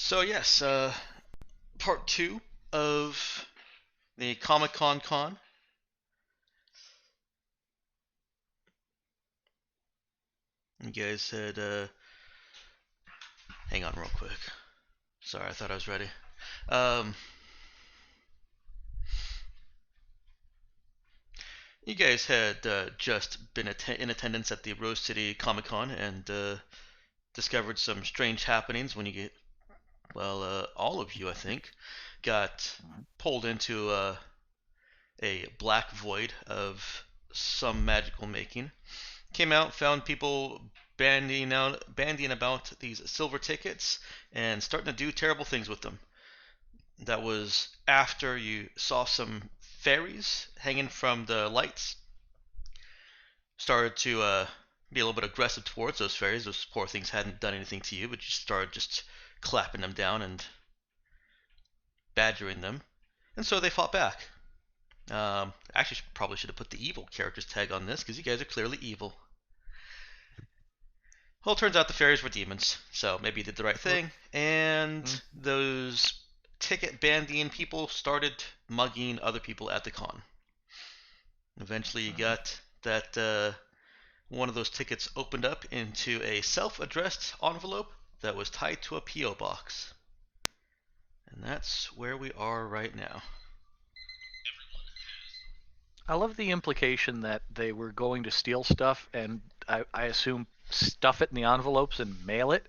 So yes, part two of the Comic Con. You guys had hang on real quick. Sorry, I thought I was ready. Um, you guys had just been in attendance at the Rose City Comic Con and discovered some strange happenings when you get all of you I think got pulled into a black void of some magical making. Came out, found people bandying about these silver tickets and starting to do terrible things with them. That was after you saw some fairies hanging from the lights. Started to be a little bit aggressive towards those fairies. Those poor things hadn't done anything to you, but you started just clapping them down and badgering them, and so they fought back. Actually, probably should have put the evil characters tag on this because you guys are clearly evil. Well, it turns out the fairies were demons, so maybe you did the right thing. And those ticket bandying people started mugging other people at the con. Eventually, you got that one of those tickets opened up into a self-addressed envelope that was tied to a P.O. box. And that's where we are right now. I love the implication that they were going to steal stuff and I assume stuff it in the envelopes and mail it.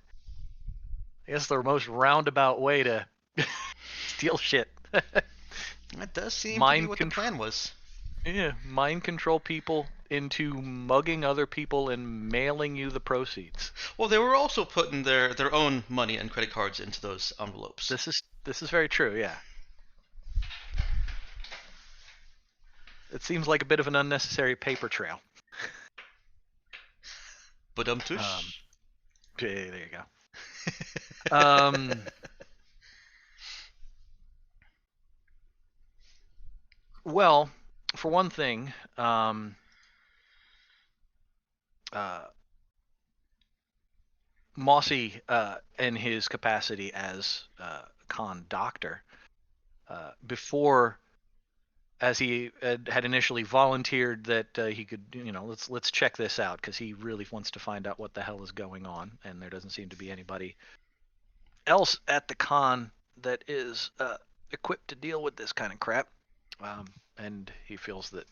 I guess the most roundabout way to steal shit. That does seem to be mind what the plan was. Yeah, mind control people into mugging other people and mailing you the proceeds. Well, they were also putting their own money and credit cards into those envelopes. This is very true, yeah. It seems like a bit of an unnecessary paper trail. But tush. There you go. Well, for one thing, Mossy, in his capacity as con doctor, before, as he had initially volunteered that he could, let's check this out because he really wants to find out what the hell is going on, and there doesn't seem to be anybody else at the con that is equipped to deal with this kind of crap, and he feels that,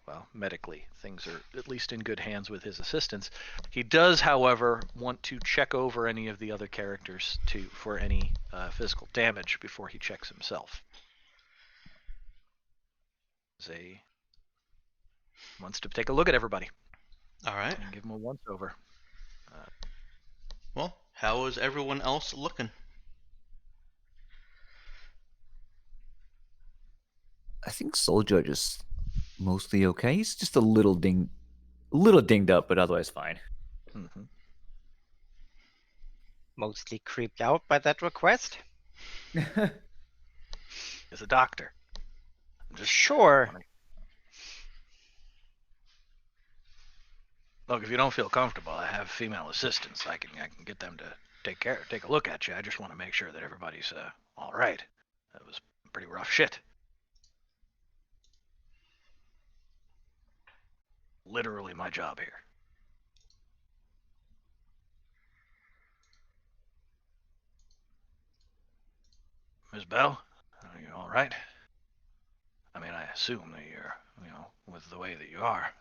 well, medically, things are at least in good hands with his assistants. He does, however, want to check over any of the other characters for any physical damage before he checks himself. He wants to take a look at everybody. All right. And give them a once over. Well, how is everyone else looking? I think Soul Judge is mostly okay. He's just a little dinged up, but otherwise fine. Mm-hmm. Mostly creeped out by that request? As a doctor. Just sure. Look, if you don't feel comfortable, I have female assistants. I can get them to take a look at you. I just want to make sure that everybody's all right. That was pretty rough shit. Literally my job here. Ms. Bell, are you all right? I mean, I assume that you're, with the way that you are,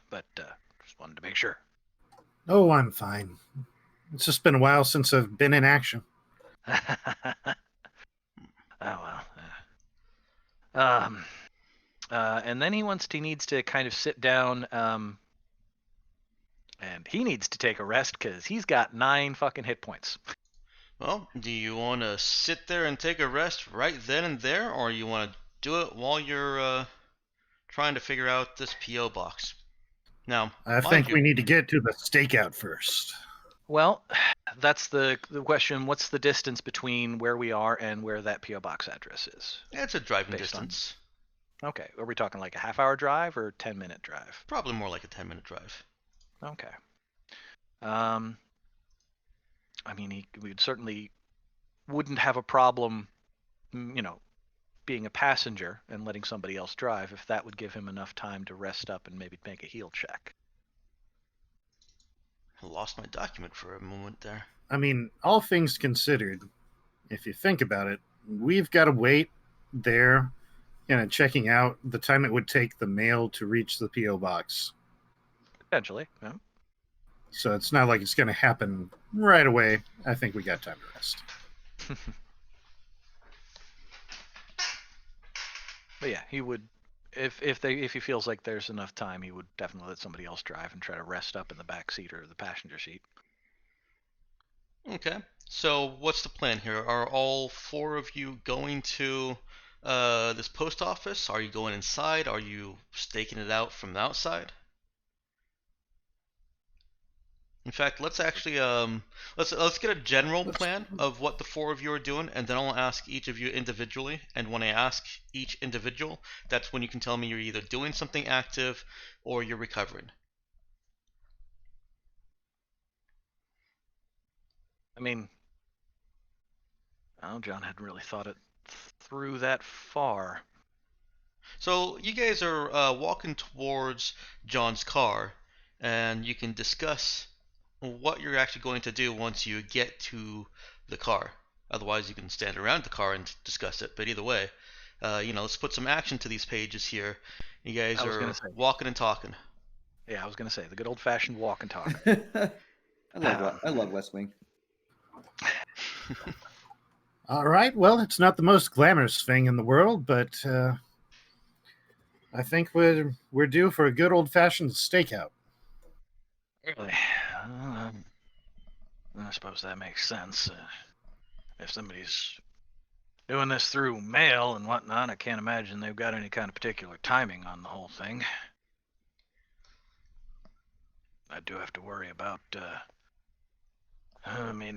but just wanted to make sure. Oh, I'm fine. It's just been a while since I've been in action. Oh, well. And then he needs to kind of sit down, and he needs to take a rest because he's got 9 fucking hit points. Well, do you want to sit there and take a rest right then and there, or you want to do it while you're trying to figure out this P.O. box? Now, I think we need to get to the stakeout first. Well, that's the question. What's the distance between where we are and where that P.O. box address is? It's a driving distance. Okay. Are we talking like a half-hour drive or 10-minute drive? Probably more like a 10-minute drive. Okay. I mean, we'd certainly wouldn't have a problem, being a passenger and letting somebody else drive if that would give him enough time to rest up and maybe make a heal check. I lost my document for a moment there. I mean, all things considered, if you think about it, we've got to wait there, checking out the time it would take the mail to reach the P.O. box. Potentially, yeah. So it's not like it's going to happen right away. I think we got time to rest. But yeah, he would, if he feels like there's enough time, he would definitely let somebody else drive and try to rest up in the back seat or the passenger seat. Okay. So what's the plan here? Are all 4 of you going to this post office? Are you going inside? Are you staking it out from the outside? In fact, let's actually let's get a general plan of what the 4 of you are doing, and then I'll ask each of you individually. And when I ask each individual, that's when you can tell me you're either doing something active or you're recovering. I mean, John hadn't really thought it through that far. So you guys are walking towards John's car, and you can discuss what you're actually going to do once you get to the car. Otherwise, you can stand around the car and discuss it. But either way, let's put some action to these pages here. You guys are walking and talking. Yeah, I was gonna say the good old-fashioned walk and talk. I love West Wing. All right. Well, it's not the most glamorous thing in the world, but I think we're due for a good old-fashioned stakeout. Really? I suppose that makes sense. If somebody's doing this through mail and whatnot, I can't imagine they've got any kind of particular timing on the whole thing. I do have to worry about,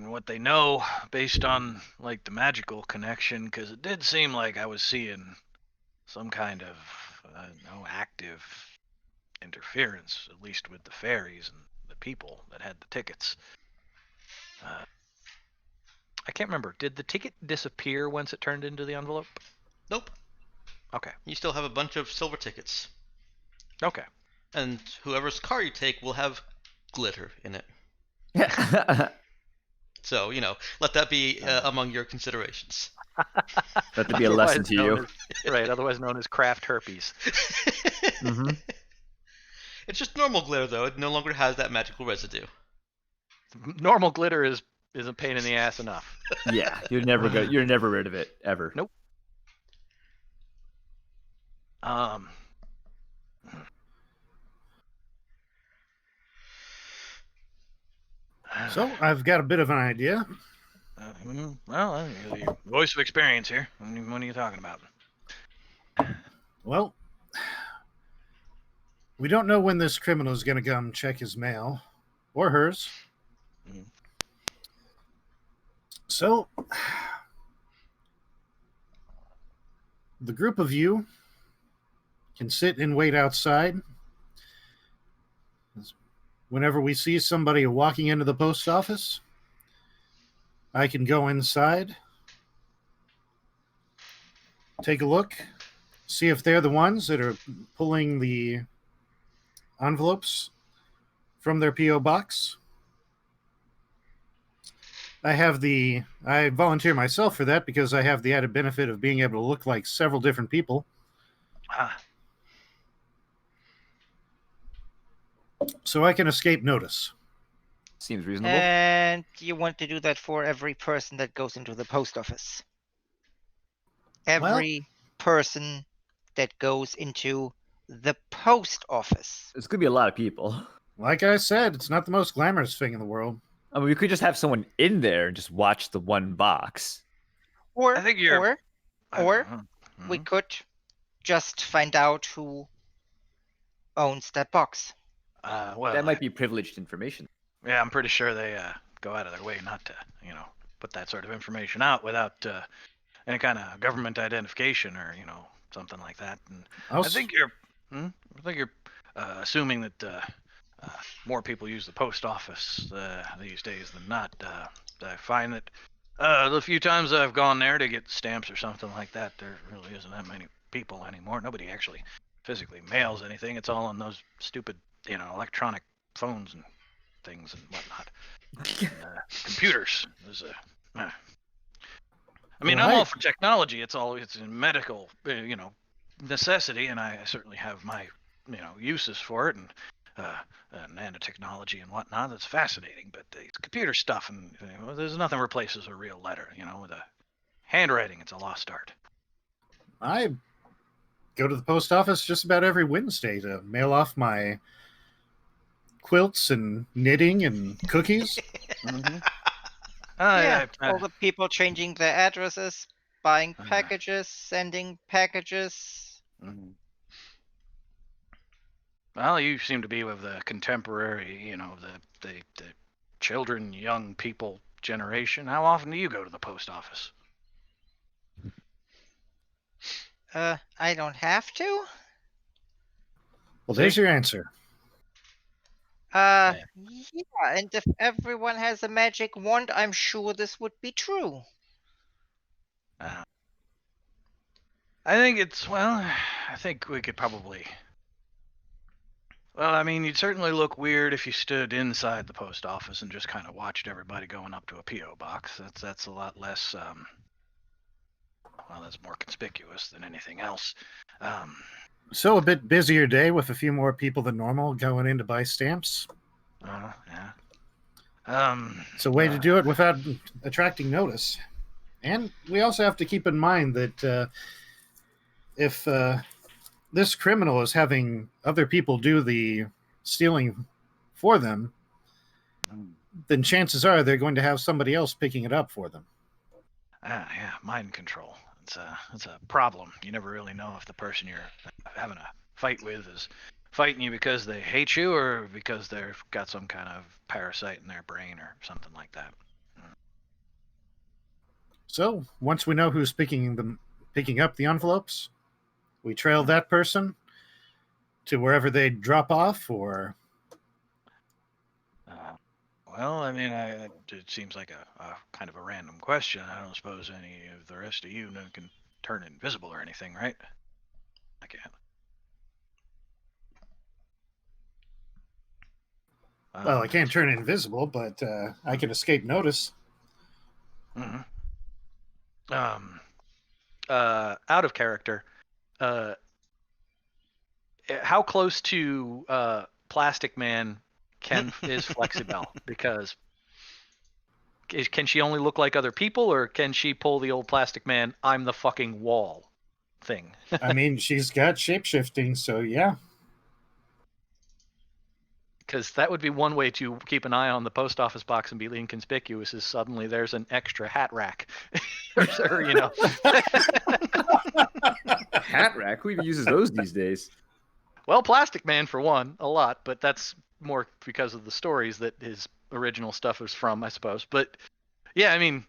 what they know based on, like, the magical connection, because it did seem like I was seeing some kind of, active interference, at least with the fairies and the people that had the tickets. I can't remember. Did the ticket disappear once it turned into the envelope? Nope. Okay. You still have a bunch of silver tickets. Okay. And whoever's car you take will have glitter in it. So, let that be among your considerations. Let that be a lesson to you. Right, otherwise known as craft herpes. Mm-hmm. It's just normal glitter, though. It no longer has that magical residue. Normal glitter is a pain in the ass enough. Yeah, you're never rid of it ever. Nope. So I've got a bit of an idea. Well, your voice of experience here. What are you talking about? Well, we don't know when this criminal is going to come check his mail or hers. Mhm. So, the group of you can sit and wait outside. Whenever we see somebody walking into the post office, I can go inside, take a look, see if they're the ones that are pulling the envelopes from their P.O. box. I volunteer myself for that because I have the added benefit of being able to look like several different people. So I can escape notice. Seems reasonable. And you want to do that for every person that goes into the post office? Every person that goes into the post office. It's gonna be a lot of people. Like I said, it's not the most glamorous thing in the world. I mean, we could just have someone in there and just watch the one box. Or I think you're- or Mm-hmm. we could just find out who owns that box. Well, That might be privileged information. Yeah, I'm pretty sure they go out of their way not to, put that sort of information out without any kind of government identification or, something like that. And I think you're assuming that more people use the post office these days than not. I find that The few times I've gone there to get stamps or something like that, there really isn't that many people anymore. Nobody actually physically mails anything. It's all on those stupid, electronic phones and things and whatnot. And, computers. I mean, I'm all for technology. It's a medical, necessity, and I certainly have my, uses for it, and nanotechnology and whatnot. That's fascinating. But the computer stuff, and there's nothing replaces a real letter. With a handwriting, it's a lost art. I go to the post office just about every Wednesday to mail off my quilts and knitting and cookies. Mm-hmm. Yeah, all the people changing their addresses, buying packages, sending packages. Mm-hmm. Well, you seem to be with the contemporary, the children, young people generation. How often do you go to the post office? I don't have to. Well, there's your answer. Yeah, and if everyone has a magic wand, I'm sure this would be true. I think we could probably. Well, I mean, you'd certainly look weird if you stood inside the post office and just kind of watched everybody going up to a P.O. box. That's a lot less. That's more conspicuous than anything else. So a bit busier day with a few more people than normal going in to buy stamps. Yeah. It's a way to do it without attracting notice. And we also have to keep in mind that if this criminal is having other people do the stealing for them, then chances are they're going to have somebody else picking it up for them. Yeah, mind control. It's a problem. You never really know if the person you're having a fight with is fighting you because they hate you or because they've got some kind of parasite in their brain or something like that. So once we know who's picking up the envelopes, we trail that person to wherever they drop off, or. Well, I mean, it seems like a kind of a random question. I don't suppose any of the rest of you can turn invisible or anything, right? I can't. Well, I can't turn invisible, but I can escape notice. Mm-hmm. Out of character, how close to Plastic Man is Flexibel? Because can she only look like other people, or can she pull the old Plastic Man, I'm the fucking wall thing? I mean, she's got shapeshifting, so yeah. Because that would be one way to keep an eye on the post office box and be inconspicuous, is suddenly there's an extra hat rack. Or, Hat rack? Who even uses those these days? Well, Plastic Man for one, a lot, but that's more because of the stories that his original stuff is from, I suppose. But yeah, I mean,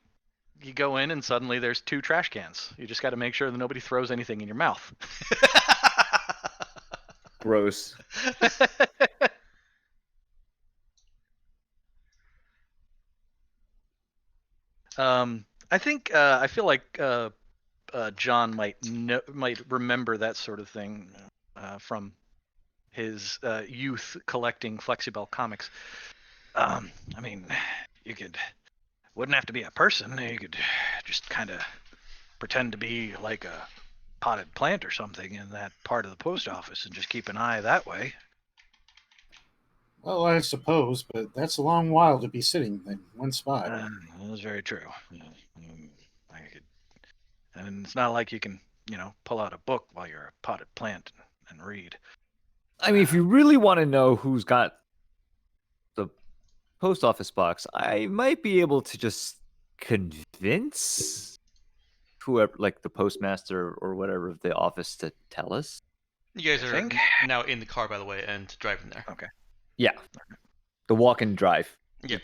you go in and suddenly there's 2 trash cans. You just got to make sure that nobody throws anything in your mouth. Gross. I think I feel like John might remember that sort of thing from his youth collecting Flexibel comics. I mean, wouldn't have to be a person. You could just kind of pretend to be like a potted plant or something in that part of the post office and just keep an eye that way. Well, I suppose, but that's a long while to be sitting in one spot. That's very true. And it's not like you can, pull out a book while you're a potted plant and read. I mean, if you really want to know who's got the post office box, I might be able to just convince whoever, like the postmaster or whatever of the office, to tell us. You guys are now in the car, by the way, and driving there. Okay. Yeah. The walk and drive. Yeah.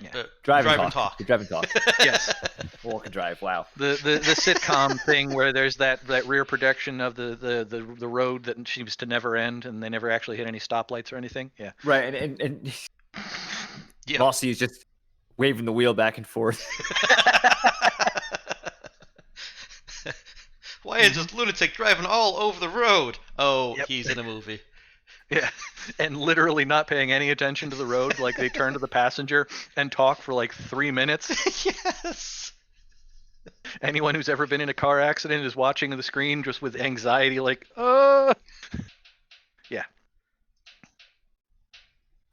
Drive and and talk. The drive and talk. Yes. Walk and drive. Wow. The sitcom thing where there's that rear projection of the road that seems to never end, and they never actually hit any stoplights or anything. Yeah. Right, and Yeah. Rossi is just waving the wheel back and forth. Why is this lunatic driving all over the road? Oh, Yep. he's in a movie. Yeah, and literally not paying any attention to the road. Like they turn to the passenger and talk for like 3 minutes. Yes. Anyone who's ever been in a car accident is watching the screen just with anxiety, like, yeah.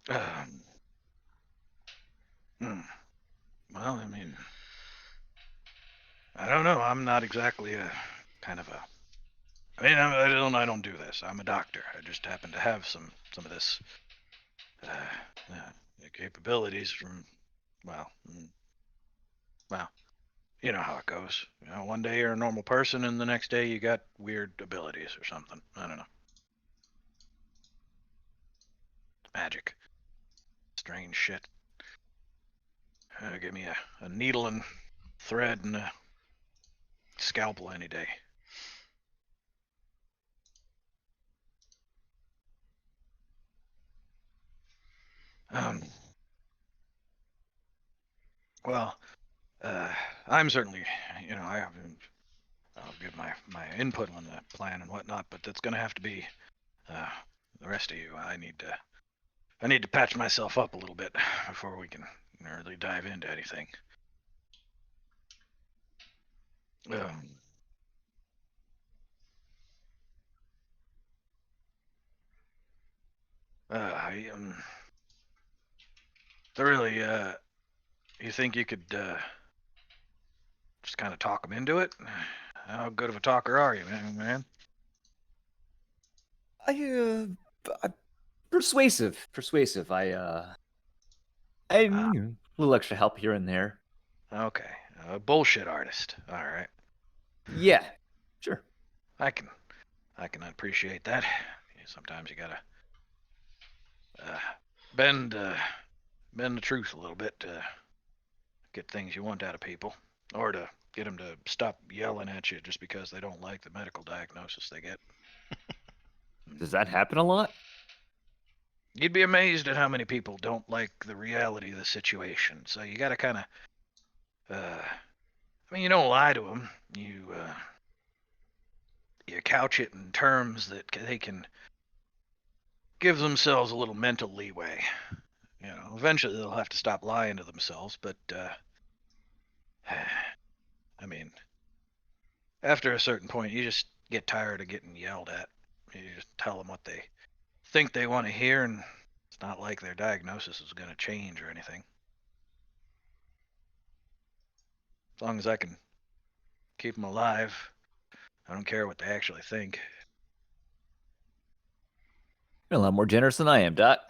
Well, I mean, I don't know. I'm not exactly a kind of a. I mean, I don't do this. I'm a doctor. I just happen to have some of this capabilities from, well, you know how it goes. You know, one day you're a normal person, and the next day you got weird abilities or something. I don't know. Magic. Strange shit. Give me a needle and thread and a scalpel any day. Well, I'm certainly, you know, I'll give my input on the plan and whatnot, but that's gonna have to be the rest of you. I need to patch myself up a little bit before we can really dive into anything. Really, you think you could just kind of talk them into it? How good of a talker are you, man? I'm persuasive. I'm a little extra help here and there. Okay, a bullshit artist. All right. Yeah, sure. I can appreciate that. Sometimes you gotta bend the truth a little bit to get things you want out of people, or to get them to stop yelling at you just because they don't like the medical diagnosis they get. Does that happen a lot? You'd be amazed at how many people don't like the reality of the situation. So you gotta kind of, I mean, you don't lie to them. You couch it in terms that they can give themselves a little mental leeway. You know, eventually they'll have to stop lying to themselves, but I mean, after a certain point, you just get tired of getting yelled at. You just tell them what they think they want to hear, and it's not like their diagnosis is going to change or anything. As long as I can keep them alive, I don't care what they actually think. You're a lot more generous than I am, Doc.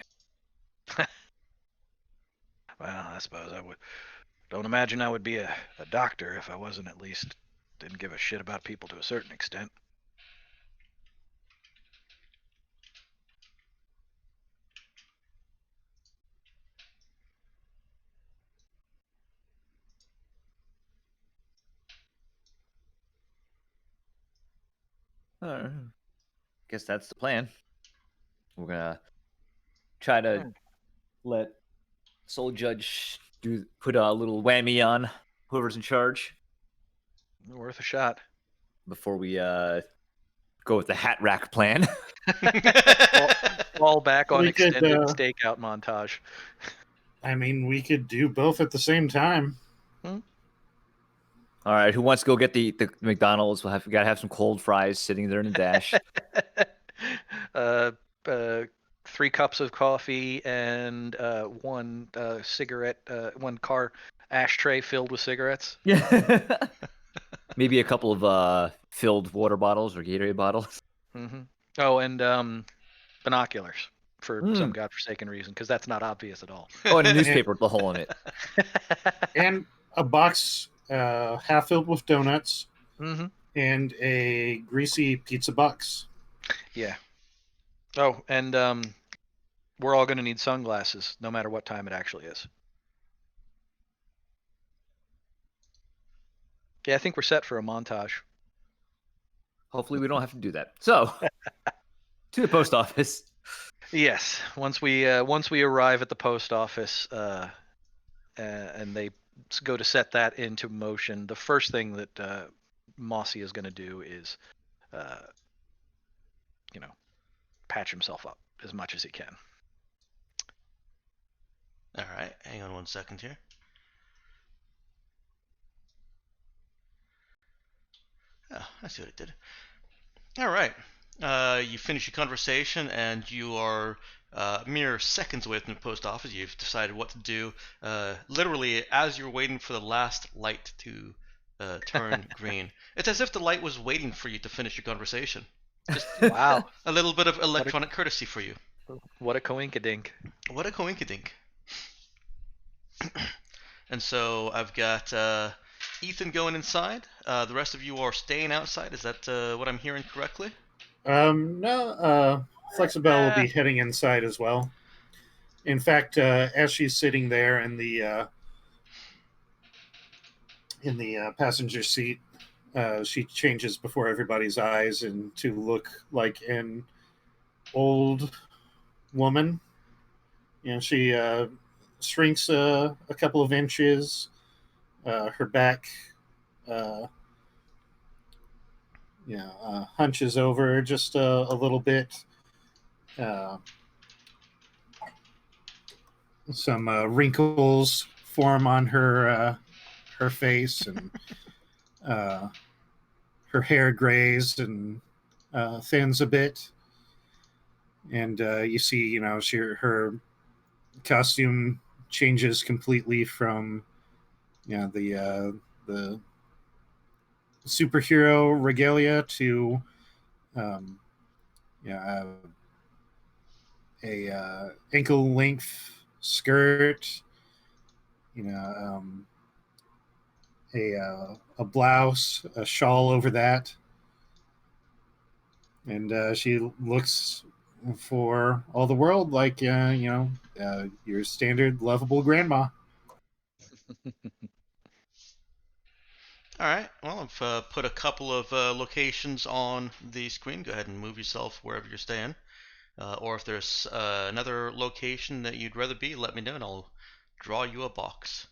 Well, I suppose I would. Don't imagine I would be a doctor if I wasn't at least didn't give a shit about people to a certain extent. Guess that's the plan. We're gonna try to let Soul Judge put a little whammy on whoever's in charge Worth a shot. before we go with the hat rack plan. Fall back on We could, extended stakeout montage. I mean, we could do both at the same time. All right, who wants to go get the McDonald's? We gotta have some cold fries sitting there in the dash. 3 cups of coffee and 1 cigarette, 1 car ashtray filled with cigarettes. Yeah. Maybe a couple of filled water bottles or Gatorade bottles. Mm-hmm. Oh, and binoculars for some godforsaken reason, because that's not obvious at all. Oh, and a newspaper with the hole in it. And a box half filled with donuts. Mm-hmm. And a greasy pizza box. Yeah. Oh, and we're all going to need sunglasses, no matter what time it actually is. Yeah, I think we're set for a montage. Hopefully we don't have to do that. So, to the post office. Yes, once we arrive at the post office, and they go to set that into motion, the first thing that Mossy is going to do is, patch himself up as much as he can. All right, hang on 1 second here. Oh, I see what it did. All right. You finish your conversation, and you are mere seconds away from the post office. You've decided what to do. Literally, as you're waiting for the last light to turn green, it's as if the light was waiting for you to finish your conversation. Just Wow. a little bit of electronic courtesy for you. What a coinkadink. What a coinkydink. And so I've got Ethan going inside. The rest of you are staying outside. Is that what I'm hearing correctly? No, Flexibel will be heading inside as well. In fact, as she's sitting there in the passenger seat, she changes before everybody's eyes and to look like an old woman. She shrinks a couple of inches. Her back, hunches over just a little bit. Some wrinkles form on her face, and her hair grays and thins a bit. And you see, her costume changes completely from the superhero regalia to a ankle length skirt, a blouse, a shawl over that, and she looks for all the world like your standard lovable grandma. All right. Well, I've put a couple of locations on the screen. Go ahead and move yourself wherever you're staying. Or if there's another location that you'd rather be, let me know and I'll draw you a box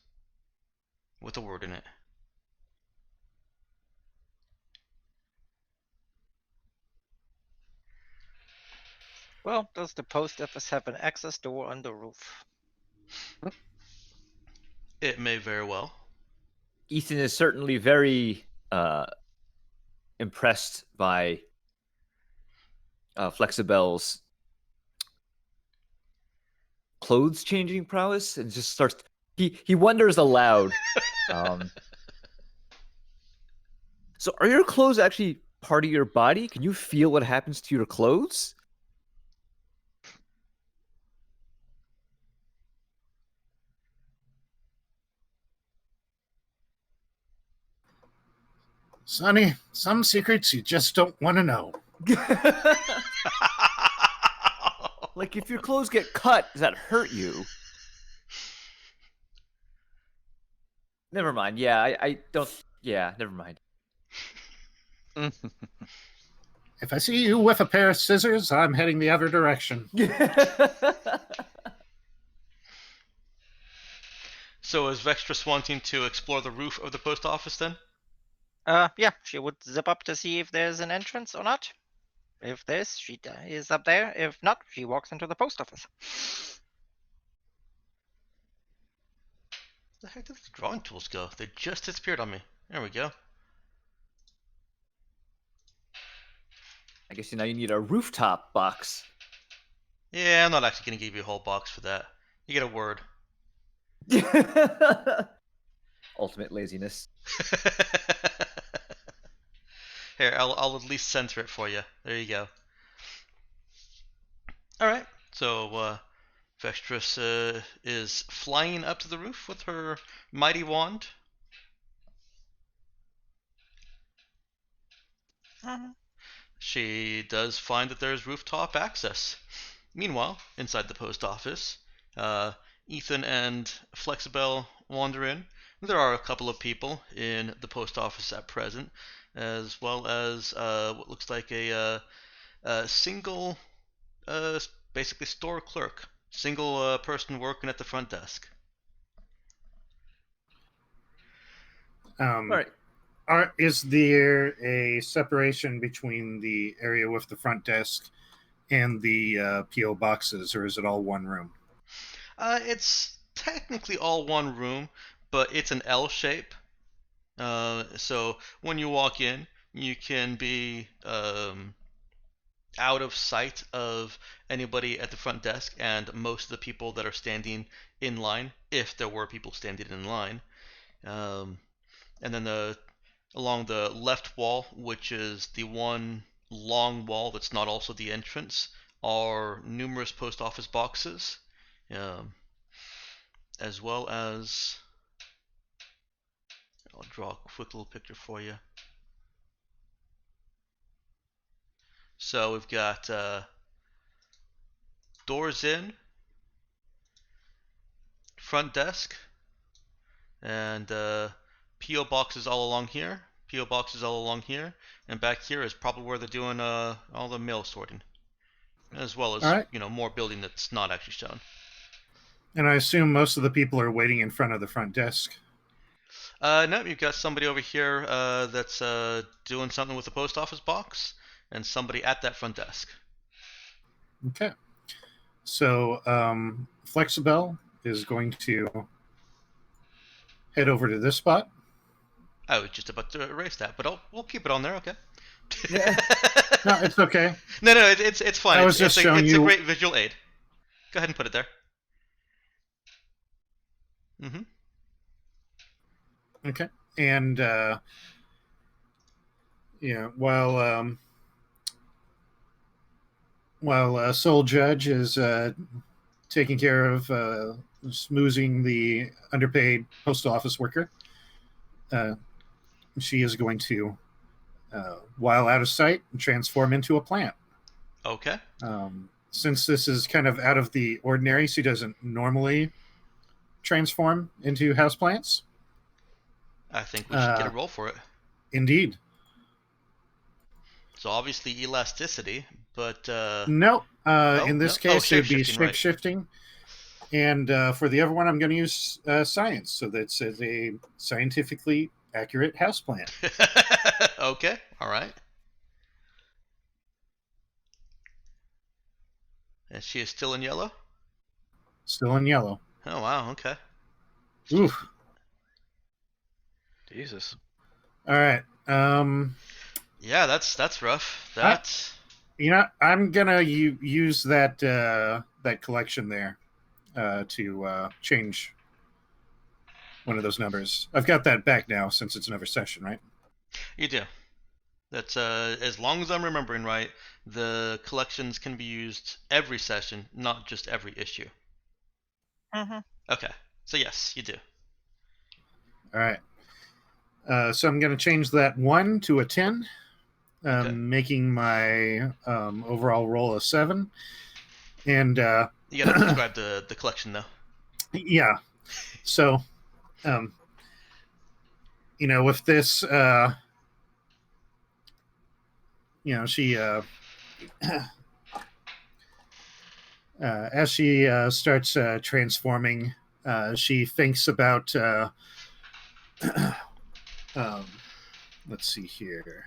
with a word in it. Well, does the post office have an access door on the roof? It may very well. Ethan is certainly very impressed by Flexibel's clothes changing prowess, and just starts. He wonders aloud. So, are your clothes actually part of your body? Can you feel what happens to your clothes? Sonny, some secrets you just don't want to know. Like, if your clothes get cut, does that hurt you? Never mind. Yeah, I don't. Yeah, never mind. If I see you with a pair of scissors, I'm heading the other direction. So is Vextrus wanting to explore the roof of the post office then? Yeah, she would zip up to see if there's an entrance or not. If there's, she is up there. If not, she walks into the post office. Where the heck did the drawing tools go? They just disappeared on me. There we go. I guess now you need a rooftop box. Yeah, I'm not actually going to give you a whole box for that. You get a word. Ultimate laziness. Here, I'll at least center it for you. There you go. Alright, so Vextrus is flying up to the roof with her mighty wand. She does find that there's rooftop access. Meanwhile, inside the post office, Ethan and Flexibel wander in. There are a couple of people in the post office at present, as well as what looks like a single, basically store clerk, single person working at the front desk. All right. Is there a separation between the area with the front desk and the PO boxes, or is it all one room? It's technically all one room, but it's an L shape. So when you walk in, you can be out of sight of anybody at the front desk and most of the people that are standing in line, if there were people standing in line. And then along the left wall, which is the one long wall that's not also the entrance, are numerous post office boxes, as well as, I'll draw a quick little picture for you. So we've got doors in, front desk, and PO boxes all along here. PO boxes all along here, and back here is probably where they're doing all the mail sorting, as well as Alright. More building that's not actually shown. And I assume most of the people are waiting in front of the front desk. No, you've got somebody over here that's doing something with the post office box, and somebody at that front desk. Okay. So Flexibel is going to head over to this spot. I was just about to erase that, but we'll keep it on there, okay? No, it's okay. No, it's fine. I was just showing it's you- a great visual aid. Go ahead and put it there. Mm-hmm. Okay. And while Soul Judge is taking care of smoozing the underpaid postal office worker, she is going to, while out of sight, transform into a plant. Okay. Since this is kind of out of the ordinary, she doesn't normally transform into houseplants. I think we should get a roll for it. Indeed. So obviously elasticity, but No. In this no. Oh, case, it would be shape-shifting, right. shape-shifting. And for the other one, I'm going to use science. So that's a scientifically accurate houseplant. okay, all right. And she is still in yellow? Still in yellow. Oh wow, okay. Oof. Jesus. All right. Yeah, that's rough. That's I'm gonna use that that collection there to change one of those numbers. I've got that back now since it's another session, right? you do. That's as long as I'm remembering right, the collections can be used every session, not just every issue. Mm-hmm. Okay. So yes, you do. All right. So I'm going to change that 1 to a 10, Okay. making my overall roll a 7. And You gotta describe the collection though. yeah, so with this, she as she starts transforming, she thinks about let's see here.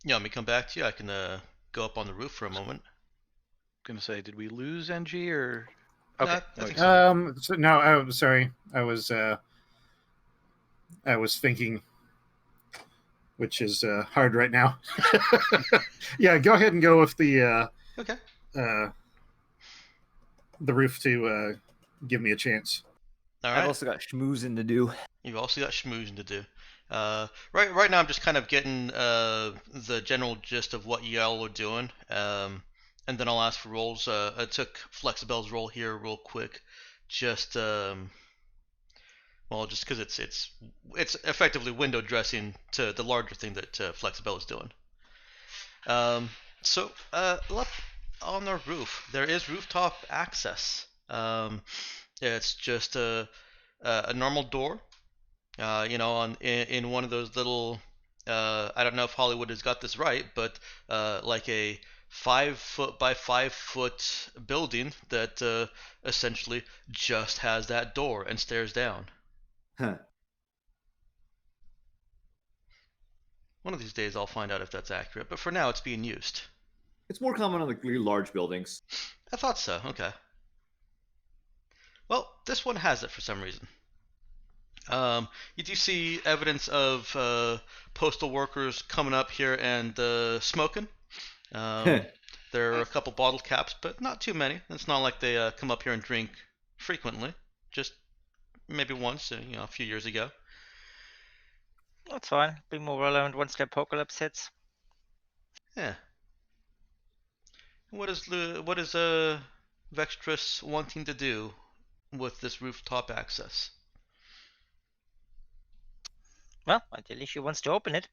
You want me to come back to you? I can go up on the roof for a moment. Gonna say, did we lose NG or? No, Okay. I think so. So, no, I'm sorry. I was thinking, which is hard right now. Yeah, go ahead and go with the Okay. the roof to give me a chance. All I've right. also got schmoozing to do. You've also got schmoozing to do. Right now I'm just kind of getting the general gist of what y'all are doing, and then I'll ask for rolls. I took Flexibel's roll here real quick, just just because it's effectively window dressing to the larger thing that Flexibel is doing. So on the roof. There is rooftop access. It's just a normal door. In one of those little. I don't know if Hollywood has got this right, but like a 5 foot by 5 foot building that essentially just has that door and stairs down. Huh. One of these days I'll find out if that's accurate, but for now it's being used. It's more common on the really large buildings. I thought so. Okay. Well, this one has it for some reason. You do see evidence of postal workers coming up here and smoking. There are a couple bottle caps, but not too many. It's not like they come up here and drink frequently. Just maybe once, a few years ago. That's fine. Be more relevant once the apocalypse hits. Yeah. What is Vextrus wanting to do with this rooftop access? Well, ideally she wants to open it.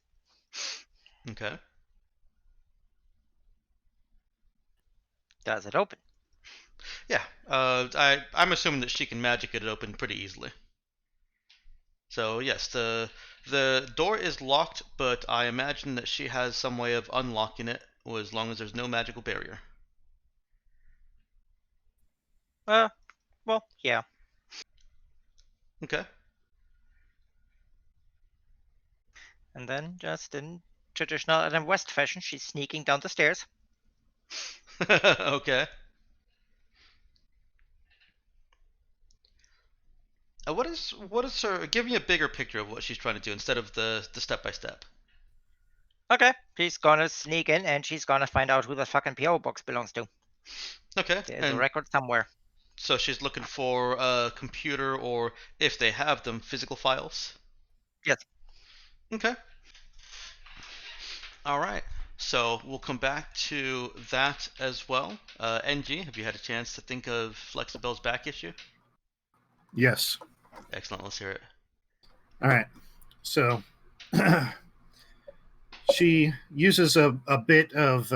Okay. Does it open? Yeah. I'm assuming that she can magic it open pretty easily. So yes, the door is locked, but I imagine that she has some way of unlocking it, as long as there's no magical barrier. Well, yeah. Okay. And then, just in traditional Adam West fashion, she's sneaking down the stairs. Okay. What is her? Give me a bigger picture of what she's trying to do instead of the step by step. Okay, she's gonna sneak in and she's gonna find out who the fucking PO box belongs to. Okay. There's a And record somewhere. so she's looking for a computer, or if they have them, physical files. Yes. Okay. All right. So we'll come back to that as well. NG, have you had a chance to think of Flexibel's back issue? Yes. Excellent. Let's hear it. All right. So she uses a bit of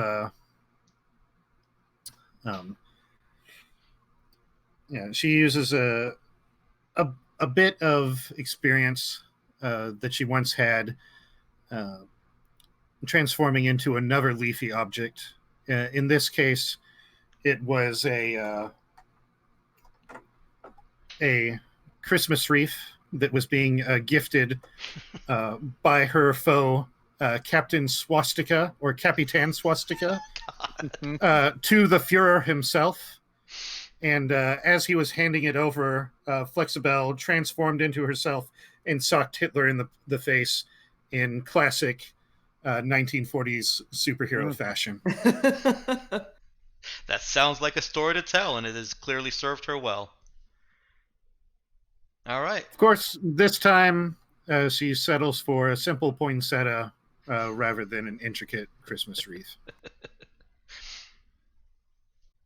she uses a bit of experience that she once had transforming into another leafy object. In this case, it was a Christmas wreath that was being gifted by her foe, Captain Swastika, or Capitan Swastika, to the Fuhrer himself. And as he was handing it over, Flexibel transformed into herself and socked Hitler in the face in classic 1940s superhero fashion. That sounds like a story to tell, and it has clearly served her well. All right. Of course, this time she settles for a simple poinsettia rather than an intricate Christmas wreath.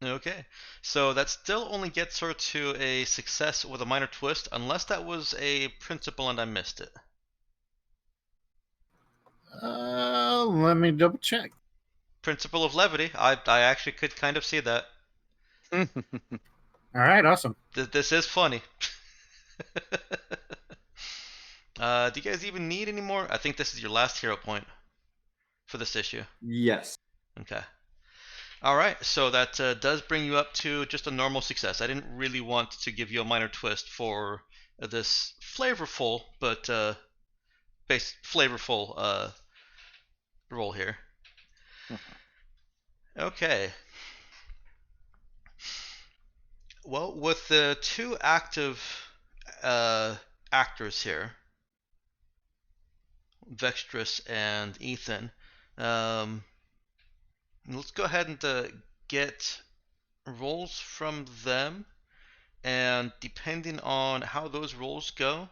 Okay, so that still only gets her to a success with a minor twist, unless that was a principle and I missed it. Let me double check. Principle of levity. I actually could kind of see that. All right, awesome. This is funny. Do you guys even need any more? I think this is your last hero point for this issue. Yes. Okay. All right, so that does bring you up to just a normal success. I didn't really want to give you a minor twist for this flavorful, but flavorful roll here. Okay. Well, with the two active actors here, Vextrus and Ethan, let's go ahead and get rolls from them, and depending on how those rolls go,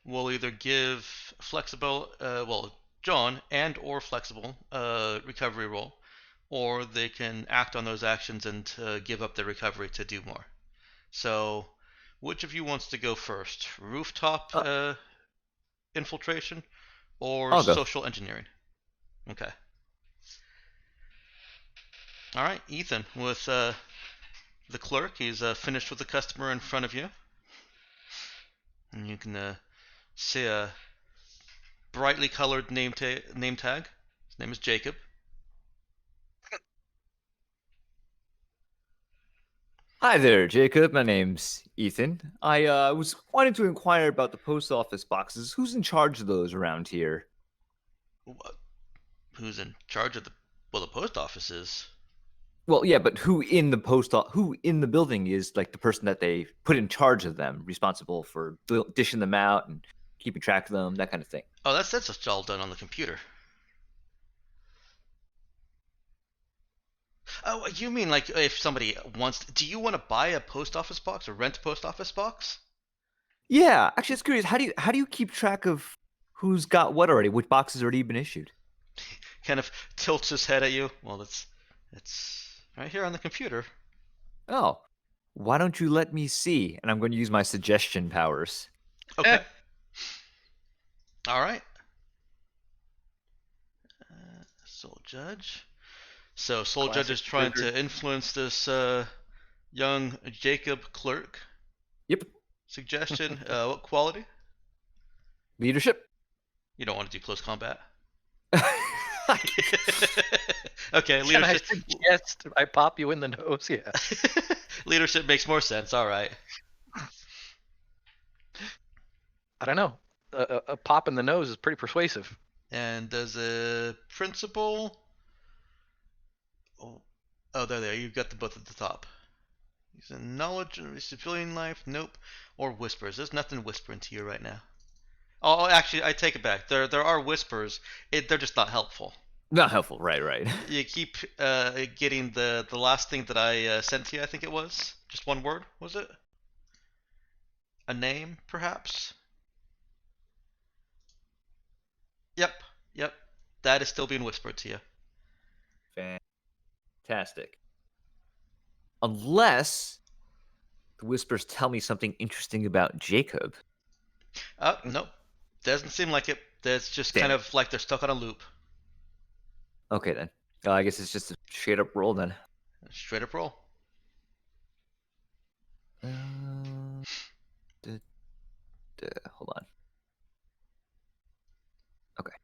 we'll either give Flexibel, John and or Flexibel recovery roll, or they can act on those actions and give up their recovery to do more. So, which of you wants to go first? Rooftop infiltration or I'll go. social engineering? Okay. All right, Ethan, with the clerk, he's finished with the customer in front of you, and you can see a brightly colored name tag. His name is Jacob. Hi there, Jacob. My name's Ethan. I was wanting to inquire about the post office boxes. Who's in charge of those around here? Who's in charge of the post office is? Well, yeah, but who in the building is like the person that they put in charge of them, responsible for dishing them out and keeping track of them, that kind of thing. Oh, that's just all done on the computer. Oh, you mean like if somebody wants? Do you want to buy a post office box or rent a post office box? Yeah, actually, it's curious. How do you keep track of who's got what already? Which boxes already been issued? Kind of tilts his head at you. Well, it's right here on the computer. Oh, why don't you let me see? And I'm going to use my suggestion powers. Okay. All right. Soul Judge. So Soul Judge is trying to influence this young Jacob clerk. Yep. Suggestion. What quality? Leadership. You don't want to do close combat. Okay, Can I leadership. suggest I pop you in the nose? Yeah. Leadership makes more sense. All right. I don't know. A pop in the nose is pretty persuasive. And does a principal? Oh, there. You've got the both at the top. He's in knowledge and civilian life. Nope. Or whispers. There's nothing whispering to you right now. Oh, actually, I take it back. There are whispers. They're just not helpful. Not helpful, right. You keep getting the last thing that I sent to you. I think it was just one word. Was it? A name, perhaps. Yep. That is still being whispered to you. Fantastic. Unless the whispers tell me something interesting about Jacob. Nope. Doesn't seem like it. That's just Damn kind it. of like they're stuck on a loop. Okay then. I guess it's just a straight up roll then. Straight up roll. Hold on. Okay.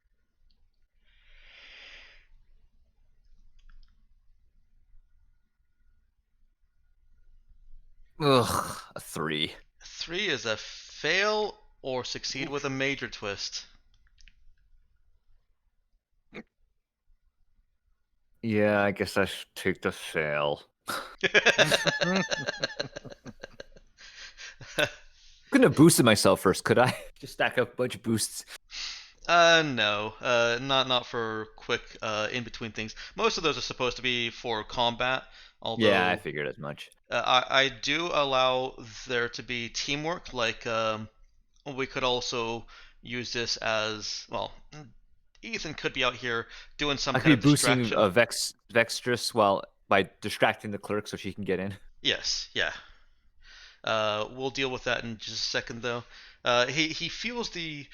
Ugh, a 3. 3 is a fail or succeed with a major twist. Yeah, I guess I should take the fail. Couldn't have boosted myself first, could I? Just stack up a bunch of boosts. No. Not for quick in between things. Most of those are supposed to be for combat. Although Yeah, I figured as much. I do allow there to be teamwork. Like we could also use this as well. Ethan could be out here doing some I kind could be of boosting distraction. Vextress by distracting the clerk so she can get in. Yes, yeah. We'll deal with that in just a second, though. He feels the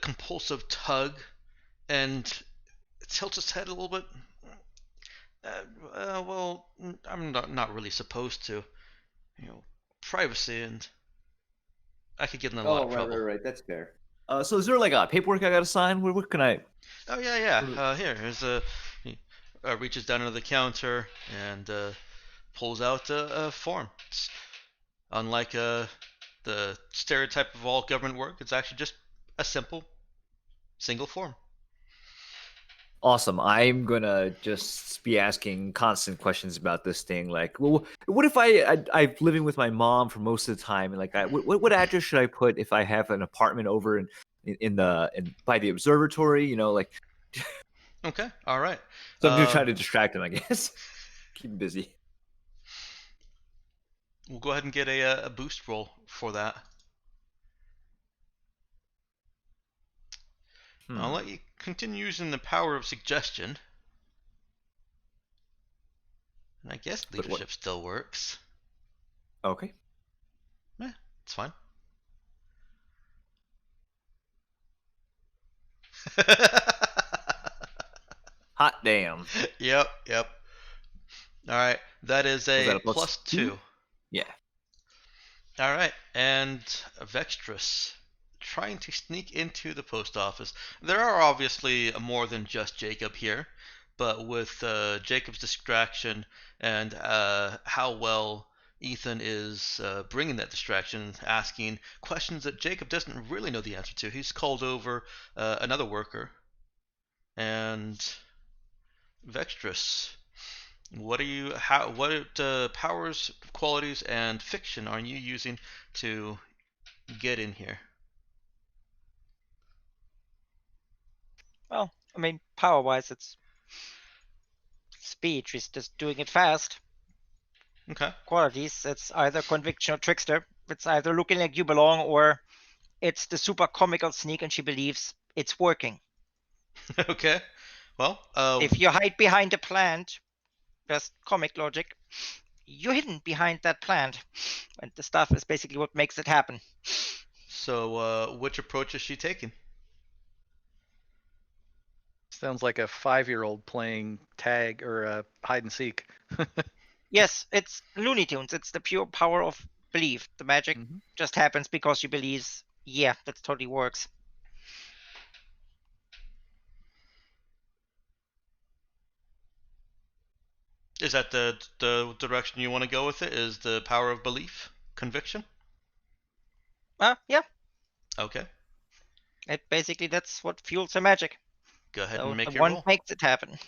compulsive tug, and tilts his head a little bit. Well, I'm not really supposed to. Privacy, and I could get in a lot of trouble. Right. That's fair. So is there like a paperwork I gotta sign? What can I? Oh yeah. Here's he reaches down into the counter and pulls out a form. It's unlike the stereotype of all government work. It's actually just a simple single form. Awesome. I'm gonna just be asking constant questions about this thing. Like, well, what if I'm living with my mom for most of the time, and like, what address should I put if I have an apartment over in by the observatory? Like. Okay. All right. So I'm gonna try to distract him, I guess. Keep him busy. We'll go ahead and get a boost roll for that. I'll let you continue using the power of suggestion. And I guess leadership still works. Okay. It's fine. Hot damn. Yep. All right, that is Was that a a plus plus two? 2. Yeah. All right, and Vextrus trying to sneak into the post office. There are obviously more than just Jacob here, but with Jacob's distraction and how well Ethan is bringing that distraction, asking questions that Jacob doesn't really know the answer to. He's called over another worker, and Vextrus. What powers, qualities, and fiction are you using to get in here? Well, I mean, power-wise, it's speed. She's just doing it fast. Okay. Qualities, it's either conviction or trickster. It's either looking like you belong or it's the super comical sneak and she believes it's working. Okay. Well, If you hide behind a plant, just comic logic, you're hidden behind that plant. And the stuff is basically what makes it happen. so which approach is she taking? Sounds like a 5-year-old playing tag or hide and seek. Yes, it's Looney Tunes. It's the pure power of belief. The magic Mhm. just happens because she believes, yeah, that totally works. Is that the direction you want to go with it? Is the power of belief, conviction? Yeah, Okay. basically that's what fuels her magic. Go ahead So and make the your one roll. makes it happen.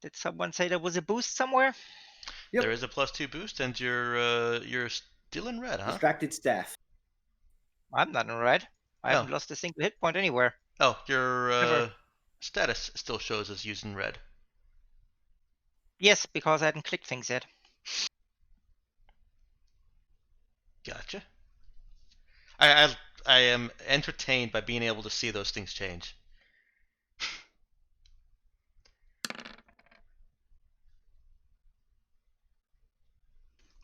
Did someone say there was a boost somewhere? Yep. There is a plus 2 boost, and you're still in red, huh? Distracted staff. I'm not in red. I haven't Oh. lost a single hit point anywhere. Oh, your Never. status still shows as using red. Yes, because I hadn't clicked things yet. Gotcha. I am entertained by being able to see those things change.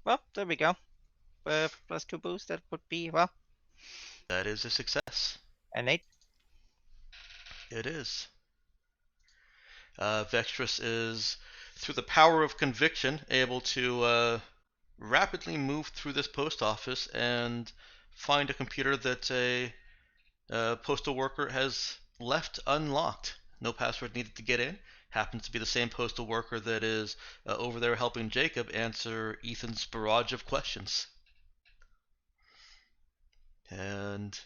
Well, there we go. Plus 2 boost, that would be, well, That is a success. an 8. It is. Vextrus is, through the power of conviction, able to rapidly move through this post office and find a computer that a postal worker has left unlocked. No password needed to get in. Happens to be the same postal worker that is over there helping Jacob answer Ethan's barrage of questions. And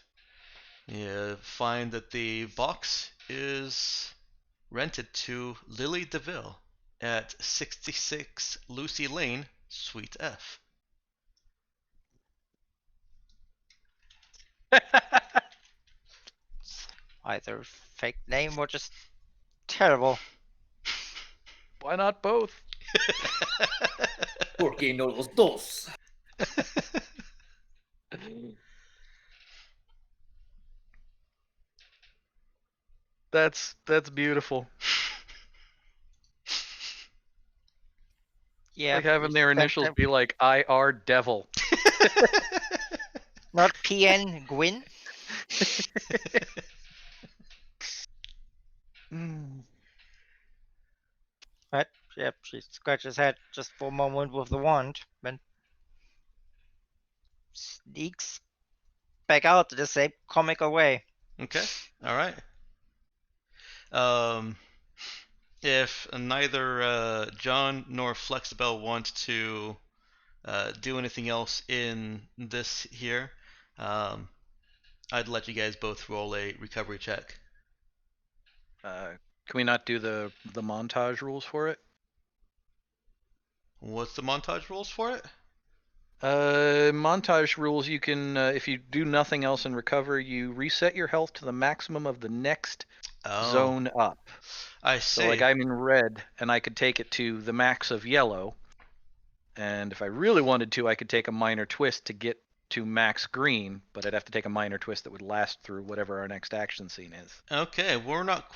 you find that the box is rented to Lily DeVille at 66 Lucy Lane, Suite F. Either fake name or just terrible. Why not both? Porque no los dos. That's beautiful. Yeah. Like having their that- initials that- be like IR Devil. Not PN Gwyn. Mm. But, yep, she scratches head just for a moment with the wand, then sneaks back out the same comical way. Okay, all right. If neither John nor Flexibel want to do anything else in this here, I'd let you guys both roll a recovery check. Can we not do the montage rules for it? What's the montage rules for it? Montage rules, you can, if you do nothing else in recover, you reset your health to the maximum of the next zone up. I see. So like I'm in red, and I could take it to the max of yellow. And if I really wanted to, I could take a minor twist to get to max green, but I'd have to take a minor twist that would last through whatever our next action scene is. Okay, we're not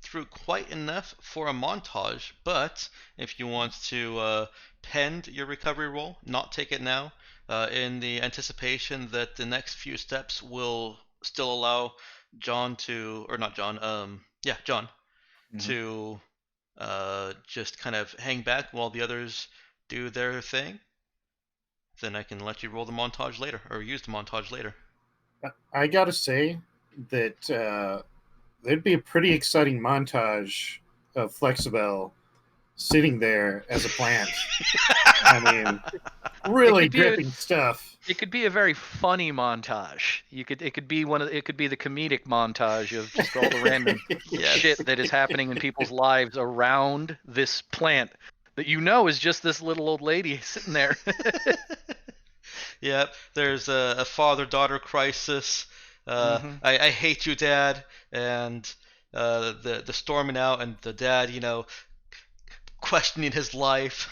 through quite enough for a montage, but if you want to pend your recovery roll, not take it now, in the anticipation that the next few steps will still allow John to, or not John, yeah, John, Mhm. to just kind of hang back while the others do their thing, then I can let you roll the montage later, or use the montage later. I gotta say that there'd be a pretty exciting montage of Flexibel sitting there as a plant. I mean, really It could be a- gripping stuff. It could be a very funny montage. It could be it could be the comedic montage of just all the random Yes. shit that is happening in people's lives around this plant that you know is just this little old lady sitting there. Yep, there's a father-daughter crisis. Mhm. I hate you, Dad, and the storming out, and the dad, questioning his life.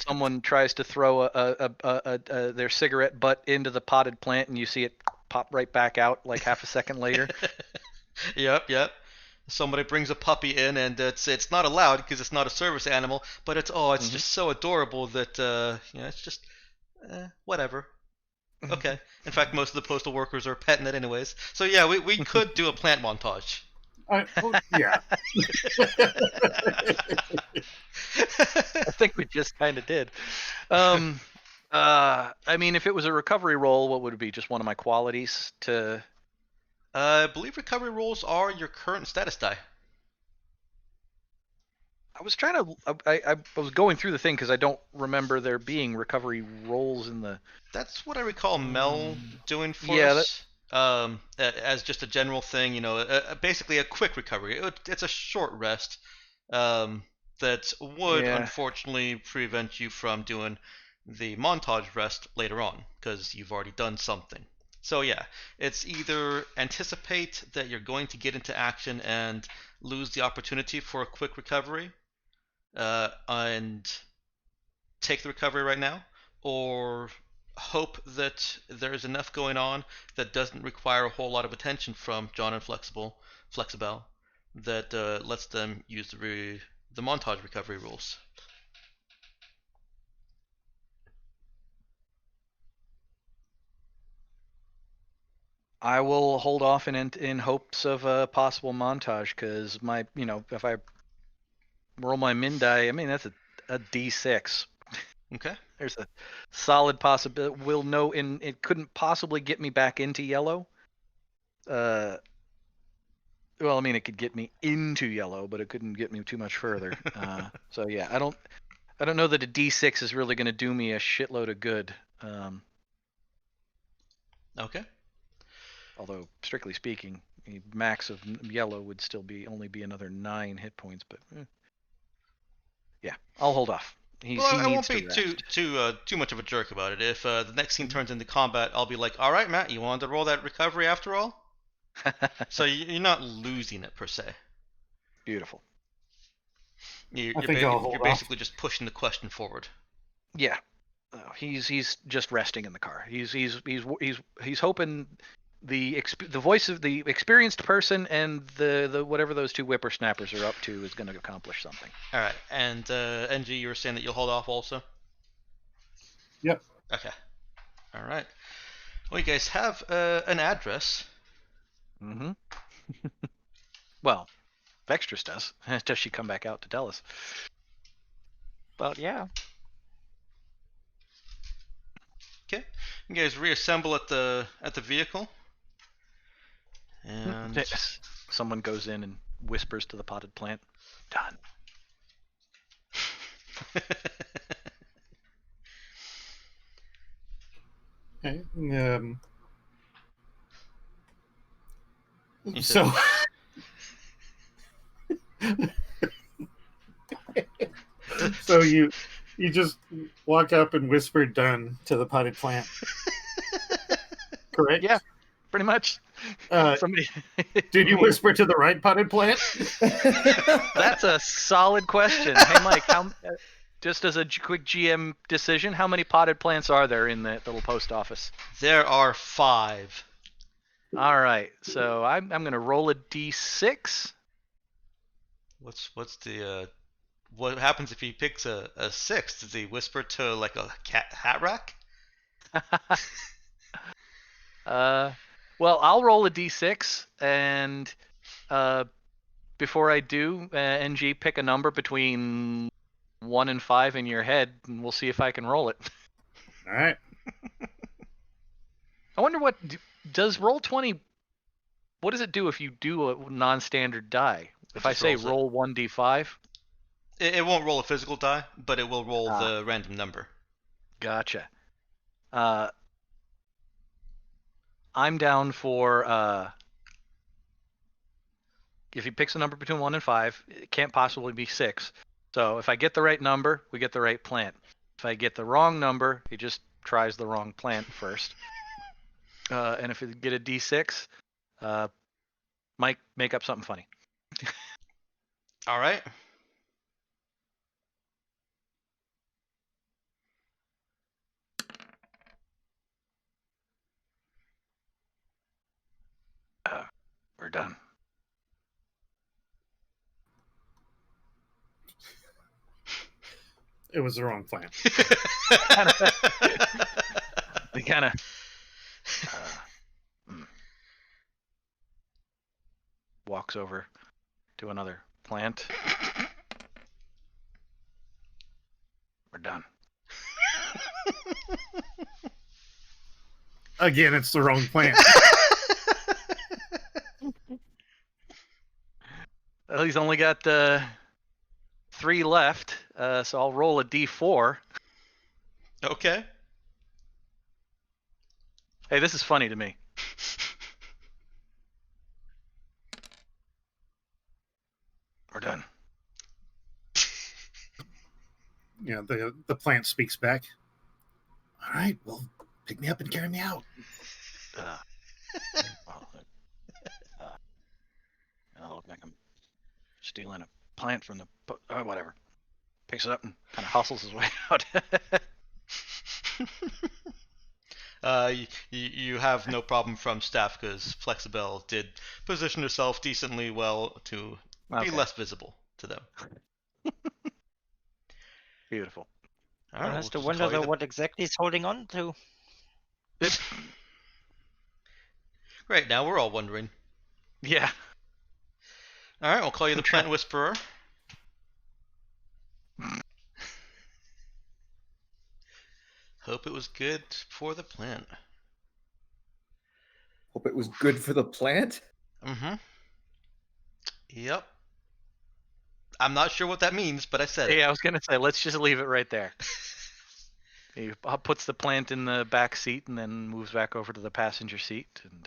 Someone tries to throw their cigarette butt into the potted plant, and you see it pop right back out like half a second later. Yep. Somebody brings a puppy in, and it's not allowed because it's not a service animal, but it's Mhm. just so adorable that it's just whatever. Okay. In fact, most of the postal workers are petting it anyways. So yeah, we could do a plant montage. Yeah. I think we just kind of did. I mean, if it was a recovery roll, what would it be? Just one of my qualities to. I believe recovery rolls are your current status die. I was trying to. I was going through the thing because I don't remember there being recovery rolls in the. That's what I recall Mel doing for yeah, us. As just a general thing, basically a quick recovery. It's a short rest that would Yeah. unfortunately prevent you from doing the montage rest later on because you've already done something. So yeah, it's either anticipate that you're going to get into action and lose the opportunity for a quick recovery, and take the recovery right now, or hope that there's enough going on that doesn't require a whole lot of attention from John and Flexibel that lets them use the montage recovery rules. I will hold off in hopes of a possible montage because if I roll my min die, I mean that's a D6. Okay. There's a solid possibility. We'll know it couldn't possibly get me back into yellow. Well, I mean, it could get me into yellow, but it couldn't get me too much further. So yeah, I don't know that a D6 is really going to do me a shitload of good. Okay. Although strictly speaking, a max of yellow would still only be another 9 hit points. But yeah, I'll hold off. He I needs won't be to too much of a jerk about it. If the next scene turns into combat, I'll be like, all right, Matt, you wanted to roll that recovery after all? So you're not losing it per se. Beautiful. You're hold basically just pushing the question forward. Yeah, he's just resting in the car. He's hoping the voice of the experienced person and the whatever those two whippersnappers are up to is going to accomplish something. All right, and NG, you were saying that you'll hold off also. Yep. Okay. All right. Well, you guys have an address. Mm-hmm. Well, Vextress does. Does she come back out to tell us? But yeah. Okay. You guys reassemble at the vehicle. And Someone goes in and whispers to the potted plant. Done. Okay. You So. So you just walk up and whisper "done" to the potted plant. Correct? Yeah, pretty much. Somebody. Did you whisper to the right potted plant? That's a solid question. Hey, Mike, just as a quick GM decision, how many potted plants are there in that little post office? There are 5. All right, so I'm gonna roll a d6. What's the what happens if he picks a 6? Does he whisper to like a hat rack? Well, I'll roll a d6, and before I do, NG, pick a number between 1 and 5 in your head, and we'll see if I can roll it. All right. I wonder what does Roll20. What does it do if you do a non-standard die? If I just say rolls it. roll 1d5, It won't roll a physical die, but it will roll Ah. the random number. gotcha. I'm down for if he picks a number between 1 and 5, it can't possibly be 6. So if I get the right number, we get the right plant. If I get the wrong number, he just tries the wrong plant first. And if we get a d6, might make up something funny. All right. We're done. It was the wrong plan. He kind of walks over to another plant. We're done. Again, it's the wrong plan. Well, he's only got 3 left, so I'll roll a d4. Okay. Hey, this is funny to me. We're done. The plant speaks back. All right, well, pick me up and carry me out. I look like I'm stealing a plant from the whatever. Picks it up and kind of hustles his way out. You have no problem from staff because Flexibel did position herself decently well to be less visible to them. Beautiful. All One right, has to we'll just wonder call you though the- what exactly he's holding on to. Great, now we're all wondering. Yeah. All right, we'll call you the Plant Whisperer. Hope it was good for the plant. Hope it was good for the plant. Mm-hmm. Yep. I'm not sure what that means, but I said it. Yeah, I was gonna say let's just leave it right there. He puts the plant in the back seat and then moves back over to the passenger seat and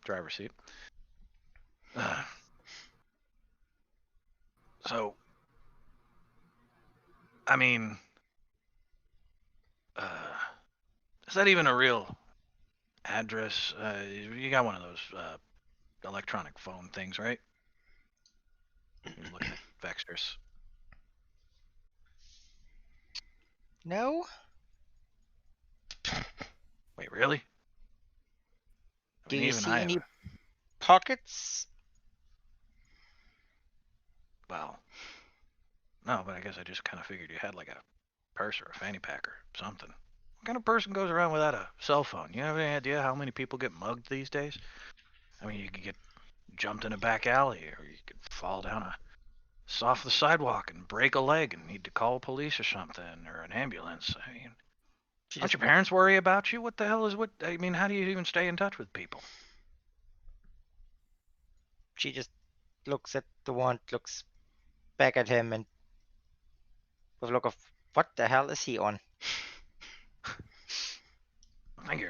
driver's seat. So, I mean, is that even a real address? You got one of those electronic phone things, right? You're looking at Vexters. No? Wait, really? Do you even see I any have pockets? well, no, but I guess I just kind of figured you had like a purse or a fanny pack or something. What kind of person goes around without a cell phone? You have any idea how many people get mugged these days? I mean, you could get jumped in a back alley, or you could fall down off the sidewalk and break a leg and need to call police or something, or an ambulance. I mean, don't your parents worry about you? What the hell is what? I mean, how do you even stay in touch with people? She just looks at the wand, looks back at him, and with a look of, what the hell is he on? I think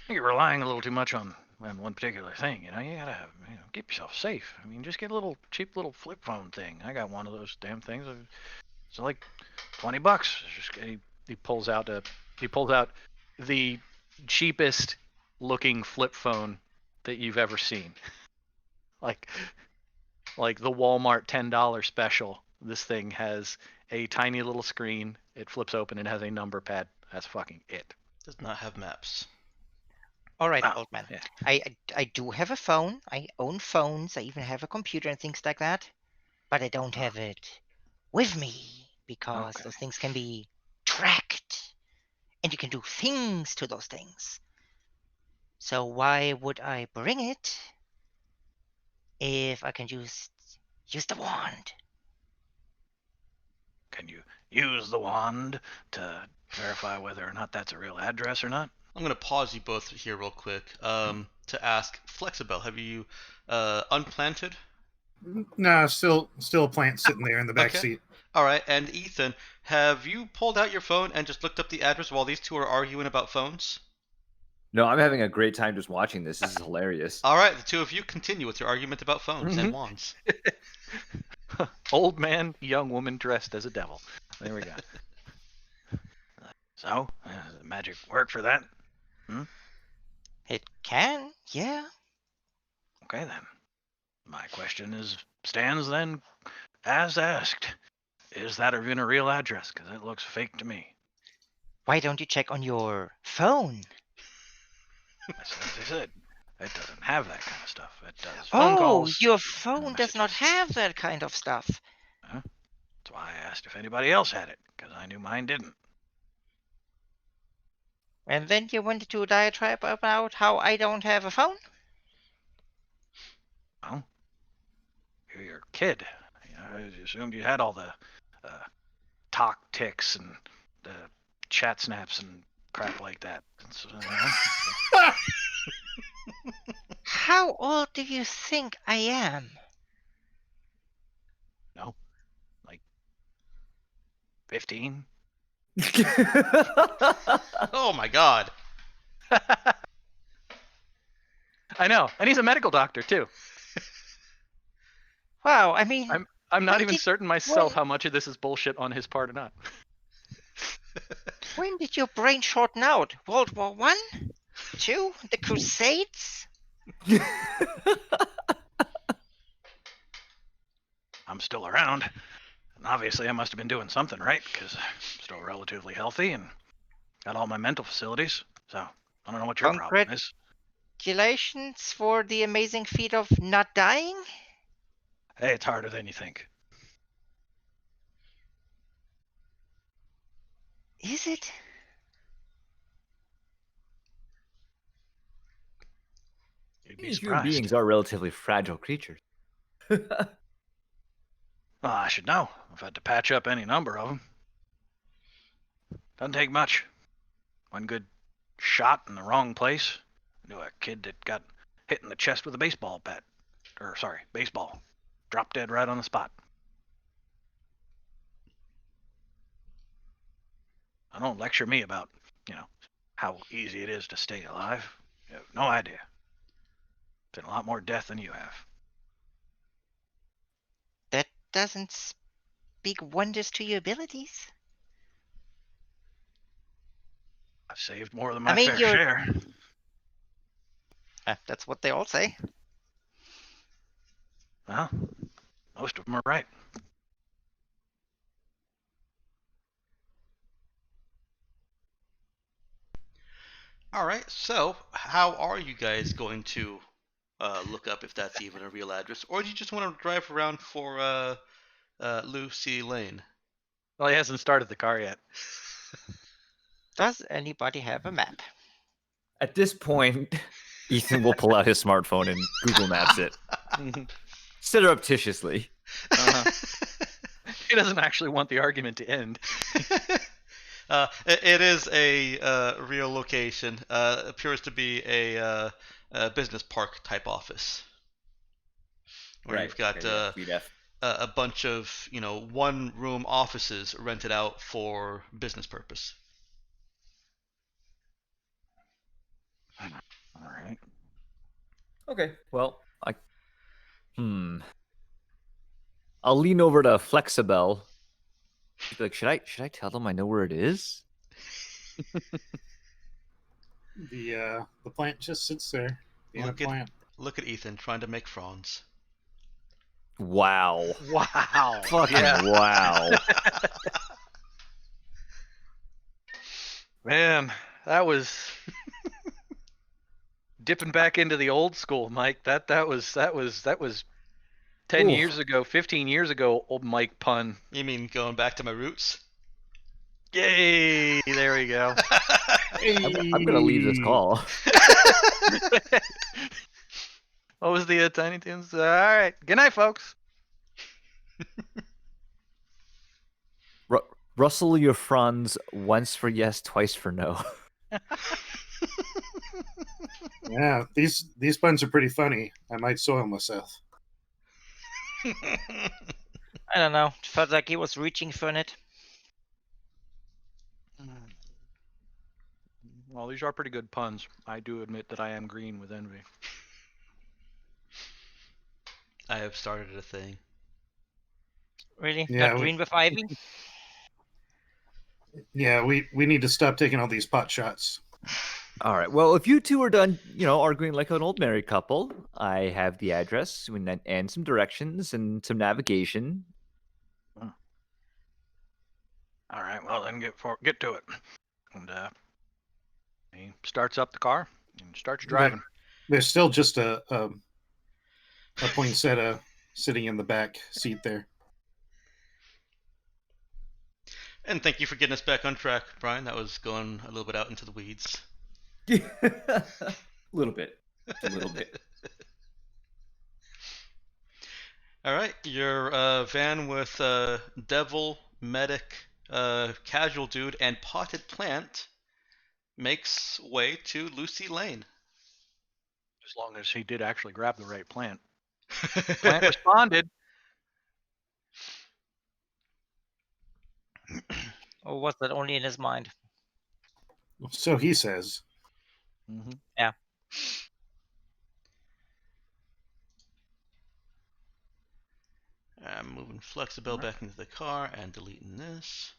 you're relying a little too much on one particular thing. You know, you gotta keep yourself safe. I mean, just get a little cheap little flip phone thing. I got one of those damn things. It's like $20. Just he pulls out the cheapest looking flip phone that you've ever seen. like the Walmart $10 special. This thing has a tiny little screen. It flips open and has a number pad. That's fucking it. Does not have maps. All right, Oh, old man. yeah. I do have a phone. I own phones. I even have a computer and things like that. But I don't have it with me because Okay. those things can be tracked. And you can do things to those things. So why would I bring it if I can use the wand? Can you use the wand to verify whether or not that's a real address or not? I'm gonna pause you both here real quick to ask Flexibel, have you unplanted? No, still a plant sitting there in the back Okay. seat. All right, and Ethan, have you pulled out your phone and just looked up the address while these two are arguing about phones? No, I'm having a great time just watching this. This is hilarious. All right, the two of you continue with your argument about phones and wands. Old man, young woman dressed as a devil. There we go. So, does the magic work for that? It can, yeah. Okay then. My question stands then as asked. Is that even a real address? Because it looks fake to me. Why don't you check on your phone? As I said, it doesn't have that kind of stuff. It does phone calls. Your phone does not messages. have that kind of stuff. That's why I asked if anybody else had it, because I knew mine didn't. And then you went into a diatribe about how I don't have a phone? Well, you're a kid. I assumed you had all the talk ticks and the chat snaps and crap like that. So, How old do you think I am? no, like 15. Oh my god. I know, and he's a medical doctor too. Wow, I mean, I'm not When even did- certain myself when- how much of this is bullshit on his part or not. when did your brain shorten out? World War One? Two? The Crusades? I'm still around, and obviously I must have been doing something right because I'm still relatively healthy and got all my mental facilities. So I don't know what your problem is. Congratulations for the amazing feat of not dying? Hey, it's harder than you think. Is it? You'd be Human surprised. beings are relatively fragile creatures. Well, I should know. I've had to patch up any number of them. Doesn't take much. One good shot in the wrong place. I knew a kid that got hit in the chest with a baseball bat. Baseball. Dropped dead right on the spot. I don't lecture me about, how easy it is to stay alive. You have no idea. Been a lot more death than you have. That doesn't speak wonders to your abilities. I've saved more than my I mean, fair you're- share. That's what they all say. Well, most of them are right. All right, so how are you guys going to look up if that's even a real address, or do you just want to drive around for Lucy Lane? Well, he hasn't started the car yet. Does anybody have a map? At this point, Ethan will pull out his smartphone and Google Maps it surreptitiously. He doesn't actually want the argument to end. It is a real location. Appears to be a business park type office, where you've got a bunch of one room offices rented out for business purpose. All right. Okay. Well, I'll lean over to Flexibel. Be like, should I tell them I know where it is? The plant just sits there. The Look at- plant. Look at Ethan trying to make fronds. Wow. Wow. Fucking Yeah. wow. Man, that was dipping back into the old school, Mike. That was 10 Oof. years ago, 15 years ago, old Mike pun. You mean going back to my roots? Yay! There we go. I'm gonna leave this call. What was the Tiny Toons? All right. Good night, folks. Rustle your fronds once for yes, twice for no. Yeah, these puns are pretty funny. I might soil myself. I don't know. It felt like he was reaching for it. Well, these are pretty good puns. I do admit that I am green with envy. I have started a thing. Really? Yeah, Got green with Ivy? Yeah, we need to stop taking all these pot shots. All right. Well, if you two are done, arguing like an old married couple, I have the address and some directions and some navigation. All right. Well, then get to it. And he starts up the car and starts driving. There's still just a poinsettia sitting in the back seat there. And thank you for getting us back on track, Brian. That was going a little bit out into the weeds. A little bit. A little bit. All right, your van with devil, medic, casual dude, and potted plant makes way to Lucy Lane. As long as he did actually grab the right plant. Plant responded. Or was that only in his mind? So he says. Mm-hmm. Yeah. I'm moving Flexible back into the car and deleting this.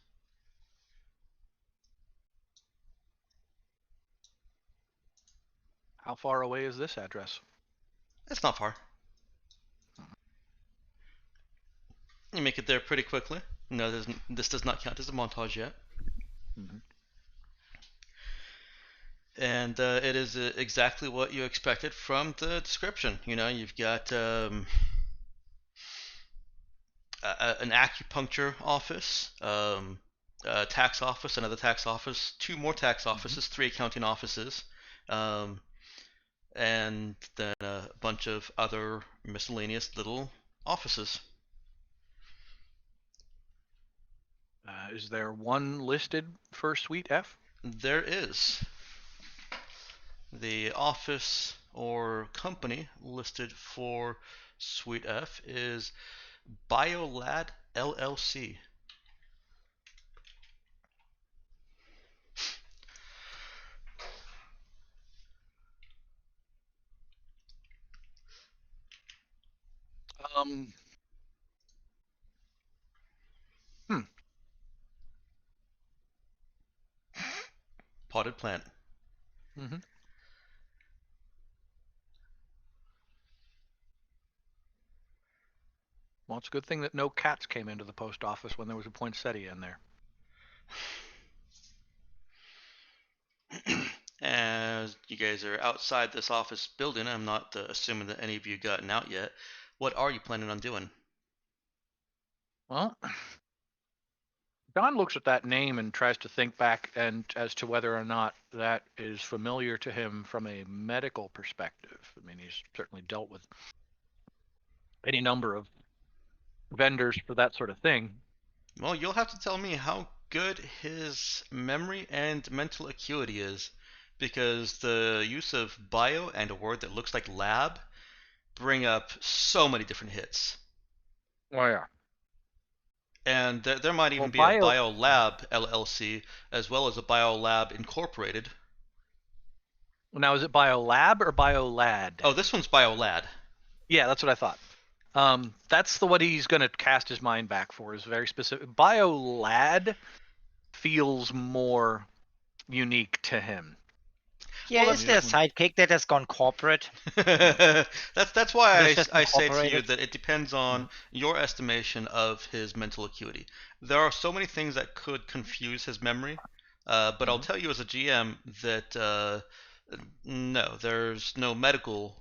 How far away is this address? It's not far. You make it there pretty quickly. No, this does not count as a montage yet. Mm-hmm. And it is exactly what you expected from the description. You've got an acupuncture office, a tax office, another tax office, 2 more tax offices, 3 accounting offices, and then a bunch of other miscellaneous little offices. Is there one listed for Suite F? There is. The office or company listed for Suite F is BioLad LLC. Potted plant. Mm-hmm. Well, it's a good thing that no cats came into the post office when there was a poinsettia in there. As you guys are outside this office building, I'm not assuming that any of you gotten out yet. What are you planning on doing? Well, Don looks at that name and tries to think back and as to whether or not that is familiar to him from a medical perspective. I mean, he's certainly dealt with any number of vendors for that sort of thing. Well, you'll have to tell me how good his memory and mental acuity is, because the use of bio and a word that looks like lab bring up so many different hits. Oh, yeah. And there might even be a BioLab LLC as well as a BioLab Incorporated. Now, is it BioLab or BioLad? Oh, this one's BioLad. Yeah, that's what I thought. That's what he's going to cast his mind back for, is very specific. BioLad feels more unique to him. Yeah, is there a sidekick that has gone corporate? that's why I say to you incorporated. that it depends on your estimation of his mental acuity. There are so many things that could confuse his memory, but I'll tell you as a GM that no, there's no medical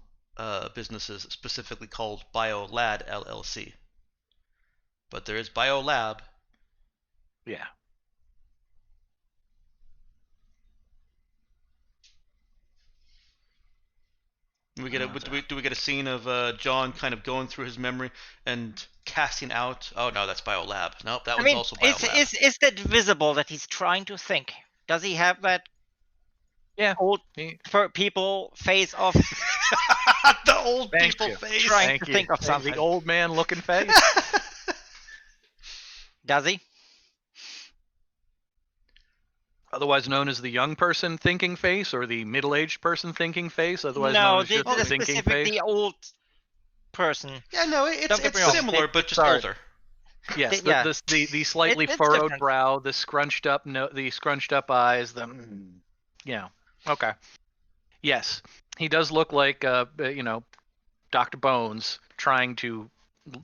businesses specifically called BioLad LLC. But there is BioLab. Yeah. Do we get a scene of John kind of going through his memory and casting out? Oh no, that's Biolab. Nope, that I was mean, also Biolab. is that visible that he's trying to think? Does he have that Yeah. old He- people face of The old Thank people you. face. trying Thank to you. think of something? The old man looking face. Does he? Otherwise known as the young person thinking face, or the middle-aged person thinking face. Otherwise known No, as just the the thinking specific, face. the old person. Yeah, no, Don't get it's me wrong. similar, but just Sorry. older. Yes, Yeah. the slightly It's furrowed different. brow, the scrunched up eyes, yeah. Okay. Yes, he does look like Dr. Bones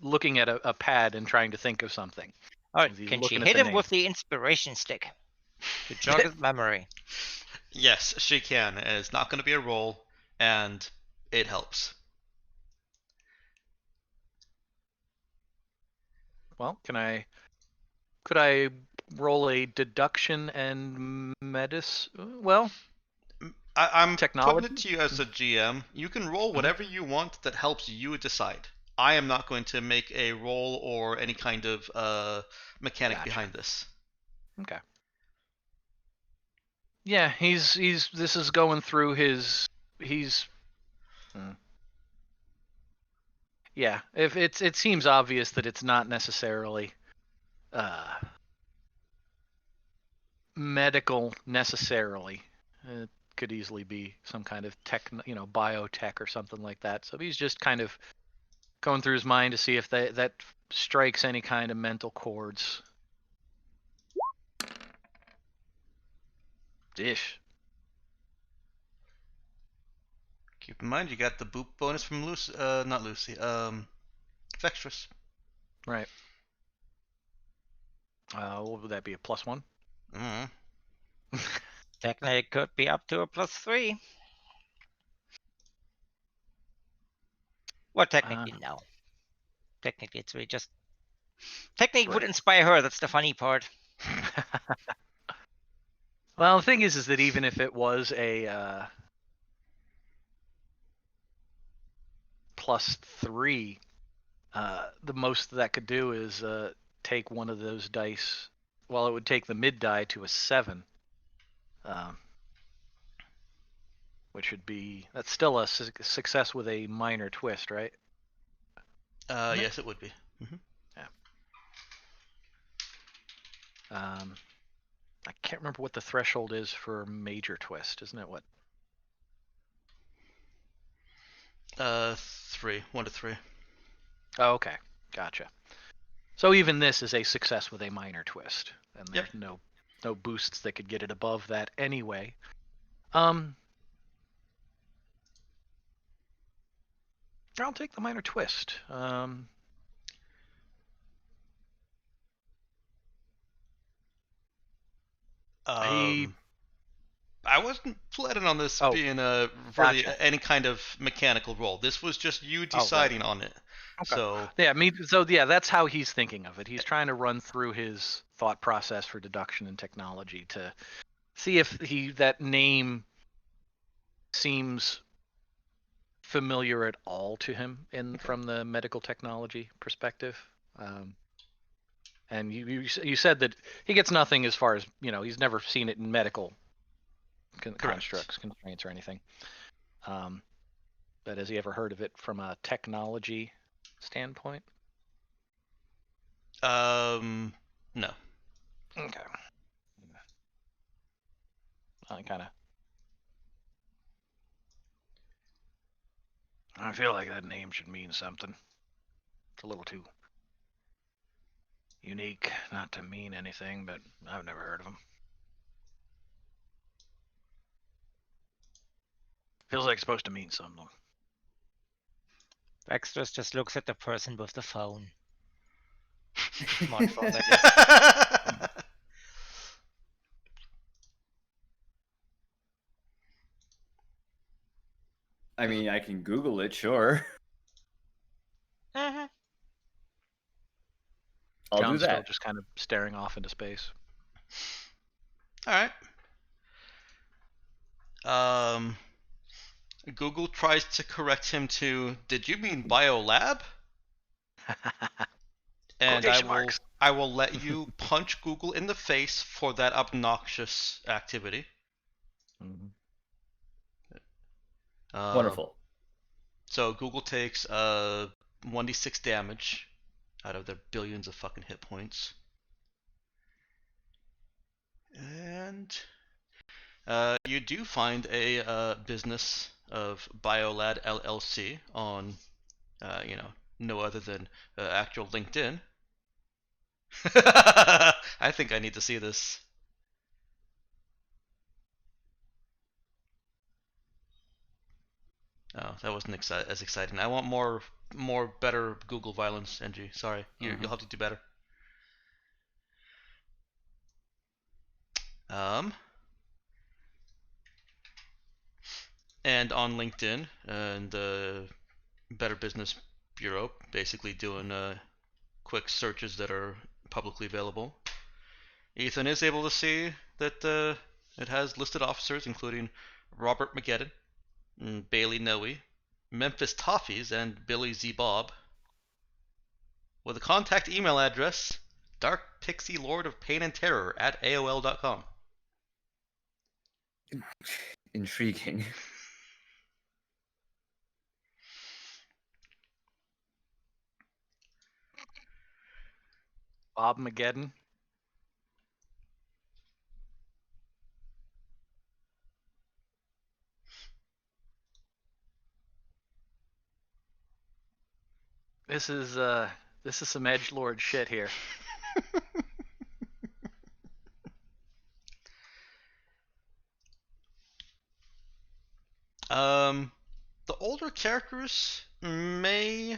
looking at a pad and trying to think of something. All right, He's can she looking at hit the him name. with the inspiration stick to jog his memory? Yes, she can. It's not going to be a roll, and it helps. Well, could I roll a deduction and medicine? Well, I'm Technology? putting it to you as a GM. You can roll whatever you want that helps you decide. I am not going to make a roll or any kind of mechanic Gotcha. behind this. okay. Yeah, he's this is going through his Yeah, if it seems obvious that it's not necessarily medical necessarily. It could easily be some kind of tech, biotech or something like that. So he's just kind of going through his mind to see if that strikes any kind of mental chords. Dish. Keep in mind, you got the boop bonus from Lucy, not Lucy, Vextress. Right. What would that be? A +1? Mm-hmm. Technically, it could be up to a +3. Well, technically, no. Technically, it's really just. Technically, it would Right. inspire her. That's the funny part. Well, the thing is that even if it was a +3, the most that could do is take one of those dice. Well, it would take the mid die to a 7, which would be that's still a success with a minor twist, right? Yes, it would be. I can't remember what the threshold is for major twist, isn't it? What? 3, 1 to 3. Oh, okay, gotcha. So even this is a success with a minor twist, and there's no boosts that could get it above that anyway. I'll take the minor twist. I wasn't planning on this Oh, being a really gotcha. any kind of mechanical roll. This was just you deciding on it. Okay. So Yeah, that's how he's thinking of it. He's trying to run through his thought process for deduction and technology to see if that name seems familiar at all to him from the medical technology perspective. And you said that he gets nothing as far as he's never seen it in medical constructs, constraints, or anything. But has he ever heard of it from a technology standpoint? No. Okay. I feel like that name should mean something. It's a little too unique not to mean anything, but I've never heard of him. Feels like it's supposed to mean something. Vextress just looks at the person with the phone. Smartphone, that is. I mean, I can Google it, sure. Mhm. I'll John's do still that. just kind of staring off into space. All right. Google tries to correct him to, "Did you mean biolab?" And Quotation marks. I will let you punch Google in the face for that obnoxious activity. Mhm. Wonderful. So Google takes 1d6 damage out of their billions of fucking hit points. And you do find a business of Biolad LLC on, no other than actual LinkedIn. I think I need to see this. Oh, that wasn't as exciting. I want more better Google violence, NG. Sorry, you'll have to do better. And on LinkedIn and the Better Business Bureau, basically doing quick searches that are publicly available. Ethan is able to see that it has listed officers including Robert McGetton, Bailey Noe, Memphis Toffees, and Billy Z. Bob. With a contact email address, Dark Pixie Lord of Pain and Terror at AOL.com. Intriguing. Bob Mageddon. This is some edgelord shit here. The older characters may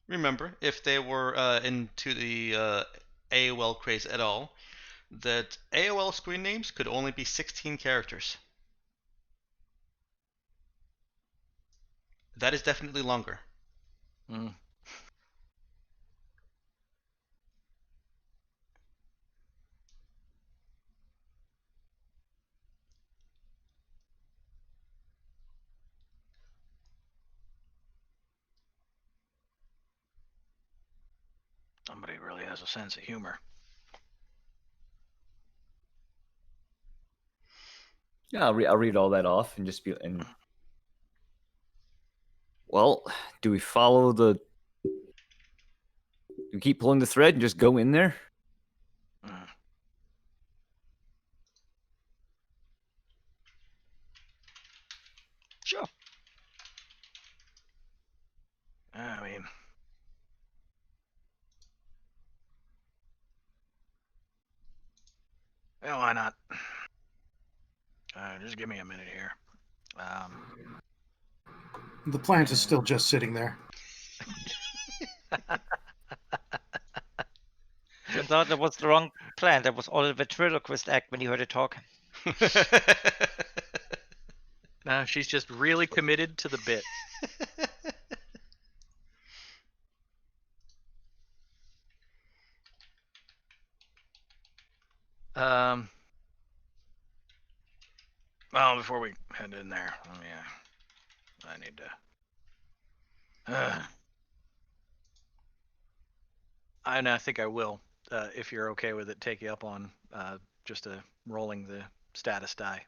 remember, if they were into the AOL craze at all, that AOL screen names could only be 16 characters. That is definitely longer. Mm. Somebody really has a sense of humor. Yeah, I'll read all that off and just be well, do we follow the? Do we keep pulling the thread and just go in there? Mm. Sure. I mean, well, why not? Just give me a minute here. The plant is still just sitting there. Turns out that was the wrong plan. That was all a ventriloquist act when you heard it talk. No, she's just really committed to the bit. Well, before we head in there, I need to. I think I will, if you're okay with it, take you up on just rolling the status die,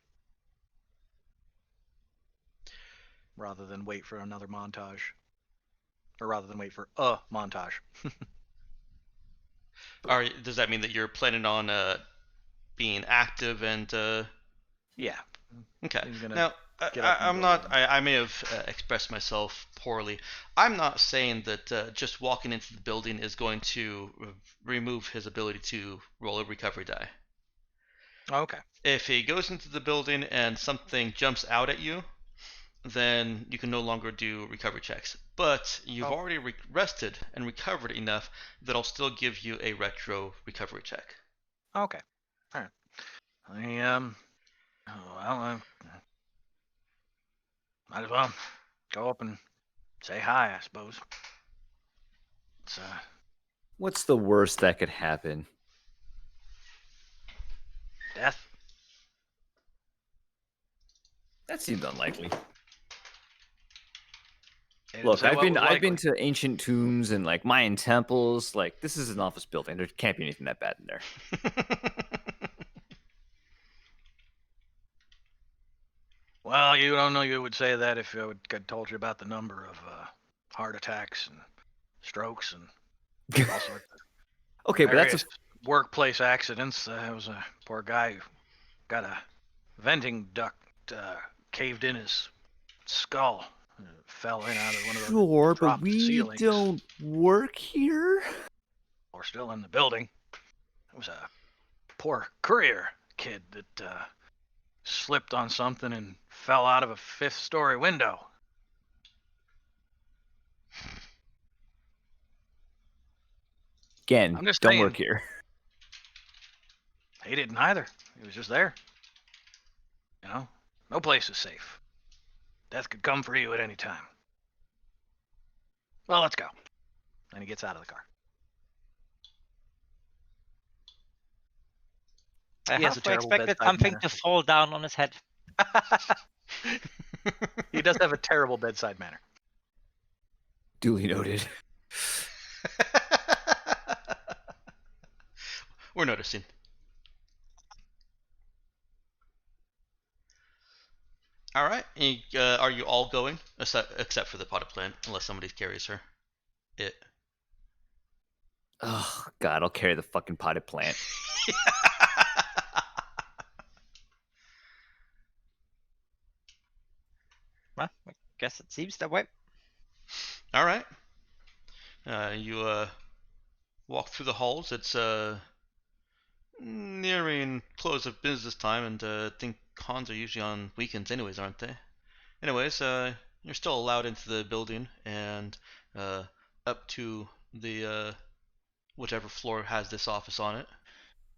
rather than wait for another montage, or rather than wait for a montage. Does that mean that you're planning on being active and? Yeah. Okay. He's gonna Now, get up and I'm go not. then. I may have expressed myself poorly. I'm not saying that just walking into the building is going to remove his ability to roll a recovery die. Okay. If he goes into the building and something jumps out at you, then you can no longer do recovery checks. But you've already rested and recovered enough that I'll still give you a retro recovery check. Okay. All right. Might as well go up and say hi, I suppose. It's What's the worst that could happen? death. That seems unlikely. Is Look, that I've what been was I've been likely? to ancient tombs and like Mayan temples. Like this is an office building. There can't be anything that bad in there. Well, you don't know you would say that if I had told you about the number of heart attacks and strokes and all sorts of Okay, but that's various workplace accidents. There was a poor guy who got a venting duct caved in his skull. And it fell in out of one of those sure, but dropped we ceilings. don't work here. We're still in the building. It was a poor courier kid that slipped on something and fell out of a 5th-story window. Again, I'm just don't saying. work here. He didn't either. He was just there. You know, no place is safe. Death could come for you at any time. Well, let's go. And he gets out of the car. I He has a halfway terrible expected bedside something manner. to fall down on his head. He does have a terrible bedside manner. Duly noted. We're noticing. All right. Are you all going? Except for the potted plant, unless somebody carries her. It. Oh God, I'll carry the fucking potted plant. Well, I guess it seems that way. All right. You walk through the halls. It's nearing close of business time, and I think cons are usually on weekends, anyways, aren't they? Anyways, you're still allowed into the building and up to the whichever floor has this office on it.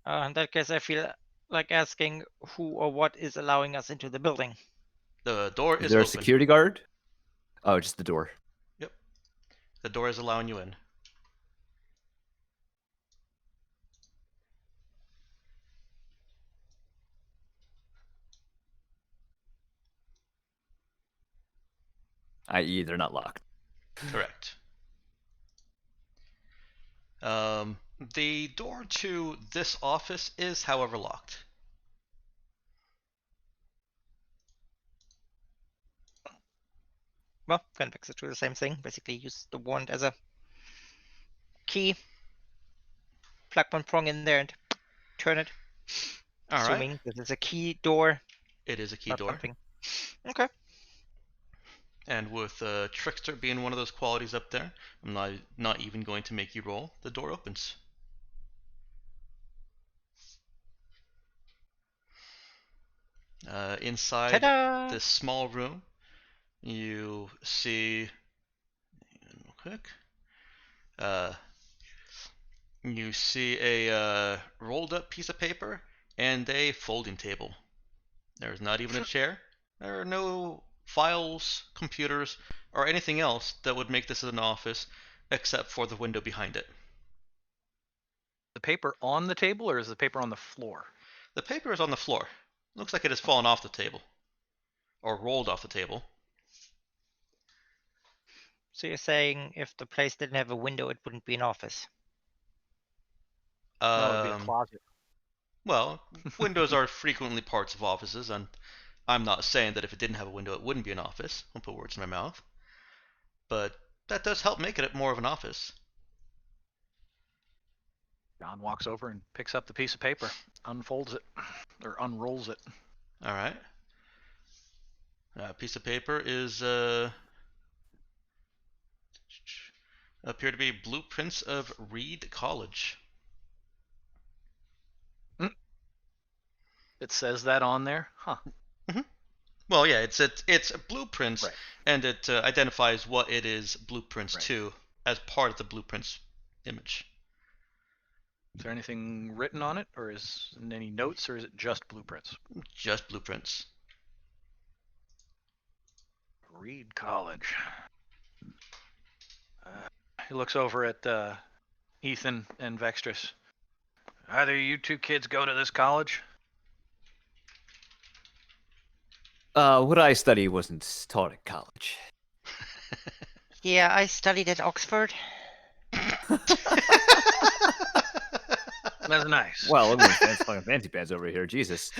In that case, I feel like asking who or what is allowing us into the building. The door Is is there a open. security guard? Oh, just the door. Yep. The door is allowing you in. I.e., they're not locked. Correct. The door to this office is, however, locked. Well, convex it to the same thing. Basically, use the wand as a key. Plug one prong in there and turn it. All right. Assuming this is a key door. It is a key Not door. something. Okay. And with Trickster being one of those qualities up there, I'm not even going to make you roll. The door opens. Inside Ta-da! this small room, you see, real quick, you see a rolled up piece of paper and a folding table. There's not even a chair. There are no files, computers, or anything else that would make this an office except for the window behind it. The paper on the table, or is the paper on the floor? The paper is on the floor. Looks like it has fallen off the table. Or rolled off the table. So you're saying if the place didn't have a window, it wouldn't be an office? No, it'd be a closet. Well, windows are frequently parts of offices, and I'm not saying that if it didn't have a window, it wouldn't be an office. Don't put words in my mouth. But that does help make it more of an office. John walks over and picks up the piece of paper, unfolds it, or unrolls it. All right. Piece of paper is appear to be blueprints of Reed College. It says that on there, huh? Well, yeah, it's blueprints, Right. and it identifies what it is blueprints Right. to as part of the blueprints image. Is there anything written on it, or is any notes, or is it just blueprints? Just blueprints. Reed College. He looks over at Ethan and Vextrus. Either you two kids go to this college? What I study wasn't taught in college. Yeah, I studied at Oxford. That's nice. Well, everyone's fucking fancy pants over here. Jesus.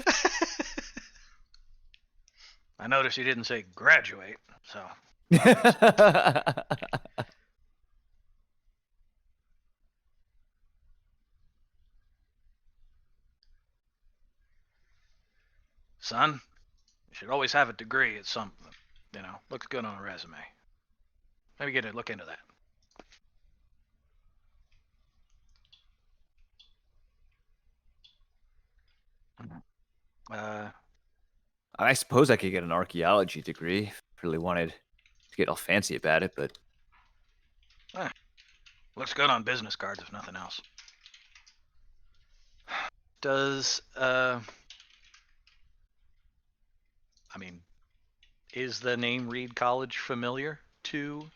I noticed you didn't say graduate, so. Son, you should always have a degree at something. You know, looks good on a resume. Maybe get a look into that. I suppose I could get an archaeology degree if I really wanted to get all fancy about it, but Looks good on business cards, if nothing else. Does, I mean, is the name Reed College familiar to?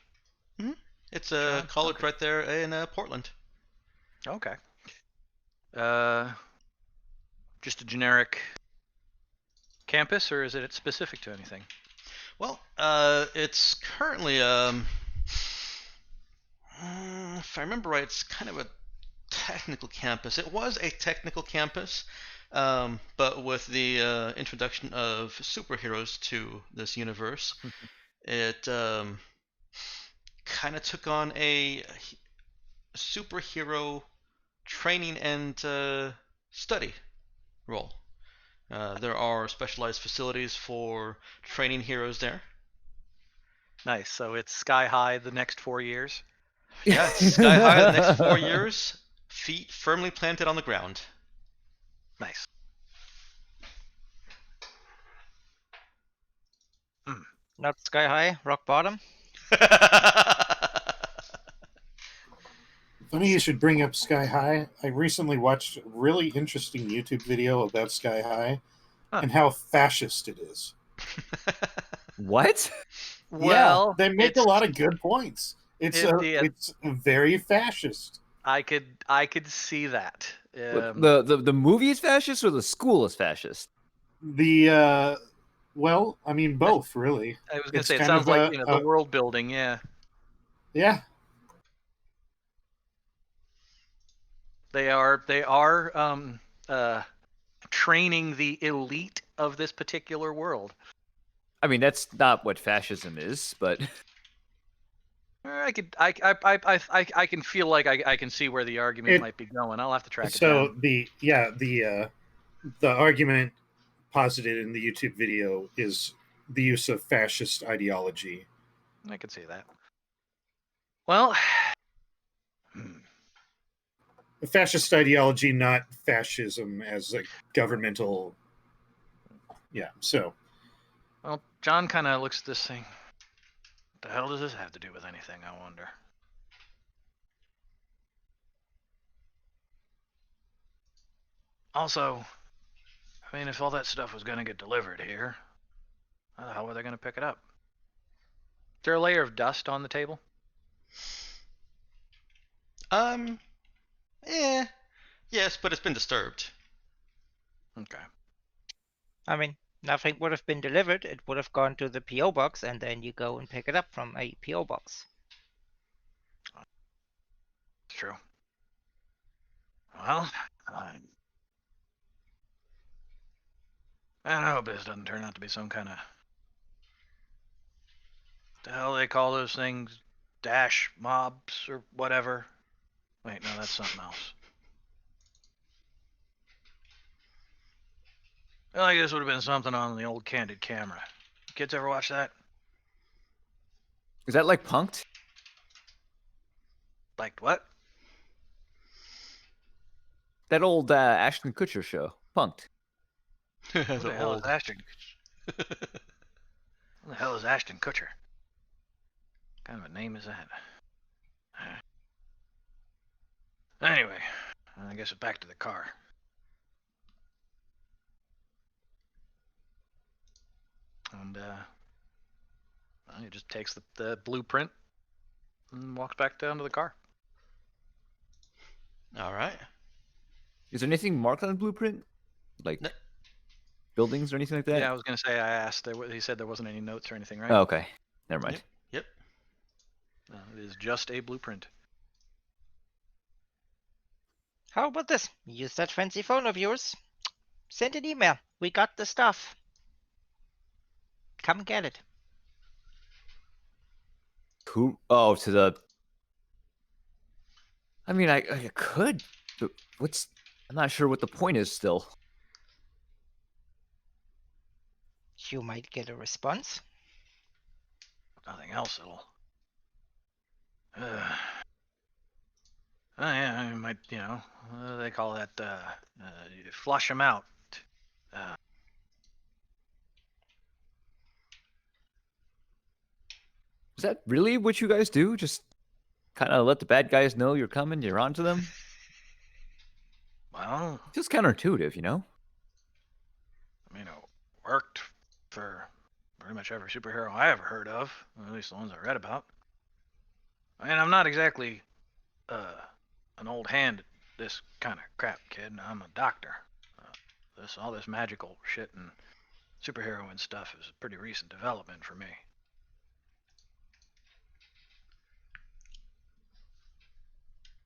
It's a John? college Okay. right there in Portland. Okay. Just a generic campus, or is it specific to anything? Well, it's currently if I remember right, it's kind of a technical campus. It was a technical campus, but with the introduction of superheroes to this universe, it kind of took on a superhero training and study role. There are specialized facilities for training heroes there. Nice. So it's sky high the next 4 years. Yeah, it's sky high the next 4 years, feet firmly planted on the ground. Nice. Not sky high, rock bottom. Funny you should bring up Sky High. I recently watched a really interesting YouTube video about Sky High and how fascist it is. what? Well, yeah, they make a it's- lot of good points. It's it's very fascist. I could see that. The movie is fascist or the school is fascist? The well, I mean both really. I was gonna it's say it kind sounds of like a- the world building. Yeah, Yeah, they are training the elite of this particular world. I mean, that's not what fascism is, but I can feel like I can see where the argument might be going. I'll have to track it so down. the argument posited in the YouTube video is the use of fascist ideology. I can see that. Well, Fascist ideology, not fascism as a governmental. Yeah, so well, John kind of looks at this thing. What the hell does this have to do with anything, I wonder? Also, I mean, if all that stuff was going to get delivered here, how the hell were they going to pick it up? Is there a layer of dust on the table? Yes, but it's been disturbed. Okay. I mean, nothing would have been delivered. It would have gone to the PO box, and then you go and pick it up from a PO box. It's true. Well, I hope this doesn't turn out to be some kind of... the hell they call those things? Dash mobs or whatever? Wait, no, that's something else. I feel like this would have been something on the old Candid camera. Kids ever watch that? is that like Punked? Like what? That old Ashton Kutcher show, Punked. Who the hell is Ashton? Who the hell is Ashton Kutcher? What kind of a name is that? Anyway, I guess it's back to the car. And well, he just takes the blueprint and walks back down to the car. All right. Is there anything marked on the blueprint? Like No. buildings or anything like that? Yeah, I was gonna say I asked. He said there wasn't any notes or anything, right? Oh, okay. Never mind. Yep. is just a blueprint. How about this? Use that fancy phone of yours. Send an email. We got the stuff. Come get it. Who? Oh, to the. I mean, I could, but what's? I'm not sure what the point is still. You might get a response. Nothing else, it'll. Oh yeah, I might, they call that flush them out. Is that really what you guys do? Just kind of let the bad guys know you're coming, you're onto them? Well, Feels counterintuitive, you know? I mean, it worked for pretty much every superhero I ever heard of, at least the ones I read about. I mean, I'm not exactly an old hand at this kind of crap, kid. I'm a doctor. All this magical shit and superhero and stuff is a pretty recent development for me.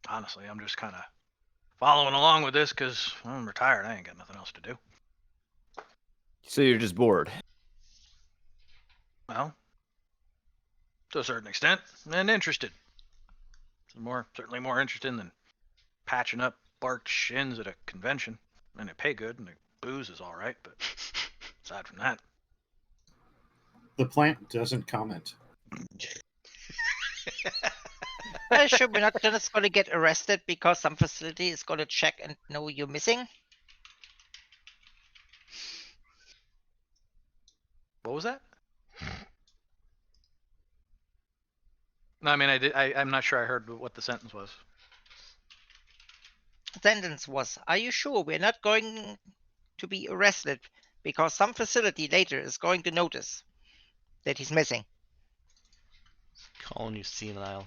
Honestly, I'm just kind of following along with this because I'm retired. I ain't got nothing else to do. So you're just bored. Well, to a certain extent, and interested. Certainly more interested than patching up barked shins at a convention. And they pay good, and the booze is all right, but aside from that, The plant doesn't comment. Sure, we're not just going to get arrested because some facility is going to check and know you're missing. what was that? No, I mean, I'm not sure I heard what the sentence was. Sentence was, are you sure we're not going to be arrested because some facility later is going to notice that he's missing? Calling you senile.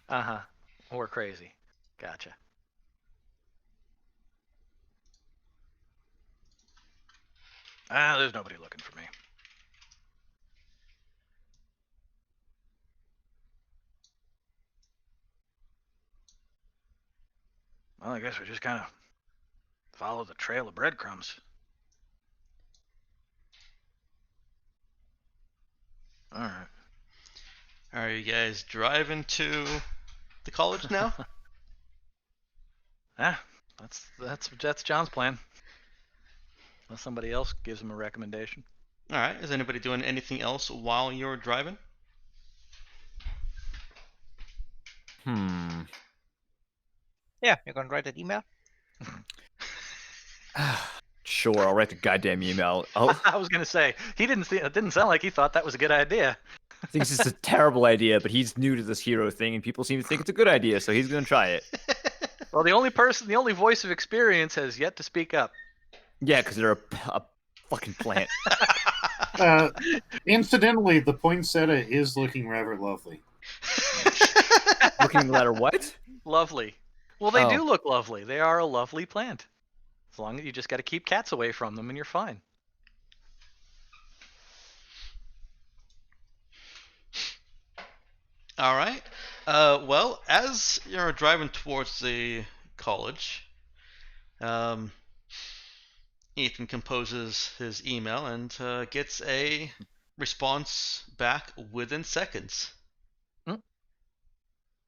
Uh-huh. Or crazy. Gotcha. There's nobody looking for me. Well, I guess we just kind of follow the trail of breadcrumbs. All right. Are you guys driving to the college now? Yeah, that's John's plan. Unless somebody else gives him a recommendation. All right. Is anybody doing anything else while you're driving? Yeah, you're going to write an email? Sure, I'll write the goddamn email. Oh, I was gonna say it didn't sound like he thought that was a good idea. I think it's a terrible idea, but he's new to this hero thing, and people seem to think it's a good idea, so he's gonna try it. Well, the only voice of experience has yet to speak up. Yeah, because they're a fucking plant. Incidentally, the poinsettia is looking rather lovely. Looking at the letter what? Lovely. Well, they Oh. do look lovely. They are a lovely plant. As long as you just got to keep cats away from them, and you're fine. All right. Well, as you're driving towards the college, Ethan composes his email and gets a response back within seconds.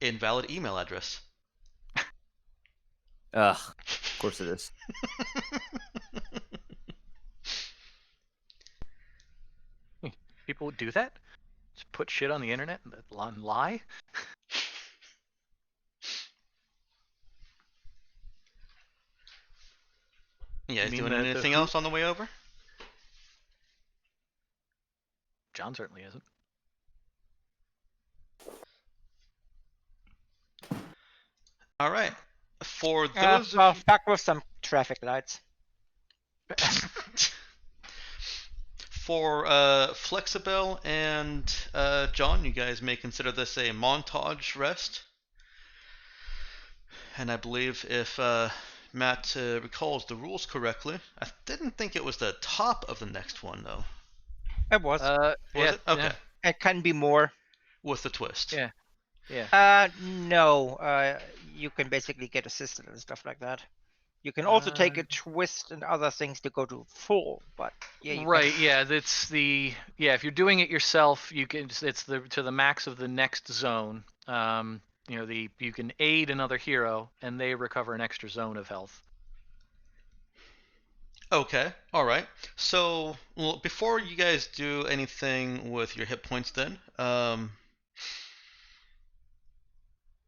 Invalid email address. Ugh, of course it is. People would do that? Just put shit on the internet and lie? You guys mean doing the anything who- else on the way over? John certainly isn't. All right. For Yeah, those well, of fuck with some traffic lights. For Flexibel and John, you guys may consider this a montage rest. And I believe if Matt recalls the rules correctly, I didn't think it was the top of the next one though. It was. Was Yeah, it? Okay. yeah. It can be more. With the twist. Yeah. Yeah. No. You can basically get assisted and stuff like that. You can also take a twist and other things to go to full, but yeah, you Right, can. yeah, that's if you're doing it yourself, you can it's the to the max of the next zone. You can aid another hero and they recover an extra zone of health. Okay, all right. So, well, before you guys do anything with your hit points, then,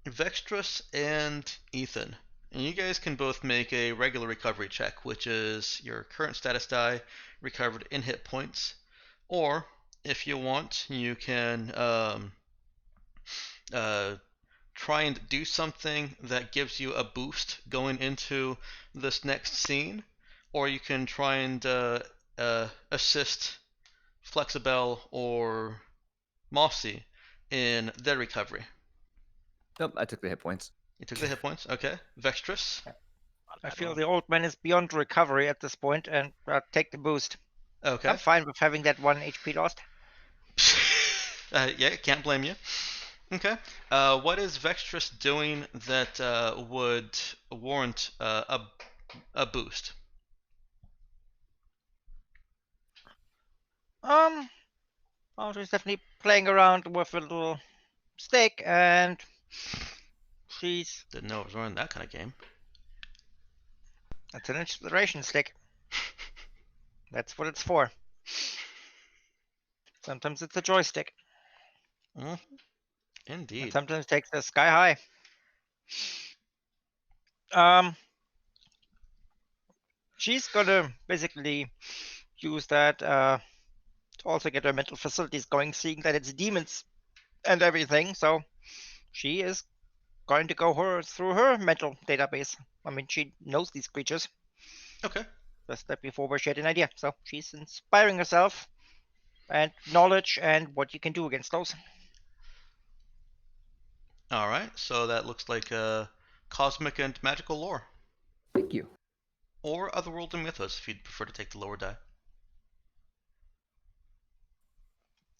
Vextrus and Ethan, and you guys can both make a regular recovery check, which is your current status die recovered in hit points, or if you want, you can uh, try and do something that gives you a boost going into this next scene, or you can try and assist Flexibel or Mossy in their recovery. Nope, I took the hit points. You took the hit points, okay. Vextrus. I feel the old man is beyond recovery at this point, and take the boost. Okay. I'm fine with having that 1 HP lost. Yeah, can't blame you. Okay. What is Vextrus doing that would warrant a boost? Well, she's definitely playing around with a little stick, and she's. Didn't know it was running that kind of game. It's an inspiration stick. That's what it's for. Sometimes it's a joystick. Indeed. And sometimes it takes the sky high. She's gonna basically use that to also get her mental facilities going, seeing that it's demons and everything. So she is going to go through her mental database. I mean, she knows these creatures. Okay. Just that before she had an idea. So she's inspiring herself and knowledge and what you can do against those. All right. So that looks like cosmic and magical lore, Thank you. or otherworldly mythos if you'd prefer to take the lower die.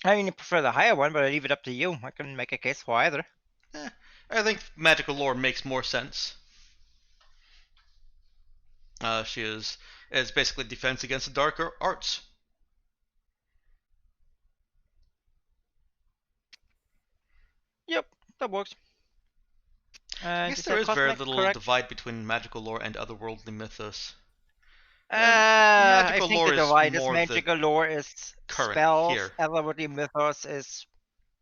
I mean, you prefer the higher one, but I leave it up to you. I can make a case for either. I think magical lore makes more sense. She is basically defense against the darker arts. Yep, that works. I guess there is very little divide between magical lore and otherworldly mythos. I magical think lore the is divide is more the magical lore is current spells, here. otherworldly mythos is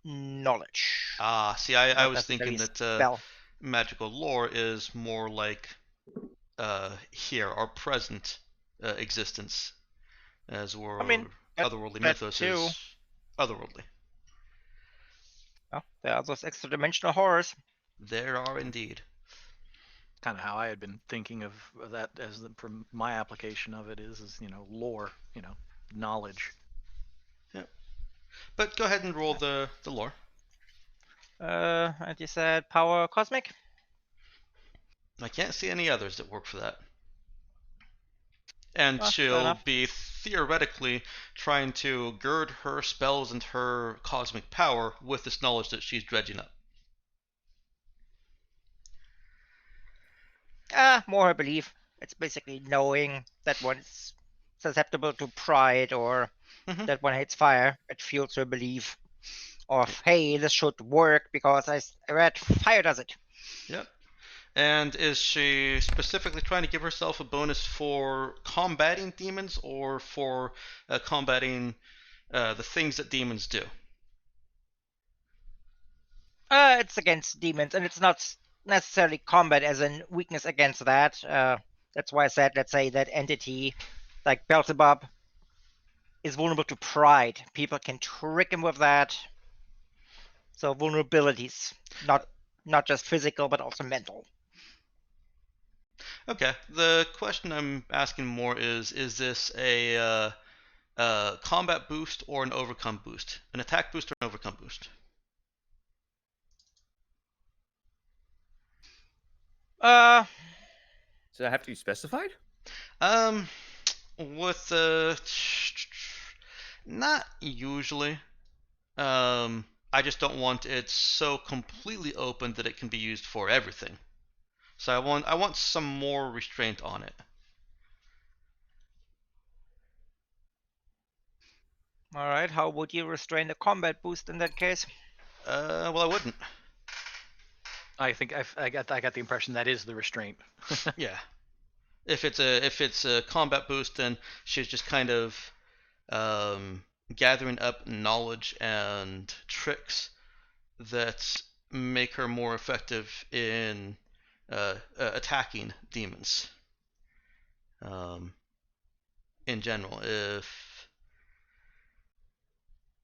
knowledge. See, I Not was thinking that spell. magical lore is more like here, our present existence, as we're otherworldly that mythos too. is otherworldly. Oh, there are those extra dimensional horrors. There are indeed. Kind of how I had been thinking of that as from my application of it is lore, knowledge. Yep. But go ahead and roll the lore. And you said power cosmic? I can't see any others that work for that. And fair she'll enough. be theoretically trying to gird her spells and her cosmic power with this knowledge that she's dredging up. More her belief. It's basically knowing that one's susceptible to pride, or Mhm. that one hates fire. It fuels her belief of, hey, this should work because I read fire does it. Yep. And is she specifically trying to give herself a bonus for combating demons or for combating the things that demons do? It's against demons, and it's not necessarily combat as in weakness against that. That's why I said, let's say that entity, like Beelzebub, is vulnerable to pride. People can trick him with that. So vulnerabilities, not just physical, but also mental. Okay. The question I'm asking more is this a combat boost or an overcome boost? An attack boost or an overcome boost? Does that have to be specified? With not usually. I just don't want it so completely open that it can be used for everything. So I want some more restraint on it. All right. How would you restrain the combat boost in that case? Well, I wouldn't. I think I got the impression that is the restraint. Yeah. If it's a combat boost, then she's just kind of gathering up knowledge and tricks that make her more effective in attacking demons. In general,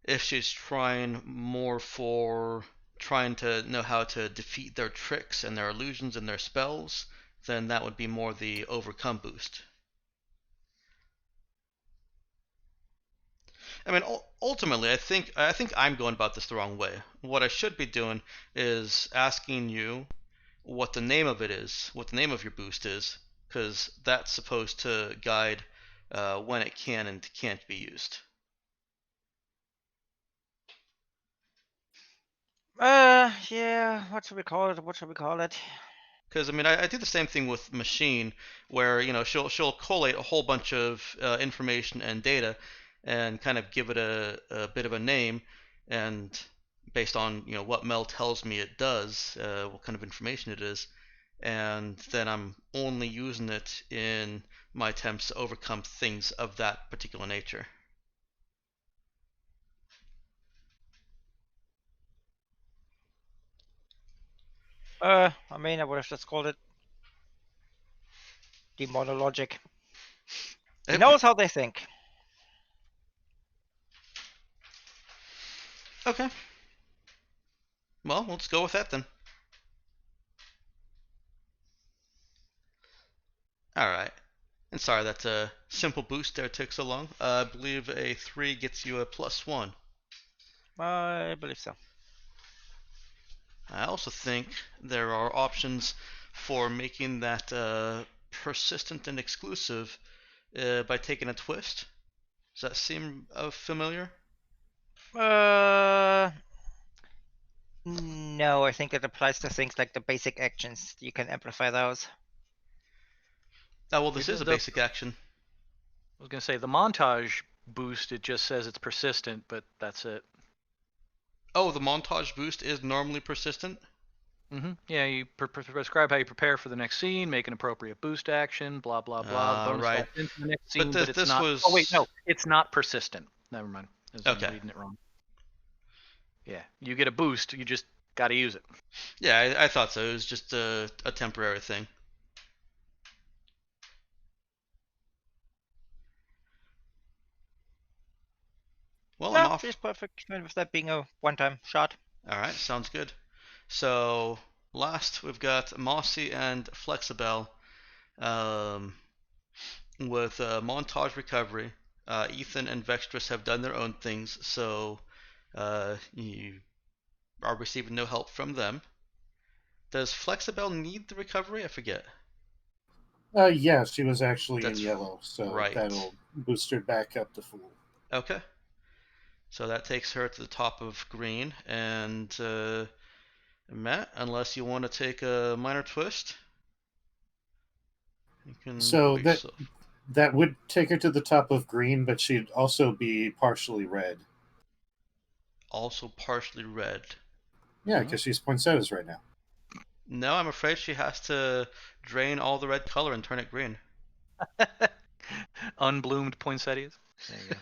if she's trying more for trying to know how to defeat their tricks and their illusions and their spells, then that would be more the overcome boost. I mean, ultimately, I think I'm going about this the wrong way. What I should be doing is asking you what the name of it is, what the name of your boost is, because that's supposed to guide when it can and can't be used. Yeah. What should we call it? What should we call it? Because I mean, I do the same thing with machine, where she'll collate a whole bunch of information and data, and kind of give it a bit of a name, and based on what Mel tells me it does, what kind of information it is, and then I'm only using it in my attempts to overcome things of that particular nature. I mean, I would have just called it demonologic. He knows how they think. Okay. Well, let's go with that then. Alright. And sorry that simple boost there took so long. I believe a 3 gets you a +1. I believe so. I also think there are options for making that persistent and exclusive by taking a twist. Does that seem familiar? No, I think it applies to things like the basic actions. You can amplify those. Oh, well, this is a basic action. I was gonna say the montage boost. It just says it's persistent, but that's it. Oh, the montage boost is normally persistent? Yeah, you prescribe how you prepare for the next scene, make an appropriate boost action, blah blah blah. Bonus right. action into the next scene, But but it's this not. was... Oh wait, no, it's not persistent. Never mind. Okay. I'm reading it wrong. Yeah, you get a boost, you just gotta use it. Yeah, I thought so. It was just a temporary thing. Well, I'm No, off. she's perfect with that being a one-time shot. Alright, sounds good. So, last we've got Mossy and Flexibel with Montage Recovery. Ethan and Vextrus have done their own things, so you are receiving no help from them. Does Flexibel need the recovery? I forget. Yeah, she was actually That's in yellow, so right. that'll boost her back up to full. Okay. So that takes her to the top of green, and Matt, unless you want to take a minor twist, you can So help yourself. that would take her to the top of green, but she'd also be partially red. Also partially red. Yeah, because she's poinsettias right now. No, I'm afraid she has to drain all the red color and turn it green. Unbloomed poinsettias. There you go.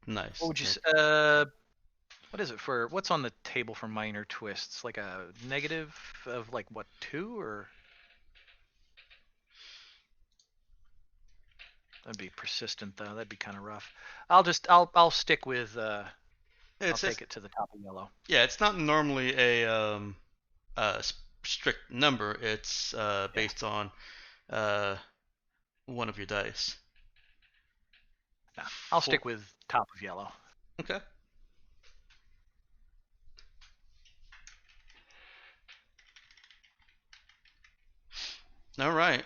Nice. What would you say? What is it for? What's on the table for minor twists? Like a negative of like what, 2 or? That'd be persistent though. That'd be kind of rough. I'll stick with. I'll take it to the top of yellow. Yeah, it's not normally a strict number. It's based on one of your dice. Yeah, I'll stick with top of yellow. Okay. All right.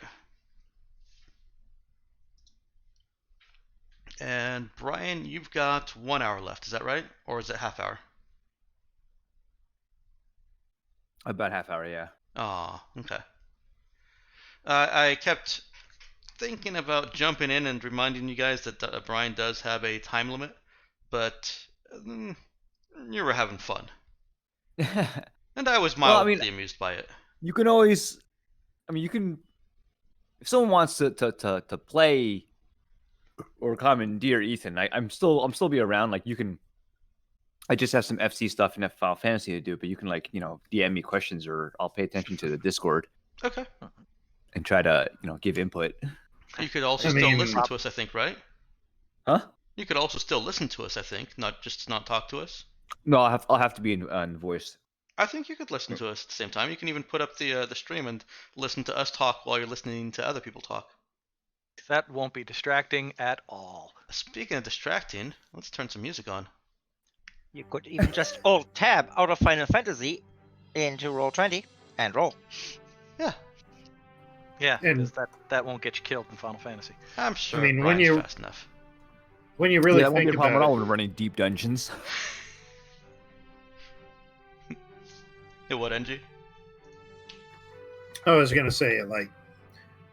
And Brian, you've got 1 hour left. Is that right, or is it half hour? About half hour, yeah. Ah, okay. I kept thinking about jumping in and reminding you guys that Brian does have a time limit, but you were having fun, and I was Well, I mildly mean- amused by it. You can always, I mean, you can. If someone wants to play or commandeer Ethan, I'm still be around. Like you can. I just have some FC stuff and Final Fantasy to do, but you can DM me questions or I'll pay attention to the Discord Okay. and try to give input. You could also I still mean- listen to us, I think, right? Huh? You could also still listen to us, I think, not just not talk to us. No, I'll have to be in voice. I think you could listen to us at the same time. You can even put up the stream and listen to us talk while you're listening to other people talk. That won't be distracting at all. Speaking of distracting, let's turn some music on. You could even just alt tab out of Final Fantasy into Roll20 and roll. Yeah, Yeah, And- 'cause that won't get you killed in Final Fantasy. I'm sure mean, when Brian's you- fast enough. When you really that won't be think a problem at about all it, when running deep dungeons. Hey, what, NG? I was gonna say, like,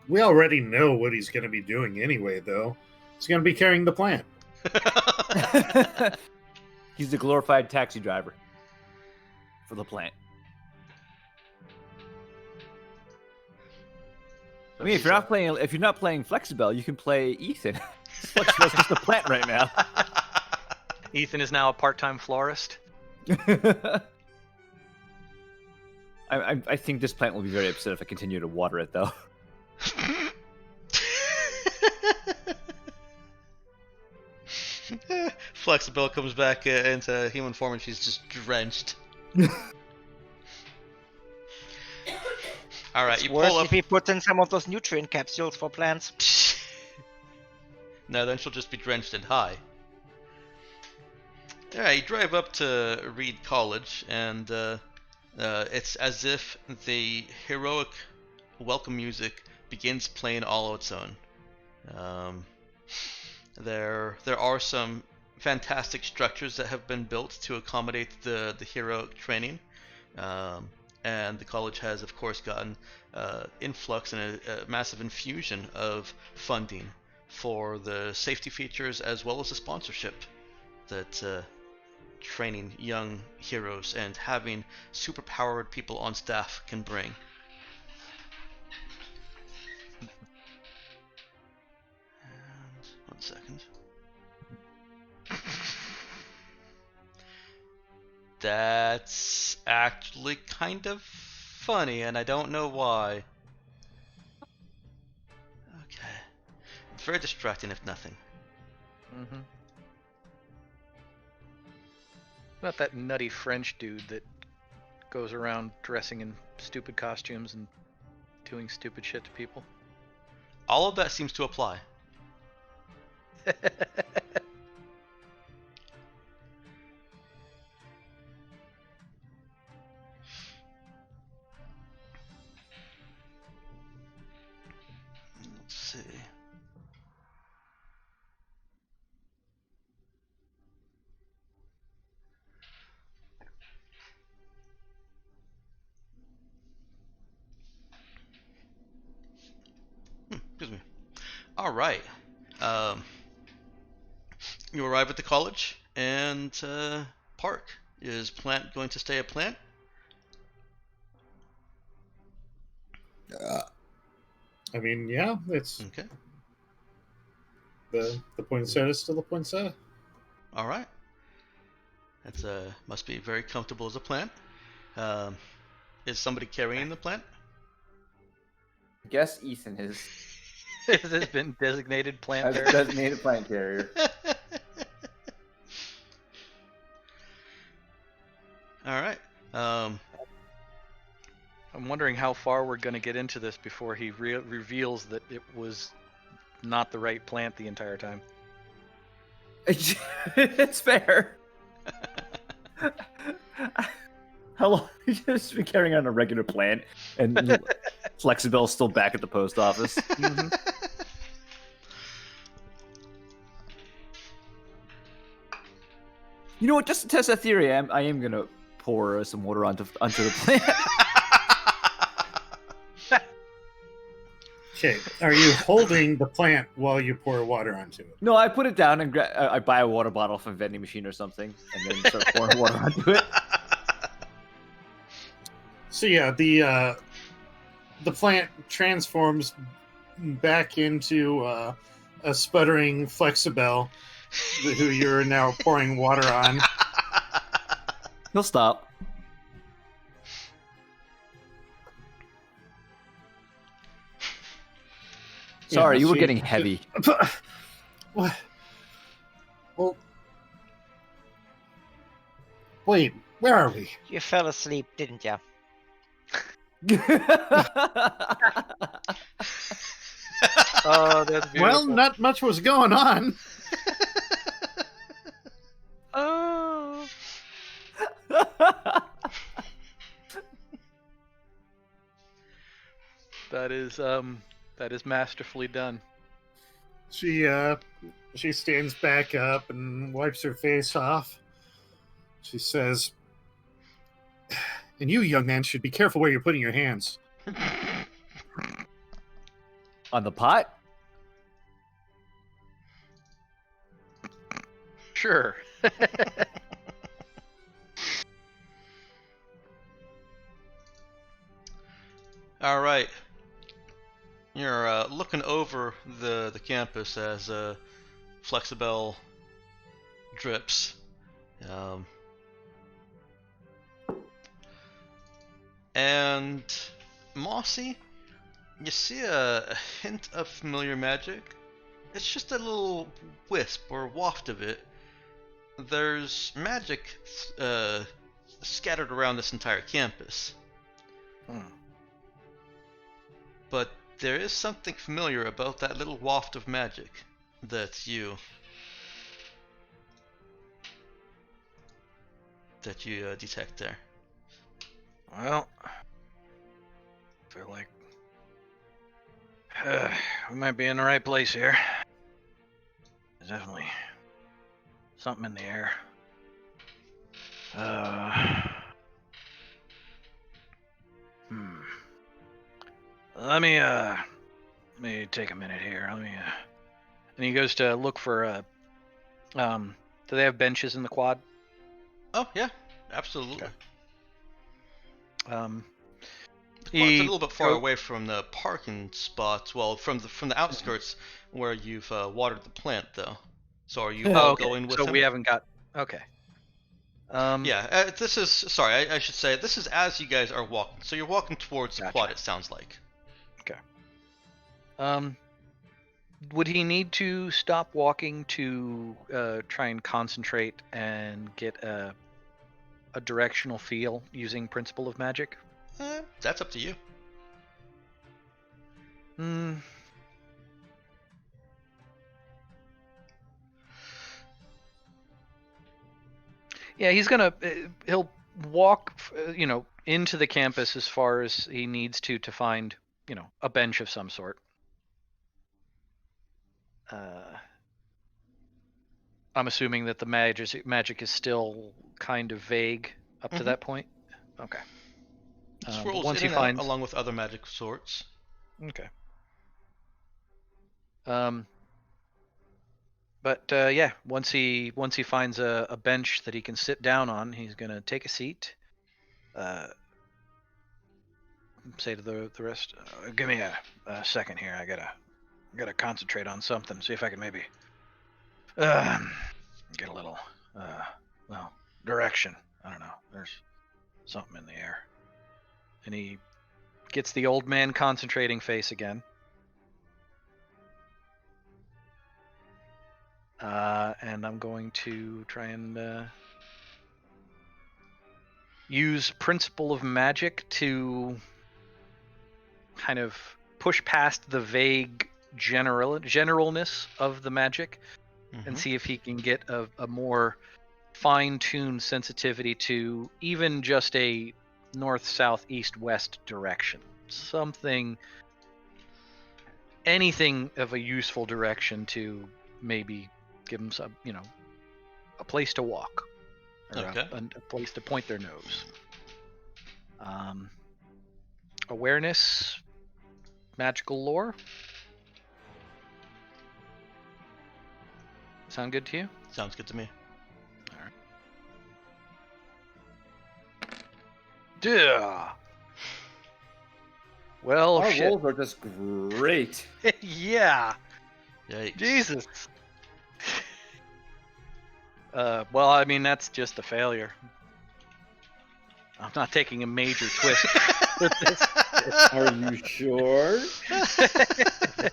we already know what he's gonna be doing anyway. Though he's gonna be carrying the plant. He's the glorified taxi driver for the plant. I mean, if you're not playing Flexibel, you can play Ethan. Flexibel's just a plant right now. Ethan is now a part-time florist. I think this plant will be very upset if I continue to water it, though. Flexibel comes back into human form and she's just drenched. All right, It's you worse pull up. if he puts in some of those nutrient capsules for plants. No, then she'll just be drenched and high. Yeah, you drive up to Reed College, and it's as if the heroic welcome music begins playing all on its own. There are some fantastic structures that have been built to accommodate the heroic training, and the college has, of course, gotten influx and a massive infusion of funding for the safety features as well as the sponsorship that training young heroes and having superpowered people on staff can bring. And 1 second. That's actually kind of funny, and I don't know why. Okay. Very distracting, if nothing. Mm-hmm. About that nutty French dude that goes around dressing in stupid costumes and doing stupid shit to people. All of that seems to apply. Let's see. Excuse me. All right. You arrive at the college, and Park. Is Plant going to stay at Plant? I mean, yeah, it's Okay. the poinsettia is still a poinsettia. All right. That's must be very comfortable as a plant. Is somebody carrying the plant? I guess Ethan is Has this been designated plant has bearer? designated plant carrier. All right. I'm wondering how far we're going to get into this before he reveals that it was not the right plant the entire time. It's fair. How long? You just been carrying on a regular plant, and Flexibel's still back at the post office. You know what? Just to test that theory, I am gonna pour some water onto the plant. Okay, are you holding the plant while you pour water onto it? No, I put it down and I buy a water bottle from a vending machine or something, and then start pouring water onto it. So yeah, the plant transforms back into a sputtering Flexibel, who you're now pouring water on. He'll stop. Sorry, you were getting heavy. What? Well, wait, where are we? You fell asleep, didn't you? Oh, that's beautiful. Well, not much was going on. Oh. That is masterfully done. She stands back up and wipes her face off. She says, "And you, young man, should be careful where you're putting your hands." On the pot? Sure. All right. You're looking over the campus as Flexibel drips. And Mossy, you see a hint of familiar magic. It's just a little wisp or waft of it. There's magic scattered around this entire campus. But there is something familiar about that little waft of magic that you detect there. Well, I feel like we might be in the right place here. There's definitely something in the air. Let me take a minute here. And he goes to look for do they have benches in the quad? Oh yeah, absolutely. Okay. The quad's a little bit far away from the parking spots. Well, from the outskirts where you've watered the plant, though. So are you going with him? So we haven't got. Okay. Yeah, this is. Sorry, I should say this is as you guys are walking. So you're walking towards the quad. It sounds like. Okay. Would he need to stop walking to try and concentrate and get a directional feel using Principle of Magic? That's up to you. Yeah, he'll walk, into the campus as far as he needs to find, a bench of some sort. I'm assuming that the magic is still kind of vague up to that point. Okay. Swirls once in and out along with other magic sorts. Okay. But yeah, once he finds a bench that he can sit down on, he's gonna take a seat. Say to the rest, "Give me a second here. I gotta concentrate on something. See if I can maybe get a little direction. I don't know. There's something in the air." And he gets the old man concentrating face again. And I'm going to try and use Principle of Magic to kind of push past the vague generalness of the magic and see if he can get a more fine-tuned sensitivity to even just a north, south, east, west direction. Something, anything of a useful direction to maybe give them some, a place to walk, or Okay. a place to point their nose. Awareness, magical lore. Sound good to you? Sounds good to me. Duh. Well, Our shit. rolls are just great. Yeah. Yikes. Jesus. Well, I mean, that's just a failure. I'm not taking a major twist with this. Are you sure?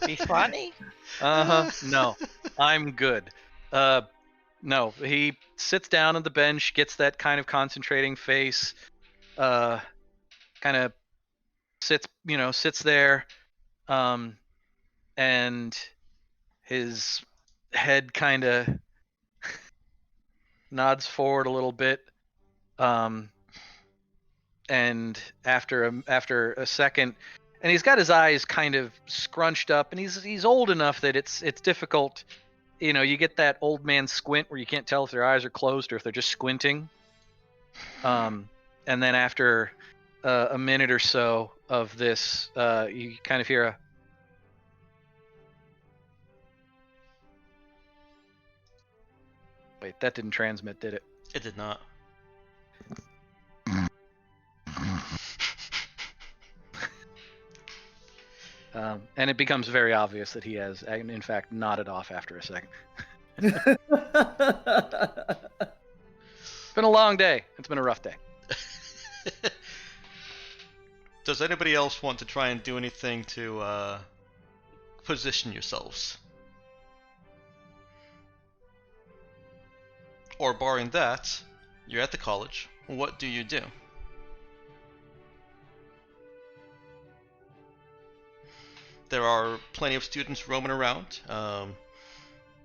Be funny. No, I'm good. No, he sits down on the bench, gets that kind of concentrating face, kind of sits there, and his head kind of nods forward a little bit, and after a second, and he's got his eyes kind of scrunched up, and he's old enough that it's difficult. You get that old man squint where you can't tell if their eyes are closed or if they're just squinting. And then after a minute or so of this, you kind of hear a wait. That didn't transmit, did it? It did not. And it becomes very obvious that he has, in fact, nodded off after a second. It's been a long day. It's been a rough day. Does anybody else want to try and do anything to position yourselves? Or barring that, you're at the college. What do you do? There are plenty of students roaming around,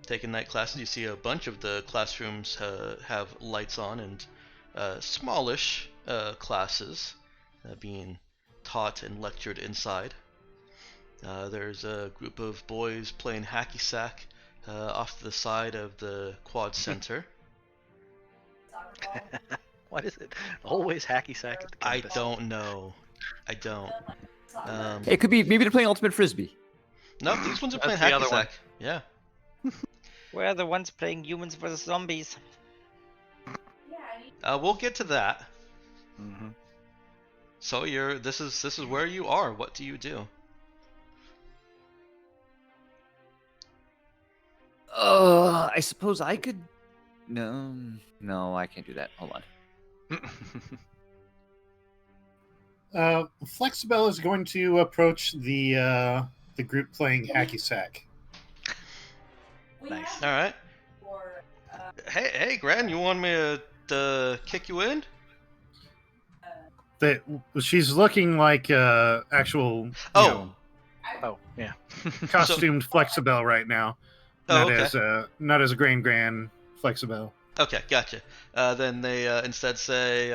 taking night classes. You see a bunch of the classrooms have lights on, and smallish classes being taught and lectured inside. There's a group of boys playing hacky sack off to the side of the quad center. What is it? Always hacky sack at the I campus. don't know. I don't. It could be maybe they're playing ultimate frisbee. No, these ones are That's playing the hacky other one. sack. Yeah. We're the ones playing humans versus zombies. We'll get to that. Mm-hmm. So this is where you are. What do you do? I suppose I could. No, I can't do that. Hold on. Flexibel is going to approach the group playing hacky sack. Nice. All right. Hey, Gran, you want me to kick you in? That she's looking like actual Oh. Oh, yeah. costumed Flexibel right now. Oh, Not as a Gran Flexibel. Okay, gotcha. Then they instead say,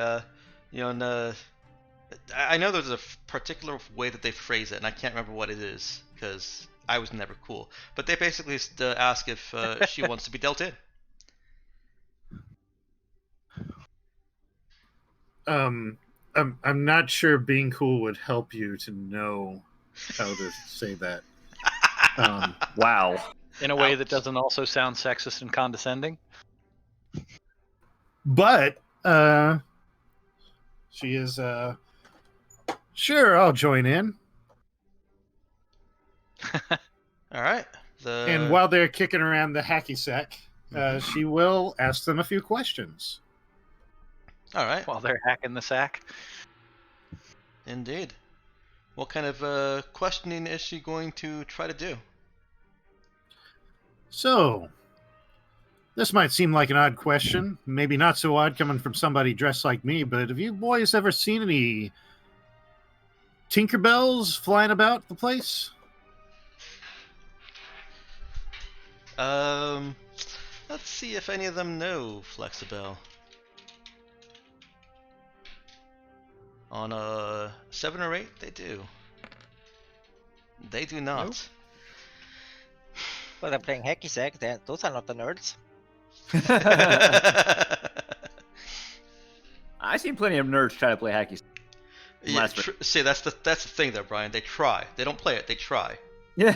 I know there's a particular way that they phrase it, and I can't remember what it is because I was never cool. But they basically ask if she wants to be dealt in. I'm not sure being cool would help you to know how to say that. Wow. In a way that Ouch. doesn't also sound sexist and condescending. But she is sure, I'll join in. All right. And while they're kicking around the hacky sack, she will ask them a few questions. All right. While they're hacking the sack. Indeed. What kind of questioning is she going to try to do? So, this might seem like an odd question. Maybe not so odd coming from somebody dressed like me, but have you boys ever seen any Tinkerbells flying about the place? Let's see if any of them know Flexibel. On a 7 or 8, they do. They do not. Nope. Well, they're playing hacky sack. Those are not the nerds. I've seen plenty of nerds try to play hacky sack. Yeah, Last see, that's the thing there, Brian. They try. They don't play it. They try. Yeah.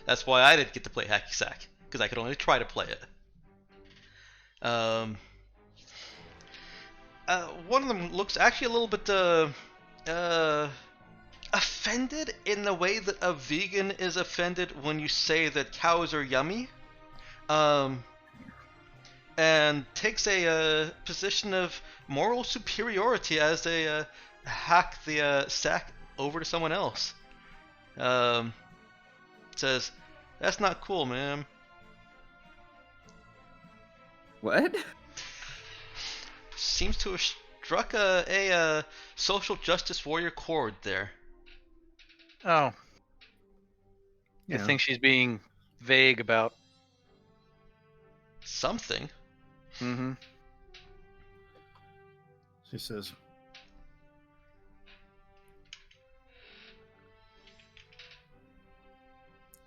That's why I didn't get to play hacky sack, because I could only try to play it. One of them looks actually a little bit offended in the way that a vegan is offended when you say that cows are yummy, and takes a position of moral superiority as they hack the sack over to someone else. Says, "That's not cool, man." What? Seems to have struck a social justice warrior chord there. Oh, You I know, think she's being vague about. Something. Mm-hmm. she says,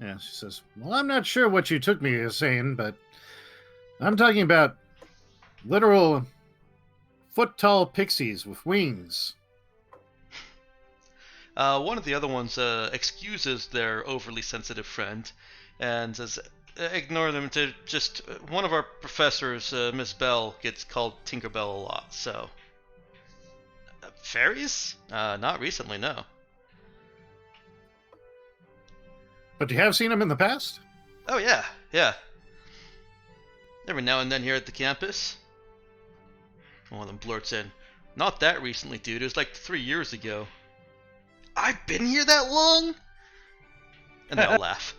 yeah, she says, well, I'm not sure what you took me as saying, but I'm talking about literal foot-tall pixies with wings. One of the other ones excuses their overly sensitive friend and says, ignore them. To just one of our professors, Miss Bell, gets called Tinkerbell a lot. So, fairies? Not recently, no. But you have seen them in the past? Oh yeah, yeah. Every now and then here at the campus. One of them blurts in, "Not that recently, dude. It was like 3 years ago." I've been here that long? And they all laugh.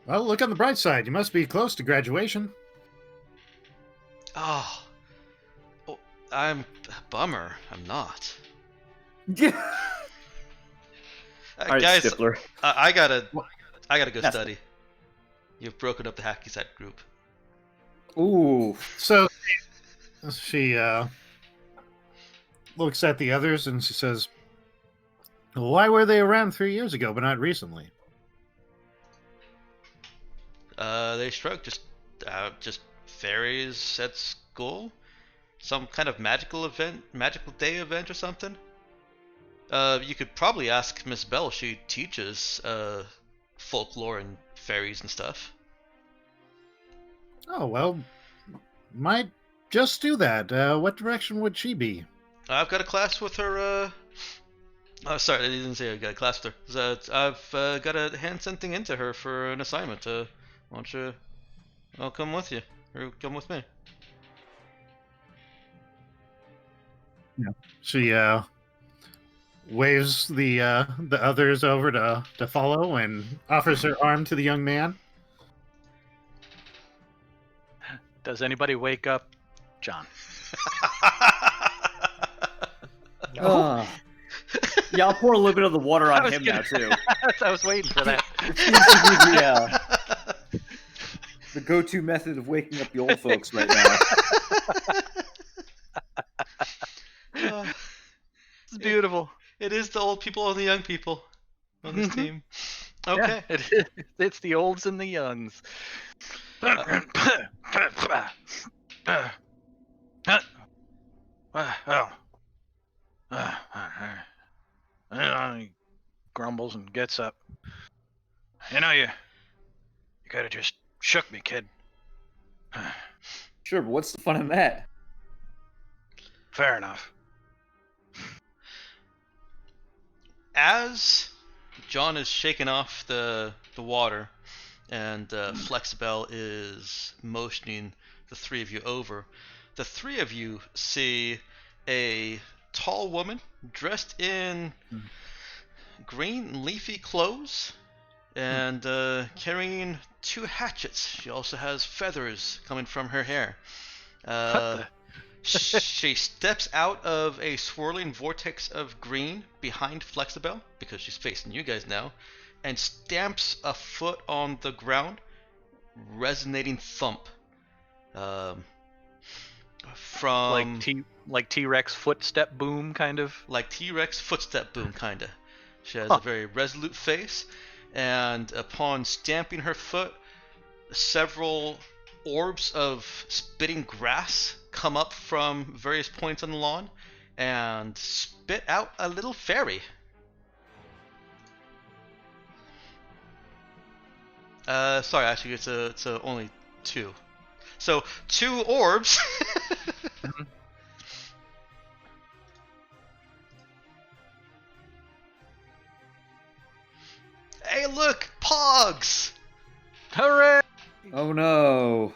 Well, look on the bright side. You must be close to graduation. Oh, I'm a bummer. I'm not. Yeah. All right, Guys, Stifler. I gotta go That's study. You've broken up the hacky sack group. Ooh. So she looks at the others and she says, well, why were they around 3 years ago, but not recently? They shrug. Just fairies at school. Some kind of magical day event or something. You could probably ask Miss Bell. She teaches folklore and fairies and stuff. Oh, well, might just do that. What direction would she be? I've got a class with her. Oh, sorry, I didn't say I got a class with her. I've got to hand something into her for an assignment. Why don't you? I'll come with you, or come with me. She waves the others over to follow and offers her arm to the young man. Does anybody wake up, John? Oh. Yeah, I'll pour a little bit of the water I on was him gonna- now too. I was waiting for that. It seems to be the go-to method of waking up the old folks right now. It's beautiful. It is the old people and the young people on this team. Okay. Yeah, it is. It's the olds and the youngs. He grumbles and gets up. You know, you could have just shook me, kid. Sure, but what's the fun in that? Fair enough. As John is shaking off the water, and Flexibel is motioning the three of you over, the three of you see a tall woman dressed in green leafy clothes and carrying 2 hatchets. She also has feathers coming from her hair. She steps out of a swirling vortex of green behind Flexibel, because she's facing you guys now, and stamps a foot on the ground, resonating thump. From like T-Rex footstep boom kind of. like T-Rex footstep boom, kinda. She has Huh. a very resolute face, and upon stamping her foot, several orbs of spitting grass come up from various points on the lawn and spit out a little fairy. Sorry, actually, it's only 2. So 2 orbs. Mhm. Hey, look, Pogs. Hooray! Oh no.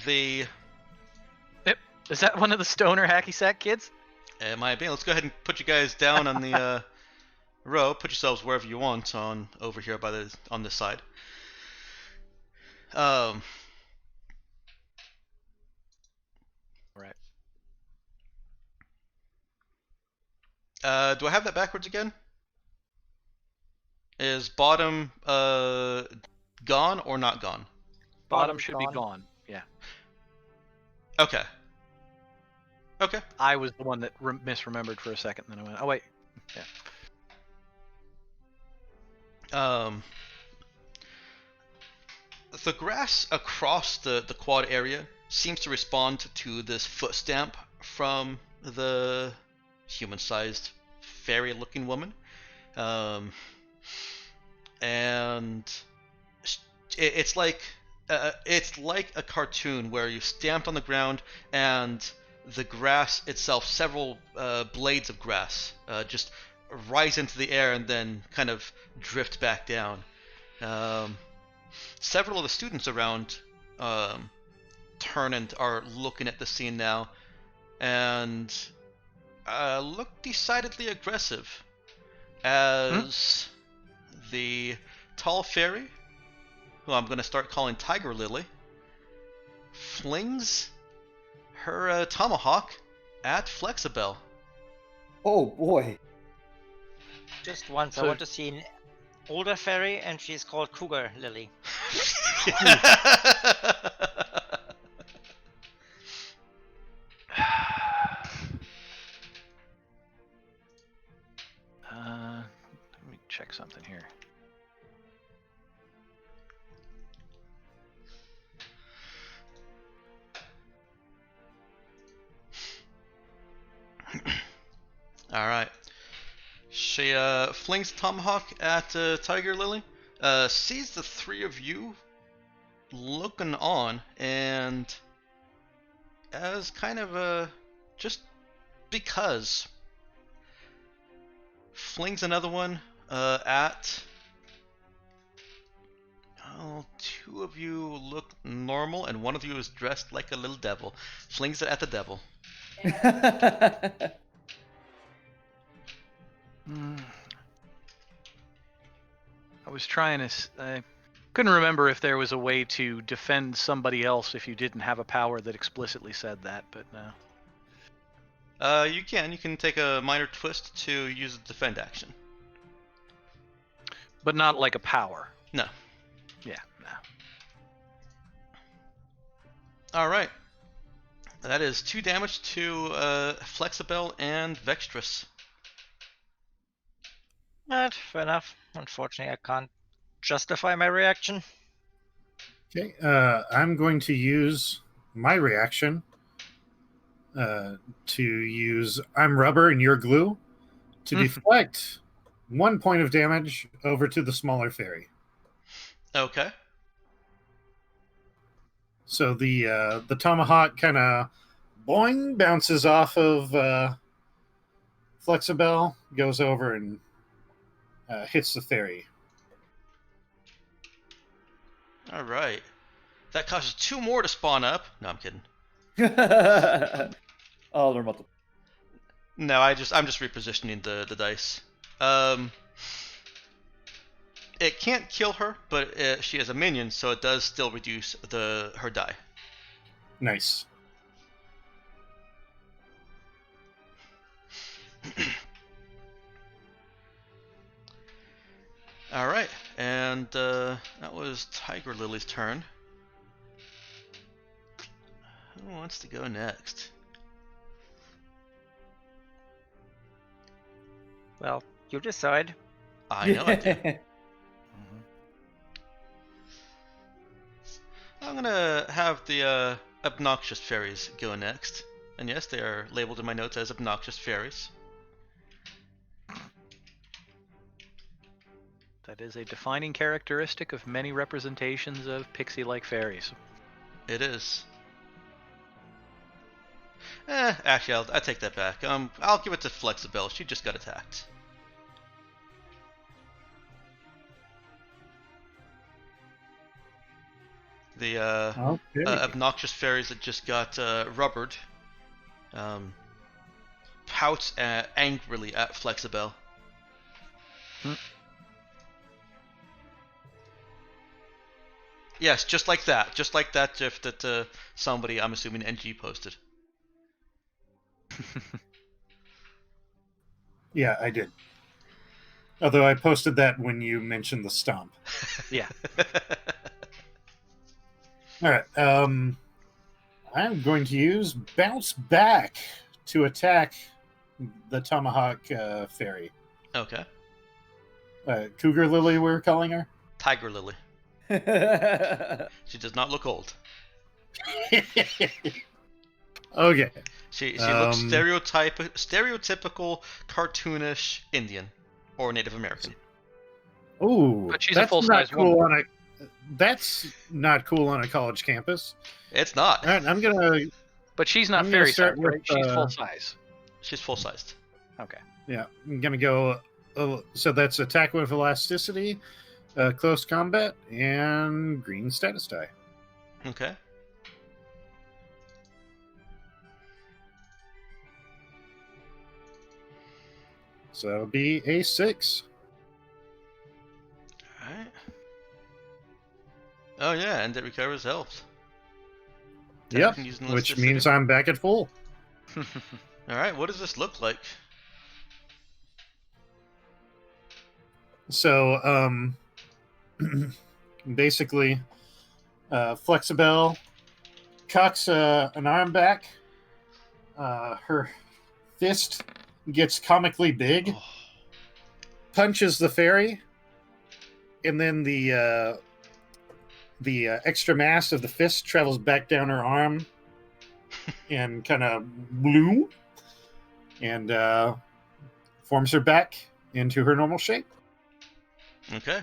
The Is that one of the stoner hacky sack kids? it might be. Let's go ahead and put you guys down on the row. Put yourselves wherever you want on over here on this side. Right. Do I have that backwards again? Is bottom gone or not gone? Bottom should be gone. Yeah. Okay. Okay. I was the one that misremembered for a second, then I went, oh wait. The grass across the quad area seems to respond to this foot stamp from the human-sized fairy-looking woman, and it's like a cartoon where you stamped on the ground and the grass itself, several blades of grass, just rise into the air and then kind of drift back down. Several of the students around turn and are looking at the scene now, and look decidedly aggressive as the tall fairy, who I'm going to start calling Tiger Lily, flings her tomahawk at Flexibel. Oh boy. Just once, I So- want to see an older fairy, and she's called Cougar Lily. Let me check something here. All right. She flings the tomahawk at Tiger Lily, sees the 3 of you looking on, and as kind of just because, flings another one at. Oh, 2 of you look normal, and 1 of you is dressed like a little devil. Flings it at the devil. I was trying to. I couldn't remember if there was a way to defend somebody else if you didn't have a power that explicitly said that, but no. You can take a minor twist to use the defend action. But not like a power. No. Yeah, no. All right. That is 2 damage to Flexibel and Vextrous. Not fair enough. Unfortunately, I can't justify my reaction. Okay, I'm going to use my reaction to use I'm rubber and you're glue to deflect 1 point of damage over to the smaller fairy. Okay. So the tomahawk kind of boing bounces off of Flexibel, goes over and hits the fairy. All right. That causes 2 more to spawn up. No, I'm kidding. Oh, they're multiple. No, I'm just repositioning the dice. It can't kill her, but she is a minion, so it does still reduce her die. Nice. All right, and that was Tiger Lily's turn. Who wants to go next? Well, you decide. I know I do. I'm gonna have the obnoxious fairies go next. And yes, they are labeled in my notes as obnoxious fairies. That is a defining characteristic of many representations of pixie-like fairies. It is. Actually, I'll take that back. I'll give it to Flexibel. She just got attacked. The Okay. obnoxious fairies that just got rubbered pout angrily at Flexibel. Yes, just like that GIF that somebody, I'm assuming NG, posted. Yeah, I did. Although I posted that when you mentioned the stomp. Yeah. All right. I'm going to use bounce back to attack the tomahawk fairy. Okay. Cougar Lily, we're calling her. Tiger Lily. She does not look old. Okay. She looks stereotypical, cartoonish Indian or Native American. Ooh, But she's a that's full-size not cool on a. That's not cool on a college campus. It's not. All right, I'm gonna. But she's not I'm gonna fairy start size, with, right? She's full size. She's full sized. Okay. Yeah, I'm gonna go. So that's attack with elasticity, close combat, and green status die. Okay. So that'll be a 6. Alright. Oh yeah, and it recovers health. Yep, Attacking using which elasticity. means I'm back at full. Alright, what does this look like? So, basically, Flexibel cocks an arm back. Her fist gets comically big, Oh, punches the fairy, and then the extra mass of the fist travels back down her arm and kind of blue and forms her back into her normal shape. okay.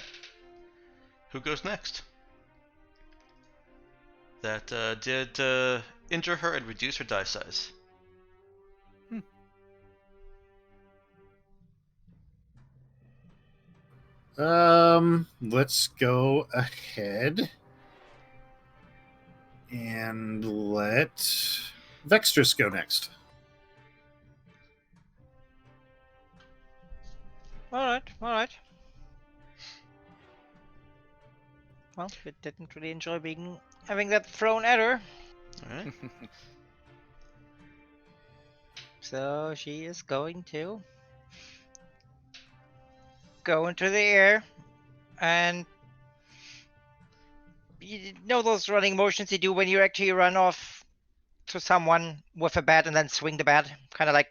Who goes next? That did injure her and reduce her die size. Let's go ahead and let Vextrus go next. All right, all right. Well, it didn't really enjoy having that thrown at her, Alright. so she is going to go into the air, and you know those running motions you do when you actually run off to someone with a bat and then swing the bat, kind of like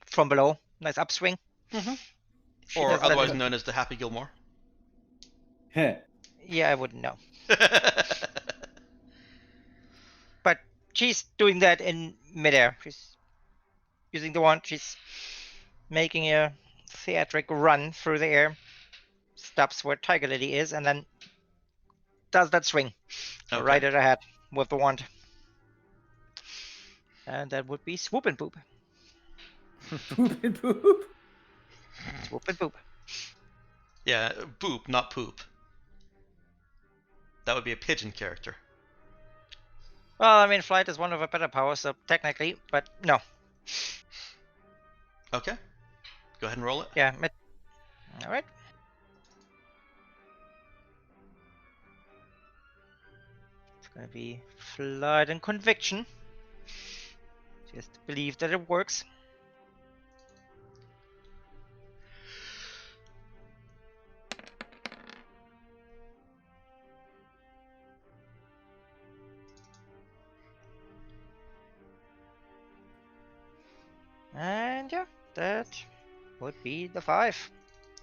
from below, nice upswing. She Or does that otherwise with- known as the Happy Gilmore. Yeah, I wouldn't know. But she's doing that in midair. She's using the wand. She's making a theatric run through the air, stops where Tiger Lily is, and then does that swing Okay. right at her head with the wand. And that would be swoop and poop. Poop and poop. Swoop and poop. Yeah, boop, not poop. That would be a pigeon character. Well, I mean, flight is one of her better powers, so technically, but no. Okay. Go ahead and roll it. Yeah. All right. It's gonna be flight and conviction. Just believe that it works. And yeah, that would be the 5.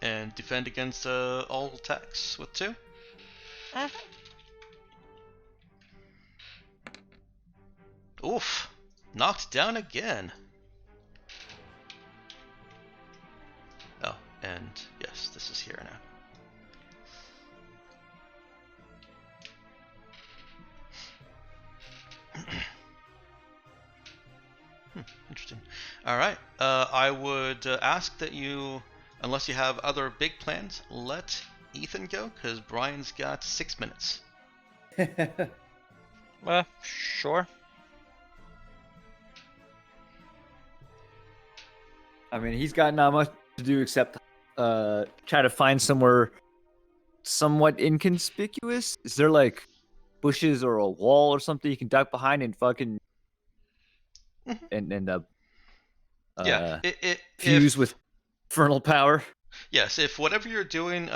And defend against all attacks with 2. Mhm. Oof. Knocked down again. Oh, and yes, this is here now. Interesting. All right. I would ask that you, unless you have other big plans, let Ethan go, because Brian's got 6 minutes. Sure. I mean, he's got not much to do except try to find somewhere somewhat inconspicuous. Is there like bushes or a wall or something you can duck behind and fucking Mhm. and Yeah. fuse If, with infernal power? yes, if whatever you're doing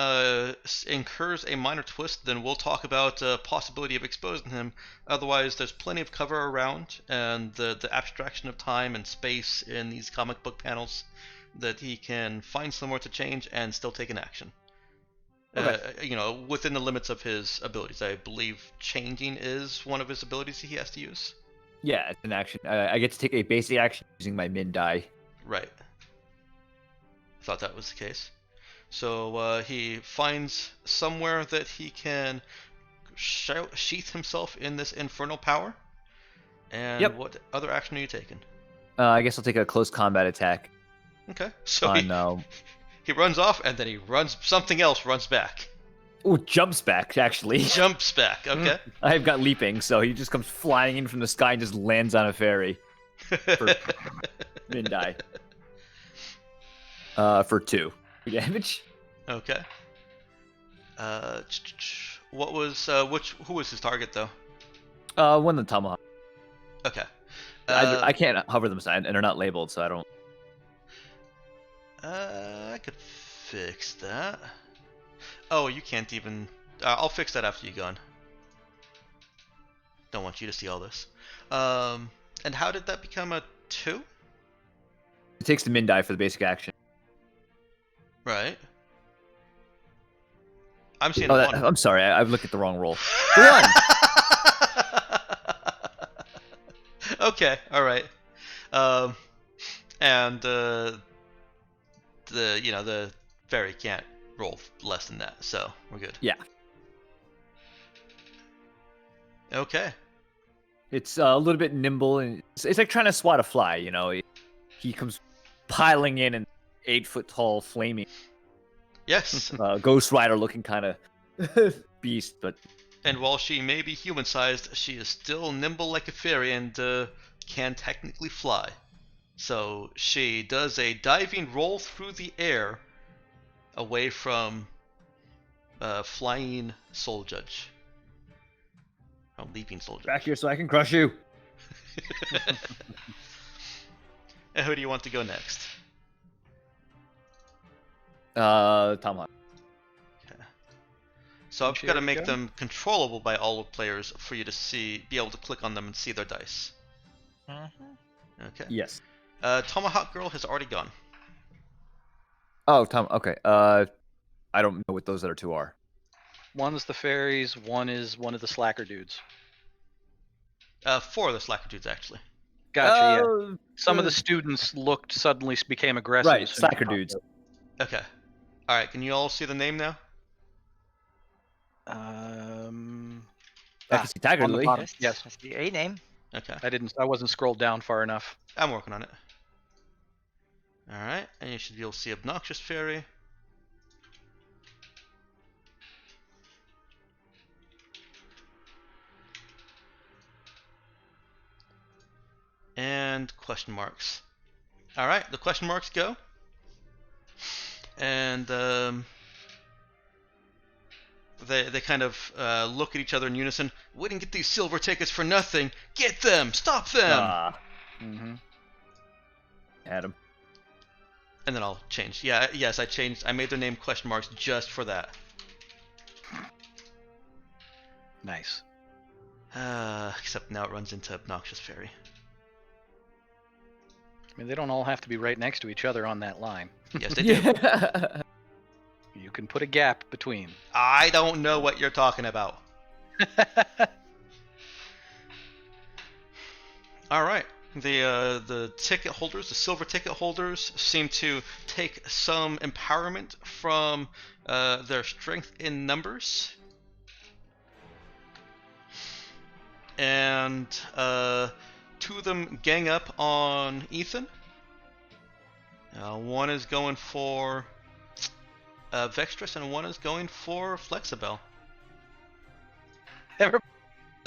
incurs a minor twist, then we'll talk about possibility of exposing him. Otherwise, there's plenty of cover around, and the abstraction of time and space in these comic book panels that he can find somewhere to change and still take an action. Within the limits of his abilities. I believe changing is one of his abilities he has to use. Yeah, it's an action. I get to take a basic action using my min die. Right. Thought that was the case. So he finds somewhere that he can sheath himself in this infernal power. And Yep. what other action are you taking? I guess I'll take a close combat attack Okay. So on. he runs off, and then he runs something else runs back. Jumps back actually. Jumps back. Okay. I've got leaping, so he just comes flying in from the sky and just lands on a ferry. Min die. For 2 damage. Okay. What was who was his target though? One of the tomahawk. Okay. I can't hover them, and they're not labeled, so I don't. I could fix that. Oh, you can't even. I'll fix that after you're gone. Don't want you to see all this. And how did that become a 2? It takes the min die for the basic action. Right. I'm seeing Oh, 1. I'm sorry, I've looked at the wrong roll. 1. Okay, all right. And the fairy can't roll less than that, so we're good. Yeah. Okay. It's a little bit nimble, and it's like trying to swat a fly. He comes piling in and 8-foot tall, flaming Yes. Ghost Rider looking kind of beast, but And while she may be human-sized, she is still nimble like a fairy and can technically fly. So she does a diving roll through the air away from flying Soul Judge. Oh, leaping Soul Judge. back here so I can crush you. And who do you want to go next? Tomahawk. So I've Share got to it, make Joe? them controllable by all the players for you to be able to click on them and see their dice. Mhm. Okay. Yes. Tomahawk Girl has already gone. Oh, Tom. Okay. I don't know what those other 2 are. One's the fairies. One is one of the slacker dudes. 4 of the slacker dudes actually. Gotcha. Yeah. Some of the students suddenly became aggressive. Right, as soon as slacker you popped dudes. Okay. All right. Can you all see the name now? up. I can see Tiger on the Lily. bottom. Yes. That's the A name. Okay. I wasn't scrolled down far enough. I'm working on it. All right, and you should be able to see Obnoxious Fairy. And question marks. All right, the question marks go. And they kind of look at each other in unison. We didn't get these silver tickets for nothing. Get them! Stop them! Mm-hmm. Adam. And then I'll change. Yeah, yes, I changed. I made their name question marks just for that. Nice. Except now it runs into Obnoxious Fairy. I mean, they don't all have to be right next to each other on that line. Yes, they do. Yeah. You can put a gap between. I don't know what you're talking about. All right. The ticket holders, the silver ticket holders, seem to take some empowerment from their strength in numbers, and two of them gang up on Ethan. One is going for Vextrus, and one is going for Flexibel. Everybody,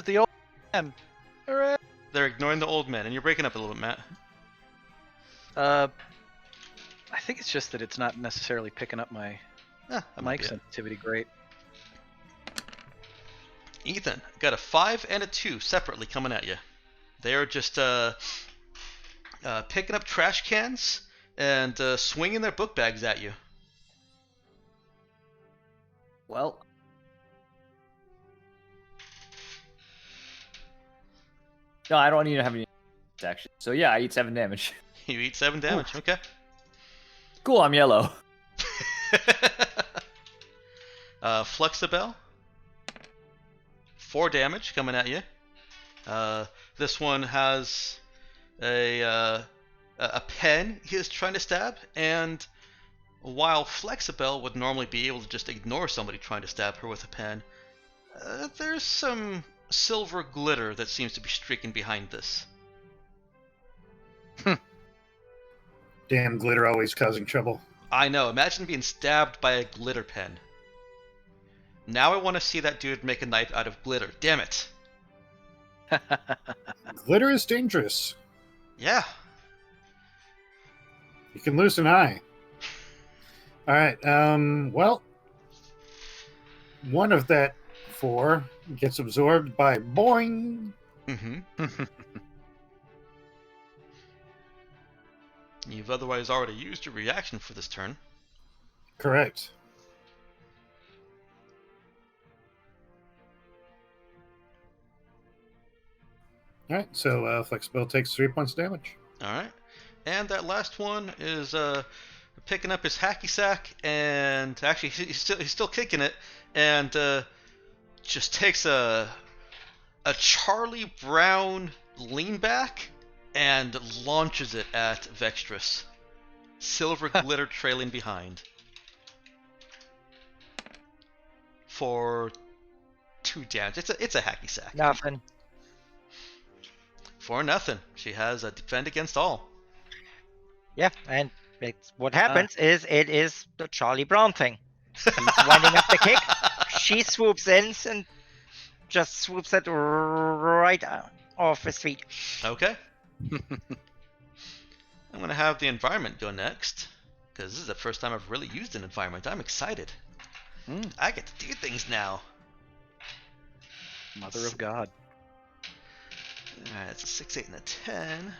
the old man. Hooray! They're ignoring the old man, and you're breaking up a little bit, Matt. I think it's just that it's not necessarily picking up my That might mic be it. sensitivity great. Ethan got a 5 and a 2 separately coming at you. They are just picking up trash cans and swinging their book bags at you. Well. No, I don't even have any action. So yeah, I eat 7 damage. You eat 7 damage. Okay. Cool, I'm yellow. Flexibel, 4 damage coming at you. This one has a pen he is trying to stab, and while Flexibel would normally be able to just ignore somebody trying to stab her with a pen, there's some silver glitter that seems to be streaking behind this. Damn glitter always causing trouble. I know, imagine being stabbed by a glitter pen. Now I want to see that dude make a knife out of glitter. Damn it. Glitter is dangerous. Yeah. You can lose an eye. All right. Well, one of that 4 gets absorbed by boing. Mm-hmm. You've otherwise already used your reaction for this turn. Correct. All right. So Flexibel takes 3 points of damage. All right. And that last one is picking up his hacky sack, and actually he's still kicking it, and just takes a Charlie Brown lean back and launches it at Vextrus. Silver glitter trailing behind. For 2 damage. It's a hacky sack. Nothing. For nothing. She has a defend against all. Yeah, and what happens is it is the Charlie Brown thing. He's winding up the kick. She swoops in and just swoops it right off his feet. Okay. I'm going to have the environment go next, because this is the first time I've really used an environment. I'm excited. I get to do things now. Mother of God. Alright, it's a 6, 8, and a 10.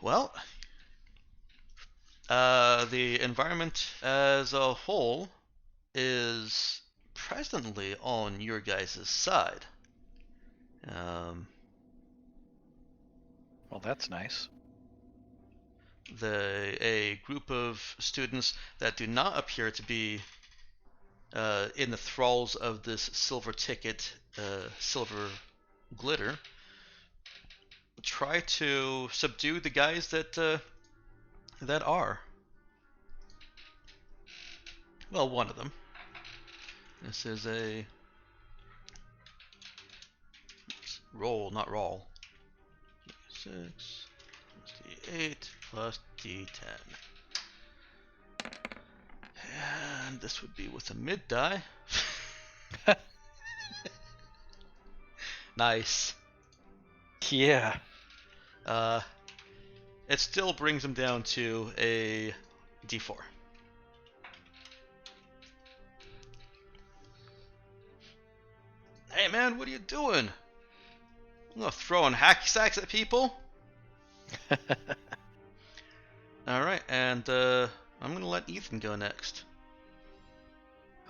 Well, the environment as a whole is presently on your guys' side. Well, that's nice. A group of students that do not appear to be in the thralls of this silver ticket, silver glitter, try to subdue the guys that are. Well, one of them. This is a roll, not roll. 6 plus D8 plus D10. And this would be with a mid die. Nice. Yeah. It still brings him down to a D4. Hey man, what are you doing? I'm not throwing hacky sacks at people. Alright, and I'm gonna let Ethan go next.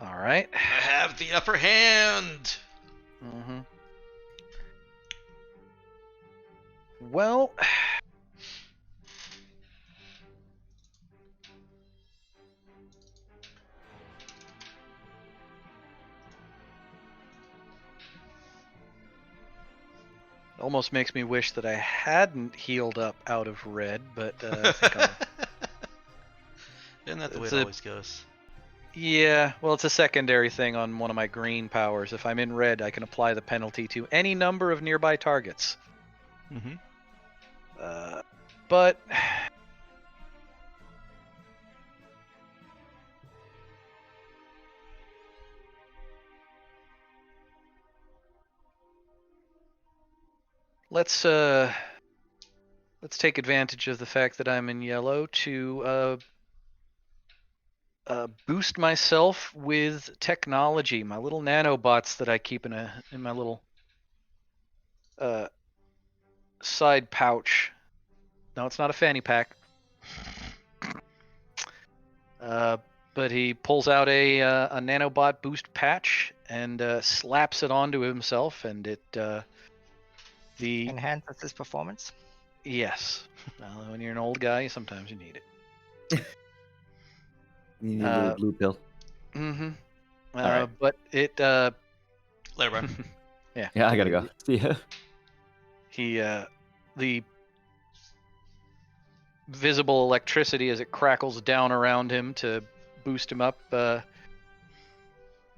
All right. I have the upper hand. Mm-hmm. Well, almost makes me wish that I hadn't healed up out of red, but I think I'll... Isn't that the way It's it a- always goes? Yeah, well, it's a secondary thing on one of my green powers. If I'm in red, I can apply the penalty to any number of nearby targets. Mm-hmm. But let's take advantage of the fact that I'm in yellow to boost myself with technology. My little nanobots that I keep in my little side pouch. No, it's not a fanny pack. But he pulls out a nanobot boost patch and slaps it onto himself, and it the Enhances his performance. yes. Well, when you're an old guy, sometimes you need it. You need a little blue pill. Mm-hmm. right. But it Later, Brian. yeah. Yeah, I gotta go. See ya. He the visible electricity as it crackles down around him to boost him up.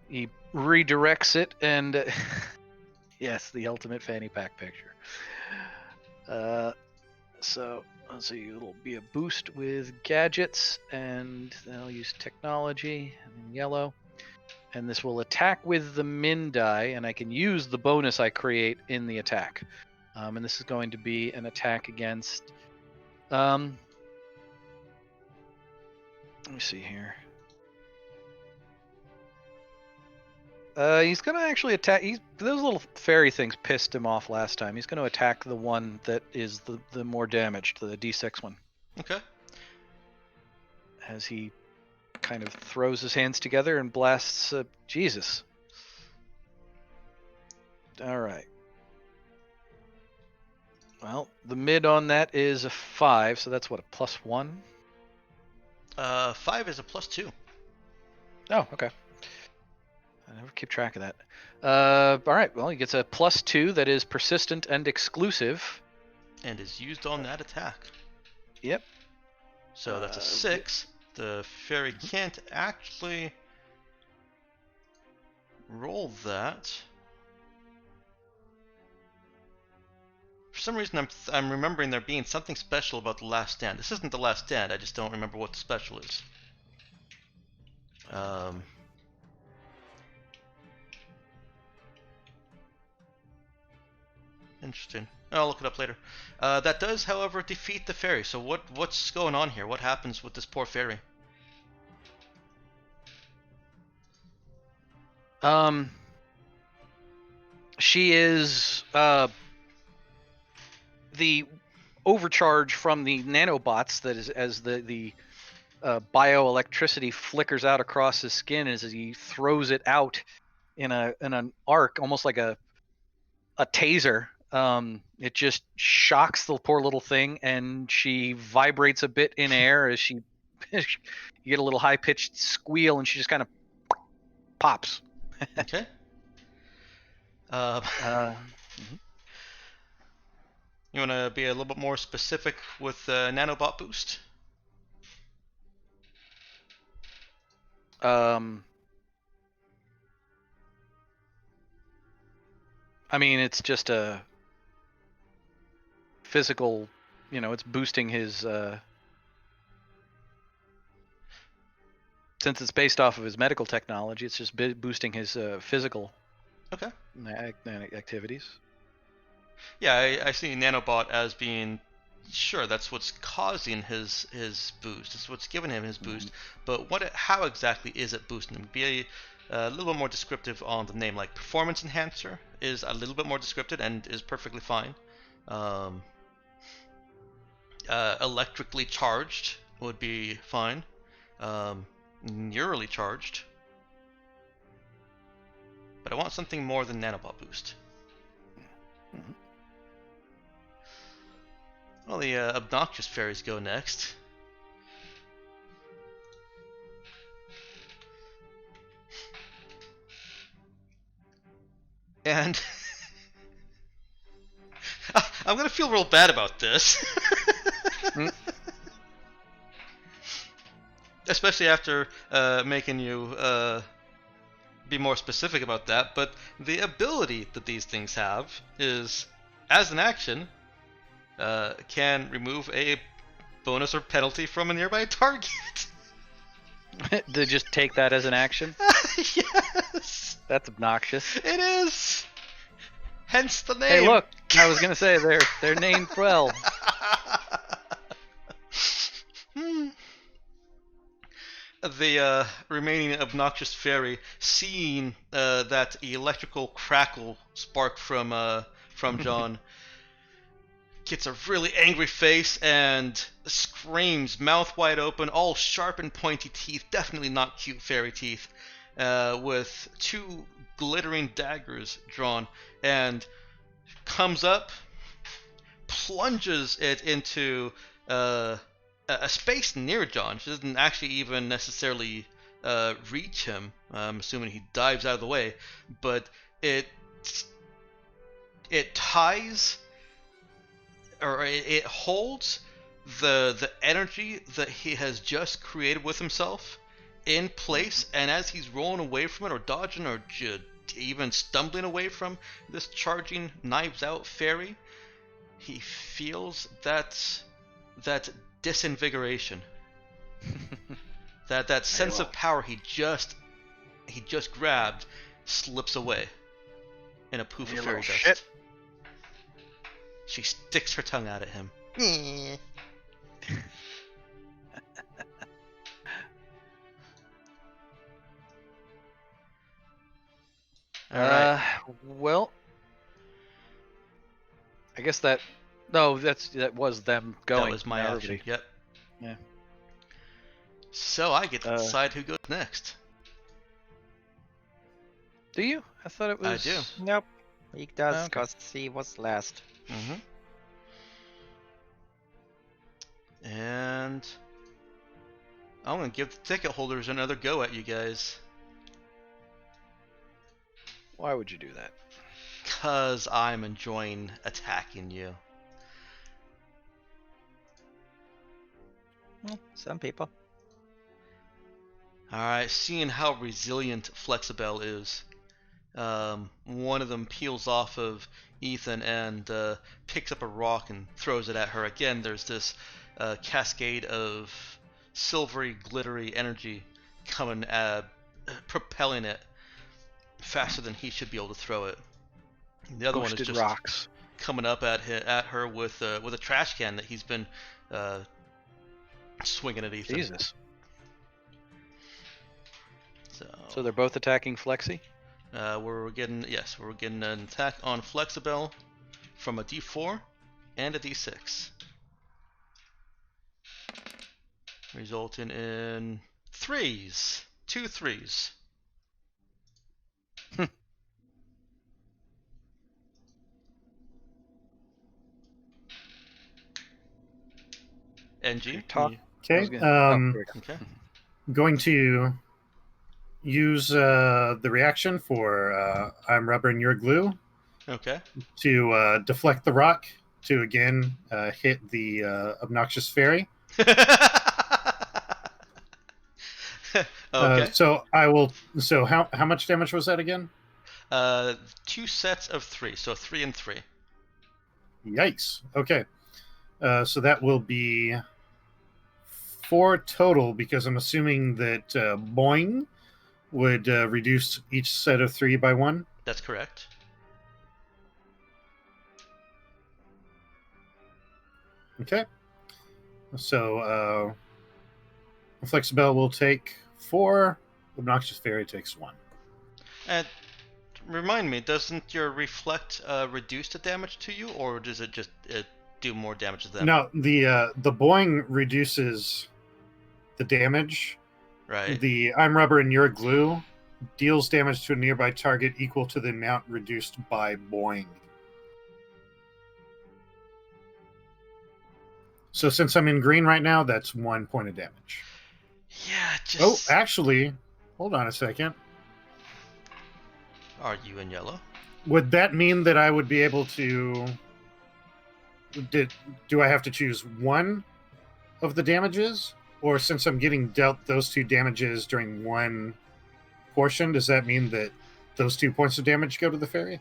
He redirects it, and yes, the ultimate fanny pack picture. So let's see, it'll be a boost with gadgets, and then I'll use technology in yellow. And this will attack with the min die, and I can use the bonus I create in the attack. And this is going to be an attack against. Let me see here. He's gonna actually attack. Those little fairy things pissed him off last time. He's gonna attack the one that is the more damaged, the D6 one, Okay. as he kind of throws his hands together and blasts. Jesus. All right. Well, the mid on that is a 5, so that's what, a +1? 5 is a +2. Oh, okay. I never keep track of that. All right. Well, he gets a +2 that is persistent and exclusive. And is used on that attack. Yep. So that's a 6. The fairy can't actually roll that. For some reason, I'm remembering there being something special about the Last Stand. This isn't the Last Stand. I just don't remember what the special is. Interesting. I'll look it up later. That does, however, defeat the fairy. So what's going on here? What happens with this poor fairy? She is the overcharge from the nanobots that is as the bioelectricity flickers out across his skin as he throws it out in an arc, almost like a taser. It just shocks the poor little thing, and she vibrates a bit in air as she you get a little high-pitched squeal, and she just kind of pops. Okay. You want to be a little bit more specific with nanobot boost? I mean, it's just a physical, it's boosting his, since it's based off of his medical technology, it's just boosting his physical Okay. activities. Yeah, I see nanobot as being, sure, that's what's causing his boost. It's what's giving him his boost. But how exactly is it boosting him? Be a little bit more descriptive on the name. Like performance enhancer is a little bit more descriptive and is perfectly fine. Electrically charged would be fine. neurally charged. But I want something more than nanobot boost. Mhm. Well, the obnoxious fairies go next. And I'm gonna feel real bad about this. Mm. Especially after making you be more specific about that, but the ability that these things have is, as an action, can remove a bonus or penalty from a nearby target. To just take that as an action? Yes, That's obnoxious. it is. Hence the name. Hey, look! I was gonna say they're named well. The remaining obnoxious fairy, seeing that electrical crackle spark from John, gets a really angry face and screams, mouth wide open, all sharp and pointy teeth, definitely not cute fairy teeth, with two glittering daggers drawn, and comes up, plunges it into a space near John. She doesn't actually even necessarily reach him. I'm assuming he dives out of the way, but it ties, or it holds the energy that he has just created with himself in place, and as he's rolling away from it, or dodging, or even stumbling away from this charging knives out fairy, he feels that disinvigoration, that sense of power he just grabbed slips away in a poof You of fairy little dust. shit. She sticks her tongue out at him. All right. Well, I guess that. No, that was them going. That was my not action. everybody. Yep. Yeah. So I get to Uh, decide who goes next. Do you? I thought it was. I do. Nope. He does, Okay. because he was last. Mm-hmm. And I'm gonna give the ticket holders another go at you guys, Why would you do that? cause I'm enjoying attacking you. Well, some people. Alright, seeing how resilient Flexibel is, one of them peels off of Ethan and picks up a rock and throws it at her. Again, there's this cascade of silvery, glittery energy coming, propelling it faster than he should be able to throw it. The other one is Boosted just rocks. coming up at her with a trash can that he's been swinging at Ethan. Jesus. So they're both attacking Flexi? we're getting an attack on Flexibel from a D4 and a D6, resulting in threes, 2 threes. NG. Talk. Okay. Okay. Going to use the reaction for I'm rubber and you're glue Okay. to deflect the rock to again hit the obnoxious fairy. Okay. So I will. So how much damage was that again? 2 sets of 3, so 3 and 3. Yikes. Okay. So that will be 4 total, because I'm assuming that Boing would reduce each set of 3 by 1. That's correct. Okay. So Flexibel will take 4. Obnoxious Fairy takes 1. And remind me, doesn't your reflect reduce the damage to you, or does it just do more damage to them? No, the Boing reduces the damage, Right. The I'm rubber and you're glue deals damage to a nearby target equal to the amount reduced by boing. So since I'm in green right now, that's 1 point of damage. Yeah, Oh, just. actually, hold on a second. Are you in yellow? Would that mean that I would be able to... Do I have to choose one of the damages? Or since I'm getting dealt those 2 damages during one portion, does that mean that those 2 points of damage go to the fairy?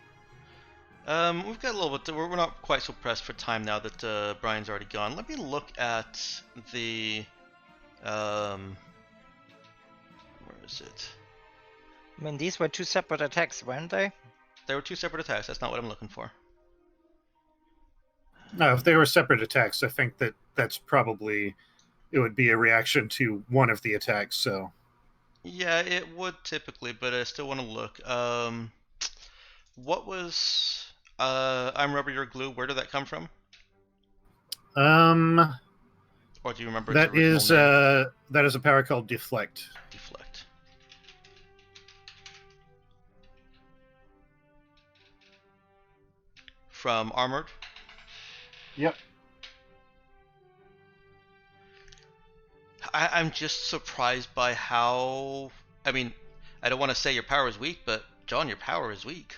We've got a little bit. We're not quite so pressed for time now that Brian's already gone. Let me look at the. Where is it? I mean, these were 2 separate attacks, weren't they? There were 2 separate attacks. That's not what I'm looking for. No, if they were separate attacks, I think that that's probably... It would be a reaction to one of the attacks, so... Yeah, it would typically, but I still want to look. What was I'm rubber, you're glue? Where did that come from? Or do you remember its That original is name? that is a power called Deflect. Deflect. From Armored? Yep. I'm just surprised by how... I mean, I don't want to say your power is weak, but John, your power is weak.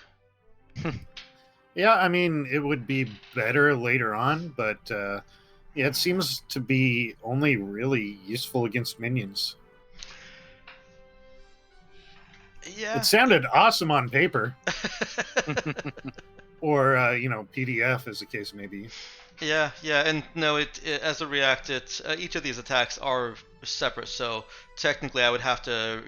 Yeah, I mean, it would be better later on, but yeah, it seems to be only really useful against minions. Yeah. It sounded awesome on paper, or PDF, as the case may be. Yeah, and no, it as a react, each of these attacks are separate. So technically, I would have to,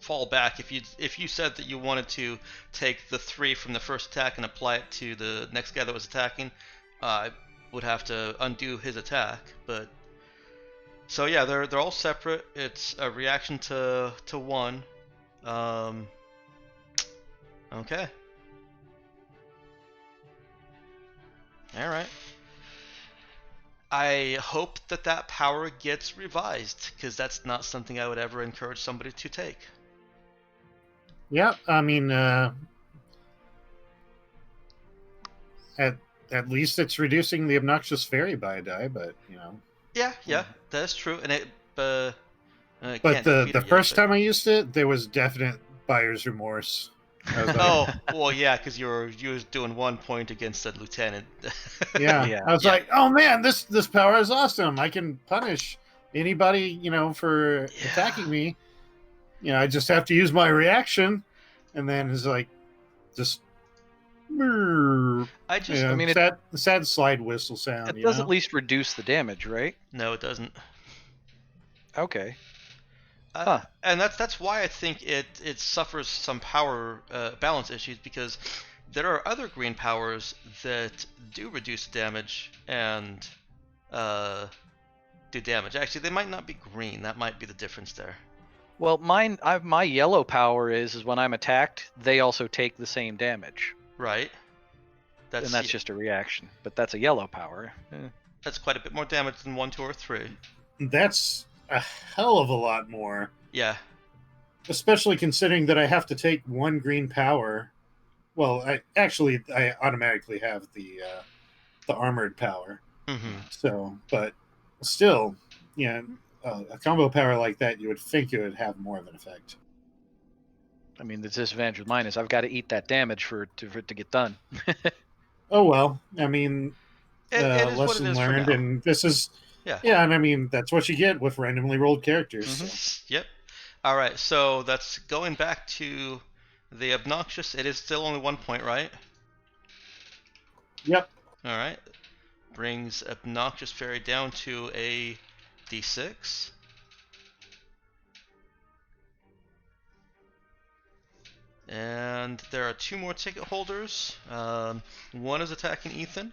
fall back if you said that you wanted to take the 3 from the first attack and apply it to the next guy that was attacking. I would have to undo his attack. But so yeah, they're all separate. It's a reaction to one. Okay. All right. I hope that power gets revised, because that's not something I would ever encourage somebody to take. Yeah, I mean, at least it's reducing the obnoxious fairy by a die, but Yeah, that's true, and it. But can't defeat the it yet, first but- time I used it, there was definite buyer's remorse. I was like, Oh well, yeah, because you were doing 1 point against the lieutenant. yeah. Yeah. I was Yeah. like, oh man, this power is awesome. I can punish anybody, for Yeah. attacking me. I just have to use my reaction, and then it's like, just, I just I mean, sad slide whistle sound. It does at least reduce the damage, right? no, it doesn't. Okay. And that's why I think it suffers some power balance issues, because there are other green powers that do reduce damage and do damage. Actually, they might not be green. That might be the difference there. Well, my yellow power is when I'm attacked, they also take the same damage, Right. and that's just a reaction. But that's a yellow power. That's quite a bit more damage than 1, 2, or 3. That's a hell of a lot more, Yeah. especially considering that I have to take 1 green power. Well, I automatically have the armored power. Mm-hmm. So, but still, a combo power like that, you would think it would have more of an effect. I mean, the disadvantage with mine is I've got to eat that damage for it to get done. Oh well, I mean, It is what it lesson is for learned, now. and this is Yeah. and I mean that's what you get with randomly rolled characters. So. Yep. All right. So that's going back to the obnoxious. It is still only 1 point, right? Yep. All right. Brings obnoxious fairy down to a d6. And there are 2 more ticket holders. One is attacking Ethan.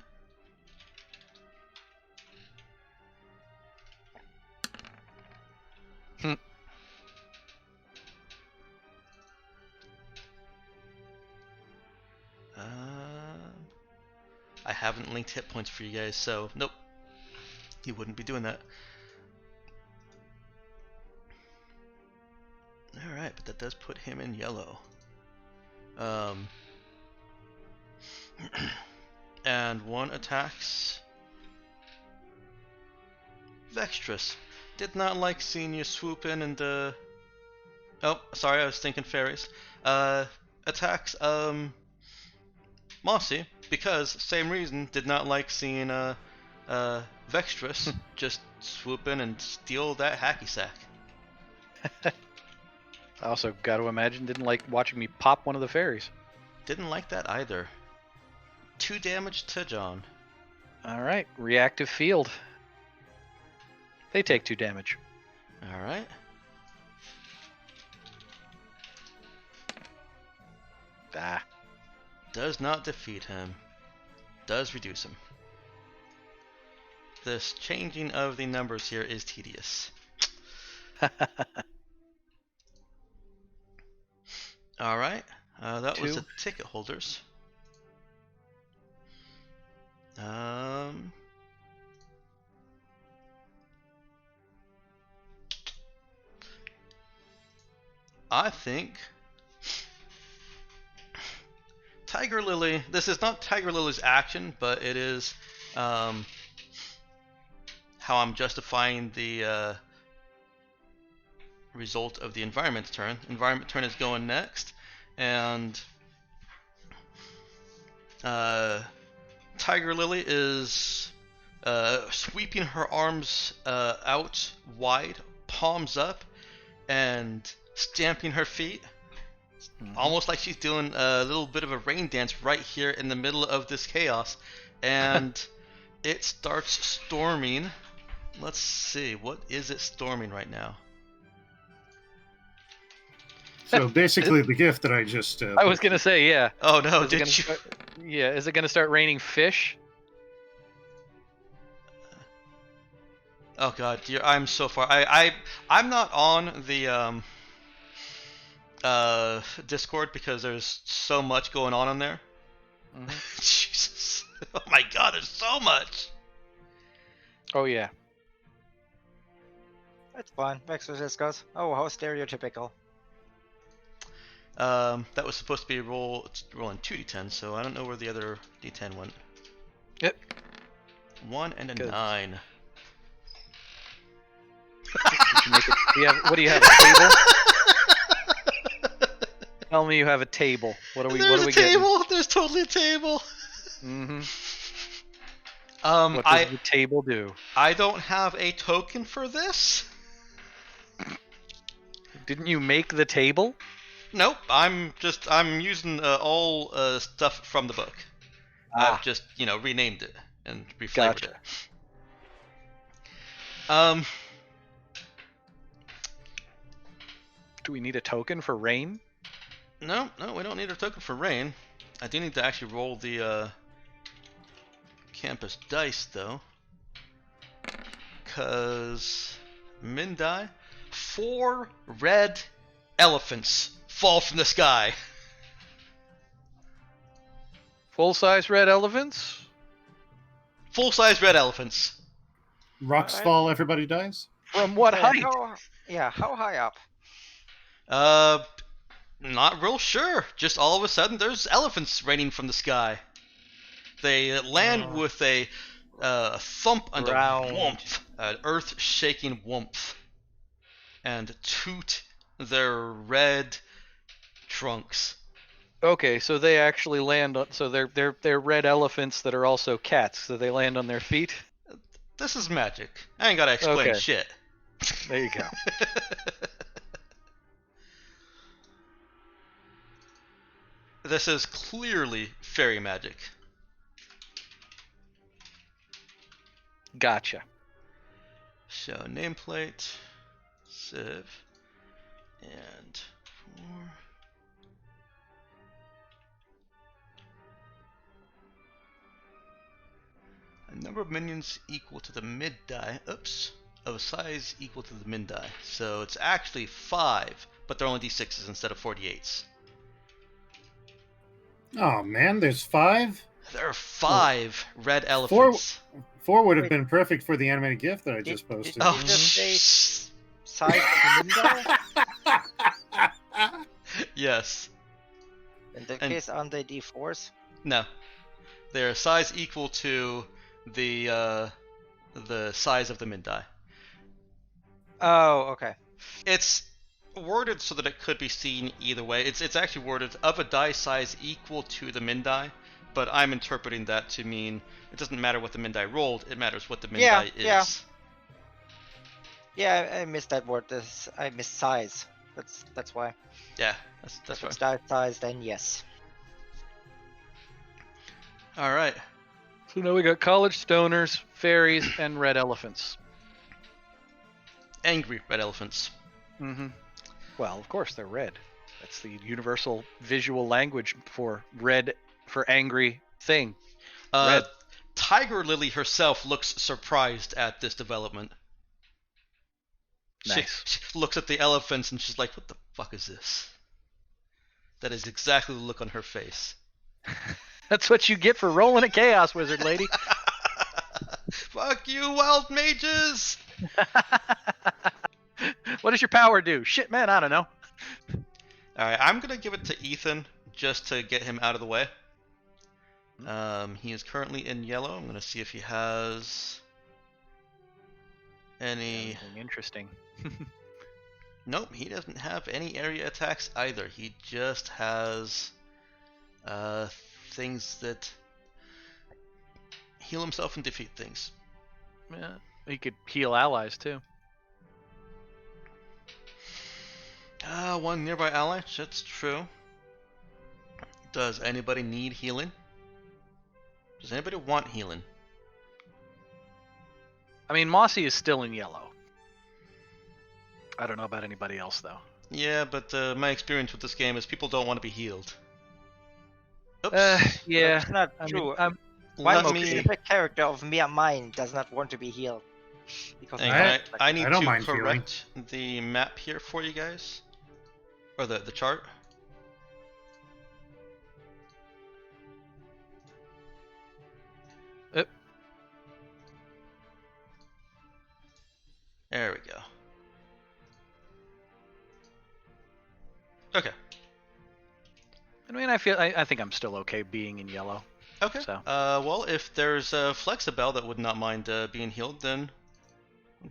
I haven't linked hit points for you guys, so nope. He wouldn't be doing that. that does put him in yellow. And one attacks Vextrus. Did not like seeing you swoop in and oh, sorry, I was thinking fairies. Attacks Mossy, because same reason, did not like seeing Vextrus just swoop in and steal that hacky sack. I also got to imagine didn't like watching me pop one of the fairies. Didn't like that either. 2 damage to John. All right, reactive field. They take 2 damage. Alright. Ah. Does not defeat him. Does reduce him. This changing of the numbers here is tedious. Alright. That was 2. the ticket holders. I think Tiger Lily, this is not Tiger Lily's action, but it is how I'm justifying the result of the environment's turn. Environment turn is going next, and Tiger Lily is sweeping her arms out wide, palms up, and stamping her feet, almost like she's doing a little bit of a rain dance right here in the middle of this chaos. And it starts storming. Let's see, what is it storming right now? So basically, the gift that I just. I was gonna say, yeah. Oh no, Is it did gonna you? start- yeah, is it gonna start raining fish? Oh god, I'm so far. I'm not on the Discord because there's so much going on in there. Jesus. Oh my god, there's so much. Oh yeah. That's fine. Vextrus goes. Oh, how stereotypical. That was supposed to be rolling 2d10, so I don't know where the other d10 went. Yep. 1 and a Good. 9. Did you make it? What do you have? A table? Tell me you have a table. What are we? There's What are a we table. There's totally a table. getting? Um, What does the table do? I don't have a token for this. Didn't you make the table? Nope. I'm using all stuff from the book. I've just renamed it and reflavored Gotcha. it. Do we need a token for rain? No, we don't need a token for rain. I do need to actually roll the campus dice though, cause Mindai, 4 red elephants fall from the sky. Full-size red elephants? Full-size red elephants. Rocks Alright. fall, everybody dies. From what height? How high up? Not real sure. Just all of a sudden, there's elephants raining from the sky. They land with a thump and Ground. a whoomph, an earth-shaking whoomph, and toot their red trunks. Okay, so they actually land on. So they're red elephants that are also cats. So they land on their feet. This is magic. I ain't gotta explain Okay. shit. There you go. This is clearly fairy magic. Gotcha. Show nameplate, Civ, and 4. A number of minions equal to the mid die. Oops. Of a size equal to the min die. So it's actually 5, but they're only d6s instead of 48s. Oh man, there's 5. There are 5 red elephants. 4 would have been perfect for the animated gift that I just posted. Oh, Did you just say size of the window? Yes. In that And- case, aren't they D4s? No. They're size equal to the size of the min die. Oh, okay. It's worded so that it could be seen either way. It's actually worded of a die size equal to the min die, but I'm interpreting that to mean it doesn't matter what the min die rolled, it matters what the min Yeah, die is. yeah. Yeah, I missed that word. I missed size. That's why. Yeah, that's If right. it's die size, then yes. Alright. So now we got college stoners, fairies, and red elephants. Angry red elephants. Mm-hmm. Well, of course they're red. That's the universal visual language for red, for angry thing. Red. Tiger Lily herself looks surprised at this development. Nice. She looks at the elephants and she's like, what the fuck is this? That is exactly the look on her face. That's what you get for rolling a chaos wizard, lady. Fuck you, wild mages! What does your power do? Shit, man, I don't know. Alright, I'm gonna give it to Ethan just to get him out of the way. He is currently in yellow. I'm gonna see if he has any. Anything interesting. Nope, he doesn't have any area attacks either. He just has things that heal himself and defeat things. Yeah, he could heal allies too. One nearby ally, that's true. Does anybody need healing? Does anybody want healing? I mean, Mossy is still in yellow. I don't know about anybody else though. Yeah, but my experience with this game is people don't want to be healed. Oops. Yeah. That's not I mean, true. Let One me. specific character of mine does not want to be healed. Because Hang I- on, I need I don't to mind healing. correct the map here for you guys. Or the chart. There we go. Okay. I mean, I think I'm still okay being in yellow. Okay. So. Well, if there's a Flexibel that would not mind being healed, then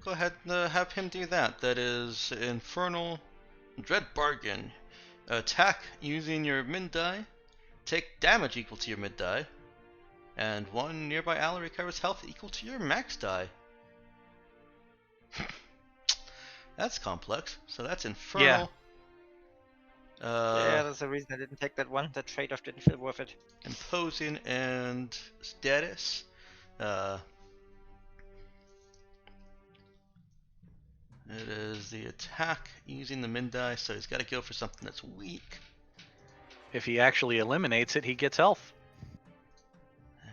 go ahead and have him do that. That is Infernal Dread Bargain. Attack using your min die. Take damage equal to your mid die. And one nearby ally recovers health equal to your max die. That's complex. So that's Infernal. yeah, that's the reason I didn't take that one. That trade-off didn't feel worth it. Imposing and status. It is the attack using the min die, so he's got to go for something that's weak. If he actually eliminates it, he gets health.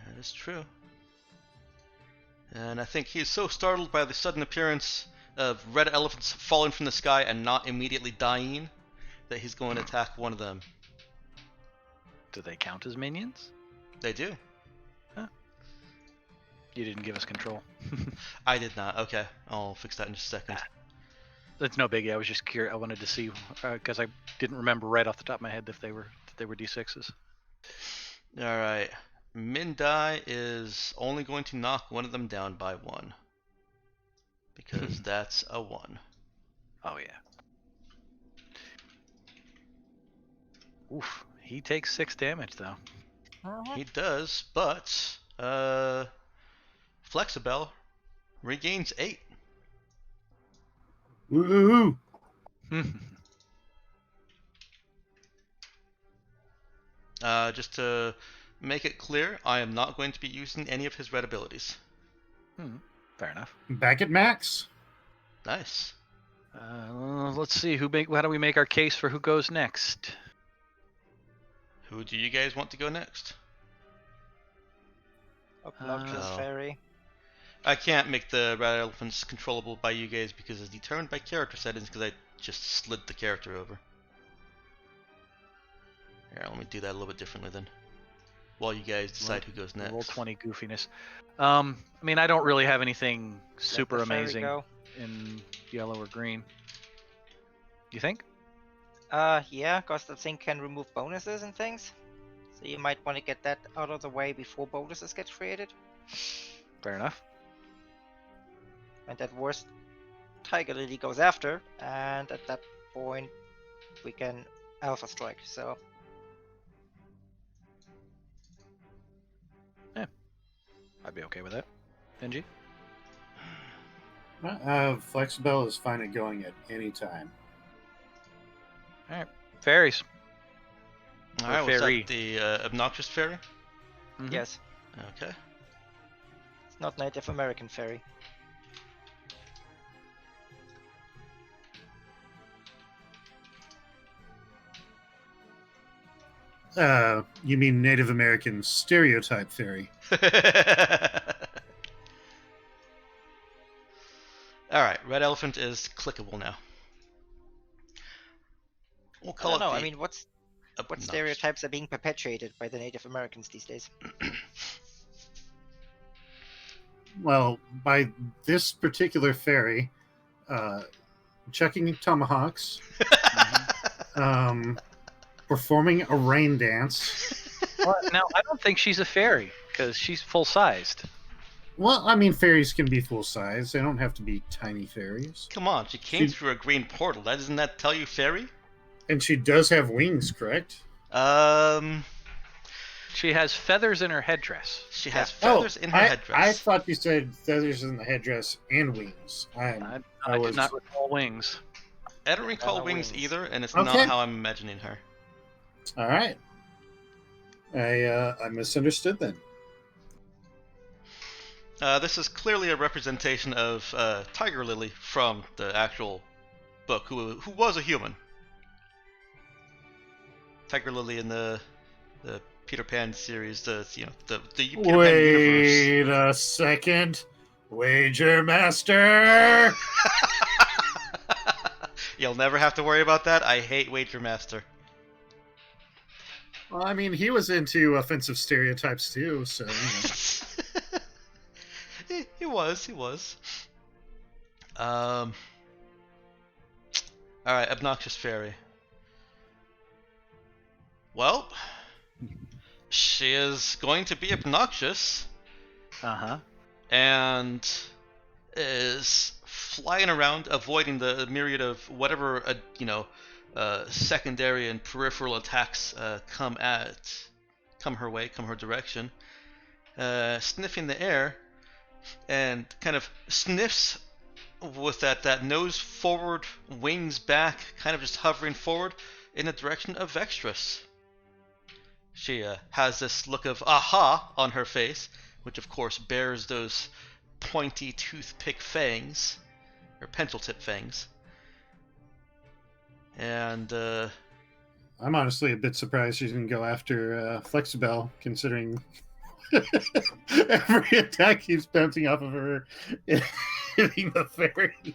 That is true. And I think he's so startled by the sudden appearance of red elephants falling from the sky and not immediately dying that he's going to attack one of them. Do they count as minions? They do. You didn't give us control. I did not. Okay, I'll fix that in just a second. That's no biggie. I was just curious. I wanted to see because I didn't remember right off the top of my head if they were D6s. All right. Min die is only going to knock one of them down by 1. Because that's a 1. Oh yeah. Oof. He takes 6 damage though. He does, but Flexibel regains 8. Woo! Just to make it clear, I am not going to be using any of his red abilities. Fair enough. Back at max. Nice. Let's see how do we make our case for who goes next? Who do you guys want to go next? Obnoxious Oh. fairy. I can't make the red elephants controllable by you guys because it's determined by character settings because I just slid the character over. Here, let me do that a little bit differently then. While you guys decide who goes next. Roll 20 goofiness. I mean, I don't really have anything super Let the fairy amazing go. in yellow or green. You think? Yeah, because the thing can remove bonuses and things. So you might want to get that out of the way before bonuses get created. Fair enough. And that worst Tiger Lily goes after, and at that point we can Alpha Strike. So I'd be okay with that. NG? Flexibel is fine at going at any time. Fairies. All right, was fairy. that the obnoxious fairy? Mhm. yes, Okay. it's not Native American fairy. You mean Native American stereotype fairy? All right, red elephant is clickable now. We'll I call don't know. it. I mean, what obnoxious. stereotypes are being perpetuated by the Native Americans these days? Well, by this particular fairy, chucking tomahawks, performing a rain dance. Well, now, I don't think she's a fairy, because she's full-sized. Well, I mean, fairies can be full size. They don't have to be tiny fairies. Come on, she came She- through a green portal. Doesn't that tell you fairy? And she does have wings, correct? She has feathers in her headdress. She has feathers in her headdress. I thought you said feathers in the headdress and wings. I I did was- not recall wings. I don't recall no wings wings. either, and it's Okay. not how I'm imagining her. All right. I misunderstood then. This is clearly a representation of Tiger Lily from the actual book, who was a human. Tiger Lily in the Peter Pan series, the Peter Pan universe. Wait a second, Wager Master. You'll never have to worry about that. I hate Wager Master. Well, I mean, he was into offensive stereotypes too, so. He was. All right, obnoxious fairy. Well, she is going to be obnoxious Uh-huh. and is flying around, avoiding the myriad of whatever secondary and peripheral attacks come her way, come her direction. Sniffing the air, and kind of sniffs with that nose forward, wings back, kind of just hovering forward in the direction of Vextrus. She has this look of aha on her face, which of course bears those pointy toothpick fangs, or pencil tip fangs. And I'm honestly a bit surprised she didn't go after Flexibel, considering every attack keeps bouncing off of her, hitting the fairy.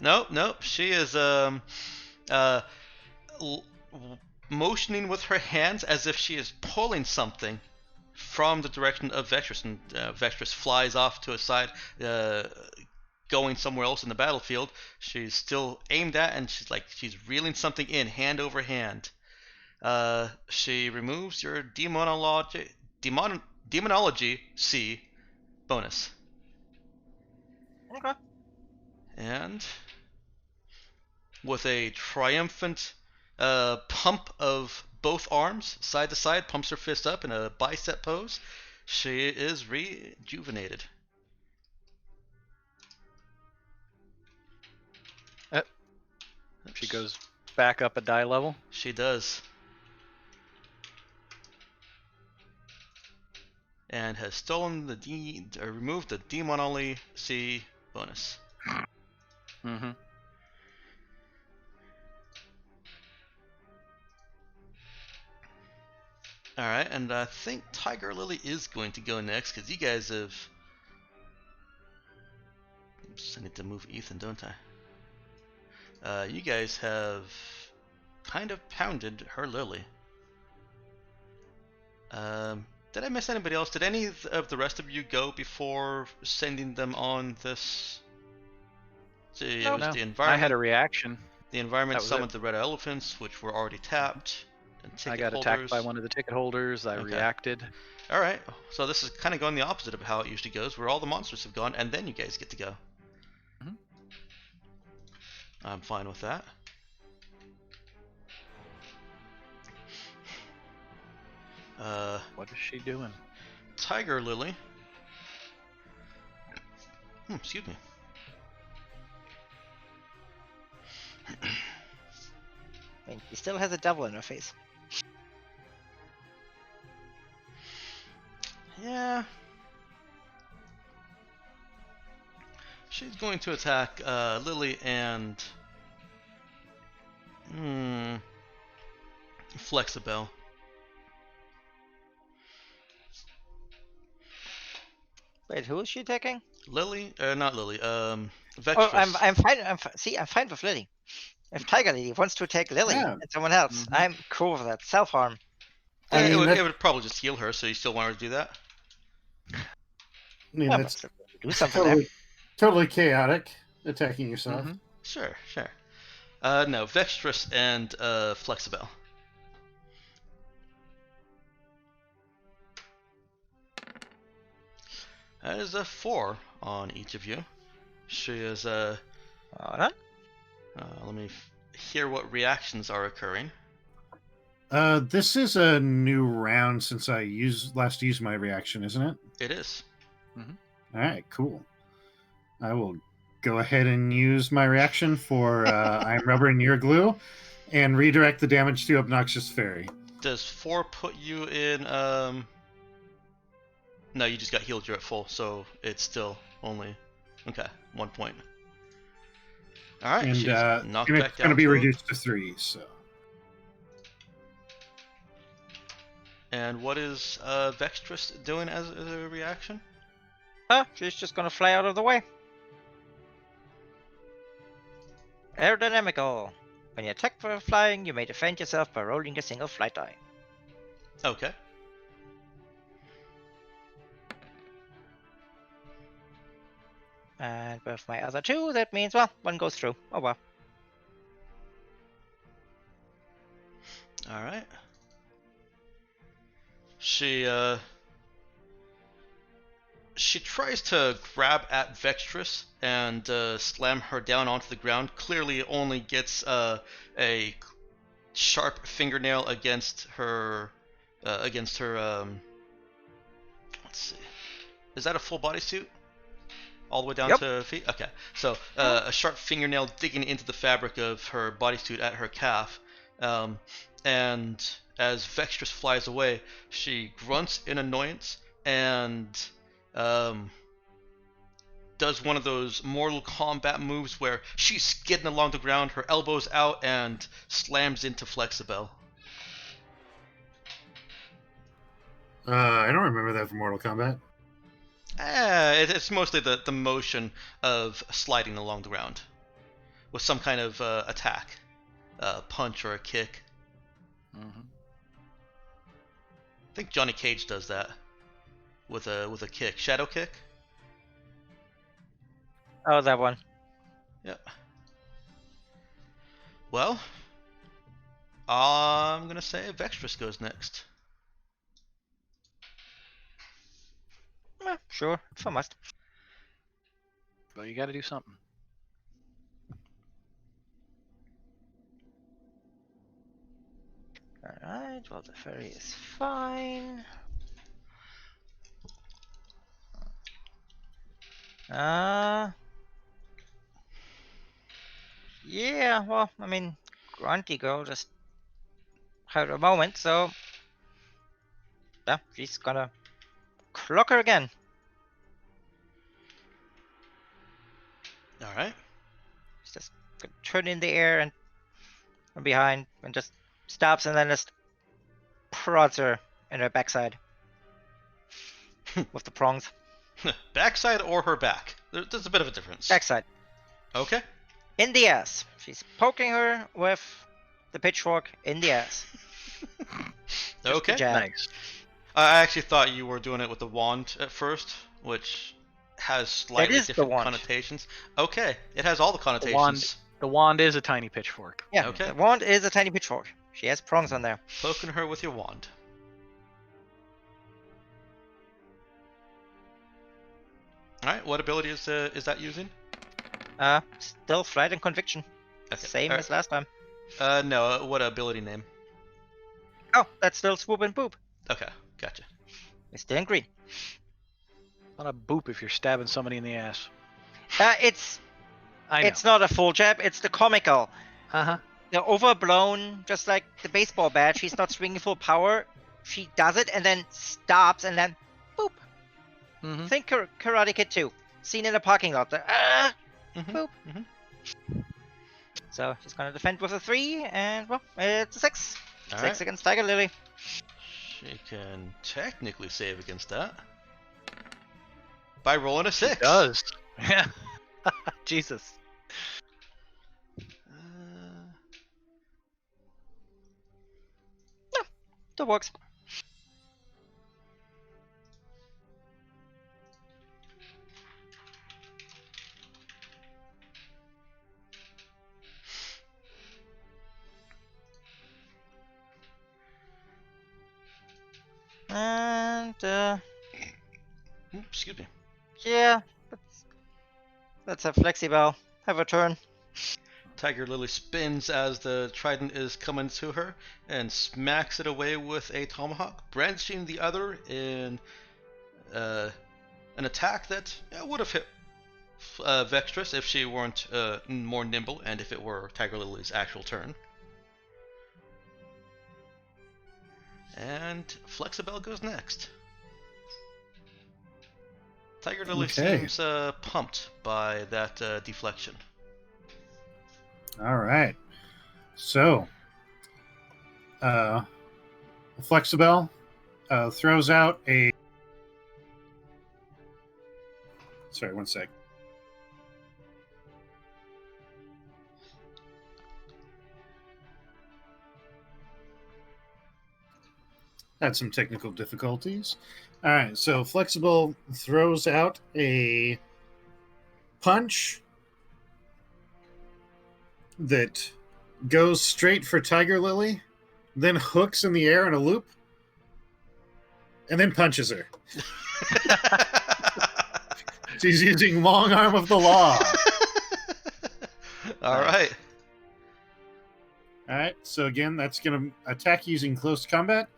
Nope. She is motioning with her hands as if she is pulling something from the direction of Vextrus, and Vextrus flies off to a side, going somewhere else in the battlefield. She's still aimed at, and she's reeling something in, hand over hand. She removes your demonology C bonus. Okay. And with a triumphant pump of both arms, side to side, pumps her fist up in a bicep pose, she is rejuvenated. She goes back up a die level. She does. And has stolen removed the Demonology C bonus. Mm-hmm. Alright, and I think Tiger Lily is going to go next, because you guys have... Oops, I need to move Ethan, don't I? You guys have kind of pounded her Lily. Did I miss anybody else? Did any of the rest of you go before sending them on this? See, it was No, the I environment. had a reaction. The The environment That was summoned the red elephants, which were already tapped. And I ticket got holders. attacked by one of the ticket holders. I Okay. reacted. All right, so this is kind of going the opposite of how it usually goes, where all the monsters have gone, and then you guys get to go. Mhm. I'm fine with that. What is she doing? Tiger Lily. Excuse me. I mean, he still has a devil in her face. Yeah. She's going to attack Lily and Flexibel. Wait, who is she attacking? Lily, not Lily. Vextress. Oh, I'm fine. See, I'm fine with Lily. If Tiger Lily wants to attack Lily Yeah. and someone else, Mhm. I'm cool with that. Self harm. Yeah, I mean, it that- would probably just heal her. So you still want her to do that? I mean, Yeah, that's but do something there. totally chaotic, attacking yourself. Mhm. Sure. No, Vextress and Flexibel. That is a 4 on each of you. She is Hold on. let me hear what reactions are occurring. This is a new round since I last used my reaction, isn't it? It is. All right, cool. I will go ahead and use my reaction for I'm rubber and you're glue, and redirect the damage to Obnoxious Fairy. Does 4 put you in? No, you just got healed. You're at full, so it's still only 1 point. All right, And she's knocked and back it's down. going to be to- reduced to 3. So And what is Vextress doing as a reaction? She's just gonna fly out of the way. Aerodynamical. When you attack for flying, you may defend yourself by rolling a single flight die. Okay. And with my other 2, that means, well, 1 goes through. Oh well. All right. She tries to grab at Vextress and slam her down onto the ground. Clearly, only gets a sharp fingernail against her. Let's see. Is that a full bodysuit? All the way down Yep. to feet? Okay. So a sharp fingernail digging into the fabric of her bodysuit at her calf. And as Vextress flies away, she grunts in annoyance and does one of those Mortal Kombat moves where she's skidding along the ground, her elbows out, and slams into Flexibel. I don't remember that from Mortal Kombat. It's mostly the motion of sliding along the ground with some kind of attack, punch or a kick. Mhm. I think Johnny Cage does that with a kick, shadow kick. Oh, that one. Yep. Well, I'm gonna say Vextress goes next. Sure, if I must. Well, you got to do something. Alright, well, the fairy is fine. Yeah, well, I mean, Grunty Girl just had a moment, so yeah, she's gonna clock her again. All right. She's just gonna turn in the air and from behind and just stops and then just prods her in her backside with the prongs. Backside or her back? There's a bit of a difference. Backside. Okay. In the ass. She's poking her with the pitchfork in the ass. Just a Okay. jab. Nice. I actually thought you were doing it with the wand at first, which has slightly is the different wand. connotations. Okay, it has all the connotations. The The wand is a tiny pitchfork. Yeah, Okay. the wand is a tiny pitchfork. She has prongs on there. Poking her with your wand. Alright, what ability is that using? Still flight and conviction. Okay. Same alright. as last time. No, what ability name? Oh, that's still swoop and boop. Okay, gotcha. It's still in green. Not a boop if you're stabbing somebody in the ass. It's I know. it's not a full jab. It's the comical. Uh-huh. They're overblown, just like the baseball bat. She's not swinging full power. She does it and then stops and then boop. Mm-hmm. Think Karate Kid 2. Seen in a parking lot. Mhm, Boop. mhm. So she's gonna defend with a 3, and well, it's a 6. All 6 right. against Tiger Lily. She can technically save against that by rolling a 6. It does. Yeah. Jesus. That works. And Excuse me. yeah, let's have Flexibel have a turn. Tiger Lily spins as the trident is coming to her and smacks it away with a tomahawk, brandishing the other in an attack that would have hit Vextress if she weren't more nimble and if it were Tiger Lily's actual turn. And Flexibel goes next. Tiger Lily Okay. seems pumped by that deflection. All right. So, Flexibel throws out a. Sorry, one sec. Had some technical difficulties. All right, so Flexibel throws out a punch that goes straight for Tiger Lily, then hooks in the air in a loop, and then punches her. She's using Long Arm of the Law. All right. All right, so again, that's going to attack using close combat.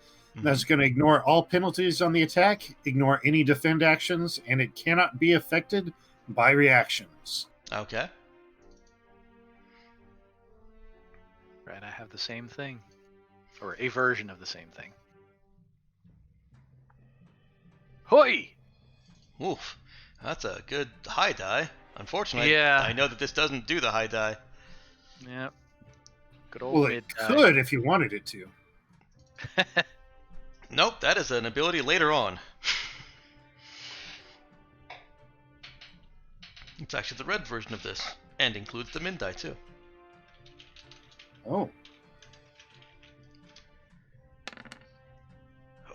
That's going to ignore all penalties on the attack, ignore any defend actions, and it cannot be affected by reactions. Okay. Right, I have the same thing. Or a version of the same thing. Hoi! Oof. That's a good high die. Unfortunately, Yeah. I know that this doesn't do the high die. Yep. Good old Well, mid it could if you wanted it to. Nope, that is an ability later on. It's actually the red version of this, and includes the min die too. Oh,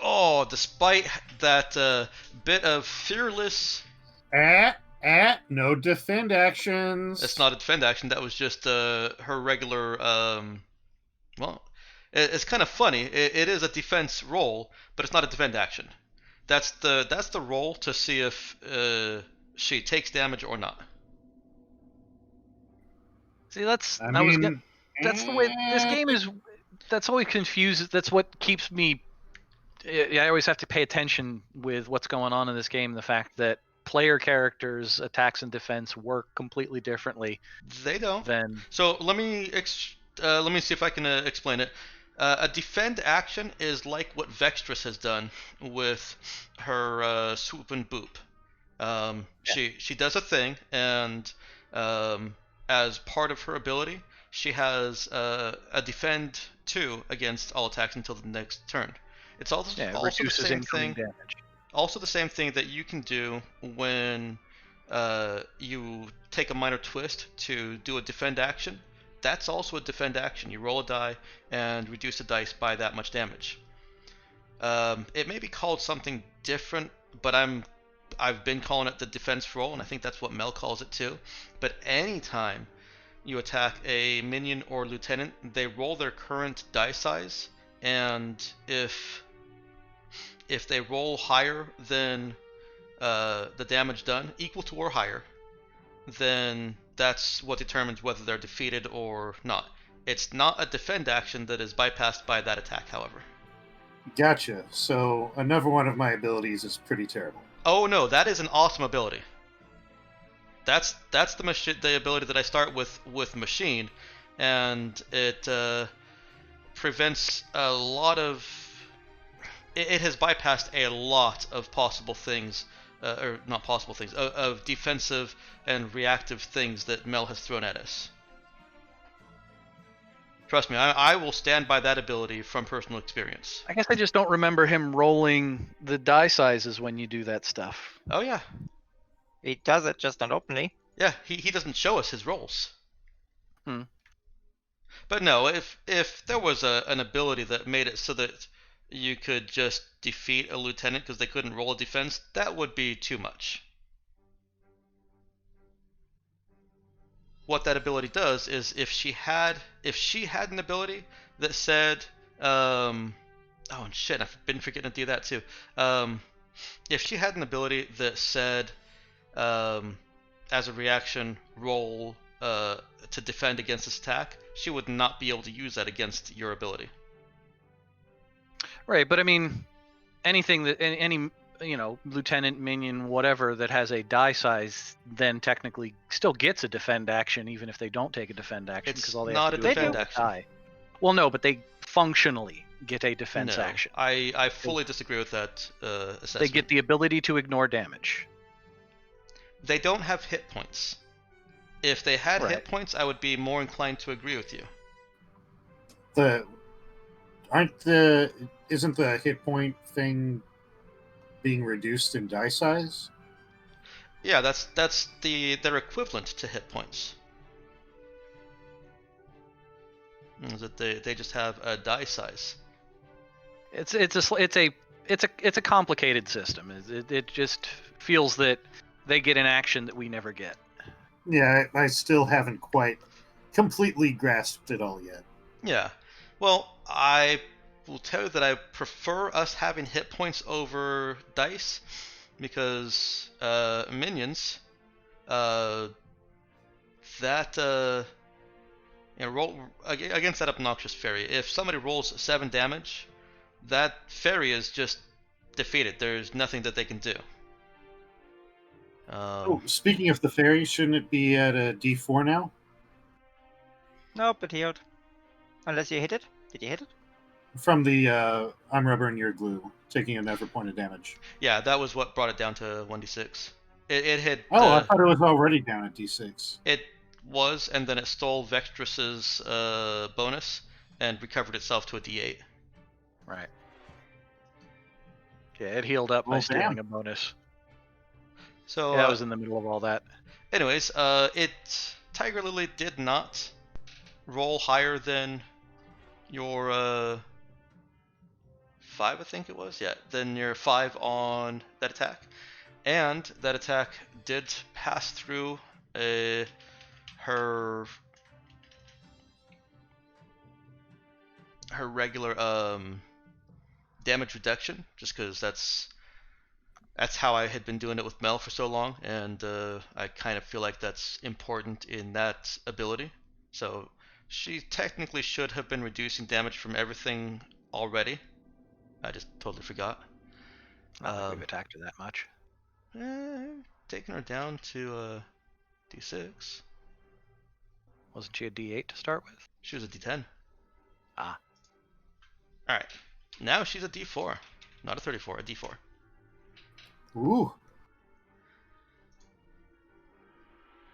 Oh, despite that bit of fearless... no defend actions. It's not a defend action, that was just her regular... well, it's kind of funny. It is a defense roll, but it's not a defend action. That's the roll to see if she takes damage or not. See, that's I I was mean, gonna, that's the way this game is. That's always confuses. That's what keeps me. I always have to pay attention with what's going on in this game. The fact that player characters' attacks and defense work completely differently They don't. than. So let me see if I can explain it. A defend action is like what Vextress has done with her swoop and boop. She does a thing, and as part of her ability, she has a defend 2 against all attacks until the next turn. It's also, It also the reduces same incoming thing. damage. Also the same thing that you can do when you take a minor twist to do a defend action. That's also a defend action. You roll a die and reduce the dice by that much damage. It may be called something different, but I've been calling it the defense roll, and I think that's what Mel calls it too. But anytime you attack a minion or lieutenant, they roll their current die size, and if they roll higher than the damage done, equal to or higher, then that's what determines whether they're defeated or not. It's not a defend action that is bypassed by that attack, however. Gotcha. So another one of my abilities is pretty terrible. Oh no, that is an awesome ability. That's the ability that I start with machine, and it prevents a lot of. It has bypassed a lot of possible things, or not possible things, of defensive and reactive things that Mel has thrown at us. Trust me, I will stand by that ability from personal experience. I guess I just don't remember him rolling the die sizes when you do that stuff. Oh yeah, He does it just not openly. yeah. He doesn't show us his rolls. Hmm. But no, if there was an ability that made it so that you could just defeat a lieutenant because they couldn't roll a defense, that would be too much. What that ability does is if she had an ability that said oh shit, I've been forgetting to do that too. If she had an ability that said as a reaction roll to defend against this attack, she would not be able to use that against your ability. Right, but I mean, anything that any lieutenant, minion, whatever that has a die size, then technically still gets a defend action, even if they don't take a defend action, It's because all they not have a to do is defend roll action. die. Well, no, but they functionally get a defense No, action. I fully disagree with that assessment. They get the ability to ignore damage. They don't have hit points. If they had Right. hit points, I would be more inclined to agree with you. Isn't the hit point thing being reduced in die size? Yeah, that's their equivalent to hit points. Is that they just have a die size. It's a complicated system. It just feels that they get an action that we never get. Yeah, I still haven't quite completely grasped it all yet. Yeah. Well, I will tell you that I prefer us having hit points over dice because minions roll against that obnoxious fairy. If somebody rolls 7 damage, that fairy is just defeated. There's nothing that they can do. Speaking of the fairy, shouldn't it be at a D4 now? Nope, it healed. Unless you hit it. Did you hit it? From the I'm rubber and you're glue, taking another point of damage. Yeah, that was what brought it down to 1d6. It hit. Oh, I thought it was already down at D6. It was, and then it stole Vextrus's bonus and recovered itself to a D8. Right. Yeah, it healed up by Well, stealing damn. a bonus. So Yeah, I was in the middle of all that. anyways, Tiger Lily did not roll higher than your 5, I think it was. Yeah, than your 5 on that attack, and that attack did pass through her regular damage reduction, just because that's how I had been doing it with Mel for so long, and I kind of feel like that's important in that ability. So she technically should have been reducing damage from everything already. I just totally forgot. I don't think we've attacked her that much. Taking her down to D6. Wasn't she a D8 to start with? She was a D10. Ah. Alright. Now she's a D4. Not a 34, a D4. Ooh.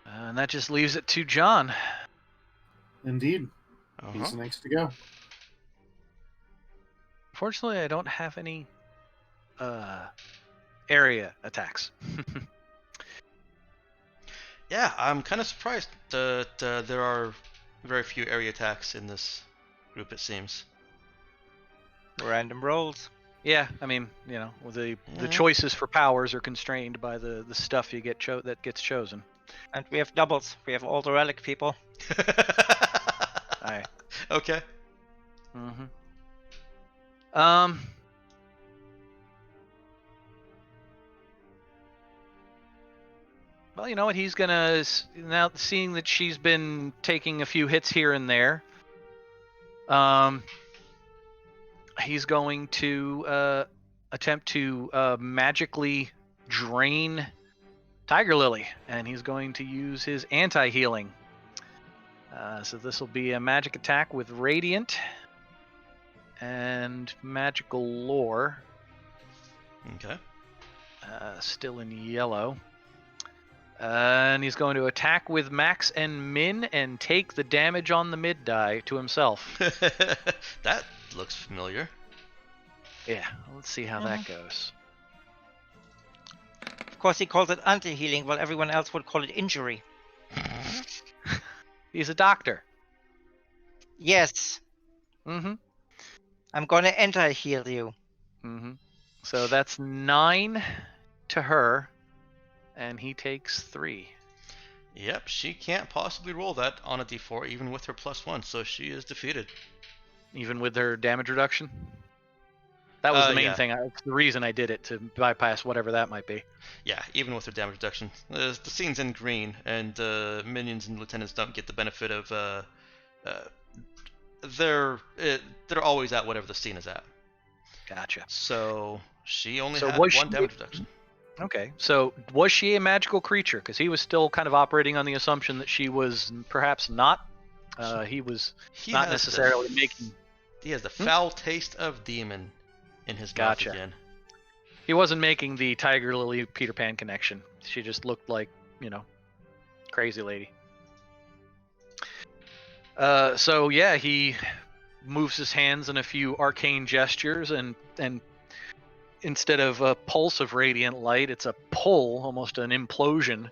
And that just leaves it to John. Indeed. Uh-huh. He's the next to go. Fortunately, I don't have any area attacks. Yeah, I'm kind of surprised that there are very few area attacks in this group, it seems. Random rolls. Yeah, I mean, the Yeah. choices for powers are constrained by the stuff you get that gets chosen. And we have doubles. We have all the relic people. I. Okay. Um. Well, you know what? He's gonna now, seeing that she's been taking a few hits here and there. He's going to attempt to magically drain Tiger Lily, and he's going to use his anti-healing. So this will be a magic attack with Radiant and Magical Lore. Okay. Still in yellow. And he's going to attack with Max and Min and take the damage on the mid die to himself. That looks familiar. Yeah, let's see how that goes. Of course, he calls it anti-healing, while everyone else would call it injury. He's a doctor. Yes, Mm-hmm. I'm gonna anti-heal you. Mm-hmm. So that's 9 to her, and he takes 3. Yep, she can't possibly roll that on a d4 even with her +1, so she is defeated. Even with her damage reduction? That was the main yeah. thing. It's the reason I did it, to bypass whatever that might be. Yeah, even with her damage reduction. The scene's in green, and minions and lieutenants don't get the benefit of they're always at whatever the scene is at. Gotcha. So she only So had was 1 she- damage reduction. Okay, so was she a magical creature? Because he was still kind of operating on the assumption that she was perhaps not. He was He not has necessarily making. He has the foul taste of demon in his Gotcha. mouth again. He wasn't making the Tiger Lily Peter Pan connection. She just looked like, crazy lady. So yeah, he moves his hands in a few arcane gestures, and instead of a pulse of radiant light, it's a pull, almost an implosion.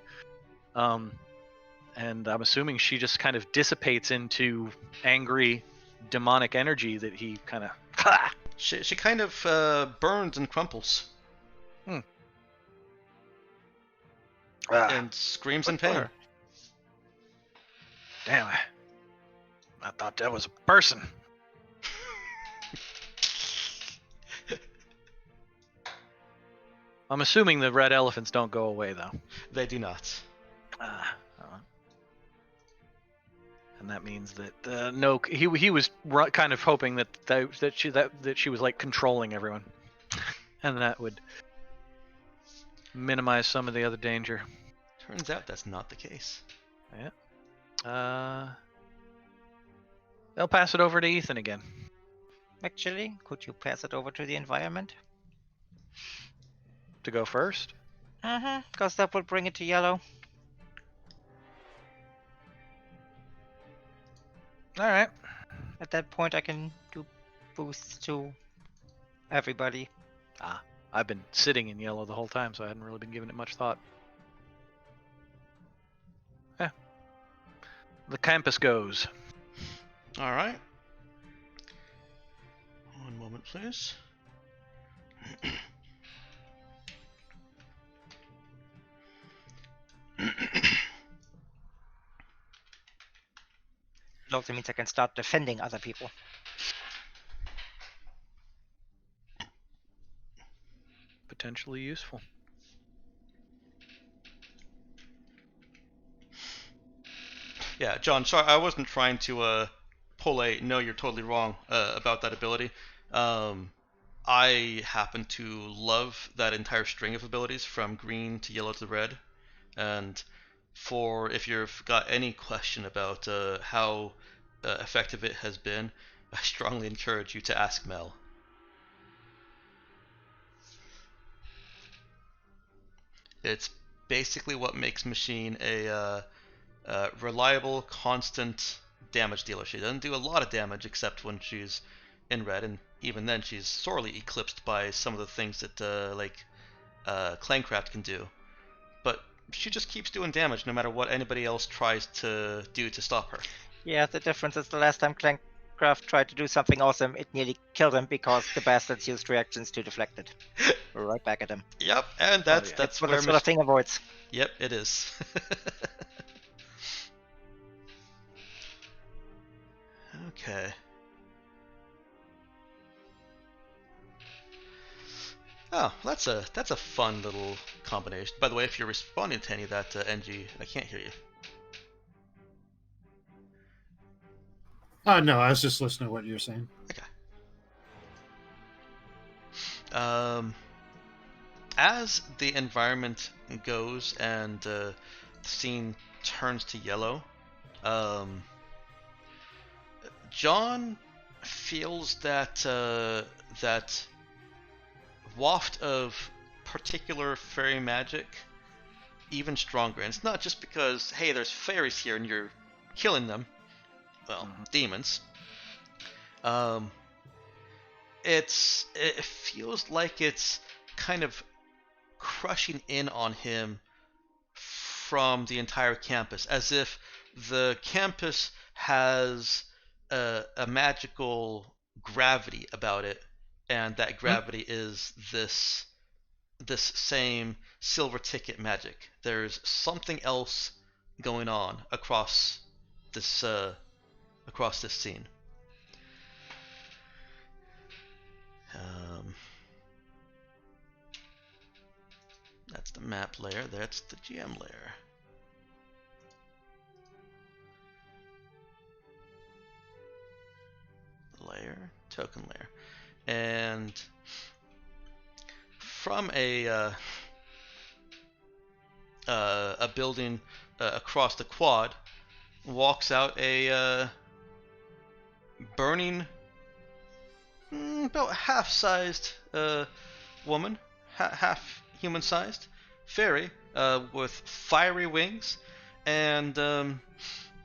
And I'm assuming she just kind of dissipates into angry, demonic energy that he kind of. She kind of burns and crumples and screams in pain. Damn, I thought that was a person. I'm assuming the red elephants don't go away, though. They do not. And that means that no, he was kind of hoping that she was like controlling everyone, and that would minimize some of the other danger. Turns out that's not the case. They'll pass it over to Ethan again. Actually, could you pass it over to the environment? To go first. Because that will bring it to yellow. All right. At that point, I can do boosts to everybody. I've been sitting in yellow the whole time, so I hadn't really been giving it much thought. Yeah. The campus goes. All right. One moment, please. It also means I can start defending other people. Potentially useful. Yeah, John, sorry, I wasn't trying to pull a no, you're totally wrong about that ability. I happen to love that entire string of abilities from green to yellow to red. And if you've got any question about how effective it has been, I strongly encourage you to ask Mel. It's basically what makes Machine a reliable, constant damage dealer. She doesn't do a lot of damage except when she's in red, and even then she's sorely eclipsed by some of the things that Clangcraft can do. But she just keeps doing damage no matter what anybody else tries to do to stop her. Yeah, the difference is the last time Craft tried to do something awesome, it nearly killed him because the bastards used reactions to deflect it. We're right back at him. Yep, and that's yeah. that's What where the sort of thing avoids. Yep, it is. Okay. Oh, that's a fun little combination. By the way, if you're responding to any of that, NG, I can't hear you. No, I was just listening to what you were saying. As the environment goes and the scene turns to yellow, John feels that that waft of particular fairy magic even stronger. And it's not just because, hey, there's fairies here and you're killing them. Well, demons. It feels like it's kind of crushing in on him from the entire campus, as if the campus has a magical gravity about it, and that gravity is this same silver ticket magic. There's something else going on across this scene. That's the map layer. That's the GM layer. Token layer, and from a building across the quad walks out a burning, about half-sized woman, half human-sized fairy with fiery wings, and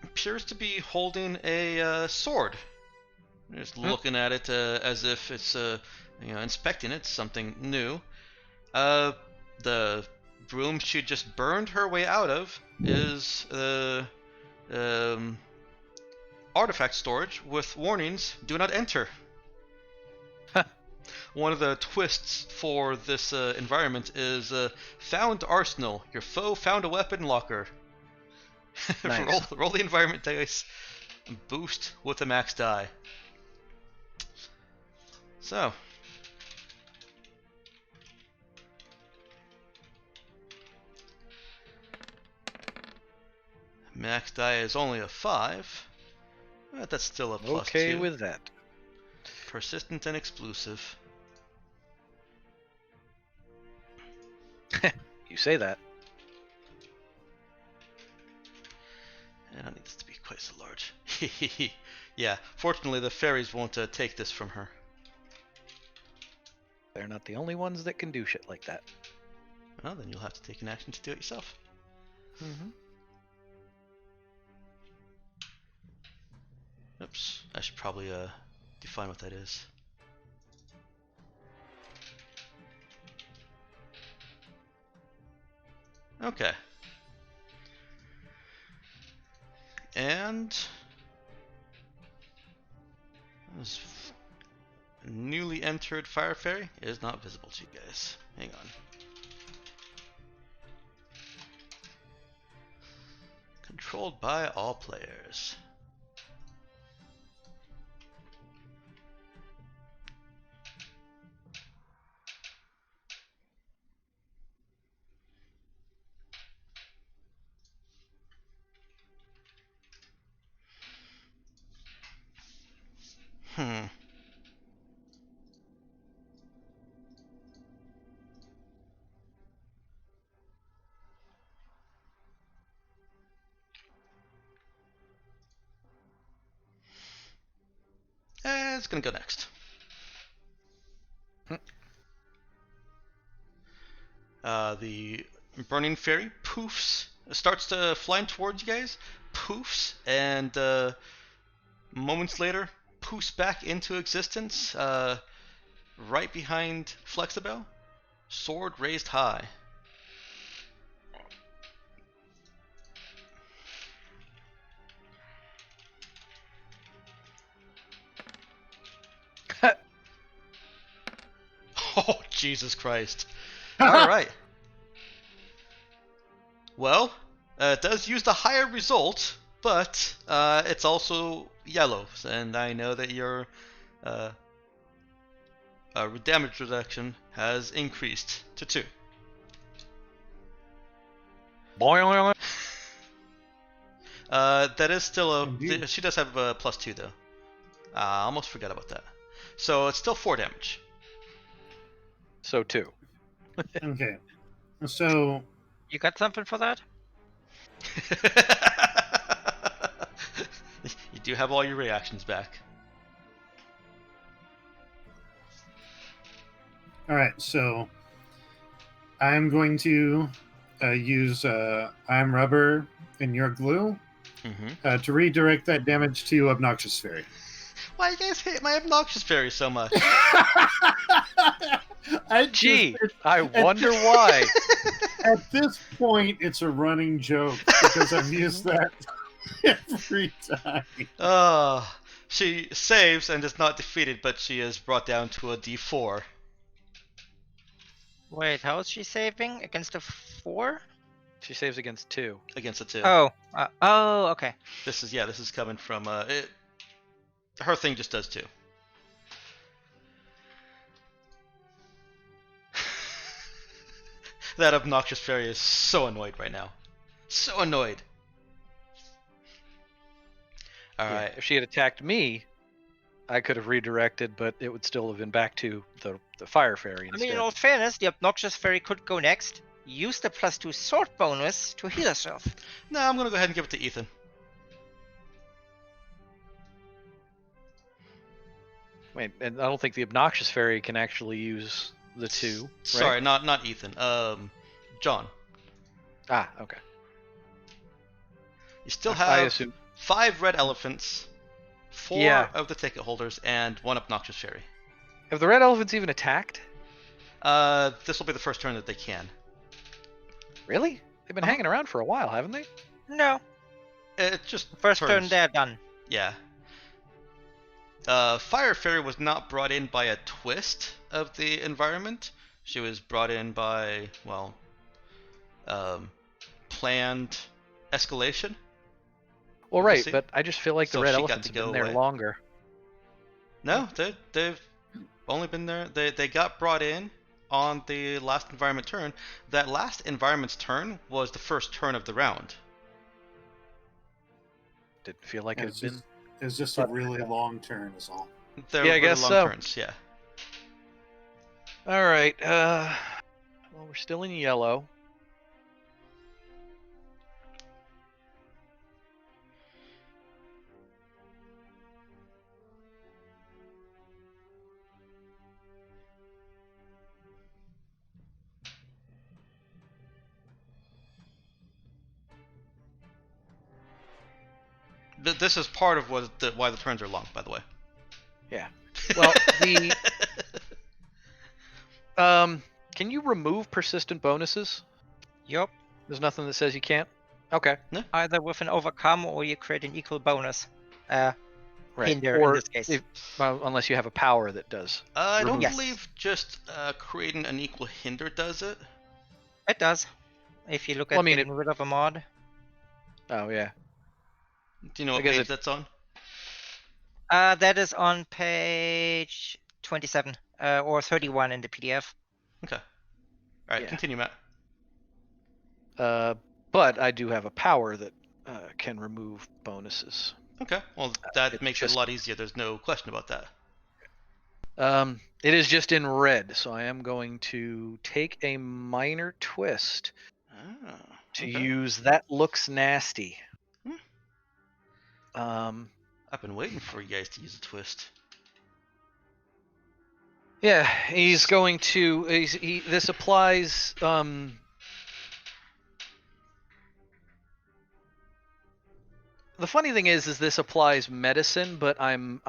appears to be holding a sword. Just looking at it as if it's inspecting it, something new. The room she just burned her way out of is artifact storage with warnings: do not enter. One of the twists for this environment is found arsenal. Your foe found a weapon locker. Nice. roll the environment dice. Boost with a max die. So. Max die is only a 5. But that's still a plus 2. Okay with that. Persistent and exclusive. You say that. I don't need this to be quite so large. Yeah, fortunately the fairies won't take this from her. They're not the only ones that can do shit like that. Well, then you'll have to take an action to do it yourself. Oops, I should probably define what that is. Okay. And this newly entered Fire Fairy is not visible to you guys. Hang on. Controlled by all players. It's gonna go next. The burning fairy poofs, starts to fly towards you guys, poofs, and moments later poofs back into existence, right behind Flexibel, sword raised high. Jesus Christ. All right. Well, it does use the higher result, but it's also yellow, and I know that your damage reduction has increased to 2. Boing. That is still a. Indeed. She does have a +2 though. I almost forgot about that. So it's still 4 damage. So 2. Okay. So You got something for that? You do have all your reactions back. all right. So I'm going to use I'm rubber and your glue Mm-hmm. to redirect that damage to Obnoxious Fairy. Why you guys hate my obnoxious fairy so much? Gee, I wonder why. At this point, it's a running joke because I've used that every time. She saves and is not defeated, but she is brought down to a D4 Wait, how is she saving against a 4? She saves against 2. against a 2. Oh, okay. This is coming from her thing just does 2. That obnoxious fairy is so annoyed right now. So annoyed. Alright. If she had attacked me, I could have redirected, but it would still have been back to the fire fairy I instead. mean, in all fairness, the obnoxious fairy could go next. Use the +2 sword bonus to heal herself. No, I'm gonna go ahead and give it to Ethan. Wait, and I don't think the obnoxious fairy can actually use the 2. Right? Sorry, not Ethan. John. Ah, okay. You still I have assume 5 red elephants, 4 Yeah. of the ticket holders, and 1 obnoxious fairy. have the red elephants even attacked? This will be the first turn that they can. Really? They've been hanging around for a while, haven't they? No, It's just first turn turns. they're done. Yeah. Fire Fairy was not brought in by a twist of the environment. She was brought in by, well, planned escalation. Well, We'll right, see. but I just feel like the So red she got elephants to have been go there away. longer. No, they've only been there. They got brought in on the last environment turn. That last environment's turn was the first turn of the round. Didn't feel like it It's had been. just, it's just a really long turn, is all. They're Yeah, I really guess long so. turns. Yeah. All right. Well, we're still in yellow. This is part of why the turns are long, by the way. Yeah. Well, the can you remove persistent bonuses? Yup. There's nothing that says you can't. Okay. Either with an overcome or you create an equal bonus. Right. Hinder or in this case. well, unless you have a power that does. I don't Yes. believe just creating an equal hinder does it. It does. If you look at Well, I mean, getting rid of a mod. Oh yeah. Do you know what Because page that's on? That is on page 27 or 31 in the PDF. Okay. All right, Yeah. continue, Matt. But I do have a power that can remove bonuses. Okay. Well, that It's makes it just- a lot easier. There's no question about that. It is just in red, so I am going to take a minor twist Ah, to okay. use that looks nasty. I've been waiting for you guys to use a twist. Yeah, he's going to. This applies. The funny thing is this applies medicine, but I'm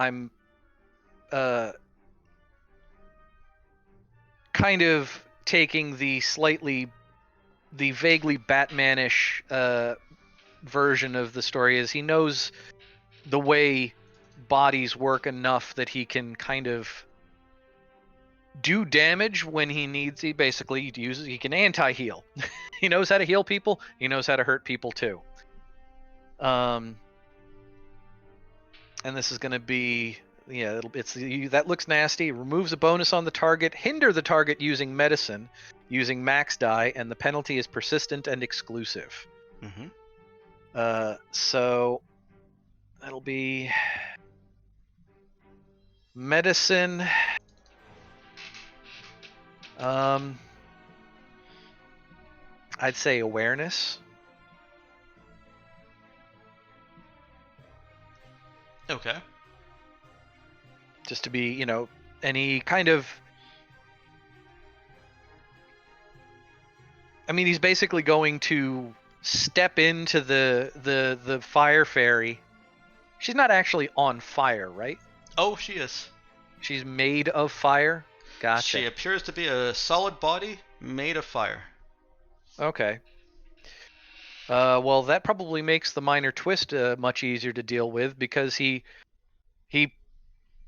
kind of taking the vaguely Batmanish version of the story. Is he knows the way bodies work enough that he can kind of do damage when he needs. He basically uses. He can anti-heal. He knows how to heal people. He knows how to hurt people too. And this is going to be, yeah, that looks nasty. Removes a bonus on the target. Hinder the target using medicine, using max die, and the penalty is persistent and exclusive. Mm-hmm. So that'll be medicine. I'd say awareness. Okay. Just to be, any kind of. I mean, he's basically going to step into the fire fairy. She's not actually on fire, right? Oh, she is. She's made of fire. Gotcha. She appears to be a solid body made of fire. Okay. Well, that probably makes the minor twist much easier to deal with, because he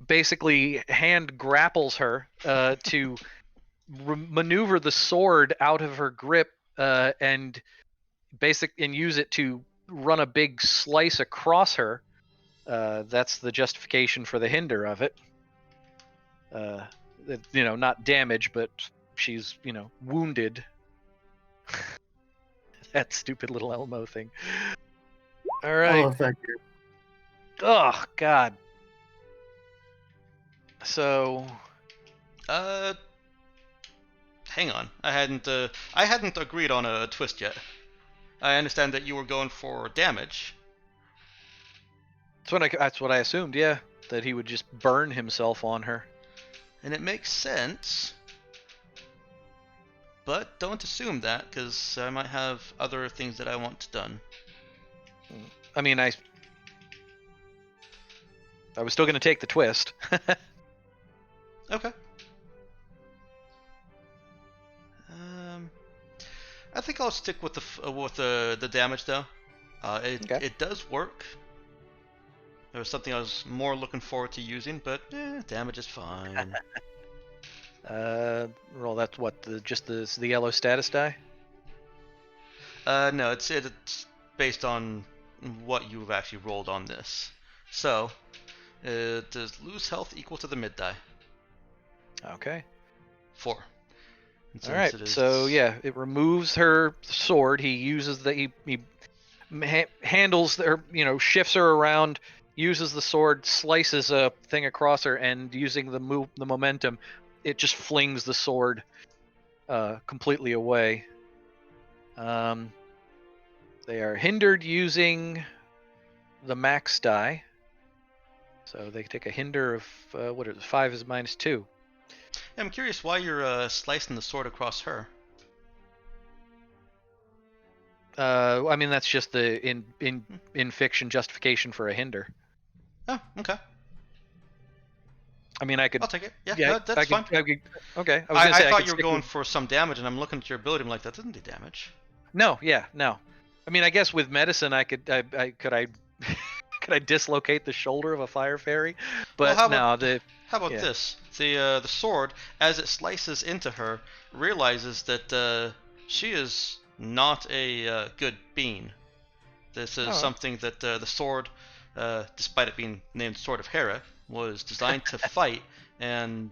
basically hand grapples her to maneuver the sword out of her grip and use it to run a big slice across her. That's the justification for the hinder of it. Not damage, but she's wounded. That stupid little Elmo thing. All right. Oh, thank you. Oh God. So. Hang on. I hadn't agreed on a twist yet. I understand that you were going for damage. That's what I assumed. Yeah, that he would just burn himself on her. And it makes sense. But don't assume that, because I might have other things that I want done. I mean, I was still going to take the twist. Okay. I think I'll stick with the damage though. Okay. It does work. There was something I was more looking forward to using, but damage is fine. Roll. That's what the yellow status die. No, it's based on what you've actually rolled on this. So, does lose health equal to the mid die? Okay. 4. All right. So yeah, it removes her sword. He uses he handles her, shifts her around, uses the sword, slices a thing across her, and using the momentum, it just flings the sword completely away. They are hindered using the max die, so they take a hinder of 5 is -2. Yeah, I'm curious why you're slicing the sword across her. I mean, that's just the in fiction justification for a hinder. Oh, okay. I mean, I could. I'll take it. Yeah, Yeah, no, that's fine. Okay. I thought you were going for some damage, and I'm looking at your ability. I'm like, that doesn't do damage. No. I mean, I guess with medicine, could I dislocate the shoulder of a fire fairy? But Well, how about this? The sword, as it slices into her, realizes that she is not a good being. This is something that the sword, despite it being named Sword of Hera, was designed to fight, and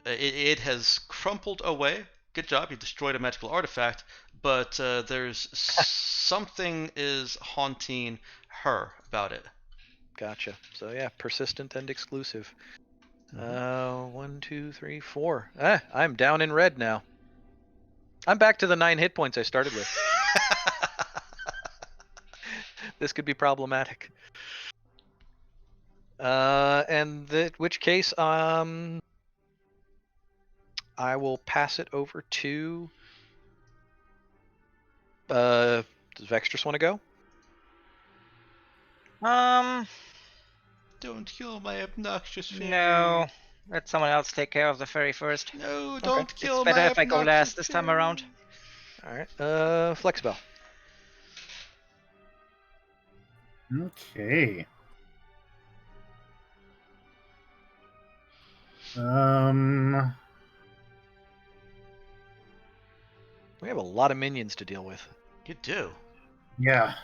it has crumpled away. Good job, you destroyed a magical artifact, but there's something is haunting her about it. Gotcha. So yeah, persistent and exclusive. 1, 2, 3, 4. I'm down in red now. I'm back to the 9 hit points I started with. This could be problematic. In which case, I will pass it over to. Does Vextress want to go? Don't kill my obnoxious fairy. No, let someone else take care of the fairy first. No, don't kill It's my better if I go obnoxious last this time fairy. around. All right. Flexbell. Okay. We have a lot of minions to deal with. You do. Yeah.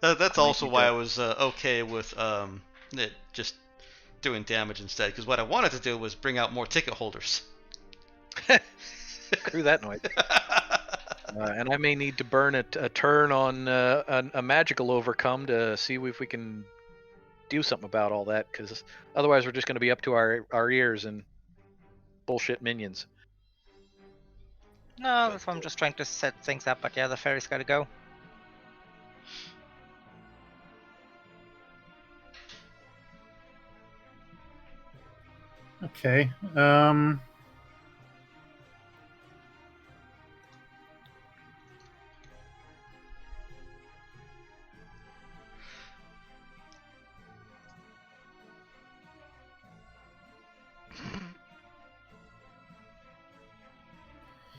That's Might also need why to- I was okay with it just doing damage instead. Because what I wanted to do was bring out more ticket holders. Screw that noise. And I may need to burn a turn on a magical overcome to see if we can do something about all that. Because otherwise, we're just going to be up to our ears in bullshit minions. No, that's why I'm just trying to set things up. But yeah, the ferry's got to go. Okay.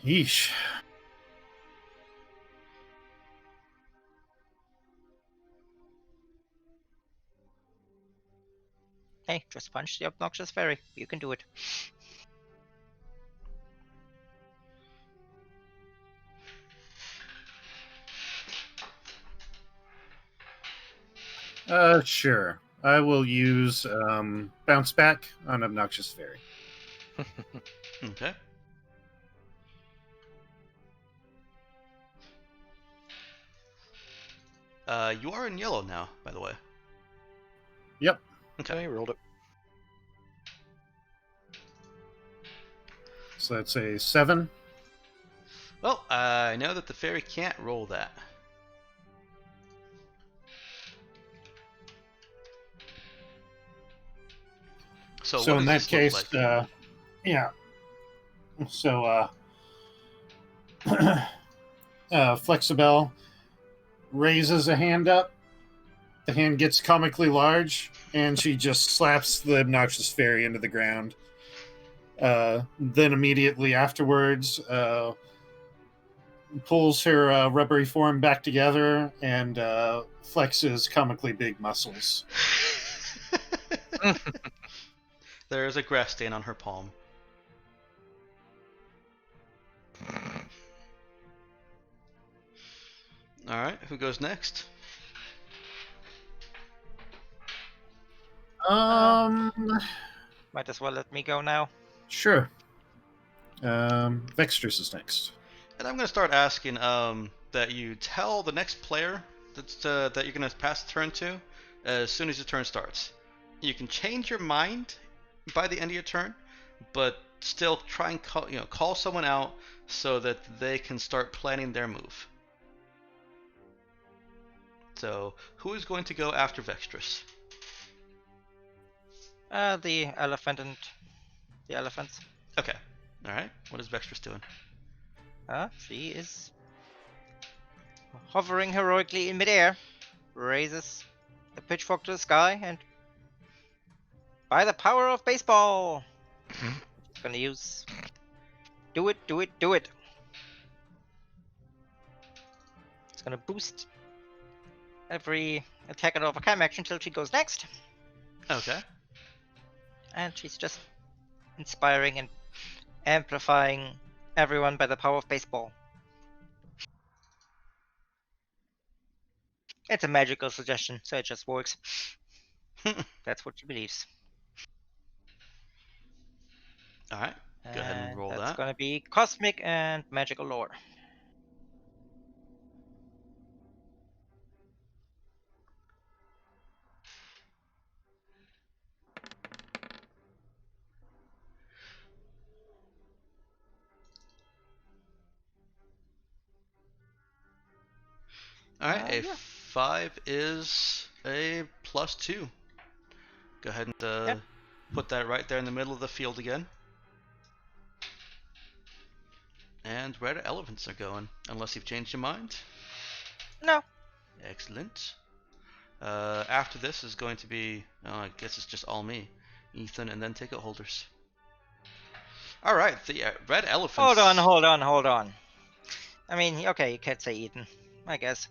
Yeesh. Hey, just punch the obnoxious ferry. You can do it. Sure. I will use bounce back on obnoxious fairy. Okay. You are in yellow now, by the way. Yep. Okay, rolled it. So that's a 7. Well, I know that the fairy can't roll that. So, So what in does that this look case, like? yeah. So Flexibel raises a hand up. The hand gets comically large, and she just slaps the obnoxious fairy into the ground. Then immediately afterwards, pulls her rubbery form back together and flexes comically big muscles. There is a grass stain on her palm. Alright, who goes next? Might as well let me go now. Sure. Vextrus is next. And I'm going to start asking that you tell the next player that you're going to pass the turn to as soon as your turn starts. You can change your mind by the end of your turn, but still try and call someone out so that they can start planning their move. So, who is going to go after Vextrus? The elephant and the elephants. Okay. Alright. What is Vextrus doing? She is hovering heroically in midair, raises the pitchfork to the sky, and by the power of baseball, she's gonna use do it. It's gonna boost every attack and overcome action until she goes next, Okay. and she's just inspiring and amplifying everyone by the power of baseball. It's a magical suggestion, so it just works. That's what she believes. Alright. Go ahead and roll that's that. gonna be cosmic and magical lore. Alright, a Yeah. 5 is a +2. Go ahead and put that right there in the middle of the field again. And red elephants are going, unless you've changed your mind. No. Excellent. After this is going to be, I guess it's just all me, Ethan, and then ticket holders. Alright, the red elephants. Hold on. I mean, okay, you can't say Ethan, I guess.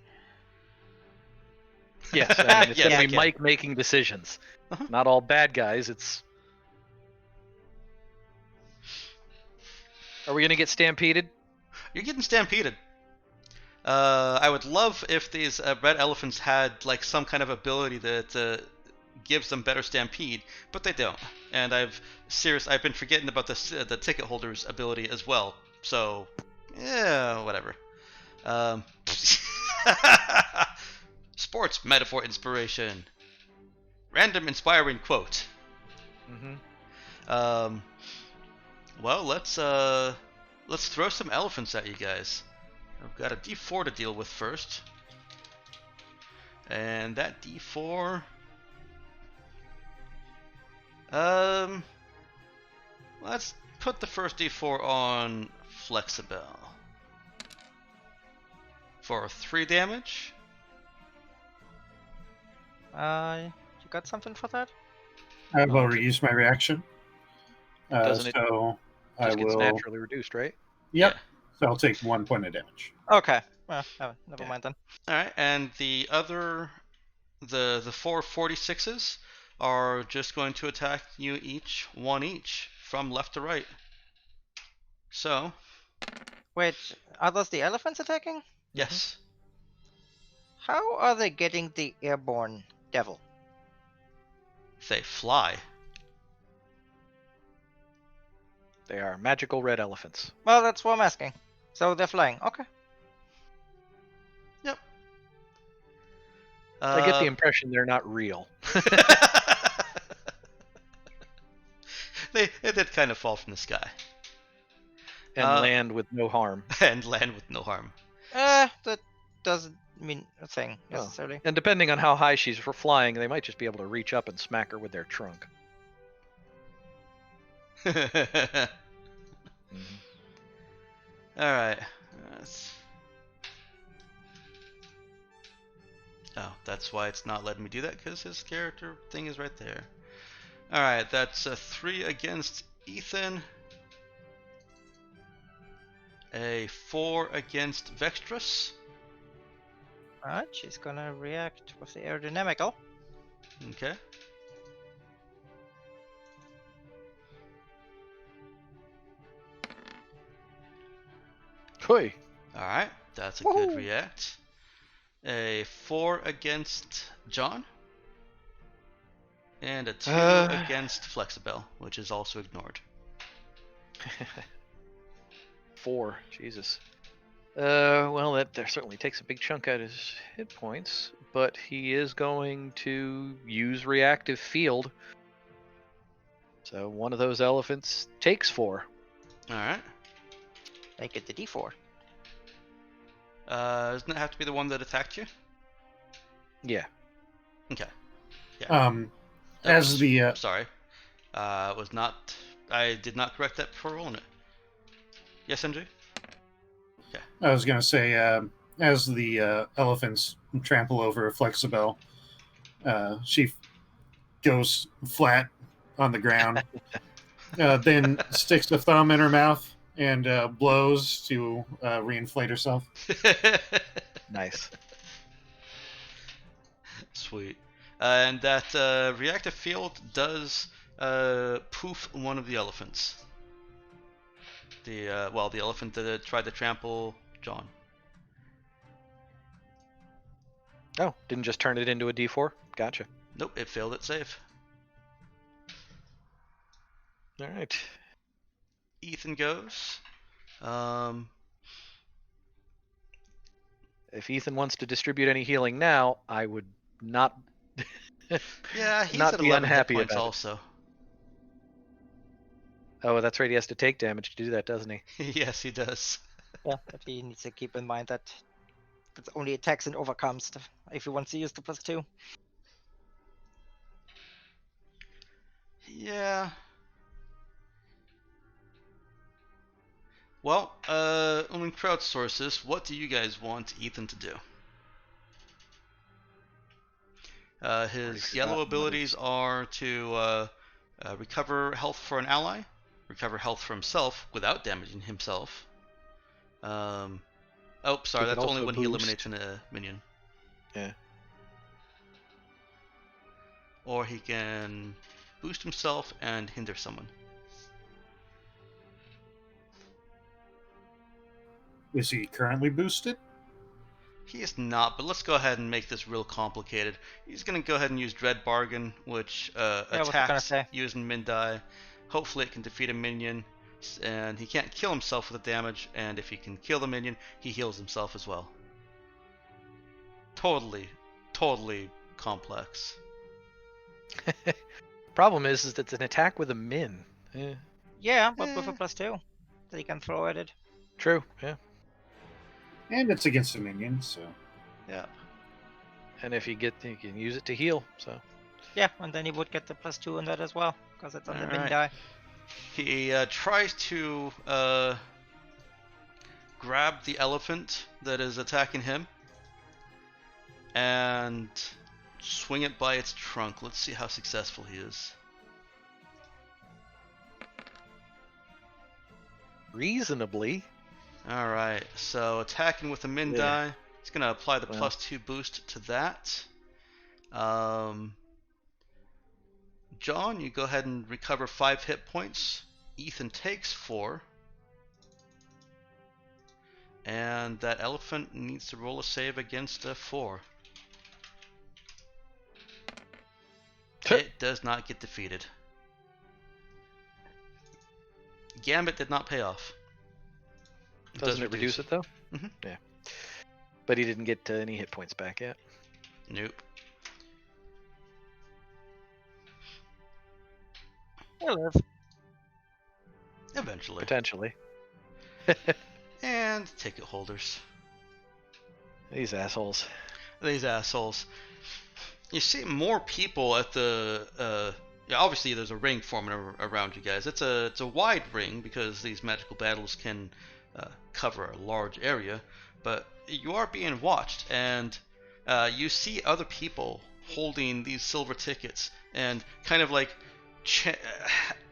Yes, I mean, it's Yes, going to I be can. Mike making decisions. Uh-huh. Not all bad guys. It's. Are we going to get stampeded? You're getting stampeded. I would love if these red elephants had like some kind of ability that gives them better stampede, but they don't. And I've been forgetting about the ticket holders ability as well. So, yeah, whatever. Sports metaphor inspiration. Random inspiring quote. Mm-hmm. Well, let's throw some elephants at you guys. I've got a D4 to deal with first. And that D4... let's put the first D4 on Flexibel. For 3 damage. You got something for that? I've already used my reaction. Doesn't it so I Just gets will. naturally reduced, right? Yep. Yeah. So I'll take 1 point of damage. Okay. Well, never Yeah. mind then. Alright, and the 4 46s are just going to attack you one each, from left to right. So, Wait, are those the elephants attacking? yes. How are they getting the airborne devil? They fly. They are magical red elephants. Well, that's what I'm asking. So they're flying. Okay. Yep. I get the impression they're not real. they did kind of fall from the sky And land with no harm. and land with no harm. That doesn't mean a thing Oh. necessarily. And depending on how high she's flying, they might just be able to reach up and smack her with their trunk. All right. Oh, that's why it's not letting me do that, because his character thing is right there. All right, that's a 3 against Ethan. A 4 against Vextrus. Alright, she's gonna react with the aerodynamical. Okay. Hoi! All right, that's a Woohoo! good react. A 4 against John. And a 2 against Flexibel, which is also ignored. 4. Jesus. Well, that certainly takes a big chunk out of his hit points, but he is going to use reactive field. So one of those elephants takes 4. All right. Make it the D4. Doesn't it have to be the one that attacked you? Yeah. Okay. As was- the Sorry. Was not. I did not correct that before rolling it. Yes, MJ? I was going to say, as the elephants trample over Flexibel, she goes flat on the ground, then sticks a thumb in her mouth and blows to reinflate herself. Nice. Sweet. And that reactive field does poof one of the elephants. The the elephant that tried to trample John. Oh, didn't just turn it into a D4? Gotcha. Nope, it failed its save. All right. Ethan goes. If Ethan wants to distribute any healing now, I would not. Yeah, he's Not at be 11 hit unhappy points about it. also. Oh, that's right. He has to take damage to do that, doesn't he? Yes, he does. Yeah, but he needs to keep in mind that it's only attacks and overcomes if he wants to use the +2. Yeah. Well, on crowdsource this, what do you guys want Ethan to do? His Pretty yellow fat abilities are to recover health for an ally, recover health for himself without damaging himself. Oh, sorry, He could that's only also when he boost. eliminates a minion. Yeah. or he can boost himself and hinder someone. Is he currently boosted? He is not, but let's go ahead and make this real complicated. He's going to go ahead and use Dread Bargain, which I was gonna attacks say. using Min Die. Hopefully it can defeat a minion, and he can't kill himself with the damage, and if he can kill the minion, he heals himself as well. Totally complex. Problem is that it's an attack with a min. Yeah, but with a +2 that you can throw at it. True. Yeah. And it's against a minion, so. Yeah. And if you can use it to heal. So. Yeah, and then you would get the +2 on that as well, because it's on the min Alright. die. He tries to grab the elephant that is attacking him and swing it by its trunk. Let's see how successful he is. Reasonably. Alright, so attacking with a min Yeah. die. He's going to apply the Well. +2 boost to that. John, you go ahead and recover 5 hit points. Ethan takes 4. And that elephant needs to roll a save against a 4. It does not get defeated. Gambit did not pay off. Doesn't it reduce it though? Mhm. Yeah. But he didn't get any hit points back yet. Nope. He'll live. Eventually. Potentially. And ticket holders. These assholes. These assholes. You see more people at the. Yeah, obviously there's a ring forming around you guys. It's a wide ring because these magical battles can cover a large area, but you are being watched, and you see other people holding these silver tickets and kind of like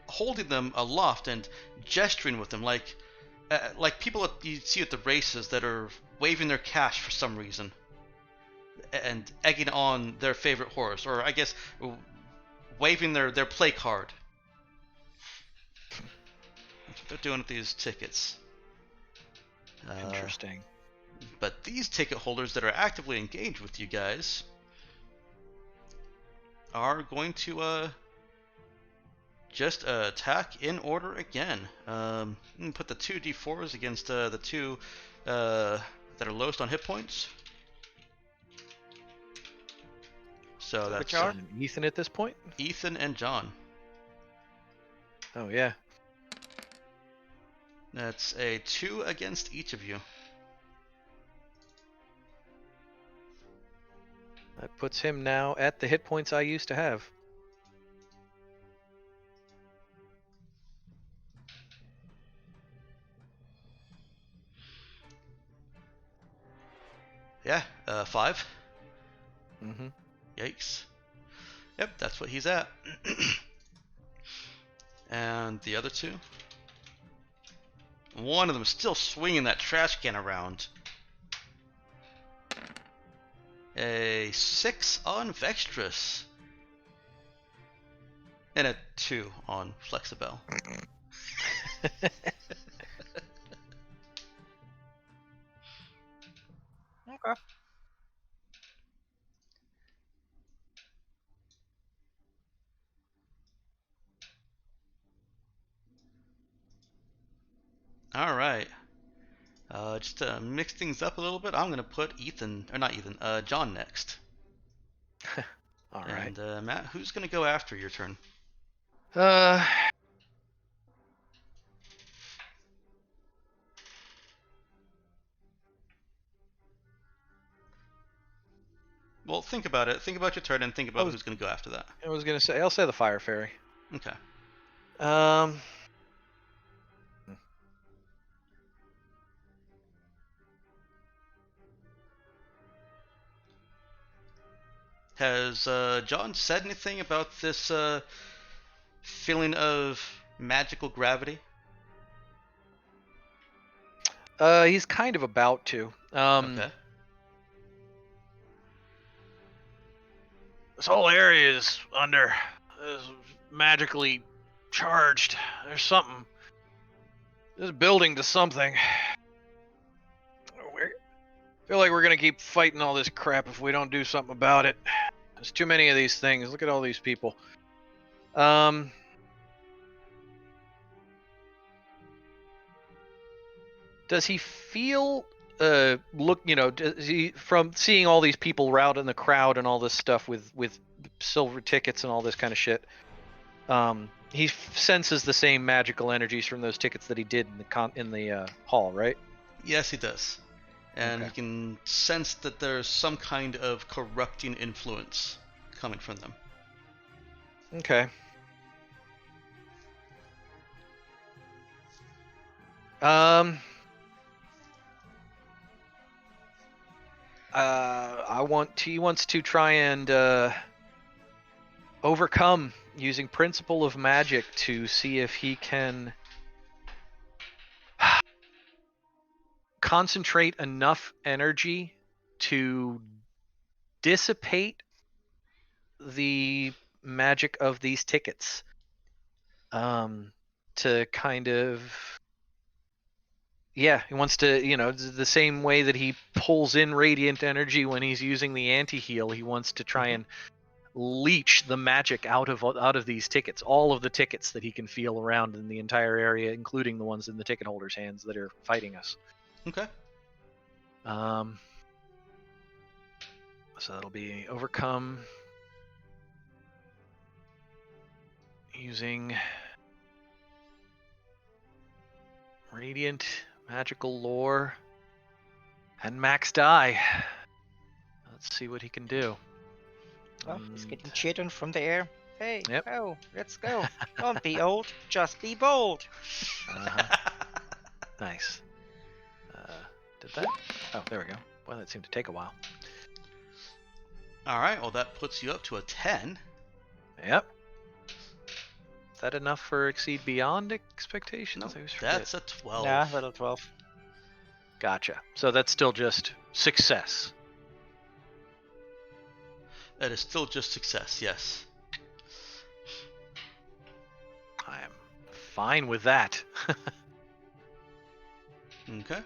holding them aloft and gesturing with them, like people you see at the races that are waving their cash for some reason and egging on their favorite horse, or I guess waving their play card. That's what they're doing with these tickets. Interesting. But these ticket holders that are actively engaged with you guys are going to just attack in order again. Put the 2 d4s against the 2 that are lowest on hit points. So that's Which are? Ethan at this point? Ethan and John. Oh yeah. That's a 2 against each of you. That puts him now at the hit points I used to have. Yeah, 5. Mm-hmm. Yikes. Yep, that's what he's at. And the other 2? One of them is still swinging that trash can around. A 6 on Vextrous. And a 2 on Flexibel. Okay. Alright. Just to mix things up a little bit, I'm going to put John next. All right. And Matt, who's going to go after your turn? Well, think about it. Think about your turn and think about who's going to go after that. I was gonna say I'll say the Fire Fairy. Okay. Has John said anything about this feeling of magical gravity? He's kind of about to. Okay. This whole area is magically charged. There's something. This building to something. I feel like we're gonna keep fighting all this crap if we don't do something about it. There's too many of these things. Look at all these people. Does he feel does he, from seeing all these people out in the crowd and all this stuff with silver tickets and all this kind of shit, he senses the same magical energies from those tickets that he did in the hall, right? Yes, he does. And Okay. he can sense that there's some kind of corrupting influence coming from them. Okay. He wants to try and overcome using principle of magic to see if he can concentrate enough energy to dissipate the magic of these tickets, to kind of, he wants to, the same way that he pulls in radiant energy when he's using the anti-heal, he wants to try and leech the magic out of these tickets, all of the tickets that he can feel around in the entire area, including the ones in the ticket holders' hands that are fighting us. Okay. So that'll be overcome using radiant magical lore and max die. Let's see what he can do. Oh, he's getting cheered on from the air. Hey, Yep. oh, let's go. Don't be old, just be bold. Nice. Did that? Oh, there we go. Well, that seemed to take a while. All right. Well, that puts you up to a 10. Yep. Is that enough for exceed beyond expectations? No, I always forget. that's a 12. Nah, little 12. Gotcha. So that's still just success. That is still just success. Yes. I am fine with that. Okay.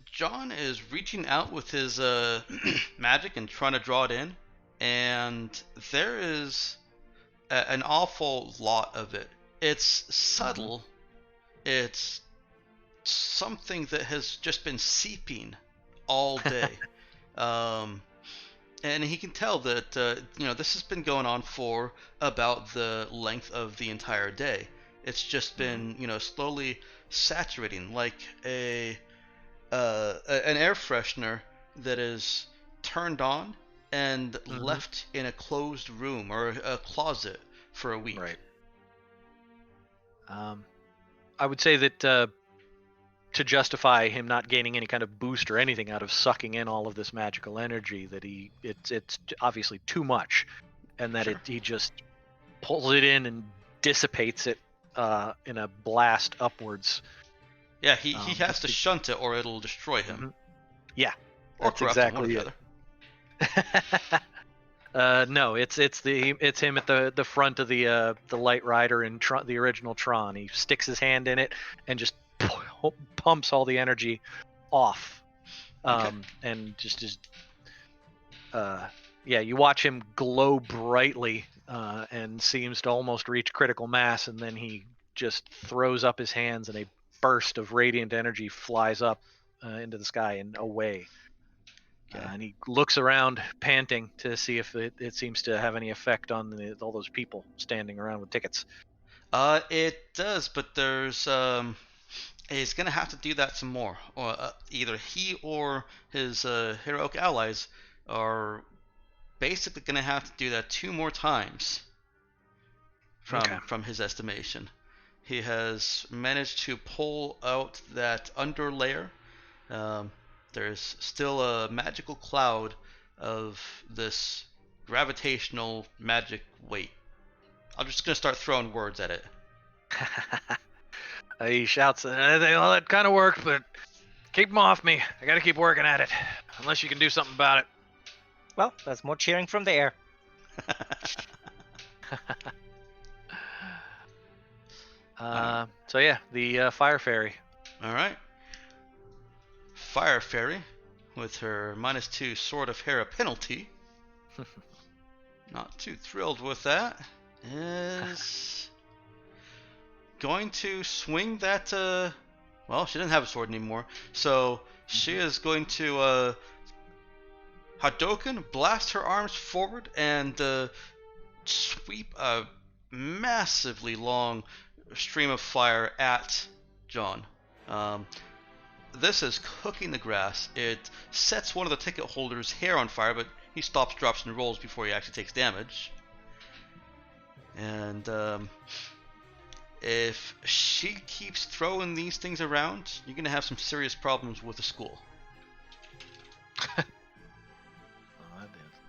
John is reaching out with his magic and trying to draw it in, and there is an awful lot of it. It's subtle. It's something that has just been seeping all day. And he can tell that this has been going on for about the length of the entire day. It's just been slowly saturating, like an air freshener that is turned on and left in a closed room or a closet for a week. Right. I would say that to justify him not gaining any kind of boost or anything out of sucking in all of this magical energy, that it's obviously too much, and that Sure. he just pulls it in and dissipates it in a blast upwards. Yeah, he has to it's- shunt it or it'll destroy him. Yeah, Or that's corrupt him, one or exactly the it. other. No, it's him at the front of the Light Rider in the original Tron. He sticks his hand in it and just pumps all the energy off, and you watch him glow brightly and seems to almost reach critical mass, and then he just throws up his hands and a burst of radiant energy flies up into the sky and away. And he looks around, panting, to see if it seems to have any effect on all those people standing around with tickets. It does, but there's he's gonna have to do that some more. Or either he or his heroic allies are basically gonna have to do that 2 more times. From his estimation, he has managed to pull out that under layer. There's still a magical cloud of this gravitational magic weight. I'm just gonna start throwing words at it. He shouts, well, that kind of worked, but keep them off me. I gotta keep working at it. Unless you can do something about it. Well, there's more cheering from there. So yeah, the fire fairy. All right. Fire Fairy, with her -2 Sword of Hera penalty. Not too thrilled with that. Is going to swing that. Well, she doesn't have a sword anymore, so she is going to Hadouken, blast her arms forward, and sweep a massively long stream of fire at John. This is cooking the grass. It sets one of the ticket holders' hair on fire, but he stops, drops, and rolls before he actually takes damage. And if she keeps throwing these things around, you're going to have some serious problems with the school.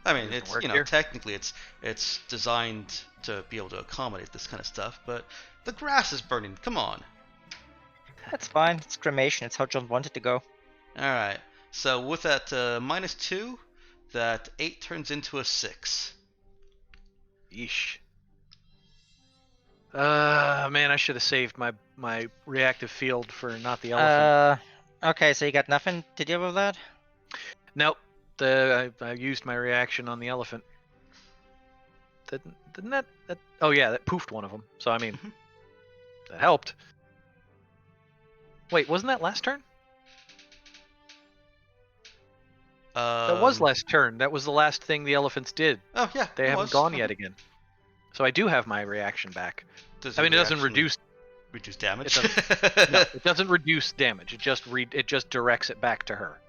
I mean, it's, you know, technically it's designed to be able to accommodate this kind of stuff, but the grass is burning. Come on. That's fine. It's cremation. It's how John wanted to go. Alright, so with that -2, that 8 turns into a 6. Yeesh. Man, I should have saved my reactive field for not the elephant. Okay, so you got nothing to deal with that? Nope. I used my reaction on the elephant. Didn't that? Oh yeah, that poofed one of them. So I mean, that helped. Wait, wasn't that last turn? That was last turn. That was the last thing the elephants did. Oh yeah, They haven't gone yet again. So I do have my reaction back. Does I mean, it doesn't reduce damage. It no, it doesn't reduce damage. It just directs it back to her.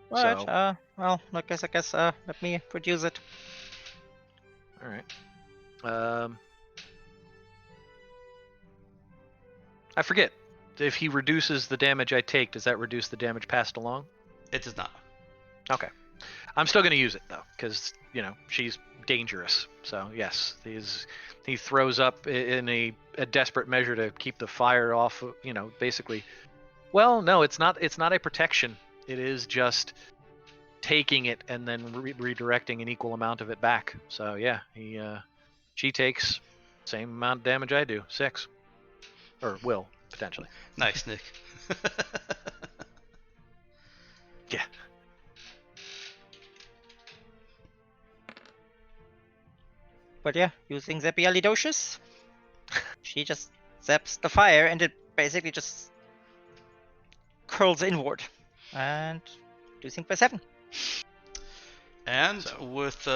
Right. So- Well, I guess. Let me produce it. All right. I forget. If he reduces the damage I take, does that reduce the damage passed along? It does not. Okay. I'm still going to use it though, because she's dangerous. So yes, he throws up in a desperate measure to keep the fire off. Basically. Well, no, it's not a protection. It is just taking it and then redirecting an equal amount of it back. So yeah, she takes same amount of damage I do, 6, or will potentially. Nice, Nick. Yeah. But yeah, using Zepialidocious, she just zaps the fire and it basically just curls inward and reducing by 7. And So- with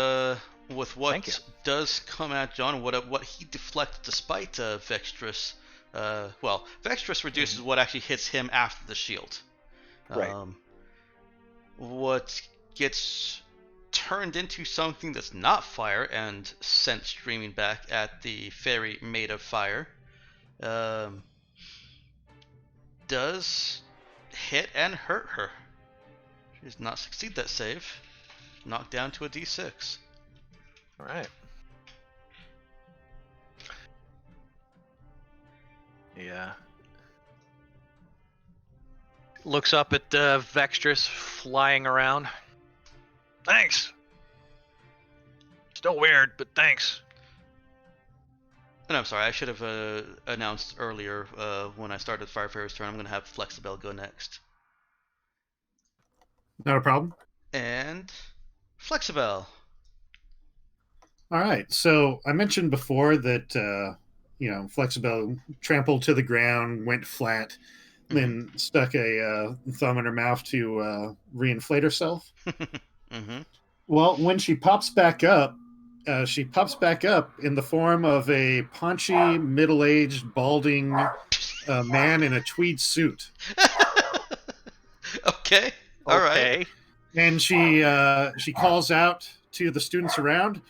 what Thank you. does come at John, what he deflects despite Vextrous. Well, Vextrous reduces what actually hits him after the shield. Right. What gets turned into something that's not fire and sent streaming back at the fairy made of fire does hit and hurt her. She does not succeed that save. Knocked down to a d6. All right. Yeah. Looks up at Vextrous flying around. Thanks. Still weird, but thanks. And I'm sorry, I should have announced earlier when I started Fire Fairy's turn, I'm going to have Flexibel go next. Not a problem. And Flexibel. All right. So I mentioned before that Flexibel trampled to the ground, went flat, then stuck a thumb in her mouth to reinflate herself. Mm-hmm. Well, when she pops back up in the form of a paunchy, middle-aged, balding man in a tweed suit. Okay. All right. And she calls out to the students around,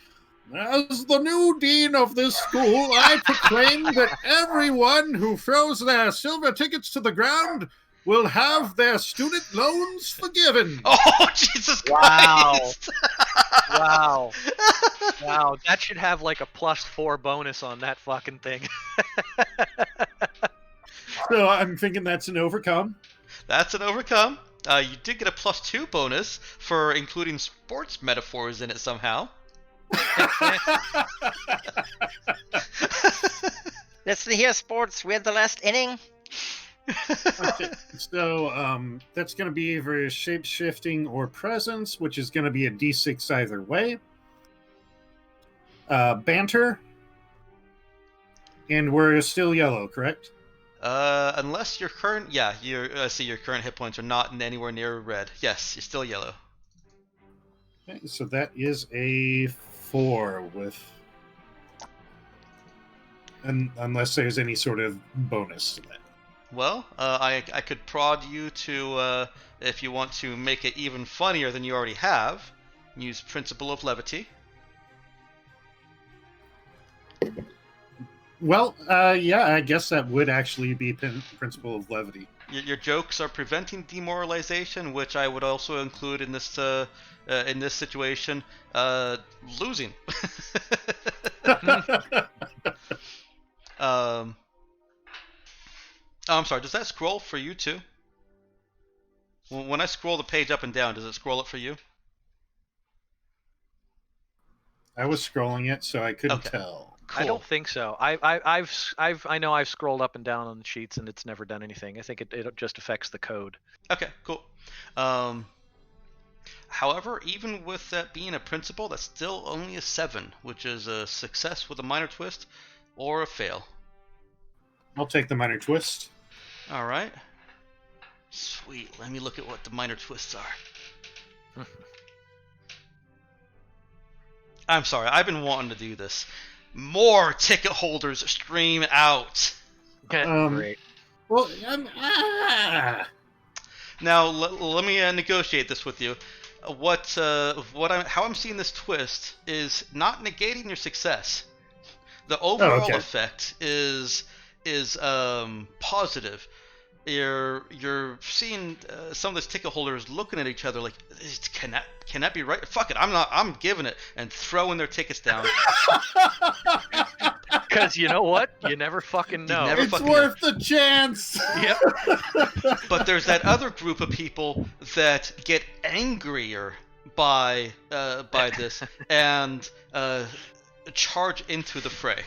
"As the new dean of this school, I proclaim that everyone who throws their silver tickets to the ground will have their student loans forgiven." Oh, Jesus Wow. Christ! Wow. Wow. That should have like a +4 bonus on that fucking thing. So I'm thinking that's an overcome. That's an overcome. You did get a +2 bonus for including sports metaphors in it somehow. Listen here, sports. We're the last inning. Okay, so that's going to be either shape shifting or presence, which is going to be a d6 either way. Banter, and we're still yellow, correct? Unless your current, your current hit points are not anywhere near red. Yes, you're still yellow. Okay, so that is a 4 with, unless there's any sort of bonus to that. Well, I could prod you to, if you want to make it even funnier than you already have, use Principle of Levity. Well, yeah, I guess that would actually be Principle of Levity. Your jokes are preventing demoralization, which I would also include in this situation, losing. Oh, I'm sorry, does that scroll for you too? When I scroll the page up and down, does it scroll it for you? I was scrolling it, so I couldn't Okay. tell. Cool. I don't think so. I know I've scrolled up and down on the sheets and it's never done anything. I think it just affects the code. Okay, cool. However, even with that being a principle, that's still only a 7, which is a success with a minor twist or a fail. I'll take the minor twist. All right. Sweet. Let me look at what the minor twists are. I'm sorry. I've been wanting to do this. More ticket holders stream out. Great. Well, Now let me negotiate this with you. How I'm seeing this twist is not negating your success. The overall effect is positive. You're seeing some of those ticket holders looking at each other like, can that be right? Fuck it, I'm giving it, and throwing their tickets down. Because you know what? You never fucking know. never it's fucking worth the chance. Yep. But there's that other group of people that get angrier by this and charge into the fray.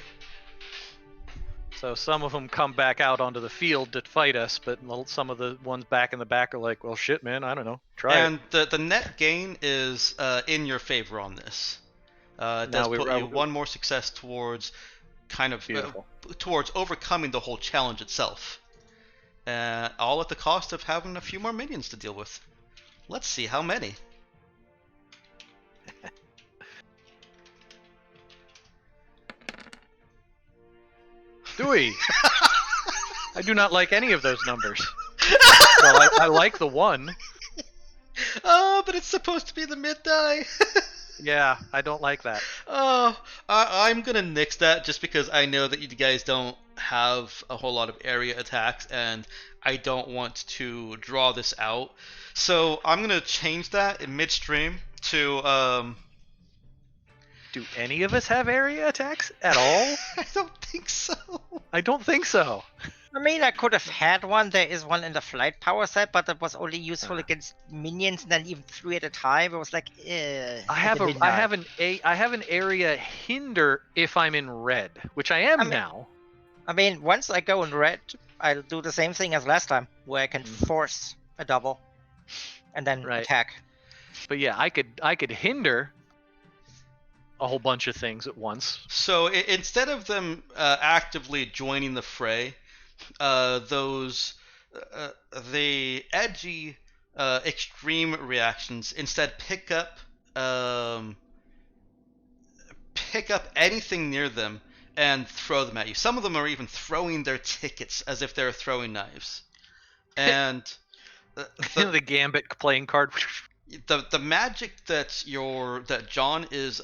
So some of them come back out onto the field to fight us, but some of the ones back in the back are like, well, shit, man, I don't know. Try And it. the net gain is in your favor on this. It does Now put you one more success towards towards overcoming the whole challenge itself. All at the cost of having a few more minions to deal with. Let's see how many. Dewey! I do not like any of those numbers. Well, I like the 1. Oh, but it's supposed to be the mid die. Yeah, I don't like that. Oh, I'm gonna nix that just because I know that you guys don't have a whole lot of area attacks, and I don't want to draw this out. So I'm gonna change that in midstream to Do any of us have area attacks at all? I don't think so. I don't think so. I mean, I could have had one. There is one in the flight power set, but that was only useful against minions, and then even 3 at a time. It was like, I have an area hinder if I'm in red, which I am now. I mean, once I go in red, I'll do the same thing as last time, where I can force a double, and then attack. But yeah, I could hinder a whole bunch of things at once. So instead of them actively joining the fray, the edgy extreme reactions instead pick up anything near them and throw them at you. Some of them are even throwing their tickets as if they're throwing knives. And the Gambit playing card. The magic that John is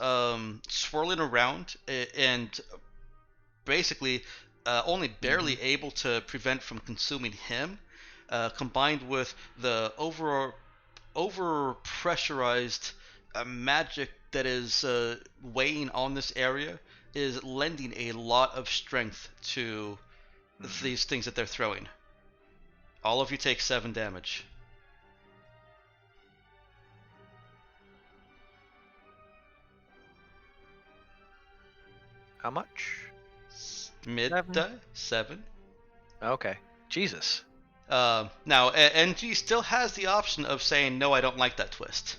swirling around and basically only barely able to prevent from consuming him, combined with the over pressurized magic that is weighing on this area, is lending a lot of strength to these things that they're throwing. All of you take 7 damage. How much? Mid 7. die? 7. Okay. Jesus. Now, NG still has the option of saying, no, I don't like that twist.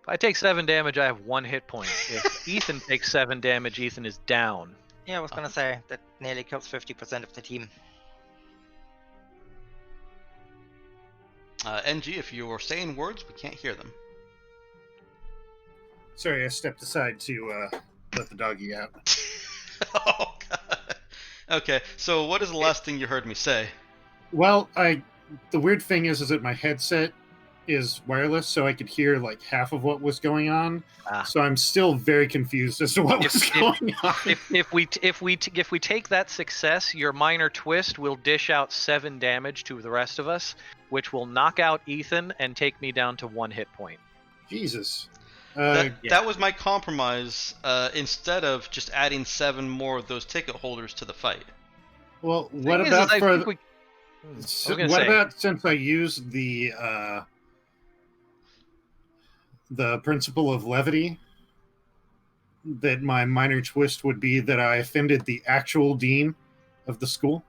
If I take 7 damage, I have 1 hit point. If Ethan takes 7 damage, Ethan is down. Yeah, I was gonna say that nearly kills 50% of the team. NG, if you're saying words, we can't hear them. Sorry, I stepped aside to let the doggy out. Oh, God. Okay, so what is the last thing you heard me say? Well, the weird thing is that my headset is wireless, so I could hear like half of what was going on. Ah. So I'm still very confused as to what was going on. If we take that success, your minor twist will dish out 7 damage to the rest of us, which will knock out Ethan and take me down to 1 hit point. Jesus. That was my compromise, instead of just adding 7 more of those ticket holders to the fight. Well, what Thing is, about I for? think we- What about since I used the principle of levity? That my minor twist would be that I offended the actual dean of the school,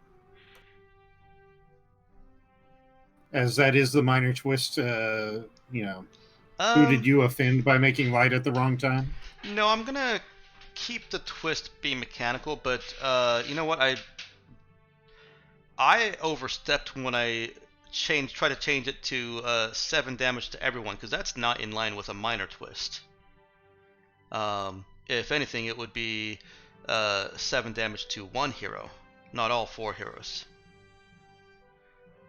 as that is the minor twist. Who did you offend by making light at the wrong time? No, I'm gonna keep the twist being mechanical, but you know what? I overstepped when I tried to change it to 7 damage to everyone, because that's not in line with a minor twist. If anything, it would be 7 damage to 1 hero, not all 4 heroes.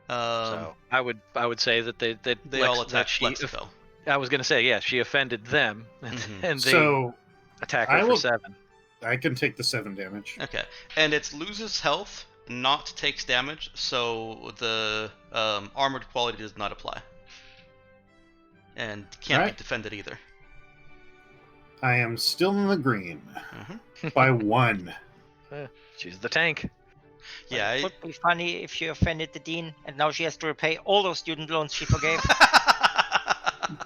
So I would say that they Lex, all that attack she. Flexipel. I was gonna say, yeah, she offended them, Mhm. and they So attack I her will- for 7. I can take the 7 damage. Okay, and it loses health, not takes damage, so the armored quality does not apply, and can't Alright. be defended either. I am still in the green Mm-hmm. by 1. She's the tank. Yeah. It would be funny if she offended the dean, and now she has to repay all those student loans she forgave.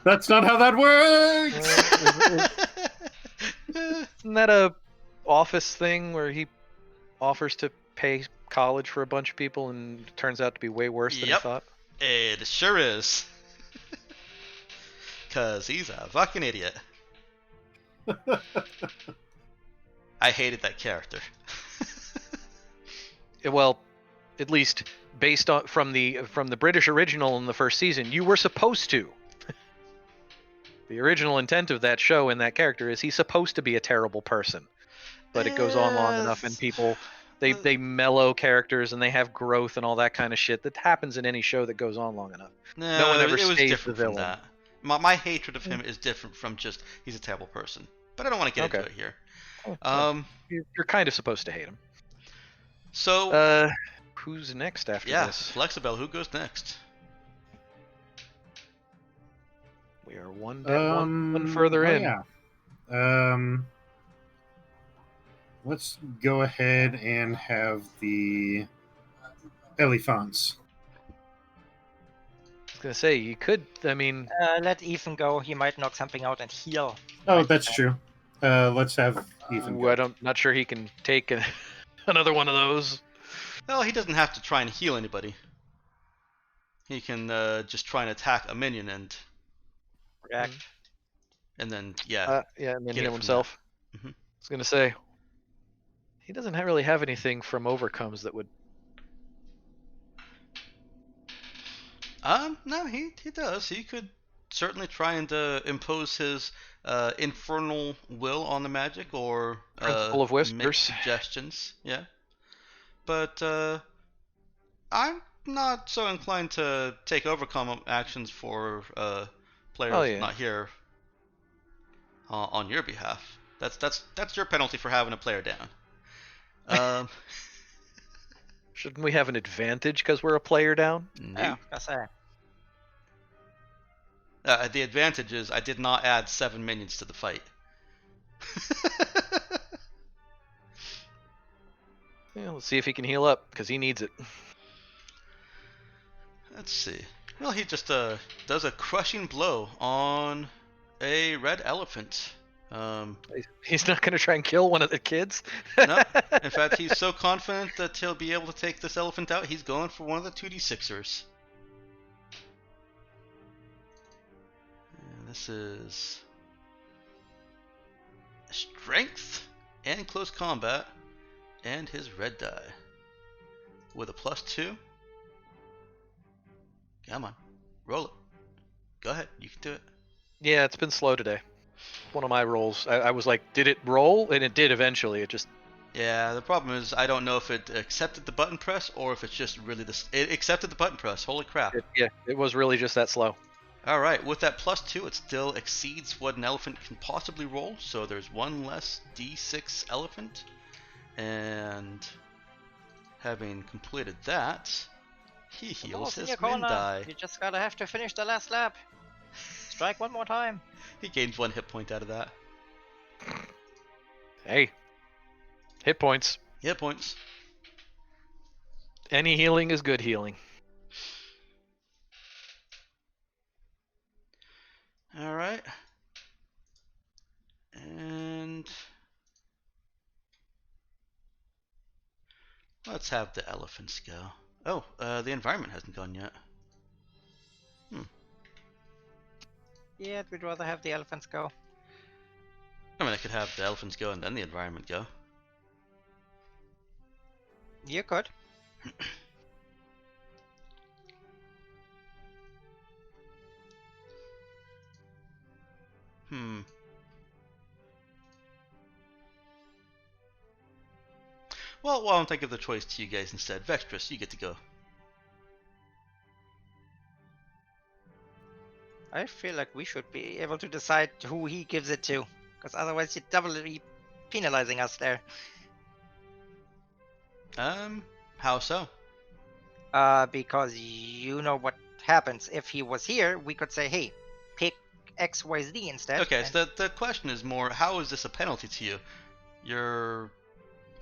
That's not how that works. Isn't that a Office thing where he offers to pay college for a bunch of people and it turns out to be way worse than he Yep. thought? It sure is. Cause he's a fucking idiot. I hated that character. Well, at least based on from the British original in the first season, you were supposed to. The original intent of that show and that character is he's supposed to be a terrible person, but it goes on long enough and people they mellow characters and they have growth and all that kind of shit that happens in any show that goes on long enough. No, one ever it was stays different the from villain. that. My hatred of him is different from just he's a terrible person. But I don't want to get into Okay. it here. Oh, You're kind of supposed to hate him. So Who's next after yeah, this? Flexibel, who goes next? We are one further in. Yeah. Let's go ahead and have the elephants. I was gonna say you could. I mean, Let Ethan go. He might knock something out and heal. Oh, that's true. Let's have Ethan go. not sure he can take another one of those. Well, he doesn't have to try and heal anybody. He can just try and attack a minion and React. then And then Get it heal from himself. Mhm. I was gonna say he doesn't really have anything from overcomes that would. No, he does. He could certainly try and impose his infernal will on the magic, or Principle of Whispers. make suggestions. Yeah, but I'm not so inclined to take overcome actions for players not here on your behalf. That's your penalty for having a player down. Shouldn't we have an advantage because we're a player down? Yeah, I say. The advantage is I did not add 7 minions to the fight. Yeah, let's see if he can heal up because he needs it. Let's see. Well, he just does a crushing blow on a red elephant. He's not going to try and kill one of the kids. No. In fact, he's so confident that he'll be able to take this elephant out, he's going for one of the 2d6ers. And this is strength and close combat, and his red die with a +2. Come on, roll it. Go ahead, you can do it. Yeah, it's been slow today. One of my rolls, I was like, did it roll? And it did eventually. It just. Yeah, the problem is I don't know if it accepted the button press or if it's just really it accepted the button press. Holy crap. It was really just that slow. Alright, with that +2, it still exceeds what an elephant can possibly roll, so there's one less d6 elephant. And having completed that, he heals his min die. You just gotta have to finish the last lap. Strike one more time. He gains 1 hit point out of that. Hey. Hit points. Hit points. Any healing is good healing. Alright. And let's have the elephants go. Oh, the environment hasn't gone yet. Yeah, we'd rather have the elephants go. I mean, I could have the elephants go and then the environment go. You could. Well, why don't I give the choice to you guys instead? Vextrus, you get to go. I feel like we should be able to decide who he gives it to, because otherwise you're doubly penalizing us there. How so? Because you know what happens. If he was here, we could say, hey, pick XYZ instead. Okay, so the question is more, how is this a penalty to you? Your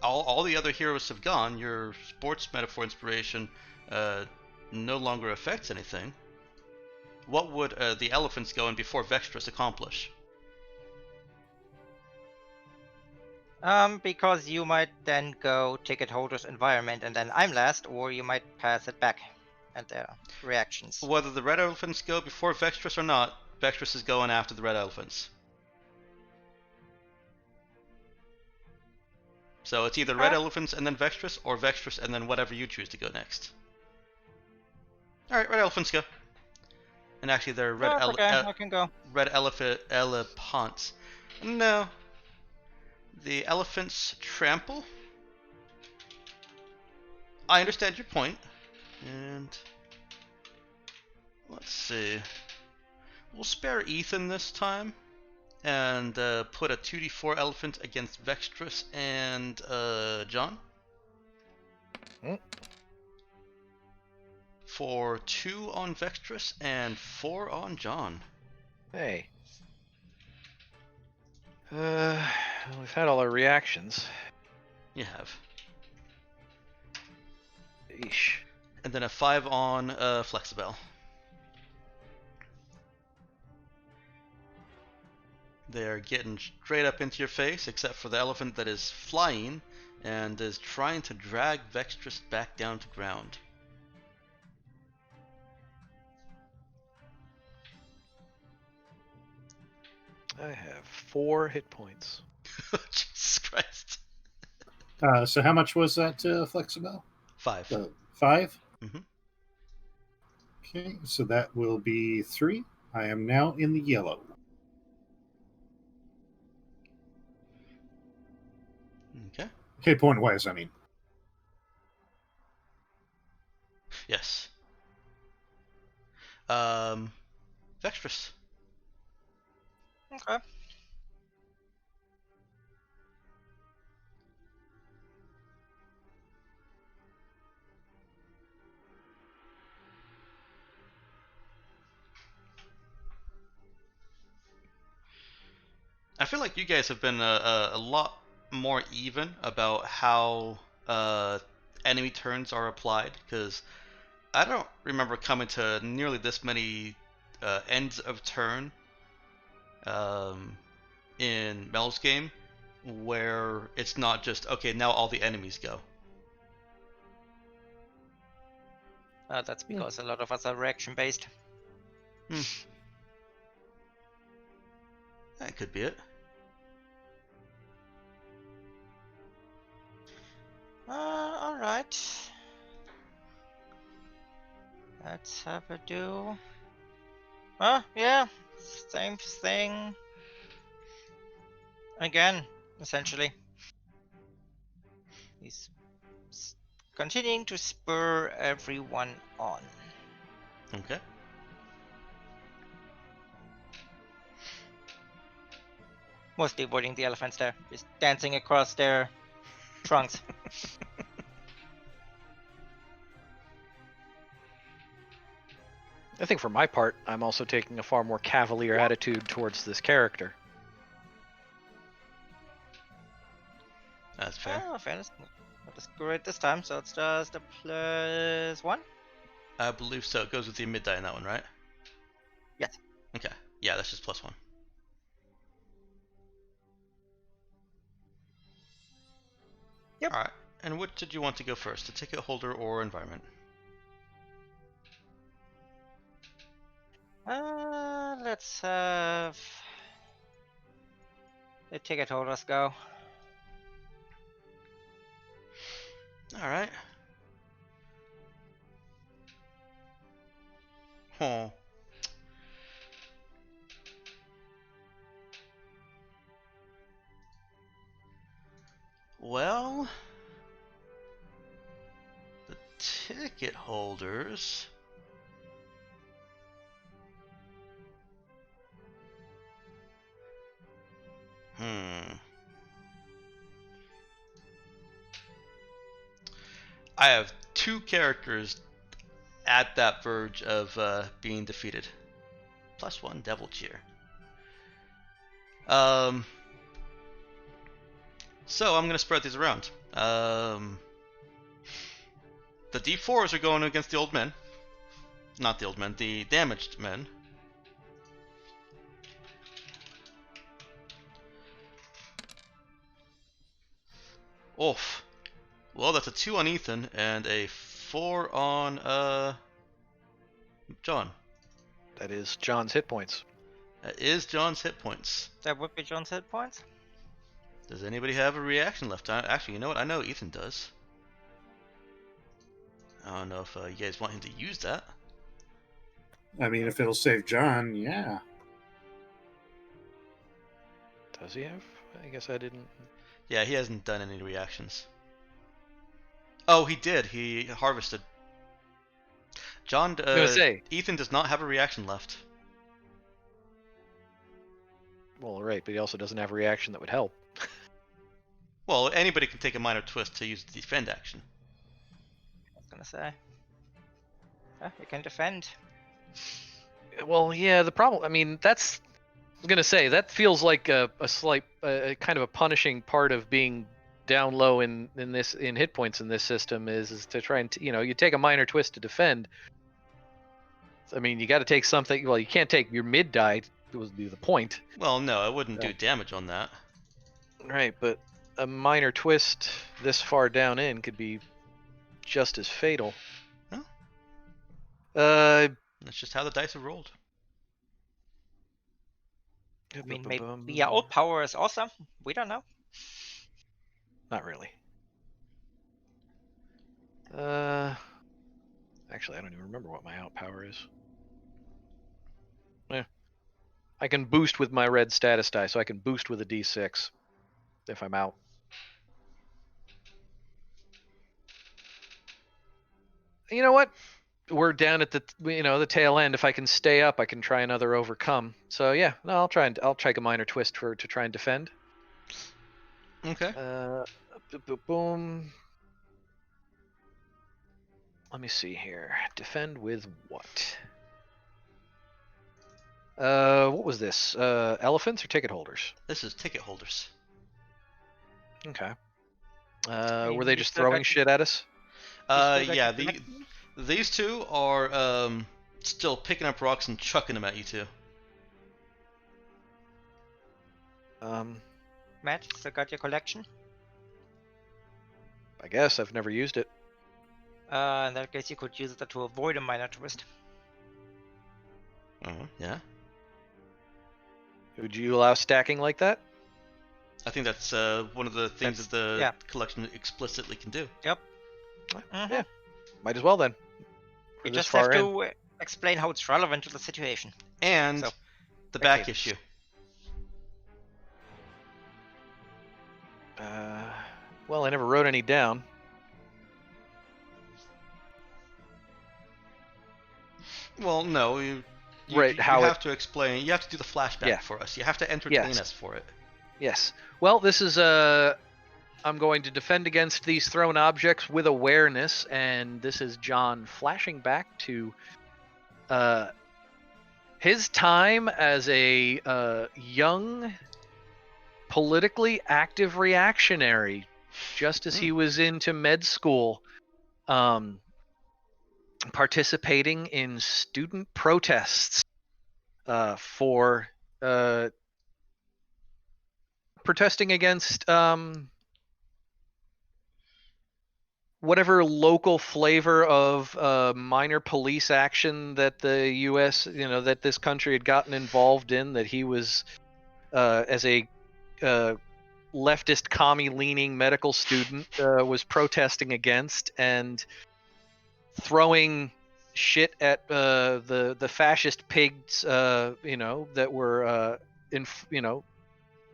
all the other heroes have gone. Your sports metaphor inspiration no longer affects anything. What would the elephants going before Vextrus accomplish? Because you might then go ticket holder's environment and then I'm last, or you might pass it back at their reactions. Whether the red elephants go before Vextrus or not, Vextrus is going after the red elephants. So it's either red elephants and then Vextrus, or Vextrus and then whatever you choose to go next. Alright, red elephants go. And actually they're red I can go. red elephants. No. The elephants trample. I understand your point. And let's see. We'll spare Ethan this time. And put a 2d4 elephant against Vextrus and John. For 2 on Vextrus and 4 on John. Hey. We've had all our reactions. You have. Eesh. And then a 5 on Flexibel. They're getting straight up into your face, except for the elephant that is flying and is trying to drag Vextrus back down to ground. I have 4 hit points. Jesus Christ. So how much was that, Flexibel? 5. 5? Mm-hmm. Okay, so that will be 3. I am now in the yellow. Okay. Okay, point-wise, I mean. Yes. Vextrus. Okay. I feel like you guys have been a lot more even about how enemy turns are applied, because I don't remember coming to nearly this many ends of turn in Mel's game, where it's not just okay. Now all the enemies go. That's because a lot of us are reaction based. That could be it. All right. Let's have a do. Yeah, same thing. Again, essentially. He's continuing to spur everyone on. Okay. Mostly avoiding the elephants there, just dancing across their trunks. I think for my part, I'm also taking a far more cavalier attitude towards this character. That's fair. Oh, fairness. Not as great this time, so it's just a +1. I believe so. It goes with the mid-die in that one, right? Yes. Okay. Yeah, that's just +1. Yep. Alright. And which did you want to go first? The ticket holder or environment? Let's have the ticket holders go. Alright. Huh. Well, the ticket holders. I have two characters at that verge of being defeated. +1 Devil Cheer. So I'm gonna spread these around. The D4s are going against the old men. Not the old men, the damaged men. Oof. Well, that's a 2 on Ethan and a 4 on John. That is John's hit points. That is John's hit points. That would be John's hit points. Does anybody have a reaction left? Actually, you know what? I know Ethan does. I don't know if you guys want him to use that. I mean, if it'll save John, yeah. Does he have? I guess I didn't. Yeah, he hasn't done any reactions. Oh, he did. He harvested. John, I was gonna say. Ethan does not have a reaction left. Well, right, but he also doesn't have a reaction that would help. Well, anybody can take a minor twist to use the defend action. I was gonna say. You can defend. Well, yeah, the problem. I mean, that's. I was gonna say that feels like a slight, kind of a punishing part of being down low in hit points in this system is to try and you take a minor twist to defend. I mean, you got to take something. Well, you can't take your mid die. Would be the point. Well, no, I wouldn't do damage on that. Right, but a minor twist this far down in could be just as fatal. Huh? Uh, That's just how the dice are rolled. I mean, maybe old power is awesome. We don't know. Not really. Actually, I don't even remember what my out power is. I can boost with my red status die, so I can boost with a D6 if I'm out. You know what? We're down at the the tail end. If I can stay up, I can try another overcome. So yeah, no, I'll try a minor twist to try and defend. Okay. Boom. Let me see here. Defend with what? What was this? Elephants or ticket holders? This is ticket holders. Okay. mean, Were they you just still throwing got- shit at us? Yeah. These two are still picking up rocks and chucking them at you two. Matt, still got your collection? I guess I've never used it. In that case, you could use it to avoid a minor twist. Yeah. Would you allow stacking like that? I think that's one of the things that the yeah. collection explicitly can do. Yep. Yeah. Might as well then. You this just have far in. to explain how it's relevant to the situation. And So, the thank back you. issue. Well, I never wrote any down. Well, no, you Right, how have to explain. You have to do the flashback Yeah. for us. You have to entertain Yes. us for it. Yes. Well, this is I'm going to defend against these thrown objects with awareness, and this is John flashing back to his time as a young, politically active reactionary, just as he was into med school, participating in student protests for protesting against whatever local flavor of minor police action that the U.S., that this country had gotten involved in, that he was, as a leftist, commie-leaning medical student, was protesting against, and throwing shit at the fascist pigs, that were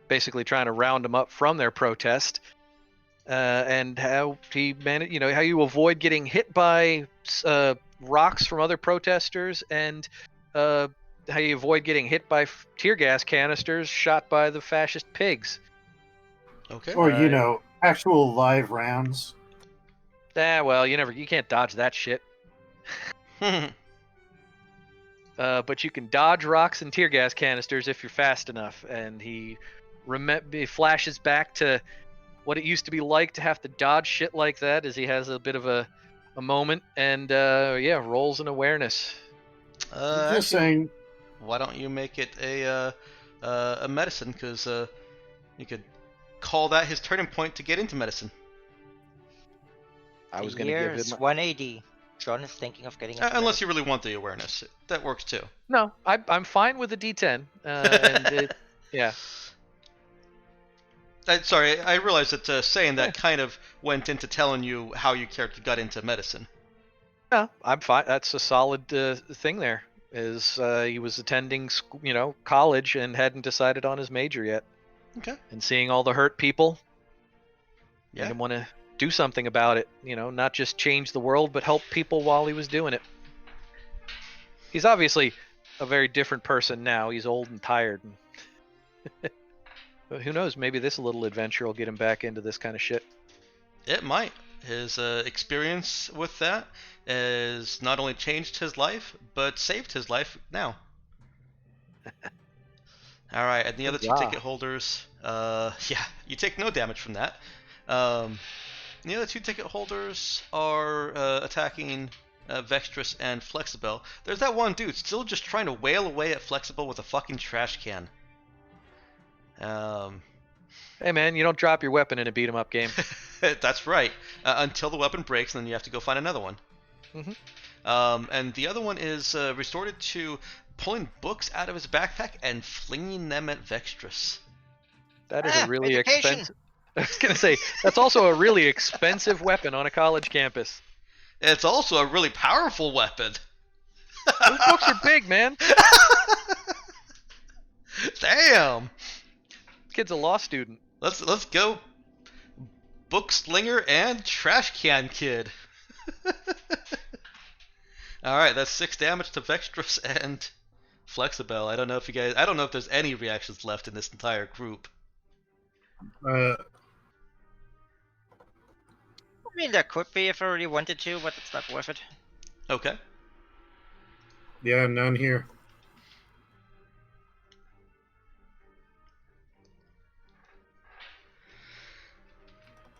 basically trying to round them up from their protest. And how he managed, how you avoid getting hit by rocks from other protesters, and how you avoid getting hit by tear gas canisters shot by the fascist pigs. Okay. Or, actual live rounds. Well, you can't dodge that shit. But you can dodge rocks and tear gas canisters if you're fast enough. And he flashes back to what it used to be like to have to dodge shit like that, as he has a bit of a moment, and rolls an awareness. Just saying. Why don't you make it a medicine? Because you could call that his turning point to get into medicine. I was going to give Years him 180. John is thinking of getting. Into Unless you really want the awareness, that works too. No, I'm fine with the D10. And yeah. Sorry, I realized that saying that kind of went into telling you how your character got into medicine. No, I'm fine. That's a solid thing there. Is he was attending college and hadn't decided on his major yet. Okay. And seeing all the hurt people, Yeah. made him want to do something about it. Not just change the world, but help people while he was doing it. He's obviously a very different person now. He's old and tired. But who knows? Maybe this little adventure will get him back into this kind of shit. It might. His experience with that has not only changed his life, but saved his life now. All right, and the other two ticket holders, you take no damage from that. The other two ticket holders are attacking Vextrus and Flexibel. There's that one dude still just trying to wail away at Flexibel with a fucking trash can. Hey man, you don't drop your weapon in a beat 'em up game. That's right. Until the weapon breaks, and then you have to go find another one. Mm-hmm. And the other one is resorted to pulling books out of his backpack and flinging them at Vextrus. That is a really education. expensive. I was gonna say that's also a really expensive weapon on a college campus. It's also a really powerful weapon. Those books are big, man. Damn. Kid's a law student. Let's go, book slinger and trash can kid. All right, that's 6 damage to Vextrus and Flexibel. I don't know if there's any reactions left in this entire group. I mean, there could be if I really wanted to, but it's not worth it. Okay. Yeah, none here.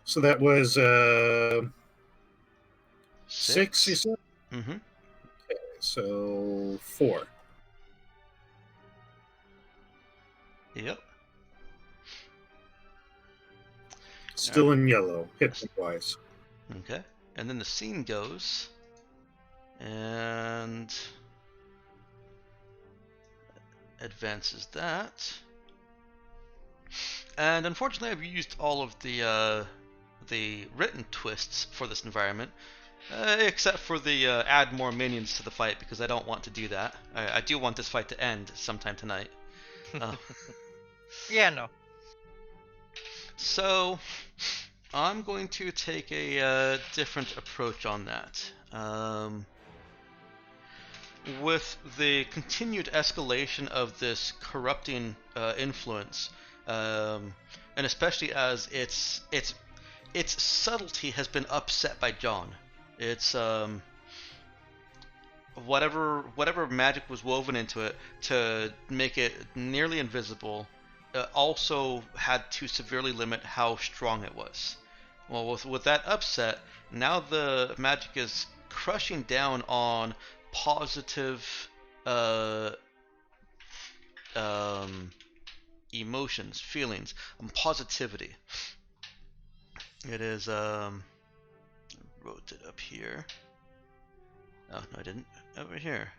So that was 6, you said? Mm-hmm. Okay, so 4. Yep. Still in yellow, hit point wise. Okay. And then the scene goes, and advances that. And unfortunately, I've used all of the written twists for this environment, except for the add more minions to the fight, because I don't want to do that. I do want this fight to end sometime tonight. Yeah, no. So I'm going to take a different approach on that. With the continued escalation of this corrupting influence, and especially as its subtlety has been upset by John. It's whatever magic was woven into it to make it nearly invisible, also had to severely limit how strong it was. Well, with that upset, now the magic is crushing down on positive emotions, feelings, and positivity. It is I wrote it up here. Oh no, I didn't. Over here.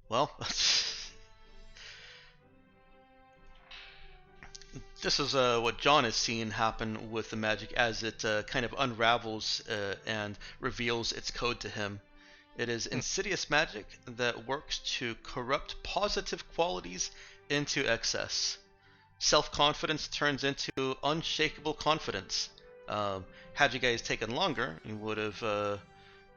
Well, this is what John is seeing happen with the magic as it kind of unravels and reveals its code to him. It is insidious magic that works to corrupt positive qualities into excess. Self-confidence turns into unshakable confidence. Had you guys taken longer, you would have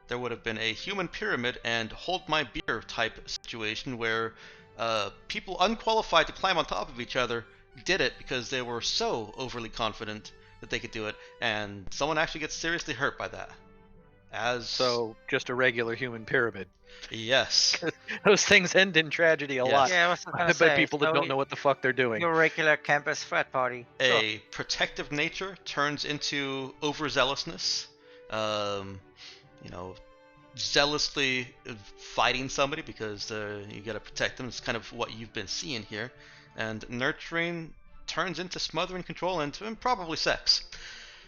there would have been a human pyramid and hold my beer type situation where people unqualified to climb on top of each other did it because they were so overly confident that they could do it, and someone actually gets seriously hurt by that. So just a regular human pyramid. Yes. Those things end in tragedy a Yes. lot. Yeah, I was I gonna bet say. people that so don't know what the fuck they're doing. Your regular campus frat party. A protective nature turns into overzealousness. Zealously fighting somebody because you gotta protect them. It's kind of what you've been seeing here. And nurturing turns into smothering, control, and probably sex.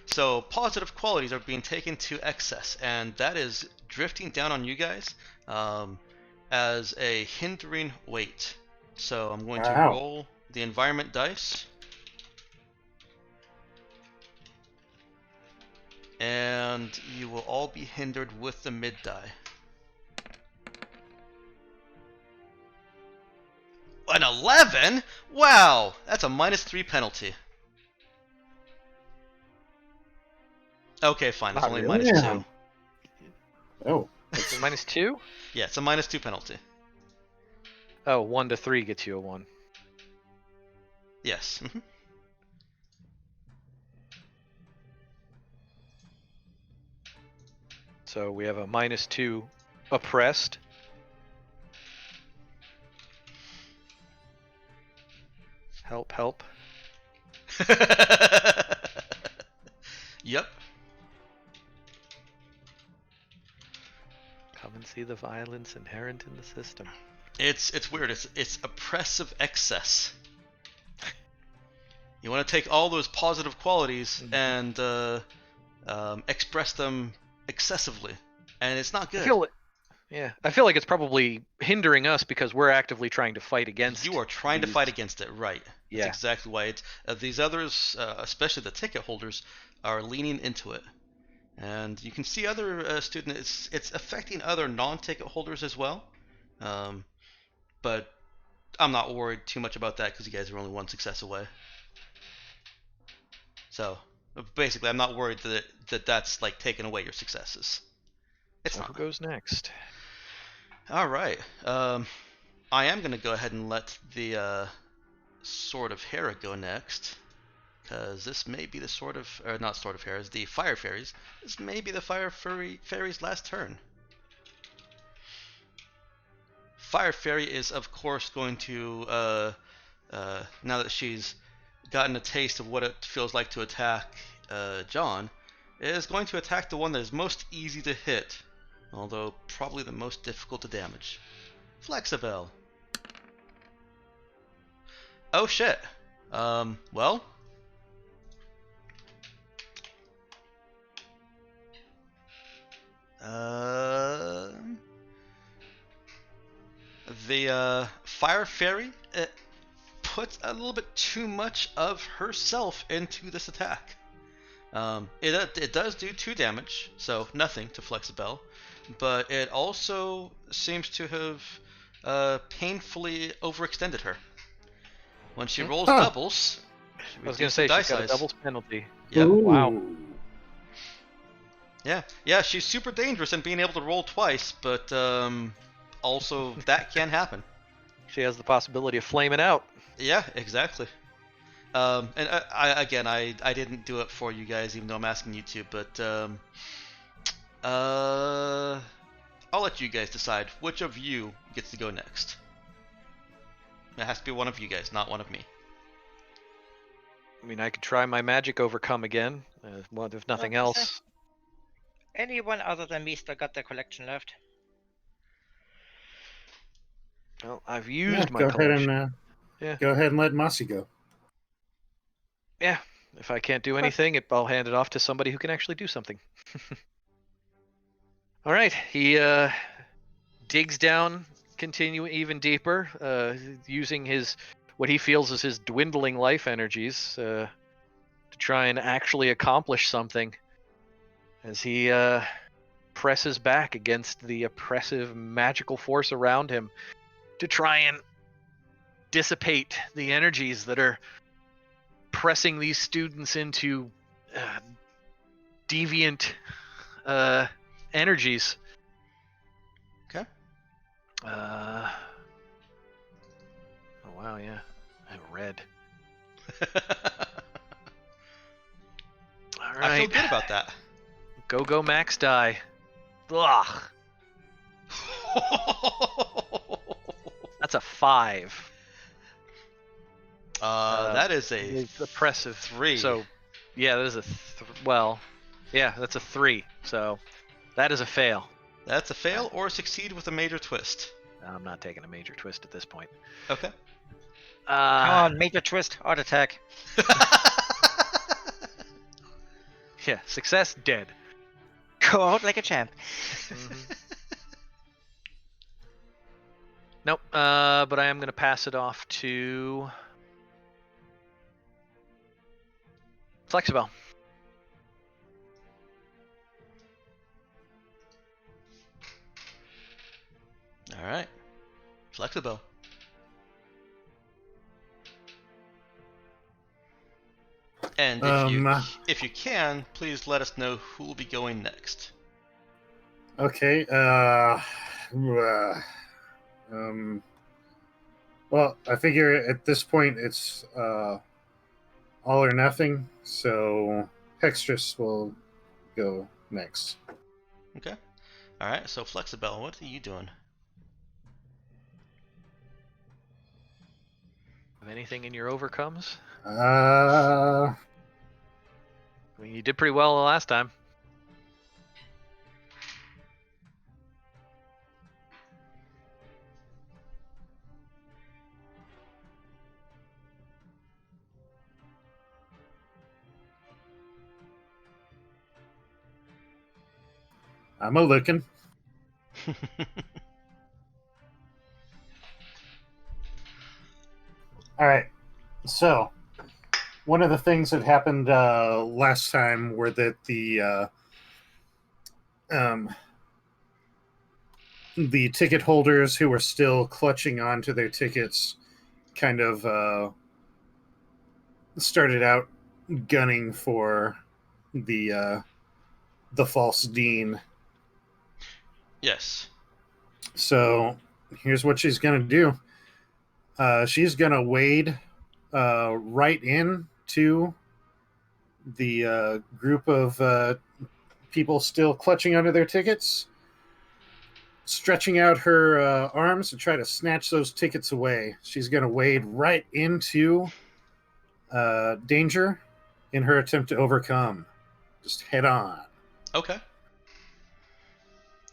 So positive qualities are being taken to excess, and that is drifting down on you guys as a hindering weight. So I'm going to roll the environment dice. And you will all be hindered with the mid die. An 11? Wow! That's a -3 penalty. Okay, fine. It's only really? -2. Oh. -2? Yeah, it's a -2 penalty. Oh, 1 to 3 gets you a 1. Yes. So we have a -2 oppressed. Help, help. Yep. Come and see the violence inherent in the system. It's weird. It's oppressive excess. You want to take all those positive qualities and express them excessively, and it's not good. I feel like it's probably hindering us because we're actively trying to fight against. You are trying to fight against it, right? Yeah. That's exactly why it's these others, especially the ticket holders, are leaning into it, and you can see other students. It's affecting other non-ticket holders as well, but I'm not worried too much about that because you guys are only one success away. So basically, I'm not worried that's like taking away your successes. It's So not. who goes next? All right. I am going to go ahead and let the Sword of Hera go next, because this may be the not Sword of Hera's, the Fire Fairies. This may be the Fire Fairy's last turn. Fire Fairy is, of course, going to, now that she's gotten a taste of what it feels like to attack John, is going to attack the one that is most easy to hit, although probably the most difficult to damage. Flexivel. Oh shit. Well, uh, the Fire Fairy puts a little bit too much of herself into this attack. It does do 2 damage, so nothing to Flexibel, but it also seems to have painfully overextended her. When she rolls doubles, she I was gonna reduces say the die she's got a size. doubles penalty. Yep. Wow. Yeah, she's super dangerous in being able to roll twice, but also that can happen. She has the possibility of flaming out. Yeah, exactly. And I didn't do it for you guys, even though I'm asking you to, but I'll let you guys decide which of you gets to go next. It has to be one of you guys, not one of me. I mean, I could try my magic overcome again. Well, if nothing Yeah, else. Anyone other than me still got their collection left. Well, I've Yeah, used my go ahead collection. and Yeah. go ahead and let Mossy go. Yeah. If I can't do anything, I'll hand it off to somebody who can actually do something. All right. He digs down, continue even deeper, using what he feels is his dwindling life energies to try and actually accomplish something. As he presses back against the oppressive magical force around him to try and dissipate the energies that are pressing these students into deviant energies. Okay. Oh wow, yeah, I read. All right. I feel good about that. Go max die. Ugh. That's a 5. That is a It's oppressive. 3. So, yeah, that is that's a 3. So, that is a fail. That's a fail or succeed with a major twist. I'm not taking a major twist at this point. Okay. Come on, major twist, art attack. Yeah, success, dead. Go out like a champ. Nope. But I am gonna pass it off to Flexibel. All right. Flexibel. And if you can, please let us know who will be going next. Okay. Well, I figure at this point it's all or nothing, so Hextrus will go next. Okay. All right. So Flexibel, what are you doing? Have anything in your overcomes? Uh, I mean, you did pretty well the last time. I'm a looking. All right. So, one of the things that happened last time were that the ticket holders who were still clutching onto their tickets kind of started out gunning for the false dean. Yes. So here's what she's going to do. She's going to wade right into the group of people still clutching onto their tickets, stretching out her arms to try to snatch those tickets away. She's going to wade right into danger in her attempt to overcome. Just head on. Okay.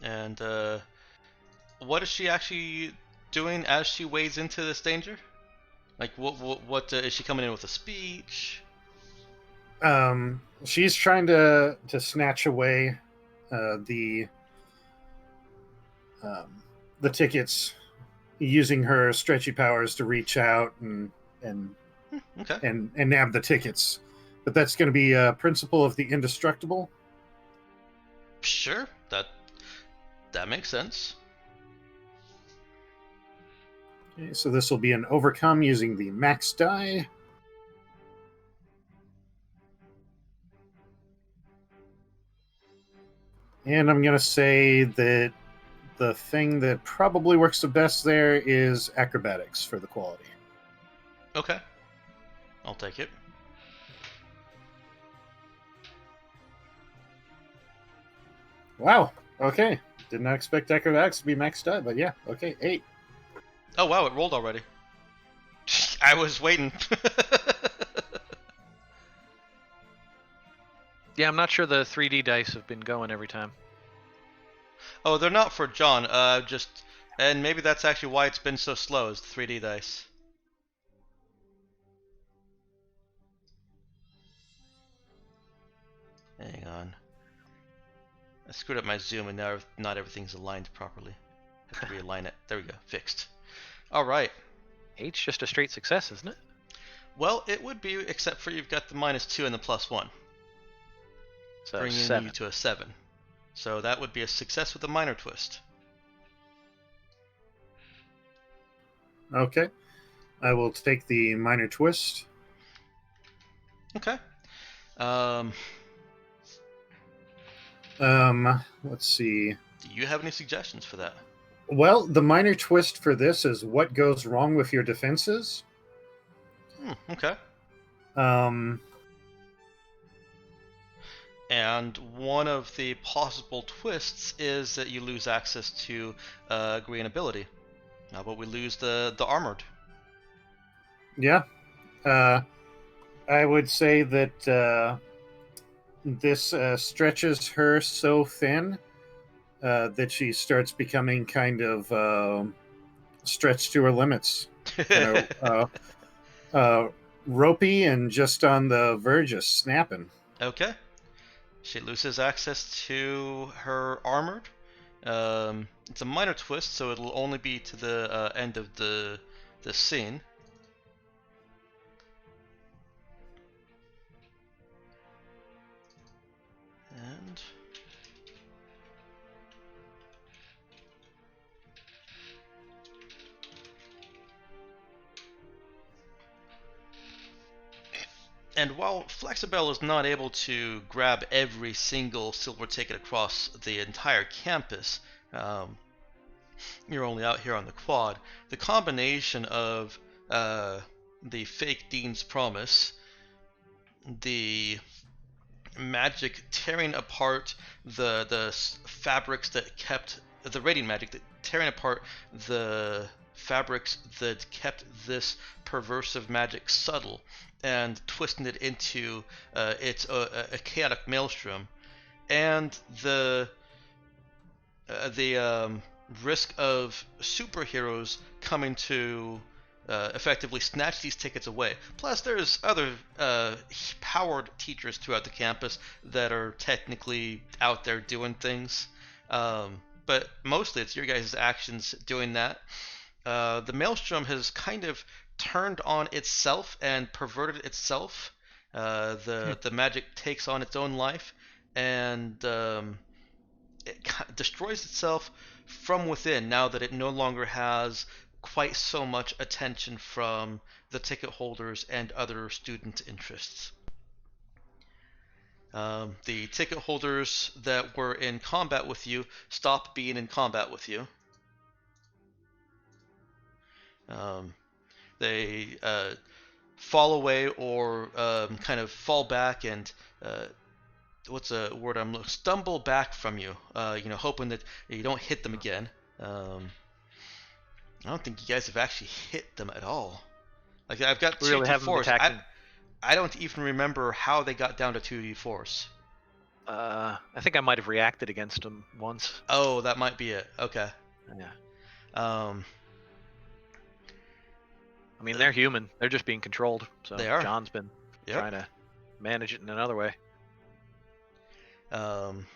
And what is she actually doing as she wades into this danger? Like, what is she coming in with a speech? She's trying to snatch away the tickets, using her stretchy powers to reach out and Okay. and nab the tickets. But that's going to be a principle of the indestructible. Sure. That makes sense. Okay, so this will be an overcome using the max die. And I'm going to say that the thing that probably works the best there is acrobatics for the quality. Okay. I'll take it. Wow. Okay. Did not expect acrobatics to be maxed die, but yeah. Okay. 8. Oh wow, it rolled already. I was waiting. Yeah, I'm not sure the 3D dice have been going every time. Oh, they're not for John. And maybe that's actually why it's been so slow. Is the 3D dice. Hang on. I screwed up my zoom, and now not everything's aligned properly. I have to realign it. There we go. Fixed. All right. 8's just a straight success, isn't it? Well, it would be, except for you've got the -2 and the +1, So bringing 7. you to a 7. So that would be a success with a minor twist. Okay. I will take the minor twist. Okay. Let's see. Do you have any suggestions for that? Well, the minor twist for this is what goes wrong with your defenses. Okay. And one of the possible twists is that you lose access to green ability. How about we lose the armored? Yeah. I would say that this stretches her so thin that she starts becoming kind of stretched to her limits. Ropey and just on the verge of snapping. Okay. She loses access to her armored. It's a minor twist, so it'll only be to the end of the scene. And while Flexibel is not able to grab every single silver ticket across the entire campus, you're only out here on the quad. The combination of the fake Dean's Promise, the magic tearing apart the fabrics that kept the radiant magic, that tearing apart the fabrics that kept this perversive magic subtle and twisting it into a chaotic maelstrom, and the risk of superheroes coming to effectively snatch these tickets away. Plus, there's other powered teachers throughout the campus that are technically out there doing things. But mostly it's your guys' actions doing that. The Maelstrom has kind of turned on itself and perverted itself. The magic takes on its own life, and it destroys itself from within now that it no longer has quite so much attention from the ticket holders and other student interests. The ticket holders that were in combat with you stop being in combat with you. They fall away or kind of fall back and what's a word I'm looking? Stumble back from you. Hoping that you don't hit them again. I don't think you guys have actually hit them at all. Like, I've got We really haven't 2d4s. attacked them. I don't even remember how they got down to 2d4s. I think I might have reacted against them once. Oh, that might be it. Okay. Yeah. I mean, they're human. They're just being controlled. So They are. John's been Yep. trying to manage it in another way. Um,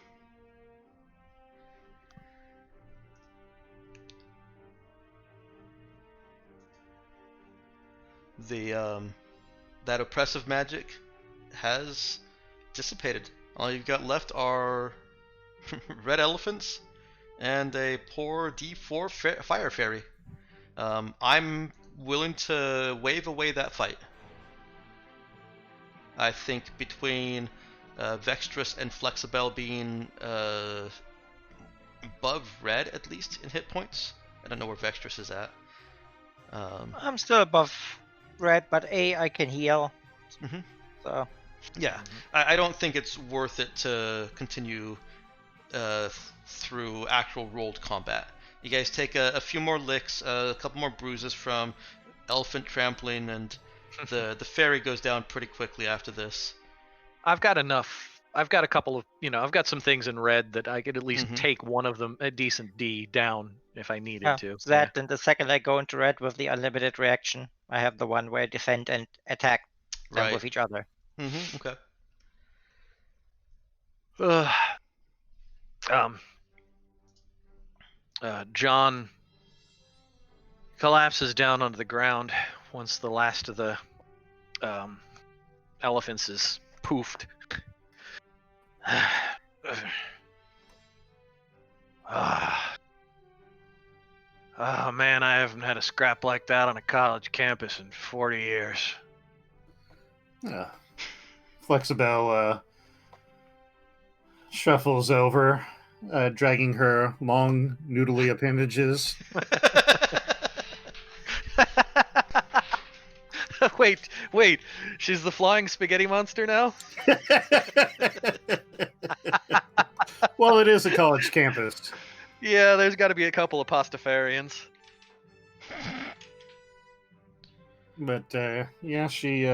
that oppressive magic has dissipated. All you've got left are red elephants and a poor D4 fire fairy. I'm willing to wave away that fight. I think between Vextrus and Flexibel being above red, at least, in hit points. I don't know where Vextrus is at. I'm still above red, but I can heal. Mhm. So Yeah, I don't think it's worth it to continue through actual rolled combat. You guys take a few more licks, a couple more bruises from elephant trampling, and the fairy goes down pretty quickly after this. I've got enough. I've got a couple of, I've got some things in red that I could at least Mhm. take one of them, a decent D, down if I needed yeah, to. so that, and the second I go into red with the unlimited reaction, I have the one where I defend and attack them Right. with each other. Okay. Yeah. John collapses down onto the ground once the last of the elephants is poofed. Oh man, I haven't had a scrap like that on a college campus in 40 years. Flexibel shuffles over, dragging her long, noodly appendages. Wait, she's the flying spaghetti monster now? Well, it is a college campus. Yeah, there's got to be a couple of pastafarians. But yeah, she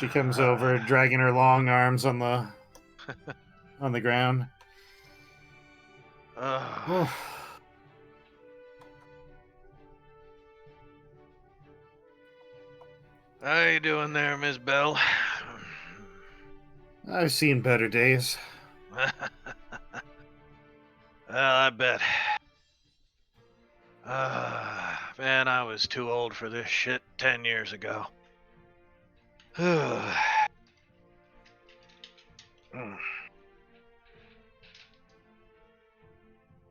comes over, dragging her long arms on the ground. Ugh. How you doing there, Miss Bell? I've seen better days. Well, I bet. Man, I was too old for this shit 10 years ago.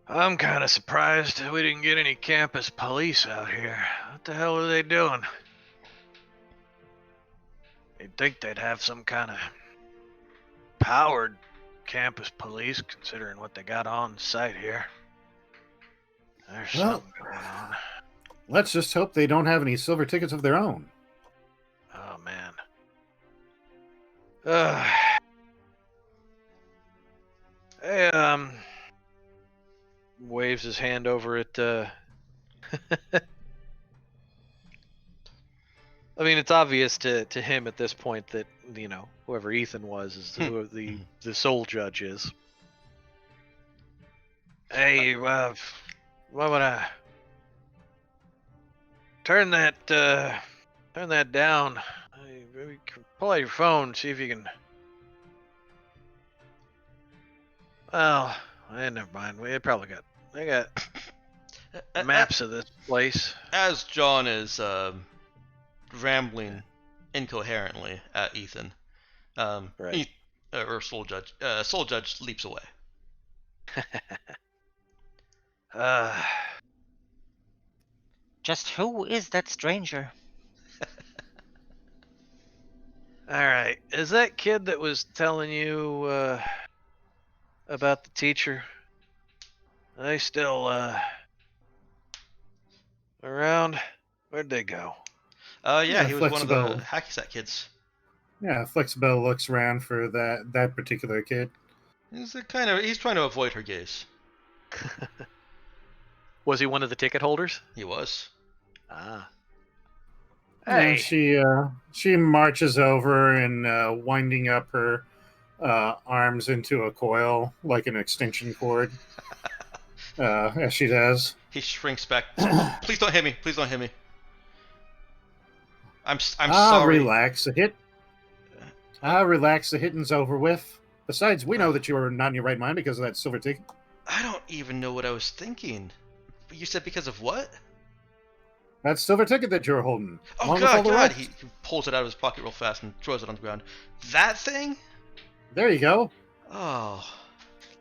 I'm kind of surprised we didn't get any campus police out here. What the hell are they doing? You'd think they'd have some kind of powered campus police, considering what they got on site here. There's Well, something going on. Let's just hope they don't have any silver tickets of their own. Oh man. Hey, waves his hand over at I mean, it's obvious to him at this point that, whoever Ethan was is who the sole judge is. Hey, what would I turn that down? Maybe pull out your phone, see if you can. Well, never mind. They got maps of this place. As John is rambling incoherently at Ethan, Right. Soul Judge leaps away. Just who is that stranger? All right. Is that kid that was telling you about the teacher? Are they still around? Where'd they go? Yeah, he was one of the Flexibel. hacky sack kids. Yeah, Flexibel looks around for that particular kid. He's trying to avoid her gaze. Was he one of the ticket holders? He was. Ah. And Hey. she marches over and winding up her arms into a coil like an extension cord, as she does. He shrinks back. Please don't hit me. Please don't hit me. I'm sorry. Relax. Relax. The hitting's over with. Besides, we know that you are not in your right mind because of that silver ticket. I don't even know what I was thinking. You said because of what? That silver ticket that you're holding. Oh along with all God! the God! rest. He pulls it out of his pocket real fast and throws it on the ground. That thing? There you go. Oh.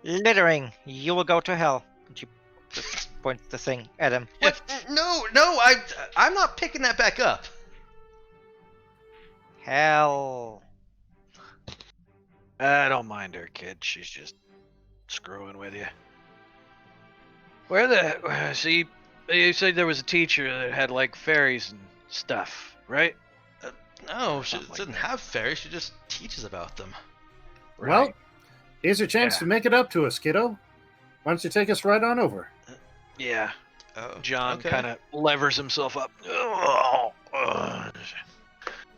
Littering, you will go to hell. And she just points the thing at him. What? No, I'm not picking that back up. Hell. I don't mind her, kid. She's just screwing with you. Where the... See, you said there was a teacher that had, like, fairies and stuff, right? No, she Something like doesn't that. have fairies. She just teaches about them. Well, here's your chance Yeah. to make it up to us, kiddo. Why don't you take us right on over? Yeah. Oh, John okay. kind of levers himself up.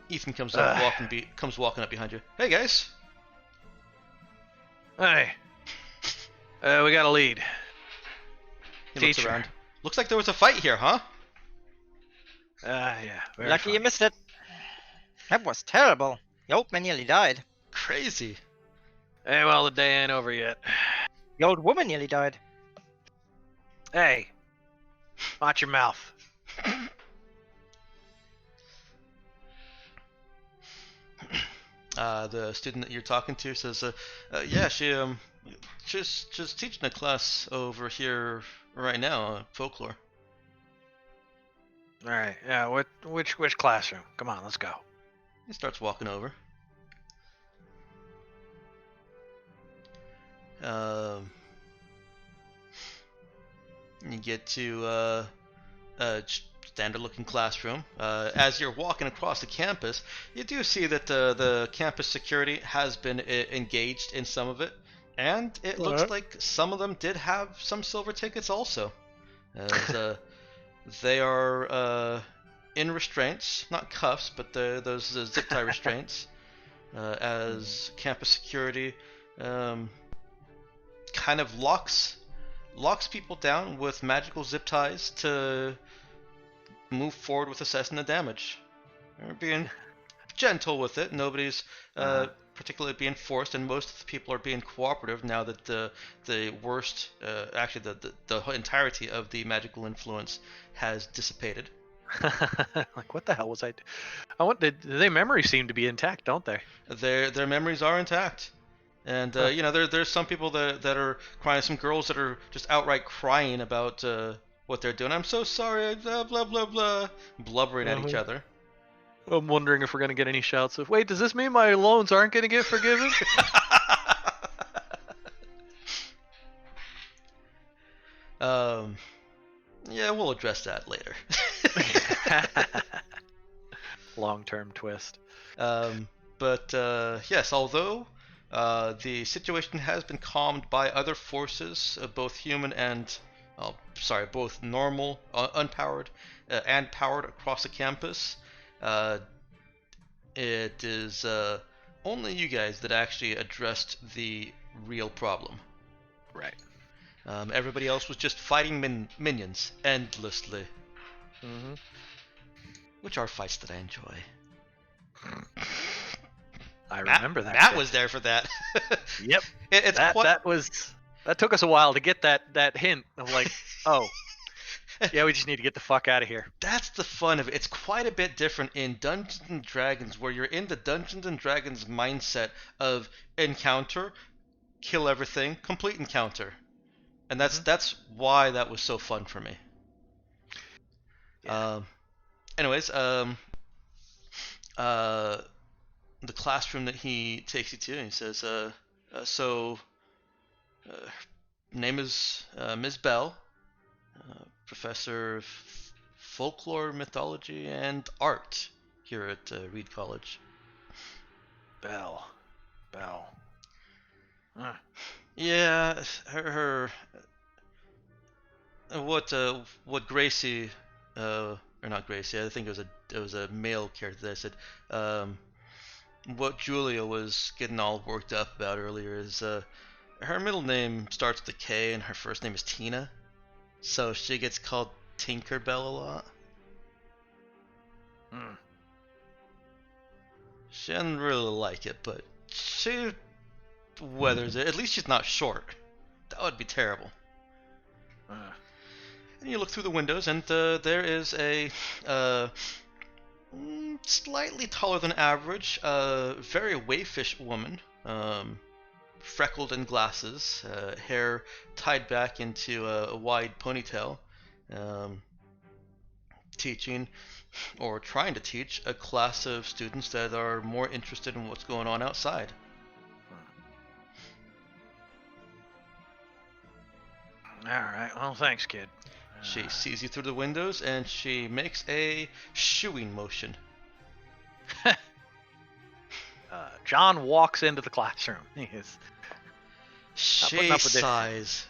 Ethan comes up, walking up behind you. Hey guys. Hey. We got a lead. He looks Teacher. around. Looks like there was a fight here, huh? Yeah. Very Lucky you funny. missed it. That was terrible. The old man nearly died. Crazy. Hey, well, the day ain't over yet. The old woman nearly died. Hey. Watch your mouth. The student that you're talking to says, yeah, she's teaching a class over here right now, folklore. All right. Yeah. Which classroom? Come on, let's go. He starts walking over. You get to a standard-looking classroom. As you're walking across the campus, you do see that the campus security has been engaged in some of it, and it looks like some of them did have some silver tickets also. As, they are in restraints, not cuffs, but those zip tie restraints. As campus security kind of locks people down with magical zip ties to move forward with assessing the damage. They're being gentle with it. Nobody's particularly being forced, and most of the people are being cooperative now that the worst, actually the entirety of the magical influence has dissipated. Like, what the hell was I? Their memories seem to be intact, don't they? Their memories are intact. And there's some people that are crying. Some girls that are just outright crying about what they're doing. I'm so sorry. Blah blah blah blah, blubbering at each other. I'm wondering if we're gonna get any shouts of, "Wait, does this mean my loans aren't gonna get forgiven?" Yeah, we'll address that later. Long-term twist. But yes, although the situation has been calmed by other forces, both human and, both normal, unpowered, and powered across the campus, it is only you guys that actually addressed the real problem. Right. Everybody else was just fighting minions endlessly, Mm-hmm. which are fights that I enjoy. I remember that. Matt bit. was there for that. Yep. It's That quite... that took us a while to get that hint of like, oh, yeah, we just need to get the fuck out of here. That's the fun of it. It's quite a bit different in Dungeons and Dragons, where you're in the Dungeons and Dragons mindset of encounter, kill everything, complete encounter, and that's why that was so fun for me. Yeah. Anyways, the classroom that he takes you to, and he says, name is Ms. Bell, professor of folklore, mythology, and art here at Reed College. Bell. Huh. Yeah, her what Gracie, or not Gracie, I think it was a male character that I said, what Julia was getting all worked up about earlier is her middle name starts with a K and her first name is Tina, so she gets called Tinkerbell a lot. She doesn't really like it, but she weathers it. At least she's not short. That would be terrible. And you look through the windows, and there is a slightly taller than average, very wayfish woman, freckled and glasses, hair tied back into a wide ponytail, teaching or trying to teach a class of students that are more interested in what's going on outside. All right. Well, thanks, kid. She sees you through the windows, and she makes a shooing motion. John walks into the classroom. He is She putting up with this. sighs.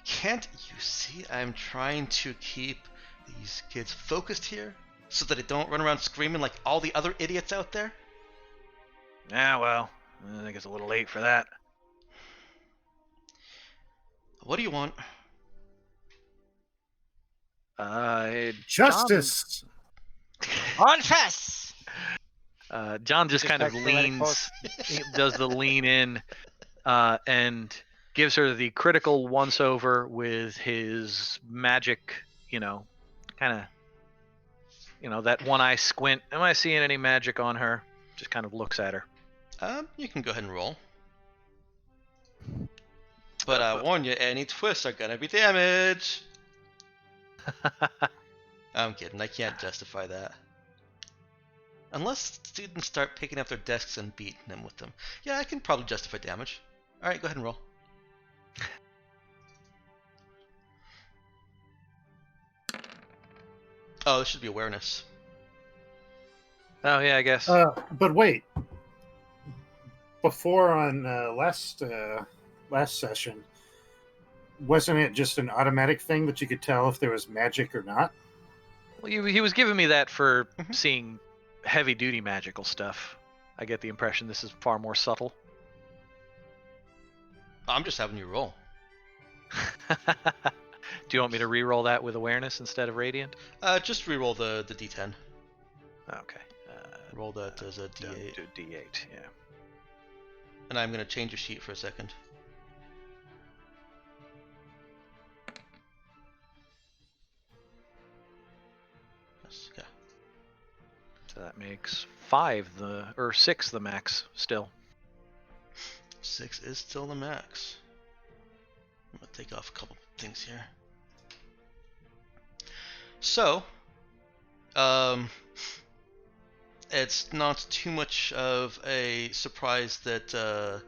Can't you see I'm trying to keep these kids focused here so that they don't run around screaming like all the other idiots out there? Yeah, well, I think it's a little late for that. What do you want? Justice. Confess! John just Just kind of like the Reddit leans, he does the lean in, and gives her the critical once over with his magic, kind of, that one eye squint. Am I seeing any magic on her? Just kind of looks at her. You can go ahead and roll. But I warn you, any twists are gonna be damage. I'm kidding, I can't justify that. Unless students start picking up their desks and beating them with them. Yeah, I can probably justify damage. Alright, go ahead and roll. Oh, this should be awareness. Oh yeah, I guess. But wait. Before on last session, wasn't it just an automatic thing that you could tell if there was magic or not? Well, he was giving me that for Mhm. seeing heavy-duty magical stuff. I get the impression this is far more subtle. I'm just having you roll. Do you want me to re-roll that with awareness instead of radiant? Just re-roll the D10. Okay. Roll that as a D8. Do D8, yeah. And I'm going to change your sheet for a second. Yes, yeah. So that makes 6 the max still. 6 is still the max. I'm going to take off a couple things here. So, it's not too much of a surprise that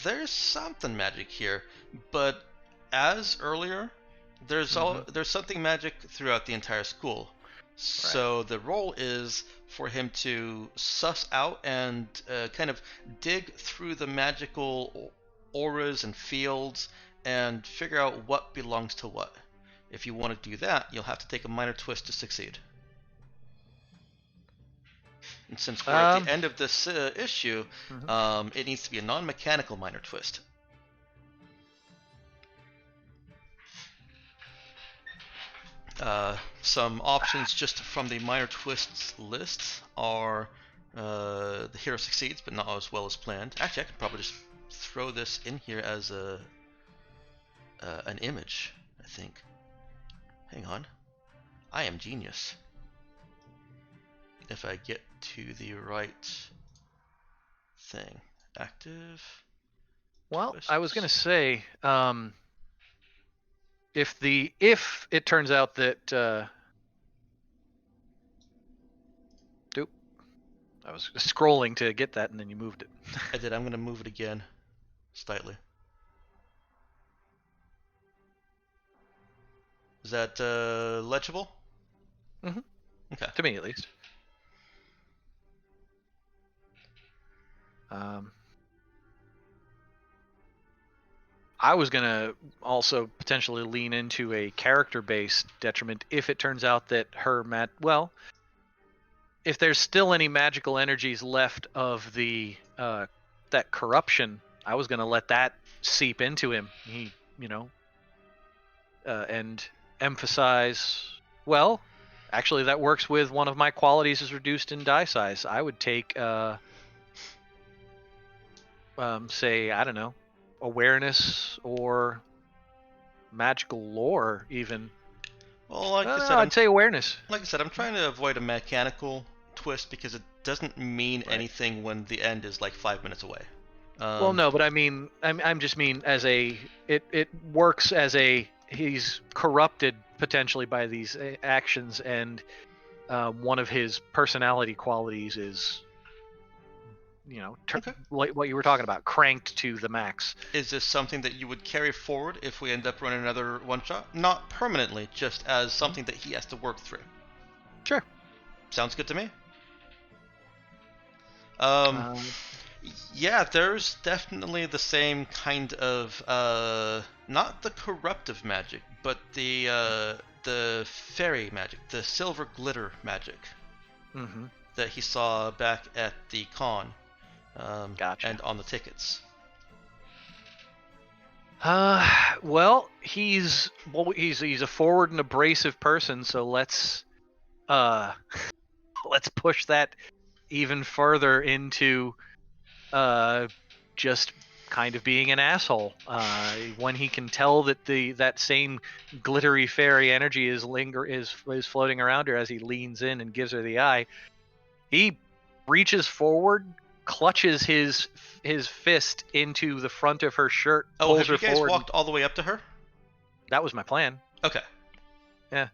there's something magic here, but as earlier, there's something magic throughout the entire school. So the role is for him to suss out and kind of dig through the magical auras and fields and figure out what belongs to what. If you want to do that, you'll have to take a minor twist to succeed. And since we're at the end of this issue, it needs to be a non-mechanical minor twist. Some options just from the minor twists list are the hero succeeds, but not as well as planned. Actually, I could probably just throw this in here as an image, I think. Hang on. I am genius. If I get to the right thing. Active. Well, Twists. I was gonna say, if it turns out that I was scrolling to get that and then you moved it. I did. I'm going to move it again. Slightly. Is that legible? Mhm. Okay. To me, at least. I was gonna also potentially lean into a character-based detriment if it turns out that if there's still any magical energies left of the that corruption, I was gonna let that seep into him. He, and emphasize. Well, actually, that works with one of my qualities is reduced in die size. I would take say, I don't know, awareness or magical lore, even. Well, like I No, said, I'd say awareness. I'm trying to avoid a mechanical twist because it doesn't mean Right. anything when the end is like 5 minutes away. Well, no, but I mean, I'm just mean as a it works as a he's corrupted potentially by these actions, and one of his personality qualities is, Okay. like what you were talking about, cranked to the max. Is this something that you would carry forward if we end up running another one shot? Not permanently, just as something that he has to work through. Sure. Sounds good to me. Um, Yeah, there's definitely the same kind of not the corruptive magic, but the fairy magic, the silver glitter magic mhm. that he saw back at the con, Gotcha. and on the tickets. Well, he's a forward and abrasive person, so let's let's push that even further into just kind of being an asshole. When he can tell that that same glittery fairy energy is floating around her as he leans in and gives her the eye, he reaches forward, clutches his fist into the front of her shirt, Oh, pulls have her you guys forward. walked all the way up to her? That was my plan. Okay. Yeah,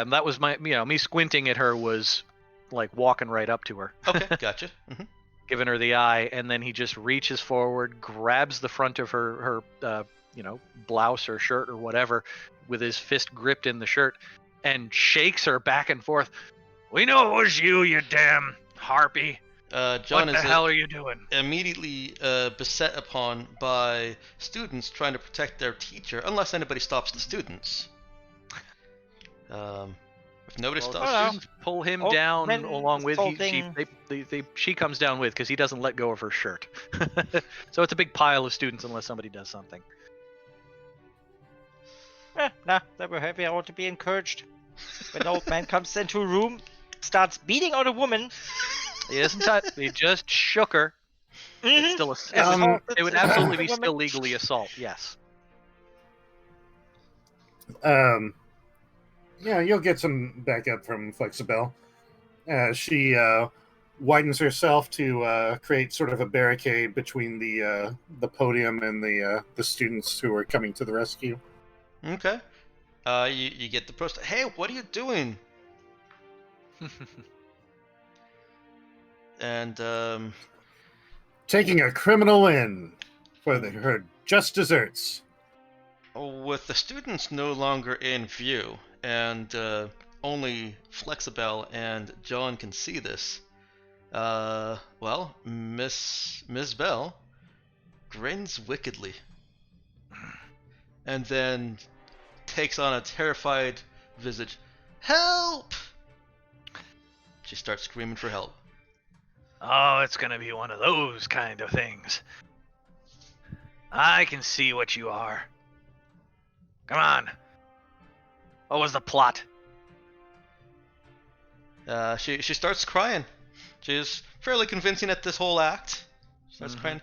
that was my, me squinting at her was like walking right up to her, Okay, gotcha. Hmm. giving her the eye, and then he just reaches forward, grabs the front of her blouse or shirt or whatever with his fist gripped in the shirt and shakes her back and forth. We know it was you, you damn harpy. John What the is hell are you doing? immediately beset upon by students trying to protect their teacher, unless anybody stops the students. If nobody Well, stops Hello. students, Pull him Oh, down men along with assaulting- she comes down with, because he doesn't let go of her shirt. So it's a big pile of students unless somebody does something. Nah, they were happy. I want to be encouraged. When an old man comes into a room, starts beating on a woman. He doesn't touch. He just shook her. It's Mhm. still it would it's absolutely be woman. still legally assault. Yes. Yeah, you'll get some backup from Flexibel. She widens herself to create sort of a barricade between the podium and the students who are coming to the rescue. okay. You get the post. Hey, what are you doing? And Taking a criminal in for her just desserts. with the students no longer in view, and only Flexibel and John can see this, well, Miss Bell grins wickedly, and then takes on a terrified visage. Help! She starts screaming for help. Oh, it's gonna be one of those kind of things. I can see what you are. Come on. What was the plot? She starts crying. She's fairly convincing at this whole act. She starts crying,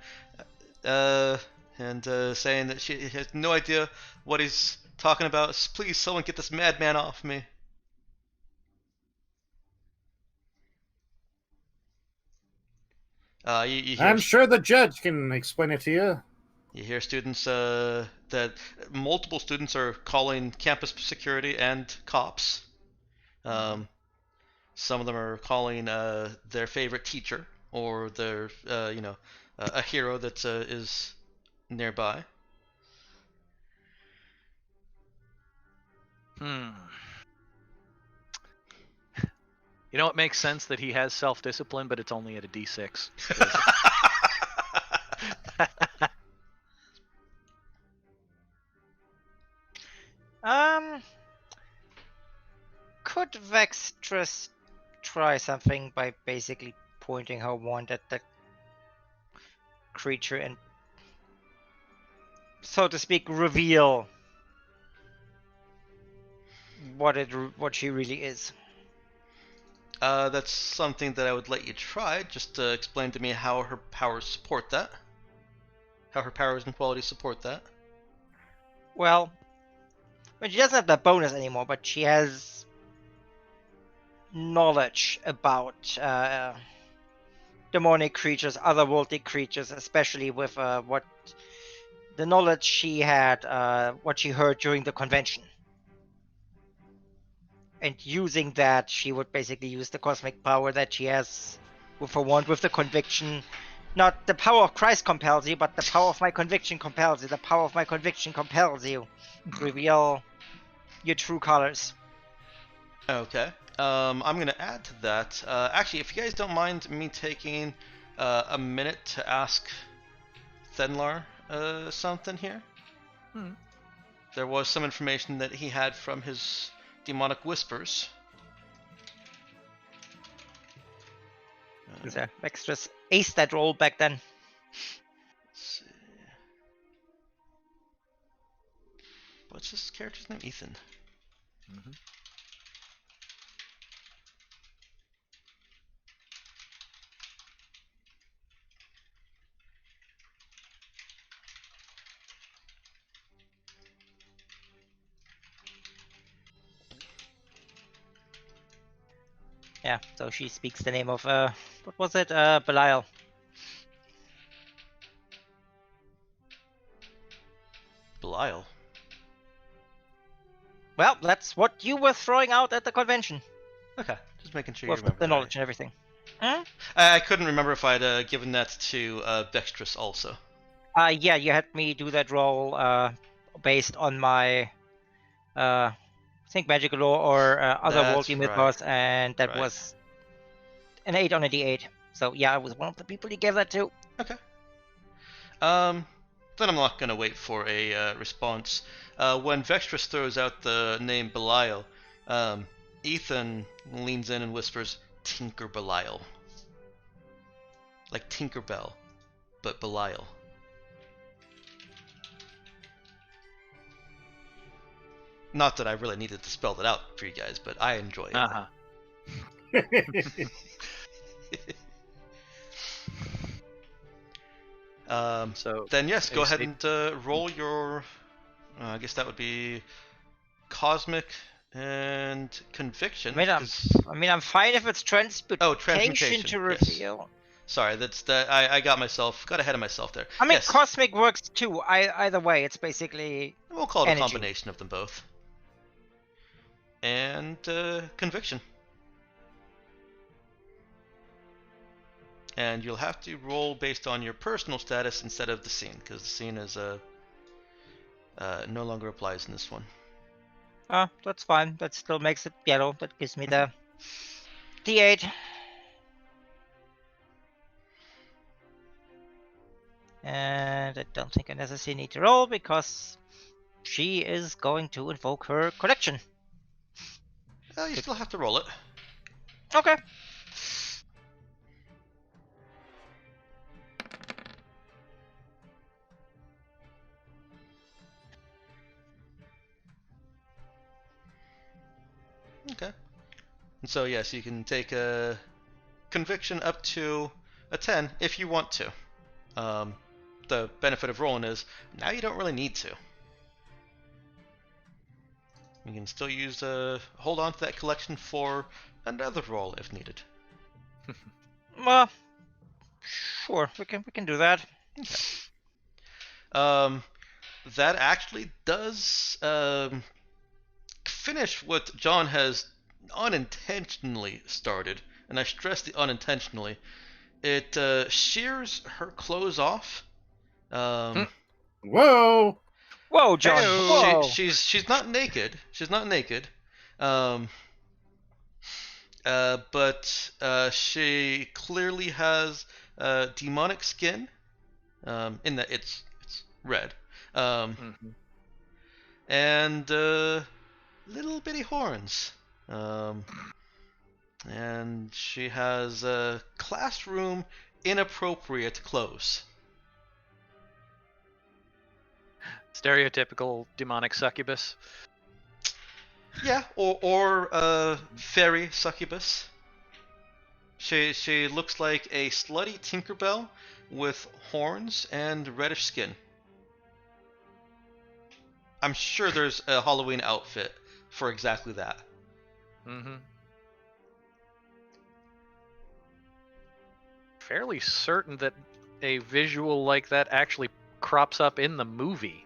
and saying that she has no idea what he's talking about. Please, someone get this madman off me. You hear, I'm sure the judge can explain it to you. you hear students that multiple students are calling campus security and cops. Some of them are calling their favorite teacher or their a hero that is nearby. You know, it makes sense that he has self-discipline, but it's only at a D6. Could Vextress try something by basically pointing her wand at the creature and, so to speak, reveal what she really is? That's something that I would let you try. Just explain to me how her powers support that. How her powers and qualities support that. Well, she doesn't have that bonus anymore, but she has knowledge about demonic creatures, otherworldly creatures, especially with what the knowledge she had, what she heard during the convention. And using that, she would basically use the cosmic power that she has with her wand, with the conviction. Not the power of Christ compels you, but the power of my conviction compels you. The power of my conviction compels you. Reveal your true colors. Okay. I'm gonna add to that. Actually, if you guys don't mind me taking a minute to ask Thenlar something here. There was some information that he had from his demonic whispers. So Vextrus aced that roll back then. Let's see. What's his character's name? Ethan. Yeah, so she speaks the name of what was it? Belial. Belial. Well, that's what you were throwing out at the convention. Okay, just making sure you With remember the that. knowledge and everything. Hmm? I couldn't remember if I'd given that to Dextrous also. Yeah, you had me do that roll based on my I think magical law or otherworldly right. mythos, and that Right. was an 8 on a d8. So yeah, I was one of the people you gave that to. Okay. Then I'm not gonna wait for a response. When Vextrus throws out the name Belial, Ethan leans in and whispers, "Tinker Belial." Like Tinkerbell, but Belial. Not that I really needed to spell that out for you guys, but I enjoy it. Uh-huh. So Then yes, go AC ahead and roll your. I guess that would be cosmic and conviction. I mean, I'm fine if it's transmutation, Oh, transmutation, to yes. reveal. Sorry, that's that. I got ahead of myself there. I mean, yes. cosmic works too. Either way, it's basically We'll call it energy. a combination of them both. And conviction. And you'll have to roll based on your personal status instead of the scene, because the scene is no longer applies in this one. That's fine. That still makes it yellow. That gives me the d8. And I don't think I necessarily need to roll because she is going to invoke her collection. You still have to roll it. Okay. Okay. And so yes, you can take a conviction up to a 10 if you want to. The benefit of rolling is now you don't really need to. You can still use hold on to that collection for another roll if needed. Well, sure, we can do that. Okay. That actually does finish what John has unintentionally started, and I stress the unintentionally. It shears her clothes off. Whoa! Whoa, John! Whoa! She's not naked. She's not naked. But she clearly has demonic skin. In that it's red. And little bitty horns. And she has classroom inappropriate clothes. stereotypical demonic succubus. Yeah, or fairy succubus. She looks like a slutty Tinkerbell with horns and reddish skin. I'm sure there's a Halloween outfit for exactly that. Mm-hmm. Fairly certain that a visual like that actually crops up in the movie.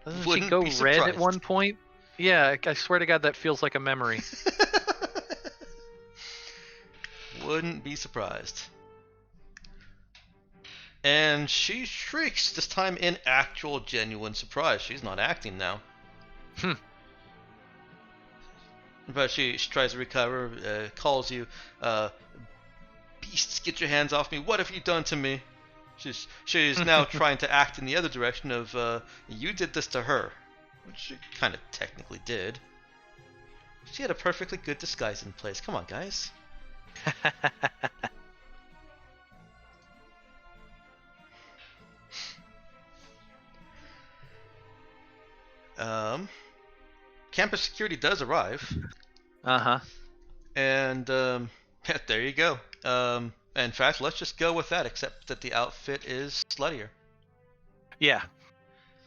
Doesn't she Wouldn't go be red at surprised. one point? Yeah, I swear to God, that feels like a memory. Wouldn't be surprised. And she shrieks, this time in actual genuine surprise. She's not acting now. But she tries to recover, calls you, beasts, get your hands off me, what have you done to me? She's now trying to act in the other direction of, you did this to her. Which she kind of technically did. She had a perfectly good disguise in place. Come on, guys. Campus security does arrive. Uh-huh. And, there you go. In fact, let's just go with that, except that the outfit is sluttier. Yeah.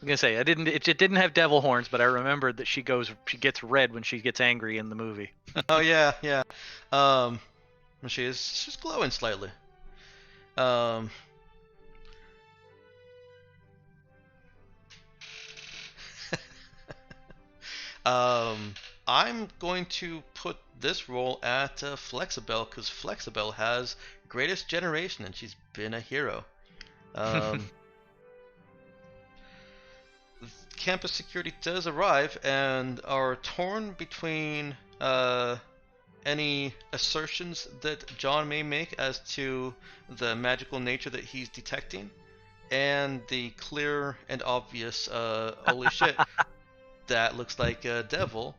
I'm gonna say it didn't have devil horns, but I remembered that she gets red when she gets angry in the movie. Oh, yeah. She's glowing slightly. I'm going to put this role at Flexibel, because Flexibel has greatest generation and she's been a hero. Campus security does arrive and are torn between any assertions that John may make as to the magical nature that he's detecting, and the clear and obvious holy shit, that looks like a devil,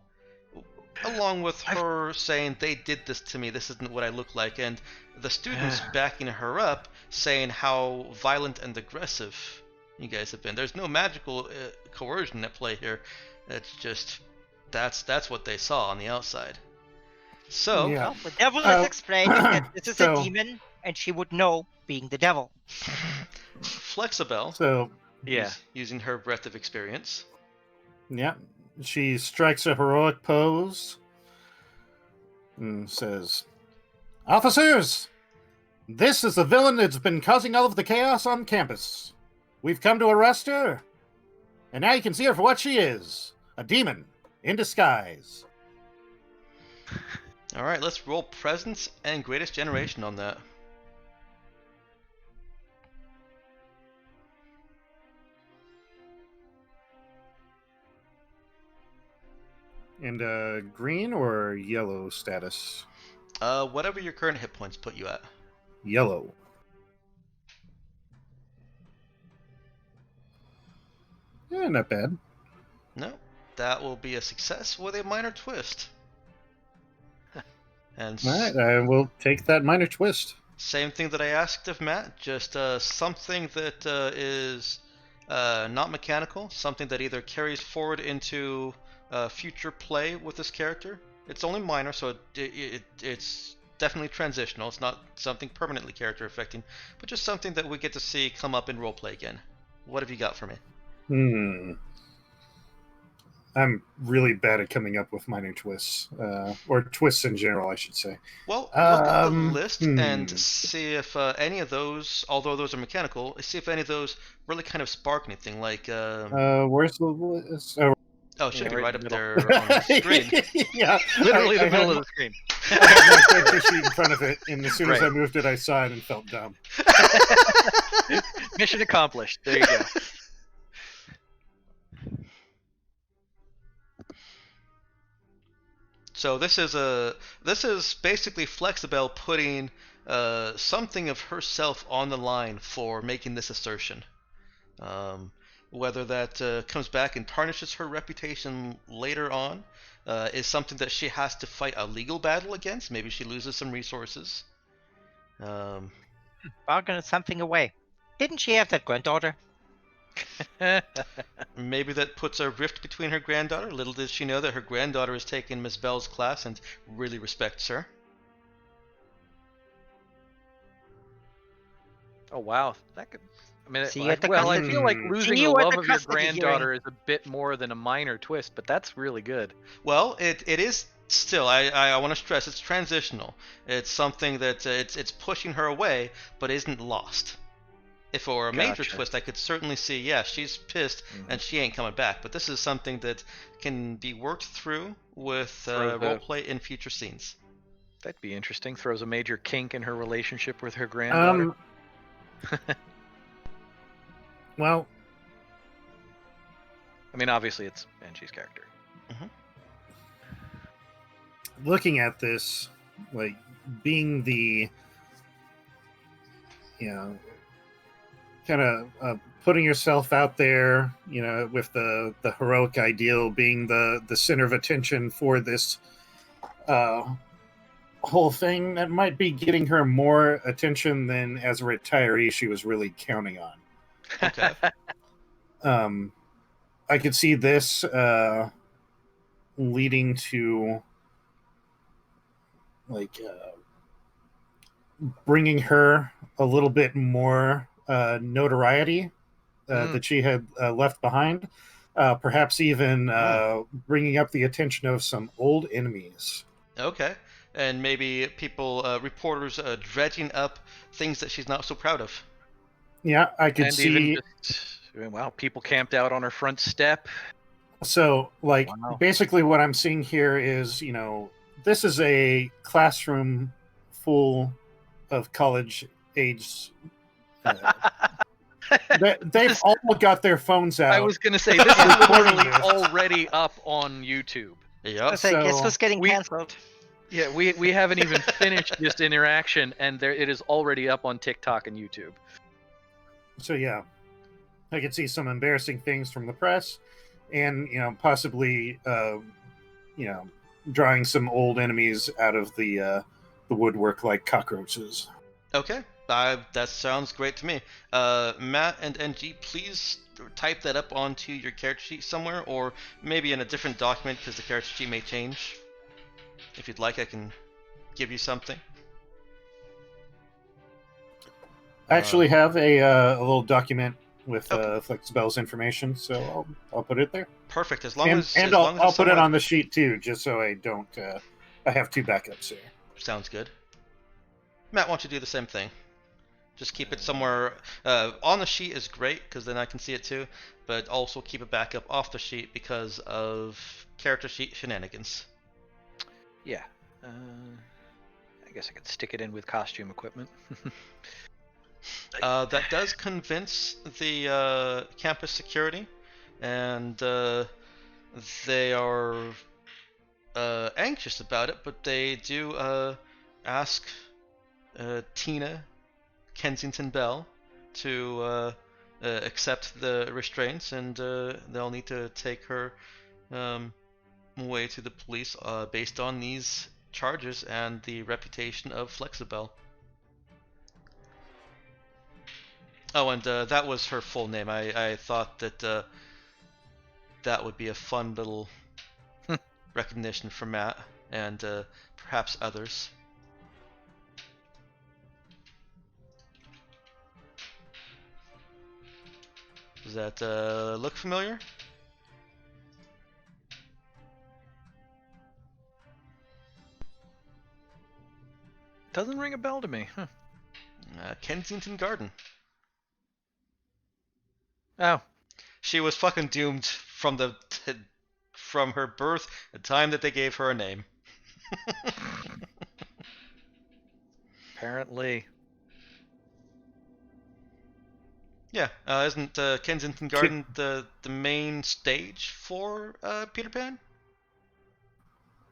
along with her saying they did this to me, this isn't what I look like, and the students backing her up saying how violent and aggressive you guys have been. There's no magical coercion at play here. It's just that's what they saw on the outside. So Yeah. Well, the devil is explaining that this is so- a demon, and she would know, being the devil. Flexibel, So, Yeah. using her breadth of experience, yeah, she strikes a heroic pose and says, "Officers, this is the villain that's been causing all of the chaos on campus. We've come to arrest her, and now you can see her for what she is, a demon in disguise." all right, let's roll presence and greatest generation on that. And green or yellow status? Whatever your current hit points put you at. Yellow. Yeah, not bad. No, that will be a success with a minor twist. And All right, I will take that minor twist. same thing that I asked of Matt, just something that is not mechanical, something that either carries forward into future play with this character. It's only minor, so it's definitely transitional. It's not something permanently character affecting, but just something that we get to see come up in roleplay again. What have you got for me? I'm really bad at coming up with minor twists, or twists in general, I should say. Well, look at the Um, list and see if any of those, although those are mechanical, see if any of those really kind of spark anything. Like, Where's the list? Oh, oh, it should be right right in up the there on the screen. yeah, Literally I the middle had- of the screen. I had my character sheet in front of it, and as soon as Right. I moved it, I saw it and felt dumb. Mission accomplished. There you go. So this is basically Flexibel putting something of herself on the line for making this assertion. Whether that comes back and tarnishes her reputation later on, is something that she has to fight a legal battle against. Maybe she loses some resources. Bargain something away. Didn't she have that granddaughter? Maybe that puts a rift between her granddaughter. Little does she know that her granddaughter is taking Miss Bell's class and really respects her. Oh wow, that could. I mean, See you at the well, I custody- feel like See losing you the at love the of your custody hearing. granddaughter is a bit more than a minor twist, but that's really good. Well, it is still. I want to stress it's transitional. It's something that it's pushing her away, but isn't lost. If it were a major Gotcha. twist, I could certainly see. Yeah, she's pissed and she ain't coming back. But this is something that can be worked through with Throw the- roleplay in future scenes. That'd be interesting. Throws a major kink in her relationship with her granddaughter. Well, I mean, obviously it's Banshee's character. looking at this, like being the, kind of putting yourself out there, with the heroic ideal, being the center of attention for this whole thing, that might be getting her more attention than as a retiree she was really counting on. Okay. I could see this leading to bringing her a little bit more notoriety that she had left behind. Perhaps even bringing up the attention of some old enemies. Okay. And maybe people, reporters, dredging up things that she's not so proud of. Yeah, I could And see. even just, wow, people camped out on her front step. So, Wow. basically what I'm seeing here is, this is a classroom full of college age. They've all got their phones out. I was going to say, this is literally already up on YouTube. Yep. Guess So who's getting we- cancelled? Yeah, we haven't even finished this interaction, and it is already up on TikTok and YouTube. So yeah, I could see some embarrassing things from the press, and possibly drawing some old enemies out of the woodwork like cockroaches. Okay. That sounds great to me. Matt and NG, please type that up onto your character sheet somewhere, or maybe in a different document, because the character sheet may change. If you'd like, I can give you something. I actually have a little document with Okay. Flexbell's information, so I'll put it there. Perfect. As long And, as and as I'll, long as I'll it's put it somewhat- on the sheet too, just so I don't. I have two backups here. Sounds good. Matt, why don't you do the same thing? Just keep it somewhere on the sheet is great, because then I can see it too. But also keep it back up off the sheet because of character sheet shenanigans. Yeah. I guess I could stick it in with costume equipment. That does convince the campus security, and they are anxious about it, but they do ask Tina Kensington Bell to accept the restraints, and they'll need to take her away to the police based on these charges and the reputation of Flexibel. Oh, and that was her full name. I thought that that would be a fun little recognition for Matt and perhaps others. Does that look familiar? Doesn't ring a bell to me. Huh. Kensington Garden. Oh, She was fucking doomed from from her birth, the time that they gave her a name. apparently. Yeah, isn't Kensington Garden the main stage for Peter Pan?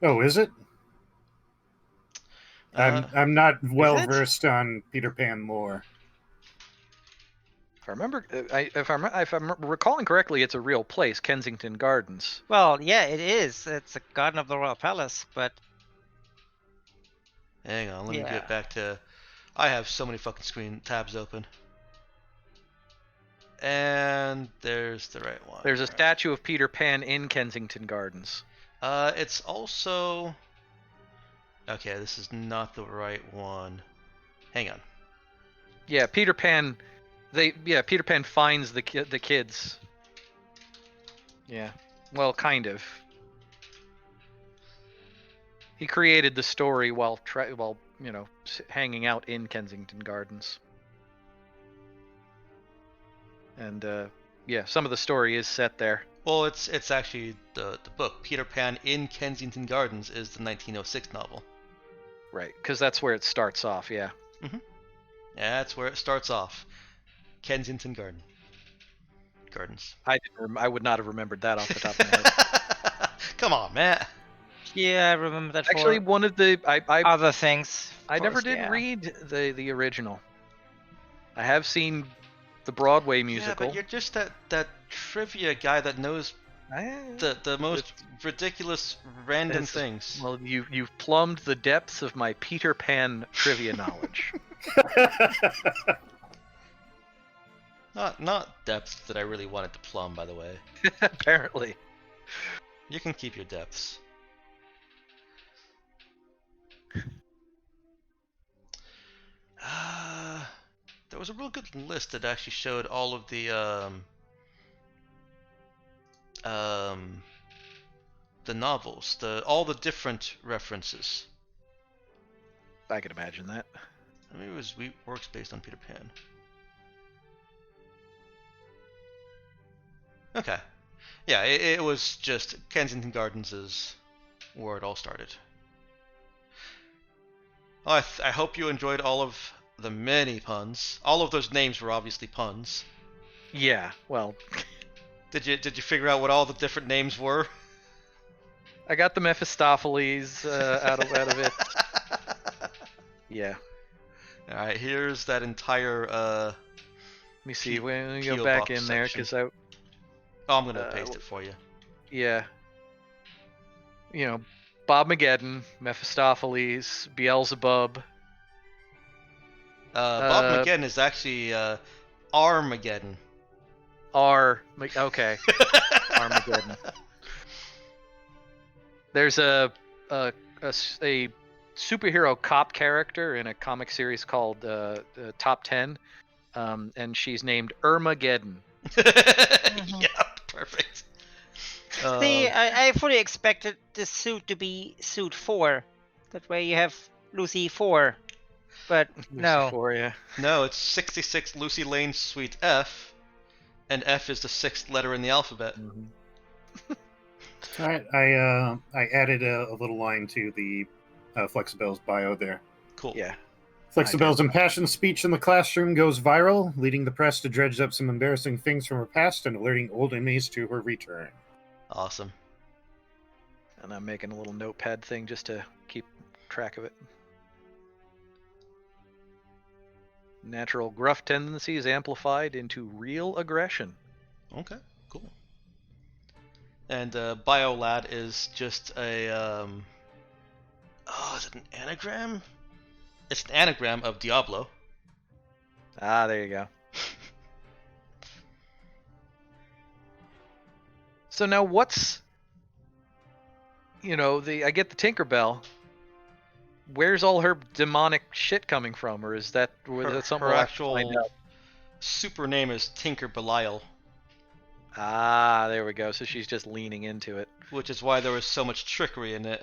Oh, is it? I'm not well versed on Peter Pan lore. If I remember, if I'm recalling correctly, it's a real place, Kensington Gardens. Well, yeah, it is. It's a garden of the royal palace, but Hang on, let me Yeah. get back to. I have so many fucking screen tabs open. And there's the right one. There's a statue of Peter Pan in Kensington Gardens. It's also. Okay, this is not the right one. Hang on. Yeah, Peter Pan. Peter Pan finds the kids. Yeah. Well, kind of. He created the story while hanging out in Kensington Gardens. And some of the story is set there. Well, it's actually the book. Peter Pan in Kensington Gardens is the 1906 novel. Right, because that's where it starts off. Yeah. Yeah, that's where it starts off. Kensington Gardens. I would not have remembered that off the top of my head. Come on, Matt. Yeah, I remember that. Actually, one of the other things. I never did read the original. I have seen the Broadway musical. Yeah, but you're just that trivia guy that knows the most ridiculous random things. Well, you've plumbed the depths of my Peter Pan trivia knowledge. Not depths that I really wanted to plumb, by the way. Apparently. You can keep your depths. There was a real good list that actually showed all of the novels, all the different references. I could imagine that. I mean, it was works based on Peter Pan. Okay. Yeah, it was just Kensington Gardens is where it all started. Well, I hope you enjoyed all of the many puns. All of those names were obviously puns. Yeah, well. Did you figure out what all the different names were? I got the Mephistopheles out of it. Yeah. All right, here's that entire. Let me see. When we go back in there, because Oh, I'm gonna paste it for you. Yeah. Bob Mageddon, Mephistopheles, Beelzebub. Bob Mageddon is actually Armageddon. Okay. Armageddon. There's a superhero cop character in a comic series called Top 10, and she's named Ermageddon. Yeah, perfect. See, I fully expected this suit to be suit 4. That way you have Lucy 4. But no. 4, yeah. No, it's 66 Lucy Lane Suite F, and F is the 6th letter in the alphabet. Mm-hmm. All right, I added a little line to the Flexibel's bio there. Cool. Yeah. Flexibel's impassioned speech in the classroom goes viral, leading the press to dredge up some embarrassing things from her past and alerting old enemies to her return. Awesome. And I'm making a little notepad thing just to keep track of it. Natural gruff tendencies amplified into real aggression. Okay, cool. And BioLad is just a is it an anagram? It's an anagram of Diablo. Ah, there you go. So now what's I get the Tinkerbell. Where's all her demonic shit coming from, or is that something her we'll actual have to find out? super name is Tinker Belial, Ah, there we go. So she's just leaning into it. which is why there was so much trickery in it.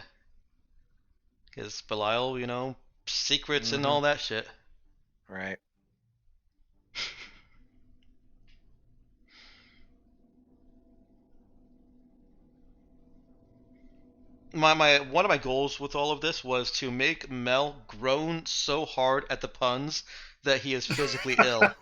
Because Belial, secrets and all that shit. Right. One of my goals with all of this was to make Mel groan so hard at the puns that he is physically ill.